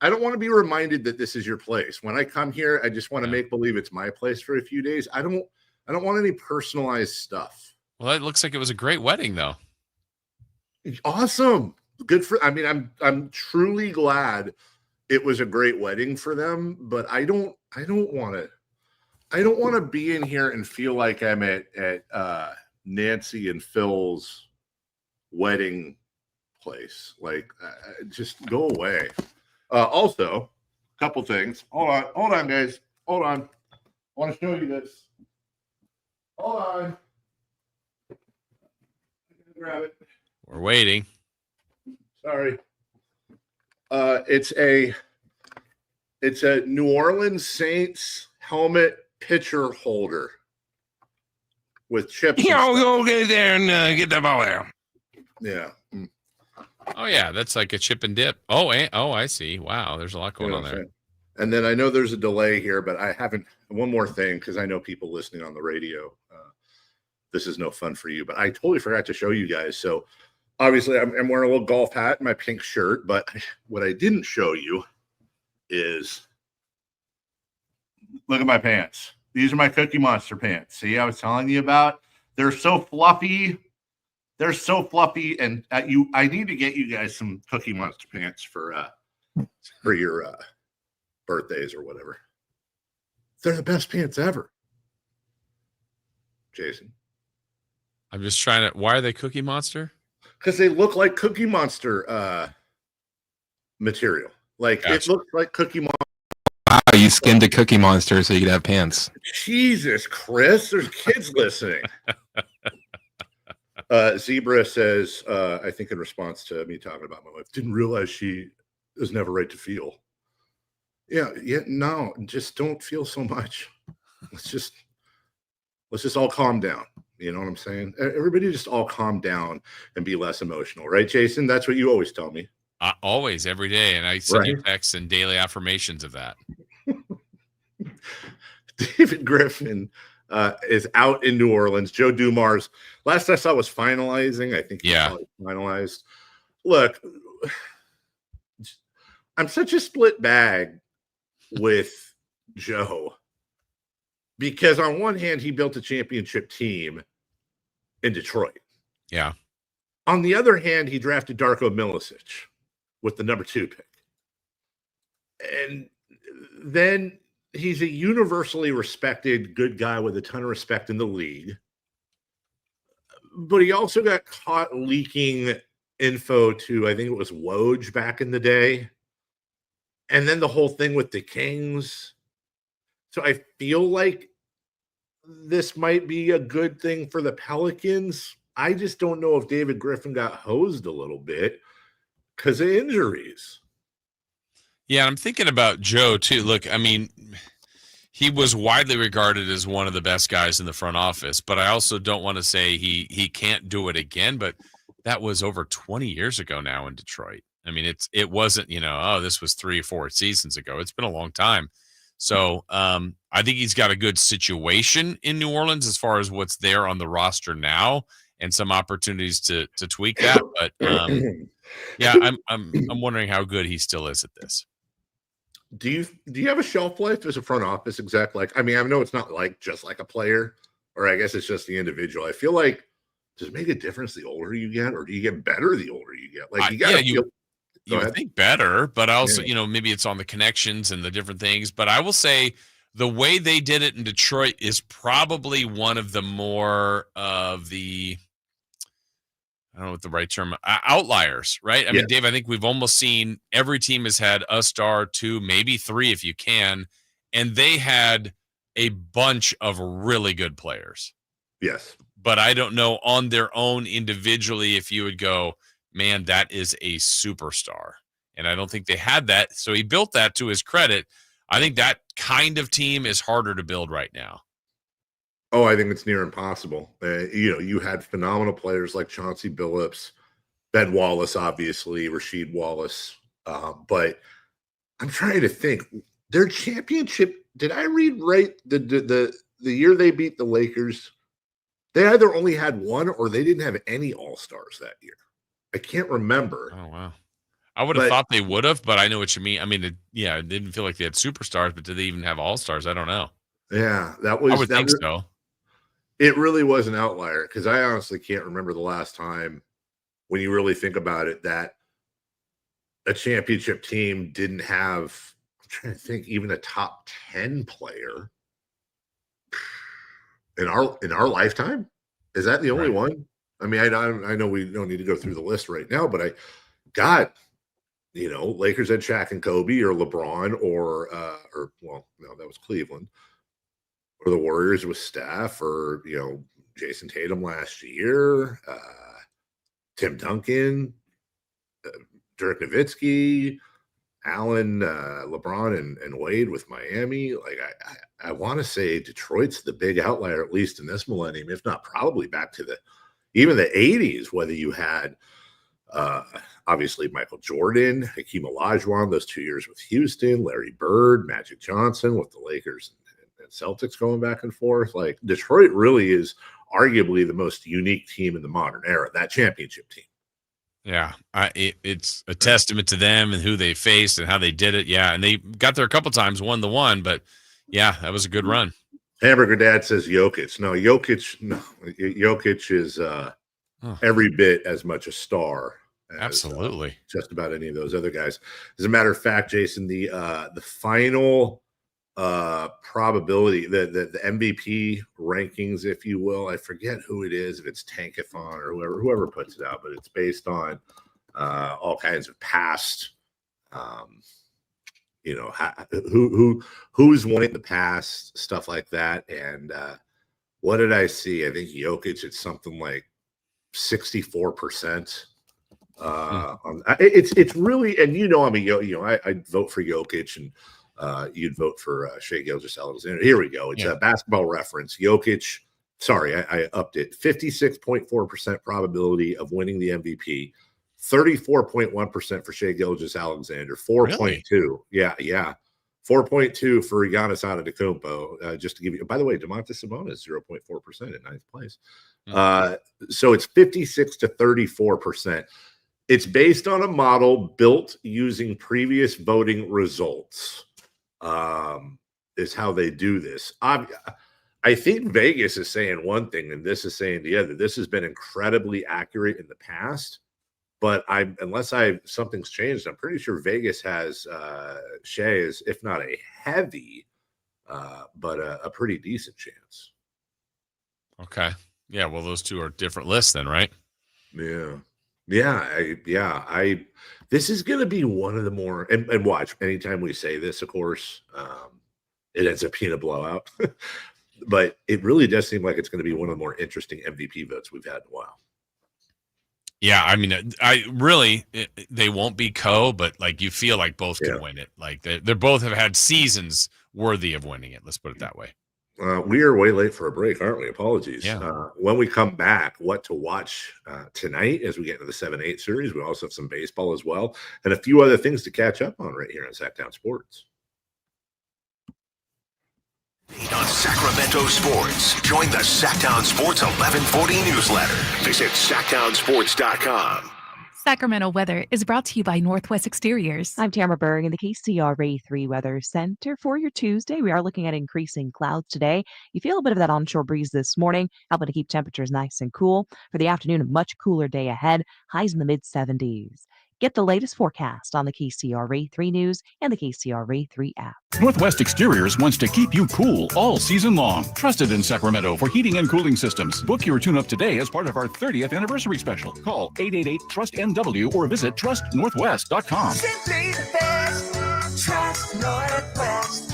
S6: to be reminded that this is your place. When I come here, I just want to make believe it's my place for a few days. I don't want any personalized stuff.
S3: Well, it looks like it was a great wedding, though.
S6: Awesome. Good for. I mean, I'm truly glad it was a great wedding for them. But I don't want to be in here and feel like I'm at Nancy and Phil's wedding place. Like, just go away. Also, a couple things. Hold on, guys. Hold on. I want to show you this. Hold on. Grab it.
S3: We're waiting.
S6: Sorry. It's a New Orleans Saints helmet pitcher holder with chips.
S7: Go get there and get the ball there.
S6: Yeah.
S3: Oh yeah, that's like a chip and dip. Oh, I see. Wow, there's a lot going on there.
S6: And then I know there's a delay here, but I haven't. One more thing, because I know people listening on the radio. This is no fun for you, but I totally forgot to show you guys. So obviously, I'm wearing a little golf hat and my pink shirt, but what I didn't show you is look at my pants. These are my Cookie Monster pants. See, I was telling you about. They're so fluffy. They're so fluffy, and I need to get you guys some Cookie Monster pants for your birthdays or whatever. They're the best pants ever. Jason,
S3: I'm just trying to. Why are they Cookie Monster?
S6: Because they look like Cookie Monster material. Like it looks like Cookie Monster.
S7: Wow, you skinned a Cookie Monster so you could have pants.
S6: Jesus, Chris, there's kids listening. Zebra says, I think in response to me talking about my wife, didn't realize she is never right to feel. Yeah, no, just don't feel so much. Let's just all calm down. You know what I'm saying? Everybody just all calm down and be less emotional, right, Jason? That's what you always tell me.
S3: Always, every day. And I send you
S10: Right.
S3: texts and daily affirmations of that.
S10: David Griffin is out in New Orleans. Joe Dumars, last I saw, was finalizing. I think he's probably finalized. Look, I'm such a split bag with Joe because on one hand, he built a championship team in Detroit.
S3: Yeah.
S10: On the other hand, he drafted Darko Milicic with the number 2 pick. And then he's a universally respected good guy with a ton of respect in the league. But he also got caught leaking info to, I think it was Woj back in the day. And then the whole thing with the Kings. So I feel like this might be a good thing for the Pelicans. I just don't know if David Griffin got hosed a little bit because of injuries.
S3: Yeah, I'm thinking about Joe too. Look, I mean, he was widely regarded as one of the best guys in the front office, but I also don't want to say he can't do it again, but that was over 20 years ago now in Detroit. I mean, it wasn't, this was 3 or 4 seasons ago. It's been a long time. So I think he's got a good situation in New Orleans as far as what's there on the roster now and some opportunities to tweak that. But yeah, I'm wondering how good he still is at this.
S10: Do you have a shelf life as a front office exec? Like, I mean, I know it's not like just like a player, or I guess it's just the individual. I feel like, does it make a difference the older you get, or do you get better the older you get? Like, you got to
S3: you would think better, but also, maybe it's on the connections and the different things. But I will say the way they did it in Detroit is probably one of the more of the, I don't know what the right term, outliers, right? I mean, Dave, I think we've almost seen every team has had a star, 2, maybe 3 if you can, and they had a bunch of really good players.
S10: Yes.
S3: But I don't know on their own individually if you would go, man, that is a superstar. And I don't think they had that. So he built that to his credit. I think that kind of team is harder to build right now.
S10: Oh, I think it's near impossible. You had phenomenal players like Chauncey Billups, Ben Wallace, obviously, Rasheed Wallace. But I'm trying to think. Their championship, did I read right? The year they beat the Lakers, they either only had one or they didn't have any All-Stars that year. I can't remember.
S3: Oh, wow. I would have thought they would have, but I know what you mean. I mean, it didn't feel like they had superstars, but did they even have All-Stars? I don't know.
S10: Yeah, that was.
S3: I would think so.
S10: It really was an outlier because I honestly can't remember the last time, when you really think about it, that a championship team didn't have, I'm trying to think, even a top 10 player in our lifetime. Is that the only one? I mean, I know we don't need to go through the list right now, but Lakers had Shaq and Kobe, or LeBron, or no, that was Cleveland, or the Warriors with Steph, or Jason Tatum last year, Tim Duncan, Dirk Nowitzki, Allen, LeBron, and Wade with Miami. Like, I want to say Detroit's the big outlier, at least in this millennium, if not probably back to even the 80s, whether you had obviously Michael Jordan, Hakeem Olajuwon, those 2 years with Houston, Larry Bird, Magic Johnson with the Lakers and Celtics going back and forth. Like, Detroit really is arguably the most unique team in the modern era, that championship team.
S3: Yeah, it's a testament to them and who they faced and how they did it. Yeah, and they got there a couple times, won the one, but yeah, that was a good run.
S10: Hamburger Dad says Jokic. No, Jokic is every bit as much a star as
S3: absolutely
S10: just about any of those other guys. As a matter of fact, Jason, the final probability, the MVP rankings, if you will, I forget who it is, if it's Tankathon or whoever puts it out, but it's based on all kinds of past who's won in the past, stuff like that. And what did I see? I think Jokic, it's something like 64%. It's really, and I'd vote for Jokic, and you'd vote for Shai Gilgeous-Alexander. Here we go. It's a Basketball Reference. Jokic, sorry, I upped it. 56.4% probability of winning the MVP. 34.1% for Shai Gilgeous-Alexander, 4.2.
S3: Really?
S10: Yeah. 4.2 for Giannis Antetokounmpo. Just to give you, by the way, Domantas Sabonis 0.4% in ninth place. So it's 56 to 34%. It's based on a model built using previous voting results. Is how they do this. I think Vegas is saying one thing and this is saying the other. This has been incredibly accurate in the past, but unless something's changed, I'm pretty sure Vegas has Shai as, if not a heavy, but a pretty decent chance.
S3: Okay. Yeah. Well, those two are different lists then, right?
S10: Yeah. This is going to be one of the more, and watch, anytime we say this, of course, it ends up being a blowout. But it really does seem like it's going to be one of the more interesting MVP votes we've had in a while.
S3: Yeah, I mean, they won't be but like you feel like both can win it. Like they both have had seasons worthy of winning it. Let's put it that way.
S10: We are way late for a break, aren't we? Apologies.
S3: Yeah.
S10: When we come back, what to watch tonight as we get into the 7-8 series. We also have some baseball as well, and a few other things to catch up on right here on Sacktown Sports.
S1: On Sacramento Sports, join the Sacktown Sports 1140 newsletter. Visit SacktownSports.com.
S4: Sacramento weather is brought to you by Northwest Exteriors.
S12: I'm Tamara Berg in the KCRA 3 Weather Center. For your Tuesday, we are looking at increasing clouds today. You feel a bit of that onshore breeze this morning, helping to keep temperatures nice and cool. For the afternoon, a much cooler day ahead, highs in the mid-70s. Get the latest forecast on the KCRA 3 News and the KCRA 3 app.
S19: Northwest Exteriors wants to keep you cool all season long. Trusted in Sacramento for heating and cooling systems. Book your tune-up today as part of our 30th anniversary special. Call 888-TRUST-NW or visit trustnorthwest.com.
S31: Simply the best. Trust Northwest.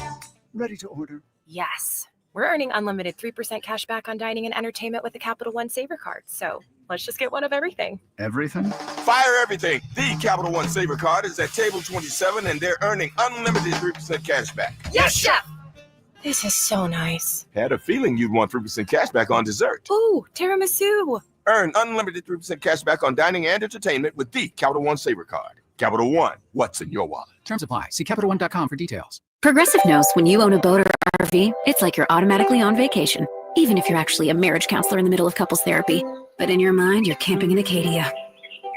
S20: Ready to order?
S21: Yes. We're earning unlimited 3% cash back on dining and entertainment with the Capital One Saver Card. So let's just get one of everything.
S20: Everything?
S22: Fire everything. The Capital One Saver Card is at table 27 and they're earning unlimited 3% cash back.
S21: Yes, Chef! This is so nice.
S22: Had a feeling you'd want 3% cash back on dessert.
S21: Ooh, tiramisu.
S22: Earn unlimited 3% cash back on dining and entertainment with the Capital One Saver Card. Capital One, what's in your wallet?
S20: Terms apply. See CapitalOne.com for details.
S23: Progressive knows when you own a boat or RV, it's like you're automatically on vacation, even if you're actually a marriage counselor in the middle of couples therapy. But in your mind, you're camping in Acadia,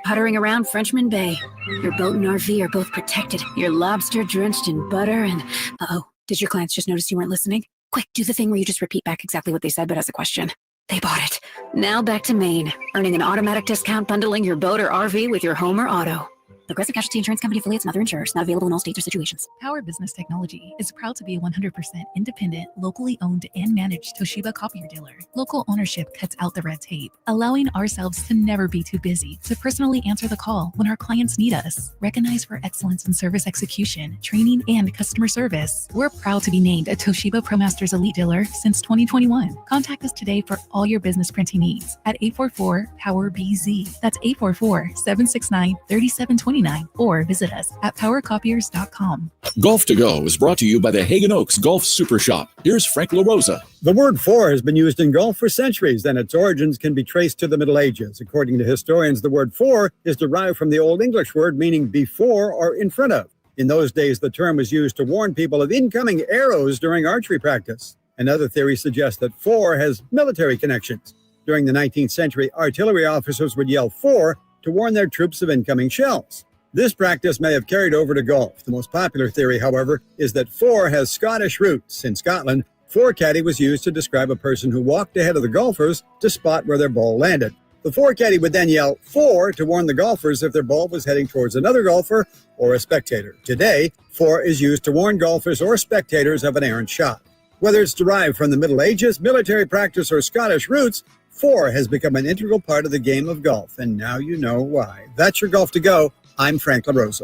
S23: puttering around Frenchman Bay. Your boat and RV are both protected. Your lobster drenched in butter and... Uh-oh, did your clients just notice you weren't listening? Quick, do the thing where you just repeat back exactly what they said, but as a question. They bought it. Now back to Maine, earning an automatic discount bundling your boat or RV with your home or auto. Progressive Casualty Insurance Company affiliates and other insurers. Not available in all states or situations.
S4: Power Business Technology is proud to be a 100% independent, locally owned and managed Toshiba copier dealer. Local ownership cuts out the red tape, allowing ourselves to never be too busy to personally answer the call when our clients need us. Recognized for excellence in service execution, training, and customer service, we're proud to be named a Toshiba ProMasters Elite Dealer since 2021. Contact us today for all your business printing needs at 844-POWER-BZ. That's 844-769-3720. or visit us at powercopiers.com.
S24: Golf to Go is brought to you by the Hagen Oaks Golf Super Shop. Here's Frank LaRosa.
S28: The word "for" has been used in golf for centuries, and its origins can be traced to the Middle Ages. According to historians, the word "for" is derived from the Old English word meaning before or in front of. In those days, the term was used to warn people of incoming arrows during archery practice. Another theory suggests that "for" has military connections. During the 19th century, artillery officers would yell "for" to warn their troops of incoming shells. This practice may have carried over to golf. The most popular theory, however, is that "for" has Scottish roots. In Scotland, "for-caddy" was used to describe a person who walked ahead of the golfers to spot where their ball landed. The for-caddy would then yell "for" to warn the golfers if their ball was heading towards another golfer or a spectator. Today, "for" is used to warn golfers or spectators of an errant shot. Whether it's derived from the Middle Ages, military practice, or Scottish roots, "for" has become an integral part of the game of golf, and now you know why. That's your Golf to Go. I'm Frank LaRosa.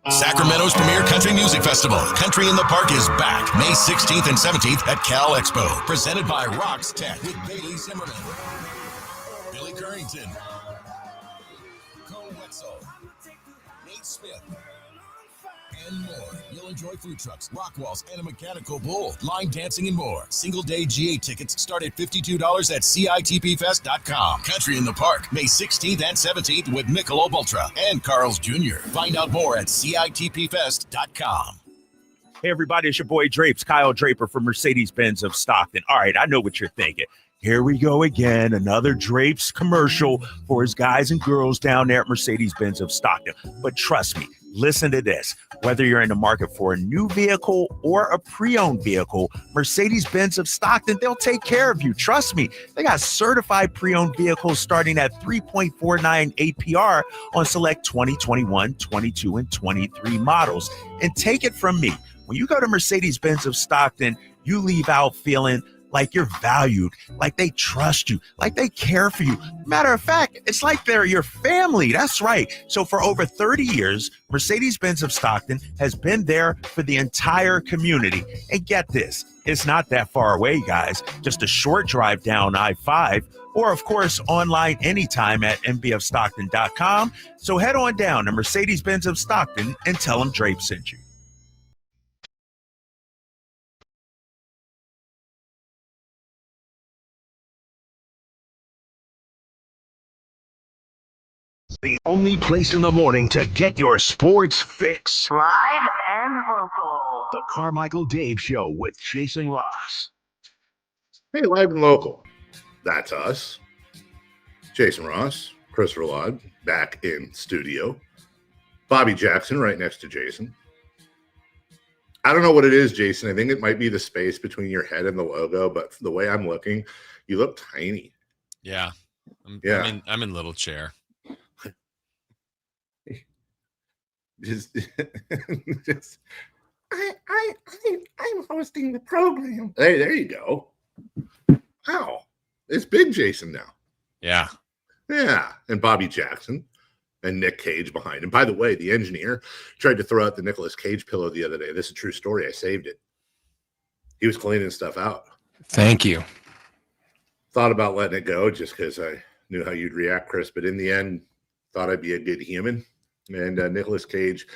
S29: Sacramento's premier country music festival, Country in the Park, is back May 16th and 17th at Cal Expo. Presented by Rocks Tech with Bailey Zimmerman, Billy Currington, Cole Wetzel, Nate Smith, and more. You'll enjoy food trucks, rock walls, and a mechanical bull, line dancing, and more. Single-day GA tickets start at $52 at CITPFest.com. Country in the Park, May 16th and 17th with Michelob Ultra and Carl's Jr. Find out more at CITPFest.com.
S9: Hey, everybody, it's your boy Drapes, Kyle Draper from Mercedes-Benz of Stockton. All right, I know what you're thinking. Here we go again, another Drapes commercial for his guys and girls down there at Mercedes-Benz of Stockton. But trust me, listen to this. Whether you're in the market for a new vehicle or a pre-owned vehicle, Mercedes-Benz of Stockton, they'll take care of you. Trust me, they got certified pre-owned vehicles starting at 3.49 APR on select 2021, 22, and 23 models. And take it from me, when you go to Mercedes-Benz of Stockton, you leave out feeling like you're valued, like they trust you, like they care for you. Matter of fact, it's like they're your family. That's right. So for over 30 years, Mercedes-Benz of Stockton has been there for the entire community. And get this, it's not that far away, guys. Just a short drive down I-5, or of course, online anytime at mbfstockton.com. So head on down to Mercedes-Benz of Stockton and tell them Drape sent you.
S1: The only place in the morning to get your sports fix.
S31: Live and local.
S1: The Carmichael Dave Show with Jason Ross.
S10: Hey, live and local. That's us. Jason Ross, Christopher Laud, back in studio. Bobby Jackson right next to Jason. I don't know what it is, Jason. I think it might be the space between your head and the logo, but the way I'm looking, you look tiny.
S3: Yeah. I'm in little chair.
S10: I'm hosting the program. Hey, there you go. Wow. It's big Jason now.
S3: Yeah.
S10: Yeah. And Bobby Jackson and Nick Cage behind him. By the way, the engineer tried to throw out the Nicolas Cage pillow the other day. This is a true story. I saved it. He was cleaning stuff out.
S7: Thank you.
S10: Thought about letting it go just because I knew how you'd react, Chris. But in the end, thought I'd be a good human. And Nicolas Cage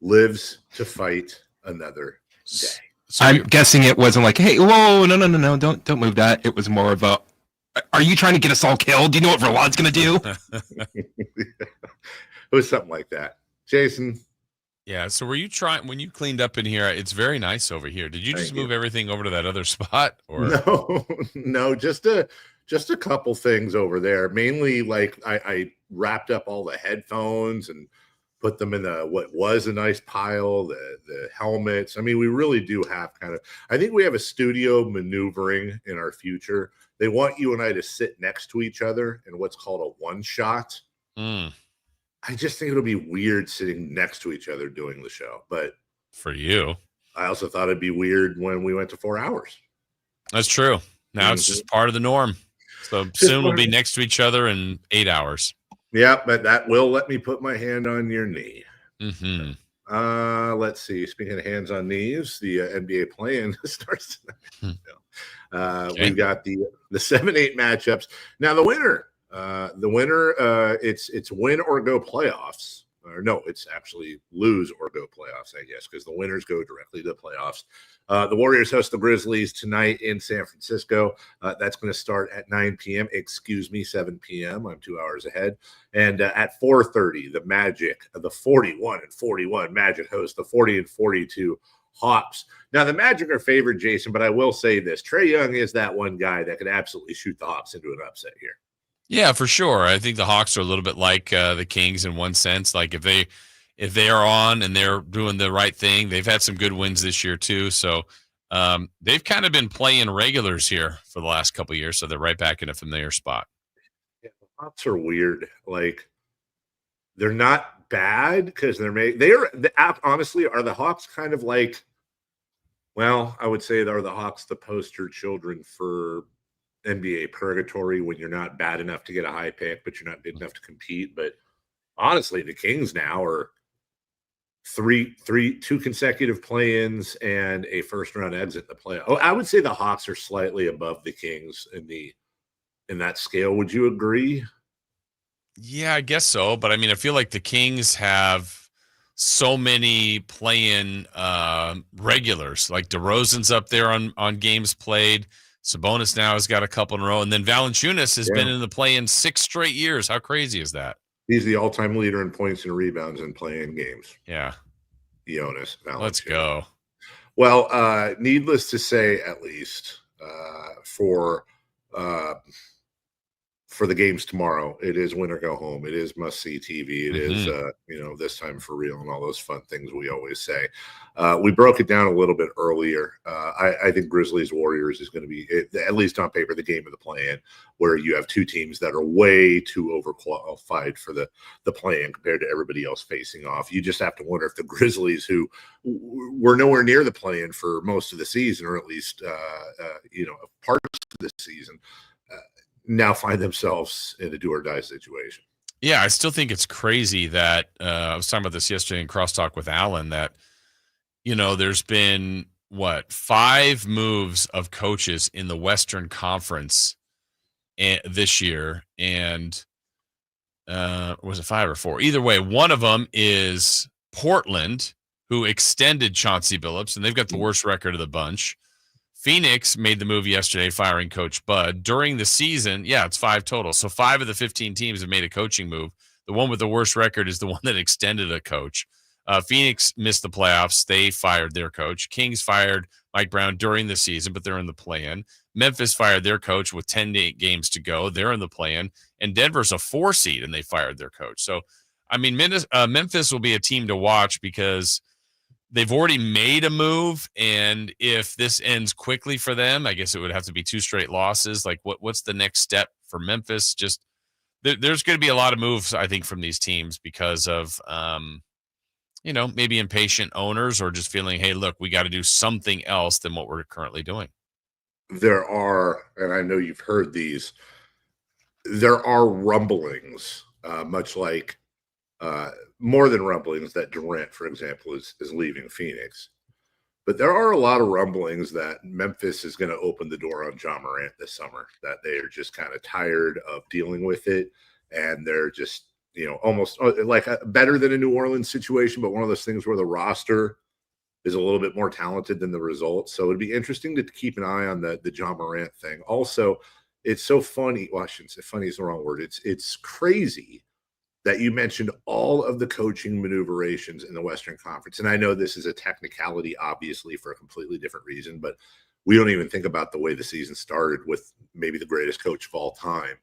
S10: lives to fight another day.
S7: So I'm guessing it wasn't like, hey, whoa, no, don't move that. It was more of a, are you trying to get us all killed? Do you know what Verlad's going to do?
S10: It was something like that. Jason.
S3: Yeah, so were you trying, when you cleaned up in here, it's very nice over here. Did you just move everything over to that other spot? Or
S10: No, just a couple things over there. Mainly like I wrapped up all the headphones and put them in what was a nice pile, the helmets. I mean, we really do have I think we have a studio maneuvering in our future. They want you and I to sit next to each other in what's called a one shot. I just think it'll be weird sitting next to each other doing the show. But
S3: for you,
S10: I also thought it'd be weird when we went to 4 hours.
S3: That's true. Now it's just part of the norm. So soon we'll be next to each other in 8 hours.
S10: Yeah, but that will let me put my hand on your knee.
S3: Mm-hmm.
S10: Let's see. Speaking of hands on knees, the NBA play-in starts tonight. Okay. We've got the 7-8 matchups. Now the winner, it's win or go playoffs. Or no, it's actually lose or go playoffs, I guess, because the winners go directly to the playoffs. The Warriors host the Grizzlies tonight in San Francisco. That's going to start at 9 p.m. Excuse me, 7 p.m. I'm 2 hours ahead. And at 4:30, the Magic, the 41-41 Magic host the 40-42 Hawks. Now, the Magic are favored, Jason, but I will say this. Trae Young is that one guy that could absolutely shoot the Hawks into an upset here.
S3: Yeah, for sure. I think the Hawks are a little bit like the Kings in one sense. Like if they are on and they're doing the right thing, they've had some good wins this year too. So they've kind of been playing regulars here for the last couple of years. So they're right back in a familiar spot.
S10: Yeah, the Hawks are weird. Like they're not bad because honestly, are the Hawks kind of like, well, I would say are the Hawks the poster children for NBA purgatory when you're not bad enough to get a high pick, but you're not good enough to compete. But honestly, the Kings now are two consecutive play-ins and a first-round exit in the playoff. Oh, I would say the Hawks are slightly above the Kings in that scale. Would you agree?
S3: Yeah, I guess so. But I mean, I feel like the Kings have so many play-in regulars. Like DeRozan's up there on games played. Sabonis now has got a couple in a row, and then Valanciunas has been in the play-in 6 straight years. How crazy is that?
S10: He's the all-time leader in points and rebounds in play-in games.
S3: Yeah,
S10: Jonas Valanciunas.
S3: Let's go.
S10: Well, needless to say, at least for the games tomorrow, it is win or go home. It is must-see TV. It is, this time for real and all those fun things we always say. We broke it down a little bit earlier. I think Grizzlies-Warriors is going to be, at least on paper, the game of the play-in, where you have two teams that are way too overqualified for the play-in compared to everybody else facing off. You just have to wonder if the Grizzlies, who were nowhere near the play-in for most of the season, or at least, parts of the season, now find themselves in a do-or-die situation.
S3: Yeah, I still think it's crazy that I was talking about this yesterday in crosstalk with Alan, that, there's been, 5 moves of coaches in the Western Conference this year, and was it 5 or 4? Either way, one of them is Portland, who extended Chauncey Billups, and they've got the worst record of the bunch. Phoenix made the move yesterday, firing Coach Bud. During the season, it's 5 total. So 5 of the 15 teams have made a coaching move. The one with the worst record is the one that extended a coach. Phoenix missed the playoffs. They fired their coach. Kings fired Mike Brown during the season, but they're in the play-in. Memphis fired their coach with 10 games to go. They're in the play-in. And Denver's a 4 seed, and they fired their coach. So, Memphis will be a team to watch because they've already made a move, and if this ends quickly for them, I guess it would have to be 2 straight losses. Like, what's the next step for Memphis? Just there's going to be a lot of moves, I think, from these teams because of, maybe impatient owners or just feeling, hey, look, we got to do something else than what we're currently doing.
S10: There are, and I know you've heard these, there are rumblings, much like more than rumblings that Durant, for example, is leaving Phoenix. But there are a lot of rumblings that Memphis is going to open the door on Ja Morant this summer, that they are just kind of tired of dealing with it. And they're just, almost like better than a New Orleans situation, but one of those things where the roster is a little bit more talented than the results. So it'd be interesting to keep an eye on the Ja Morant thing. Also, it's so funny. Well, I shouldn't say funny is the wrong word. It's crazy that you mentioned all of the coaching maneuverations in the Western Conference. And I know this is a technicality, obviously, for a completely different reason, but we don't even think about the way the season started with maybe the greatest coach of all time,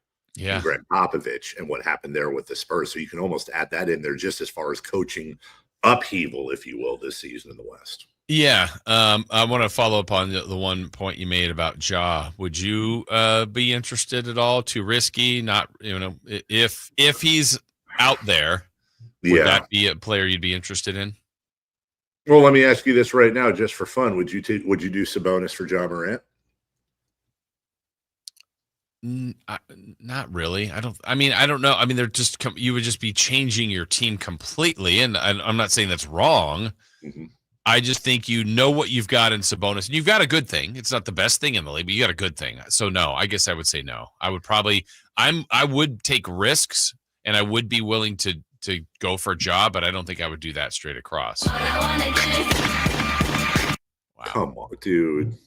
S10: Greg Popovich, and what happened there with the Spurs. So you can almost add that in there just as far as coaching upheaval, if you will, this season in the West.
S3: Yeah. I want to follow up on the one point you made about Ja. Would you be interested at all? Too risky? Not, if he's out there, would that be a player you'd be interested in?
S10: Well, let me ask you this right now, just for fun. Would you do Sabonis for Ja Morant?
S3: Not really. I don't know. They're just you would just be changing your team completely, and I'm not saying that's wrong.
S10: Mm-hmm.
S3: I just think what you've got in Sabonis, and you've got a good thing. It's not the best thing in the league, but you got a good thing. So no, I guess I would say no. I would probably I would take risks, and I would be willing to go for a job, but I don't think I would do that straight across. Wow.
S10: Come on, dude.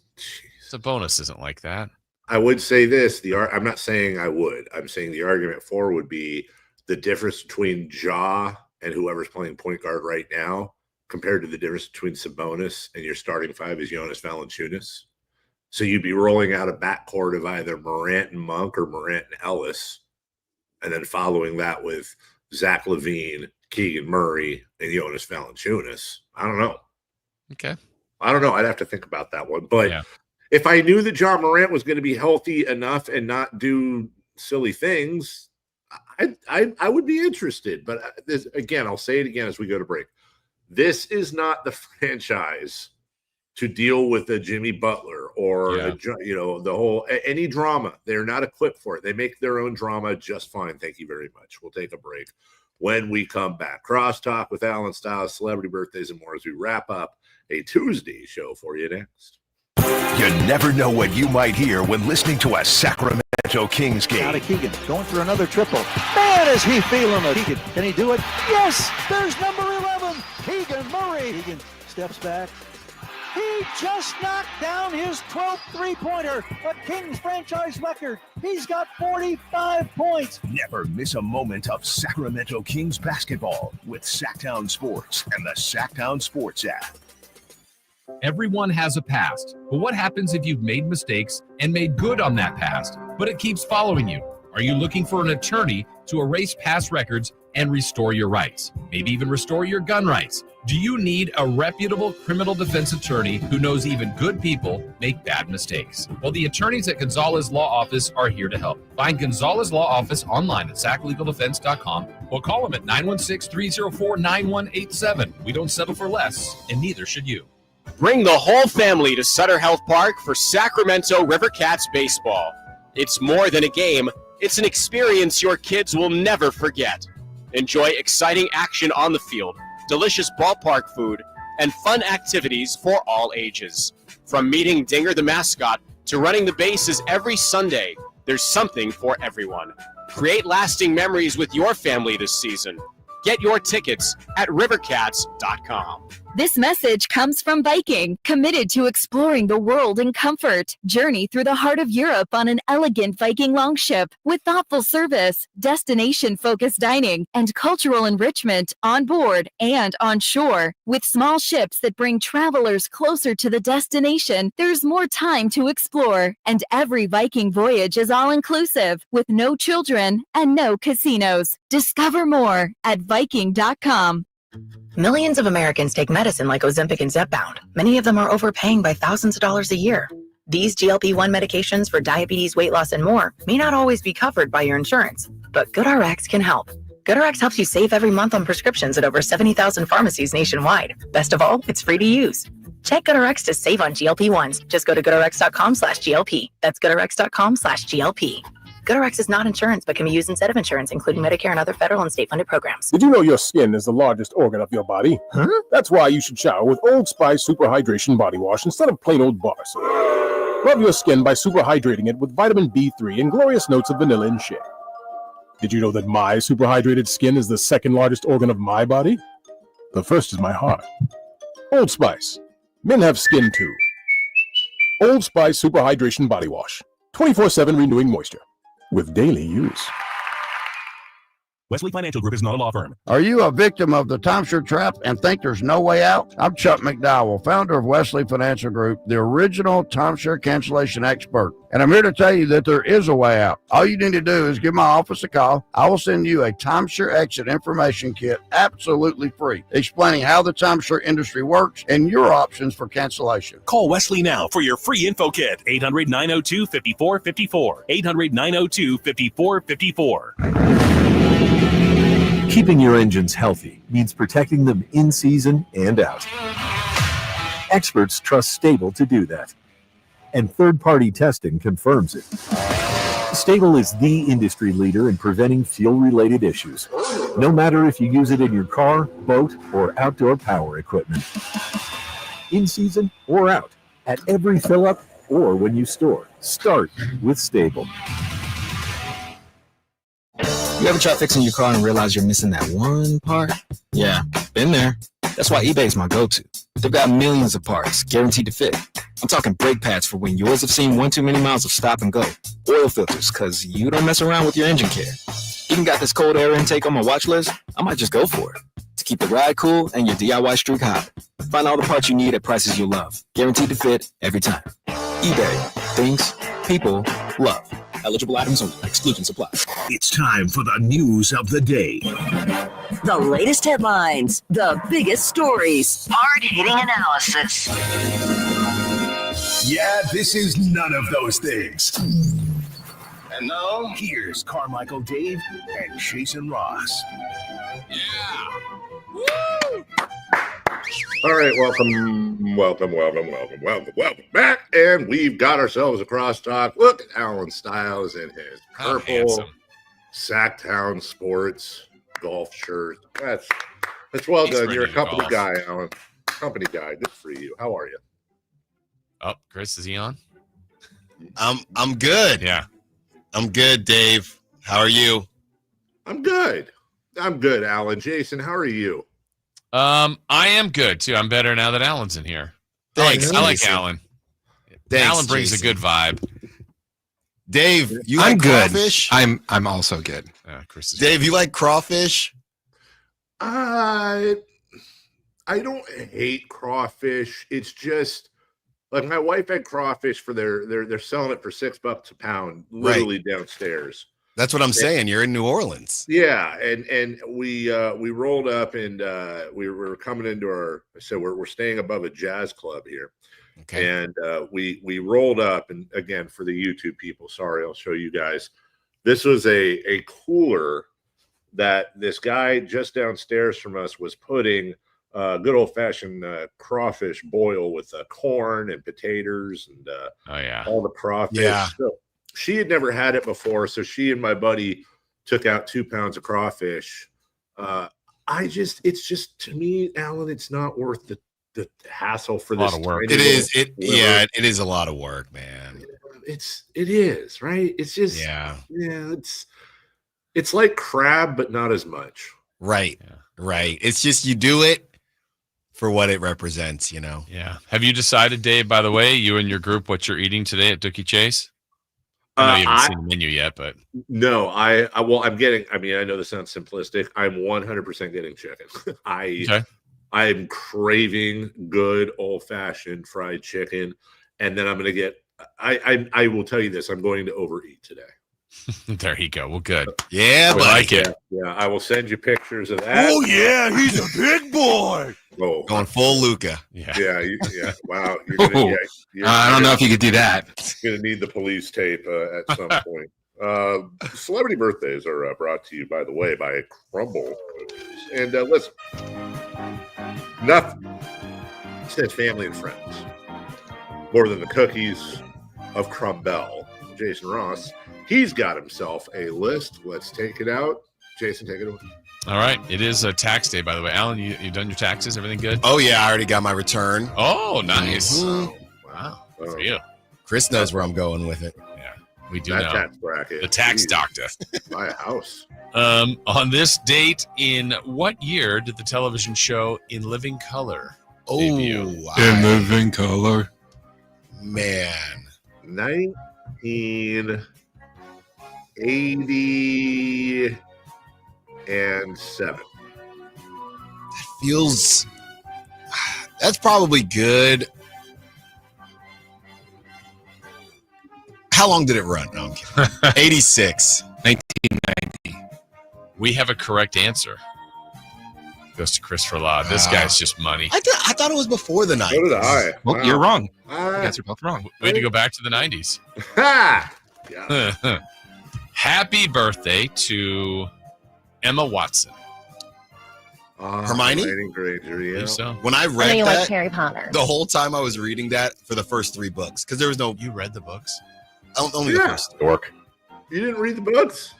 S3: Sabonis isn't like that.
S10: I would say this. I'm not saying I would. I'm saying the argument for would be the difference between Ja and whoever's playing point guard right now compared to the difference between Sabonis and your starting 5 is Jonas Valanciunas. So you'd be rolling out a backcourt of either Morant and Monk or Morant and Ellis, and then following that with Zach LaVine, Keegan Murray, and Jonas Valanciunas. I don't know.
S3: Okay.
S10: I don't know. I'd have to think about that one. But if I knew that Ja Morant was going to be healthy enough and not do silly things, I would be interested. But again, I'll say it again as we go to break. This is not the franchise to deal with a Jimmy Butler or the whole any drama. They're not equipped for it. They make their own drama just fine. Thank you very much. We'll take a break. When we come back, Crosstalk with Alan Stiles, celebrity birthdays and more as we wrap up a Tuesday show for you next.
S1: You never know what you might hear when listening to a Sacramento Kings game.
S5: Out of Keegan, going for another triple. Man, is he feeling it. Keegan, can he do it? Yes, there's number 11, Keegan Murray. Keegan steps back. He just knocked down his 12th three-pointer, a Kings franchise record. He's got 45 points.
S1: Never miss a moment of Sacramento Kings basketball with Sacktown Sports and the Sacktown Sports app.
S11: Everyone has a past, but what happens if you've made mistakes and made good on that past, but it keeps following you? Are you looking for an attorney to erase past records and restore your rights? Maybe even restore your gun rights? Do you need a reputable criminal defense attorney who knows even good people make bad mistakes? Well, the attorneys at Gonzalez Law Office are here to help. Find Gonzalez Law Office online at saclegaldefense.com or call them at 916-304-9187. We don't settle for less, and neither should you.
S13: Bring the whole family to Sutter Health Park for Sacramento River Cats baseball. It's more than a game. It's an experience your kids will never forget. Enjoy exciting action on the field, delicious ballpark food, and fun activities for all ages. From meeting Dinger the mascot to running the bases every Sunday, there's something for everyone. Create lasting memories with your family this season. Get your tickets at rivercats.com.
S14: This message comes from Viking, committed to exploring the world in comfort. Journey through the heart of Europe on an elegant Viking longship with thoughtful service, destination-focused dining, and cultural enrichment on board and on shore. With small ships that bring travelers closer to the destination, there's more time to explore. And every Viking voyage is all-inclusive, with no children and no casinos. Discover more at Viking.com.
S26: Millions of Americans take medicine like Ozempic and Zepbound. Many of them are overpaying by thousands of dollars a year. These GLP-1 medications for diabetes, weight loss, and more may not always be covered by your insurance, but GoodRx can help. GoodRx helps you save every month on prescriptions at over 70,000 pharmacies nationwide. Best of all, it's free to use. Check GoodRx to save on GLP-1s. Just go to goodrx.com/GLP. That's goodrx.com/GLP. GoodRx is not insurance, but can be used instead of insurance, including Medicare and other federal and state-funded programs.
S15: Did you know your skin is the largest organ of your body? Huh? That's why you should shower with Old Spice Super Hydration Body Wash instead of plain old bar soap. Love your skin by super hydrating it with vitamin B3 and glorious notes of vanilla and shea. Did you know that my super hydrated skin is the second largest organ of my body? The first is my heart. Old Spice. Men have skin too. Old Spice Super Hydration Body Wash. 24/7 renewing moisture. With daily use.
S16: Wesley Financial Group is not a law firm.
S17: Are you a victim of the timeshare trap and think there's no way out? I'm Chuck McDowell, founder of Wesley Financial Group, the original timeshare cancellation expert. And I'm here to tell you that there is a way out. All you need to do is give my office a call. I will send you a timeshare exit information kit absolutely free, explaining how the timeshare industry works and your options for cancellation.
S16: Call Wesley now for your free info kit. 800-902-5454. 800-902-5454.
S18: Keeping your engines healthy means protecting them in season and out. Experts trust Stable to do that, and third-party testing confirms it. Stable is the industry leader in preventing fuel-related issues, no matter if you use it in your car, boat, or outdoor power equipment. In season or out, at every fill-up or when you store, start with Stable.
S25: You ever try fixing your car and realize you're missing that one part? Yeah, been there. That's why eBay's my go-to. They've got millions of parts, guaranteed to fit. I'm talking brake pads for when yours have seen one too many miles of stop and go. Oil filters, because you don't mess around with your engine care. Even got this cold air intake on my watch list. I might just go for it. To keep the ride cool and your DIY streak hot. Find all the parts you need at prices you'll love. Guaranteed to fit every time. eBay. Things people love. Eligible items only. Exclusions apply.
S1: It's time for the news of the day.
S31: The latest headlines, the biggest stories, hard-hitting analysis.
S1: Yeah, this is none of those things.
S31: And now,
S1: here's Carmichael Dave and Jason Ross.
S31: Yeah.
S1: Woo!
S10: All right, welcome back. And we've got ourselves a crosstalk. Look at Alan Stiles in his purple Sacktown Sports golf shirt. That's well done. You're a company guy, Alan. Company guy. Good for you. How are you?
S3: Oh, Chris, is he on?
S2: I'm good.
S3: Yeah.
S2: I'm good, Dave. How are you?
S10: I'm good. I'm good, Alan. Jason, how are you?
S3: I am good too. I'm better now that Alan's in here.
S2: Thanks.
S3: I like
S2: Jason.
S3: Alan.
S2: Thanks,
S3: Alan brings
S2: Jason.
S3: a good vibe.
S2: Dave, you
S7: I'm
S2: like
S7: good.
S2: crawfish?
S7: I'm also good.
S3: Chris is
S2: Dave, you like crawfish?
S10: I don't hate crawfish. It's just like my wife had crawfish for they're selling it for $6 a pound, literally downstairs.
S2: That's what I'm saying. You're in New Orleans.
S10: Yeah, and we rolled up and we were coming into we're staying above a jazz club here.
S2: Okay.
S10: And we rolled up, and again, for the YouTube people, sorry, I'll show you guys. This was a cooler that this guy just downstairs from us was putting good old-fashioned crawfish boil with corn and potatoes and all the crawfish.
S2: Yeah.
S10: So she had never had it before, so she and my buddy took out 2 pounds of crawfish. It's just, to me, Alan, it's not worth the hassle for this.
S3: A lot of work.
S2: It is. It is a lot of work, man.
S10: It is, right? It's just it's like crab, but not as much.
S2: Right. Right. It's just you do it for what it represents,
S3: Yeah. Have you decided, Dave, by the way, you and your group, what you're eating today at Dookie Chase? I know you haven't seen the menu yet, but
S10: no, I'm getting. I mean, I know this sounds simplistic. I'm 100% getting chicken. I'm craving good old-fashioned fried chicken, and then I'm going to get. I will tell you this. I'm going to overeat today.
S3: There you go. Well, good.
S2: Yeah,
S3: I like it.
S10: Yeah, I will send you pictures of that.
S2: Oh yeah, he's a big boy.
S10: Oh,
S2: going full Luca.
S10: Yeah. Wow.
S7: I don't know if you could do that.
S10: You're going to need the police tape at some point. Celebrity birthdays are brought to you, by the way, by Crumble Cookies. And listen, nothing says family and friends more than the cookies of Crumble. Jason Ross, he's got himself a list. Let's take it out. Jason, take it away.
S3: All right. It is a tax day, by the way. Alan, you done your taxes? Everything good?
S2: Oh yeah, I already got my return.
S3: Oh, nice.
S2: Mm-hmm.
S3: Wow. Good for you.
S2: Chris knows where I'm going with it.
S3: Yeah, we do
S10: That
S3: know.
S10: tax bracket.
S3: The tax doctor.
S10: Buy a house.
S3: On this date, in what year did the television show In Living Color debut?
S7: In living color.
S2: Man.
S10: 1987.
S2: Feels that's probably good. How long did it run? No, I'm kidding. 86.
S7: 1990.
S3: We have a correct answer. Goes to Christopher Law. This guy's just money.
S2: I thought it was before the 90s.
S10: So did I.
S7: Well,
S10: Wow.
S7: you're wrong. You guys are both wrong.
S3: We had to go back to the 90s.
S10: Ha! Yeah.
S3: Happy birthday to Emma Watson.
S2: Hermione?
S10: Granger, yeah.
S3: So.
S2: When I read that,
S6: Harry Potter.
S2: the whole time I was reading that for the first 3 books, because there was no.
S3: You read the books?
S2: Only the first.
S10: Dork. You didn't read the books?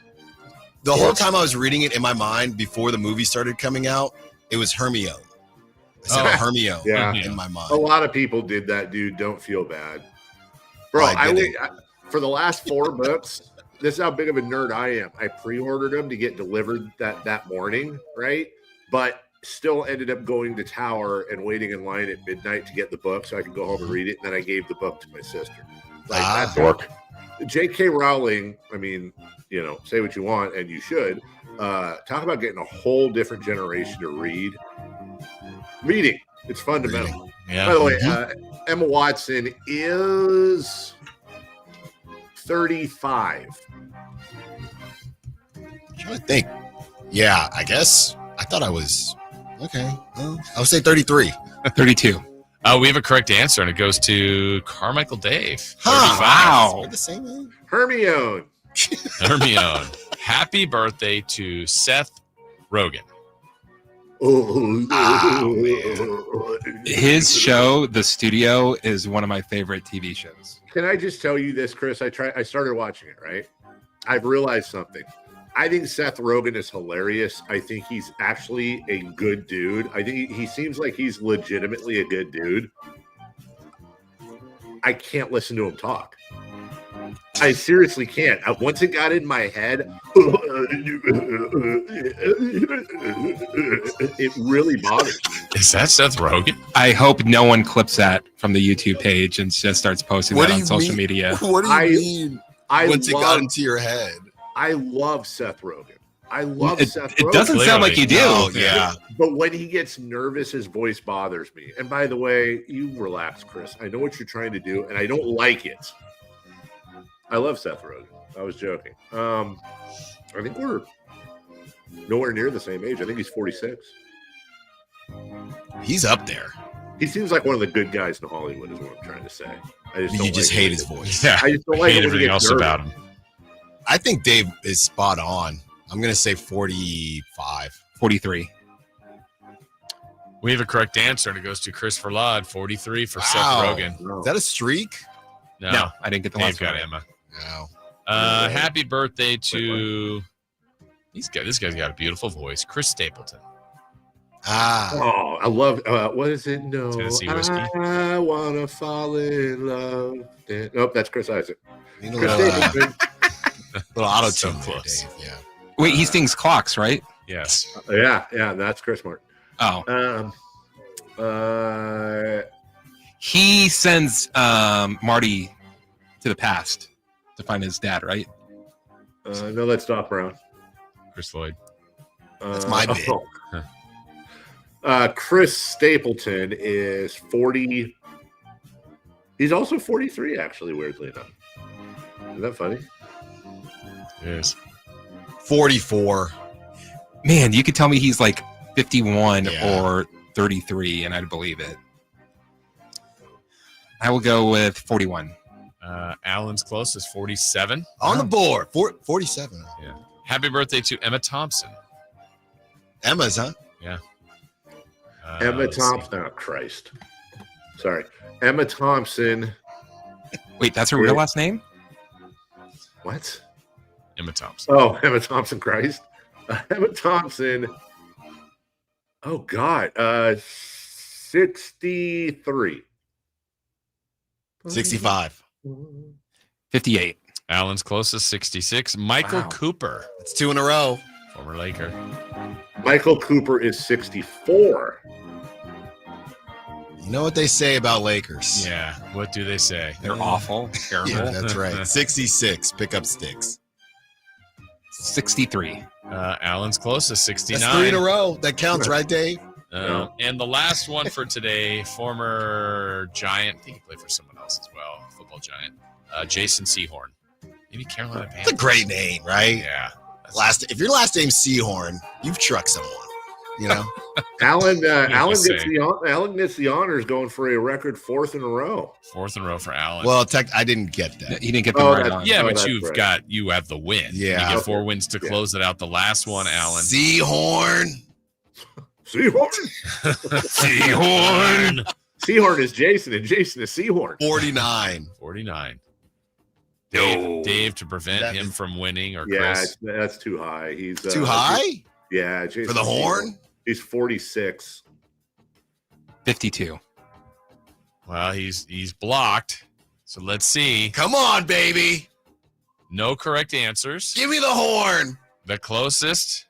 S2: The whole time I was reading it in my mind before the movie started coming out, it was Hermione. I said Hermione in my mind.
S10: A lot of people did that, dude. Don't feel bad. Bro, for the last 4 books, this is how big of a nerd I am. I pre-ordered them to get delivered that morning, right? But still ended up going to Tower and waiting in line at midnight to get the book so I could go home and read it. And then I gave the book to my sister. That's
S2: dork.
S10: J.K. Rowling, I mean, say what you want, and you should. Talk about getting a whole different generation to read. Reading. It's fundamental.
S3: Yeah.
S10: By the way, Emma Watson is 35.
S2: I'm trying to think. Yeah, I guess. I thought I was. Okay. Well, I would say 33.
S7: 32.
S3: We have a correct answer, and it goes to Carmichael Dave.
S2: Wow. We're the same age.
S10: Hermione.
S3: Hermione. Happy birthday to Seth Rogen.
S7: His show, The Studio, is one of my favorite TV shows.
S10: Can I just tell you this, Chris? I started watching it, right? I've realized something. I think Seth Rogen is hilarious. I think he's actually a good dude. I think he seems like he's legitimately a good dude. I can't listen to him talk. I seriously can't. Once it got in my head, it really bothers me.
S3: Is that Seth Rogen?
S7: I hope no one clips that from the YouTube page and just starts posting that on social media.
S2: What do you mean? Once it got into your head,
S10: I love Seth Rogen. I love Seth Rogen.
S7: It doesn't sound like you do.
S2: Oh, yeah.
S10: But when he gets nervous, his voice bothers me. And by the way, you relax, Chris. I know what you're trying to do, and I don't like it. I love Seth Rogen. I was joking. I think we're nowhere near the same age. I think he's 46.
S2: He's up there.
S10: He seems like one of the good guys in Hollywood, is what I'm trying to say. I just
S2: You just hate his voice.
S3: Yeah,
S10: I just don't like
S3: hate
S10: it when he
S3: everything
S10: gets
S3: else
S10: nervous.
S3: about him.
S2: I think Dave is spot on. I'm going to say 45.
S7: 43.
S3: We have a correct answer, and it goes to Christopher Laud, 43 for Seth
S2: Wow.
S3: Rogen.
S2: Is that a streak?
S3: No,
S7: I didn't get the
S3: Dave
S7: last
S3: got
S7: one.
S3: Emma.
S2: No.
S3: Happy birthday to this guy's got a beautiful voice, Chris Stapleton.
S10: Oh, I love what is it? No,
S3: Tennessee Whiskey.
S10: I wanna fall in love. Nope, that's Chris Isaac.
S2: Need a
S10: Chris
S2: little,
S10: Stapleton.
S2: little auto
S3: So
S2: tune
S3: close.
S2: Dave. Yeah.
S7: Wait, he sings clocks, right?
S3: Yes.
S10: Yeah, that's Chris Martin.
S7: Oh.
S10: Uh,
S7: He sends Marty to the past to find his dad, right?
S10: no, that's Doc Brown.
S3: Chris Lloyd.
S2: That's my bid.
S10: Chris Stapleton is 40. He's also 43, actually, weirdly enough. Isn't that funny?
S3: It is.
S2: 44.
S7: Man, you could tell me he's like 51
S2: Yeah.
S7: or 33, and I'd believe it. I will go with 41.
S3: Alan's close is 47.
S2: On the board. 47.
S3: Yeah. Happy birthday to Emma Thompson.
S2: Emma's, huh?
S3: Yeah.
S10: Emma
S3: let's see.
S10: Thompson. Oh, Christ. Sorry. Emma Thompson.
S7: Wait, that's her real last name?
S10: What?
S3: Emma Thompson.
S10: Oh, Emma Thompson, Christ. Emma Thompson. Oh, God. 63.
S2: 65.
S7: 58.
S3: Alan's closest, 66. Michael Cooper.
S2: That's 2 in a row.
S3: Former Laker.
S10: Michael Cooper is 64.
S2: You know what they say about Lakers?
S3: Yeah. What do they say?
S7: They're awful. Terrible.
S2: Yeah, that's right. 66. Pick up sticks.
S7: 63.
S3: Alan's closest, 69.
S2: That's 3 in a row. That counts, right, Dave?
S3: And the last one for today, former Giant. I think he played for someone else as well. Football Giant. Jason Sehorn. Maybe Carolina Panthers.
S2: It's a great name, right?
S3: Yeah.
S2: If your last name's Sehorn, you've trucked someone. You know,
S10: Alan gets
S3: say.
S10: Alan gets the honors, going for a record 4th in a row.
S3: 4th in a row for Alan.
S2: well, I didn't get that.
S7: He didn't get the
S10: Oh,
S7: right
S10: that's-
S7: on.
S3: yeah, but
S10: that's
S3: you have the win.
S2: Yeah.
S3: You get 4 wins to close it out. The last one, Alan.
S2: Sehorn.
S10: Seahorn.
S3: Sehorn.
S10: Seahorn is Jason, and Jason is Seahorn.
S2: 49.
S3: 49.
S7: No.
S3: Dave, to prevent
S2: That
S3: him
S2: is-
S3: from winning, or
S10: Yeah,
S3: Chris.
S10: that's too high. He's
S2: Too high?
S10: Yeah, Jason
S2: For the
S10: Sehorn.
S2: horn?
S10: He's 46.
S7: 52.
S3: Well, he's blocked. So let's see.
S2: Come on, baby.
S3: No correct answers.
S2: Give me the horn.
S3: The closest,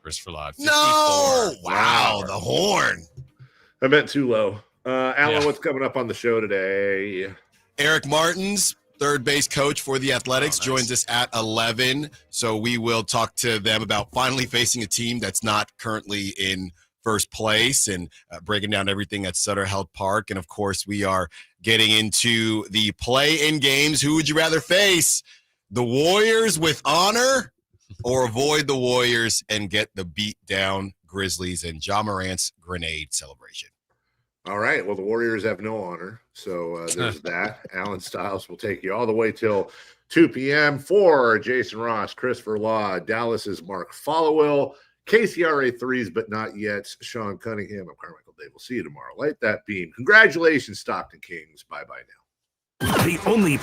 S3: Christopher Laud. 54.
S2: No. Wow, the horn.
S10: I meant too low. Alan,
S3: Yeah.
S10: what's coming up on the show today?
S2: Eric Martins, third base coach for the Athletics,
S3: nice.
S2: joins us at 11. So we will talk to them about finally facing a team that's not currently in first place and breaking down everything at Sutter Health Park. And, of course, we are getting into the play-in games. Who would you rather face? The Warriors with honor or avoid the Warriors and get the beat-down Grizzlies and Ja Morant's grenade celebration?
S10: All right. Well, the Warriors have no honor. So there's that. Alan Stiles will take you all the way till 2 p.m. for Jason Ross, Christopher Law, Dallas's Mark Followill, KCRA 3s, but not yet, Sean Cunningham. I'm Carmichael Dave. We'll see you tomorrow. Light that beam. Congratulations, Stockton Kings. Bye-bye now.
S1: The only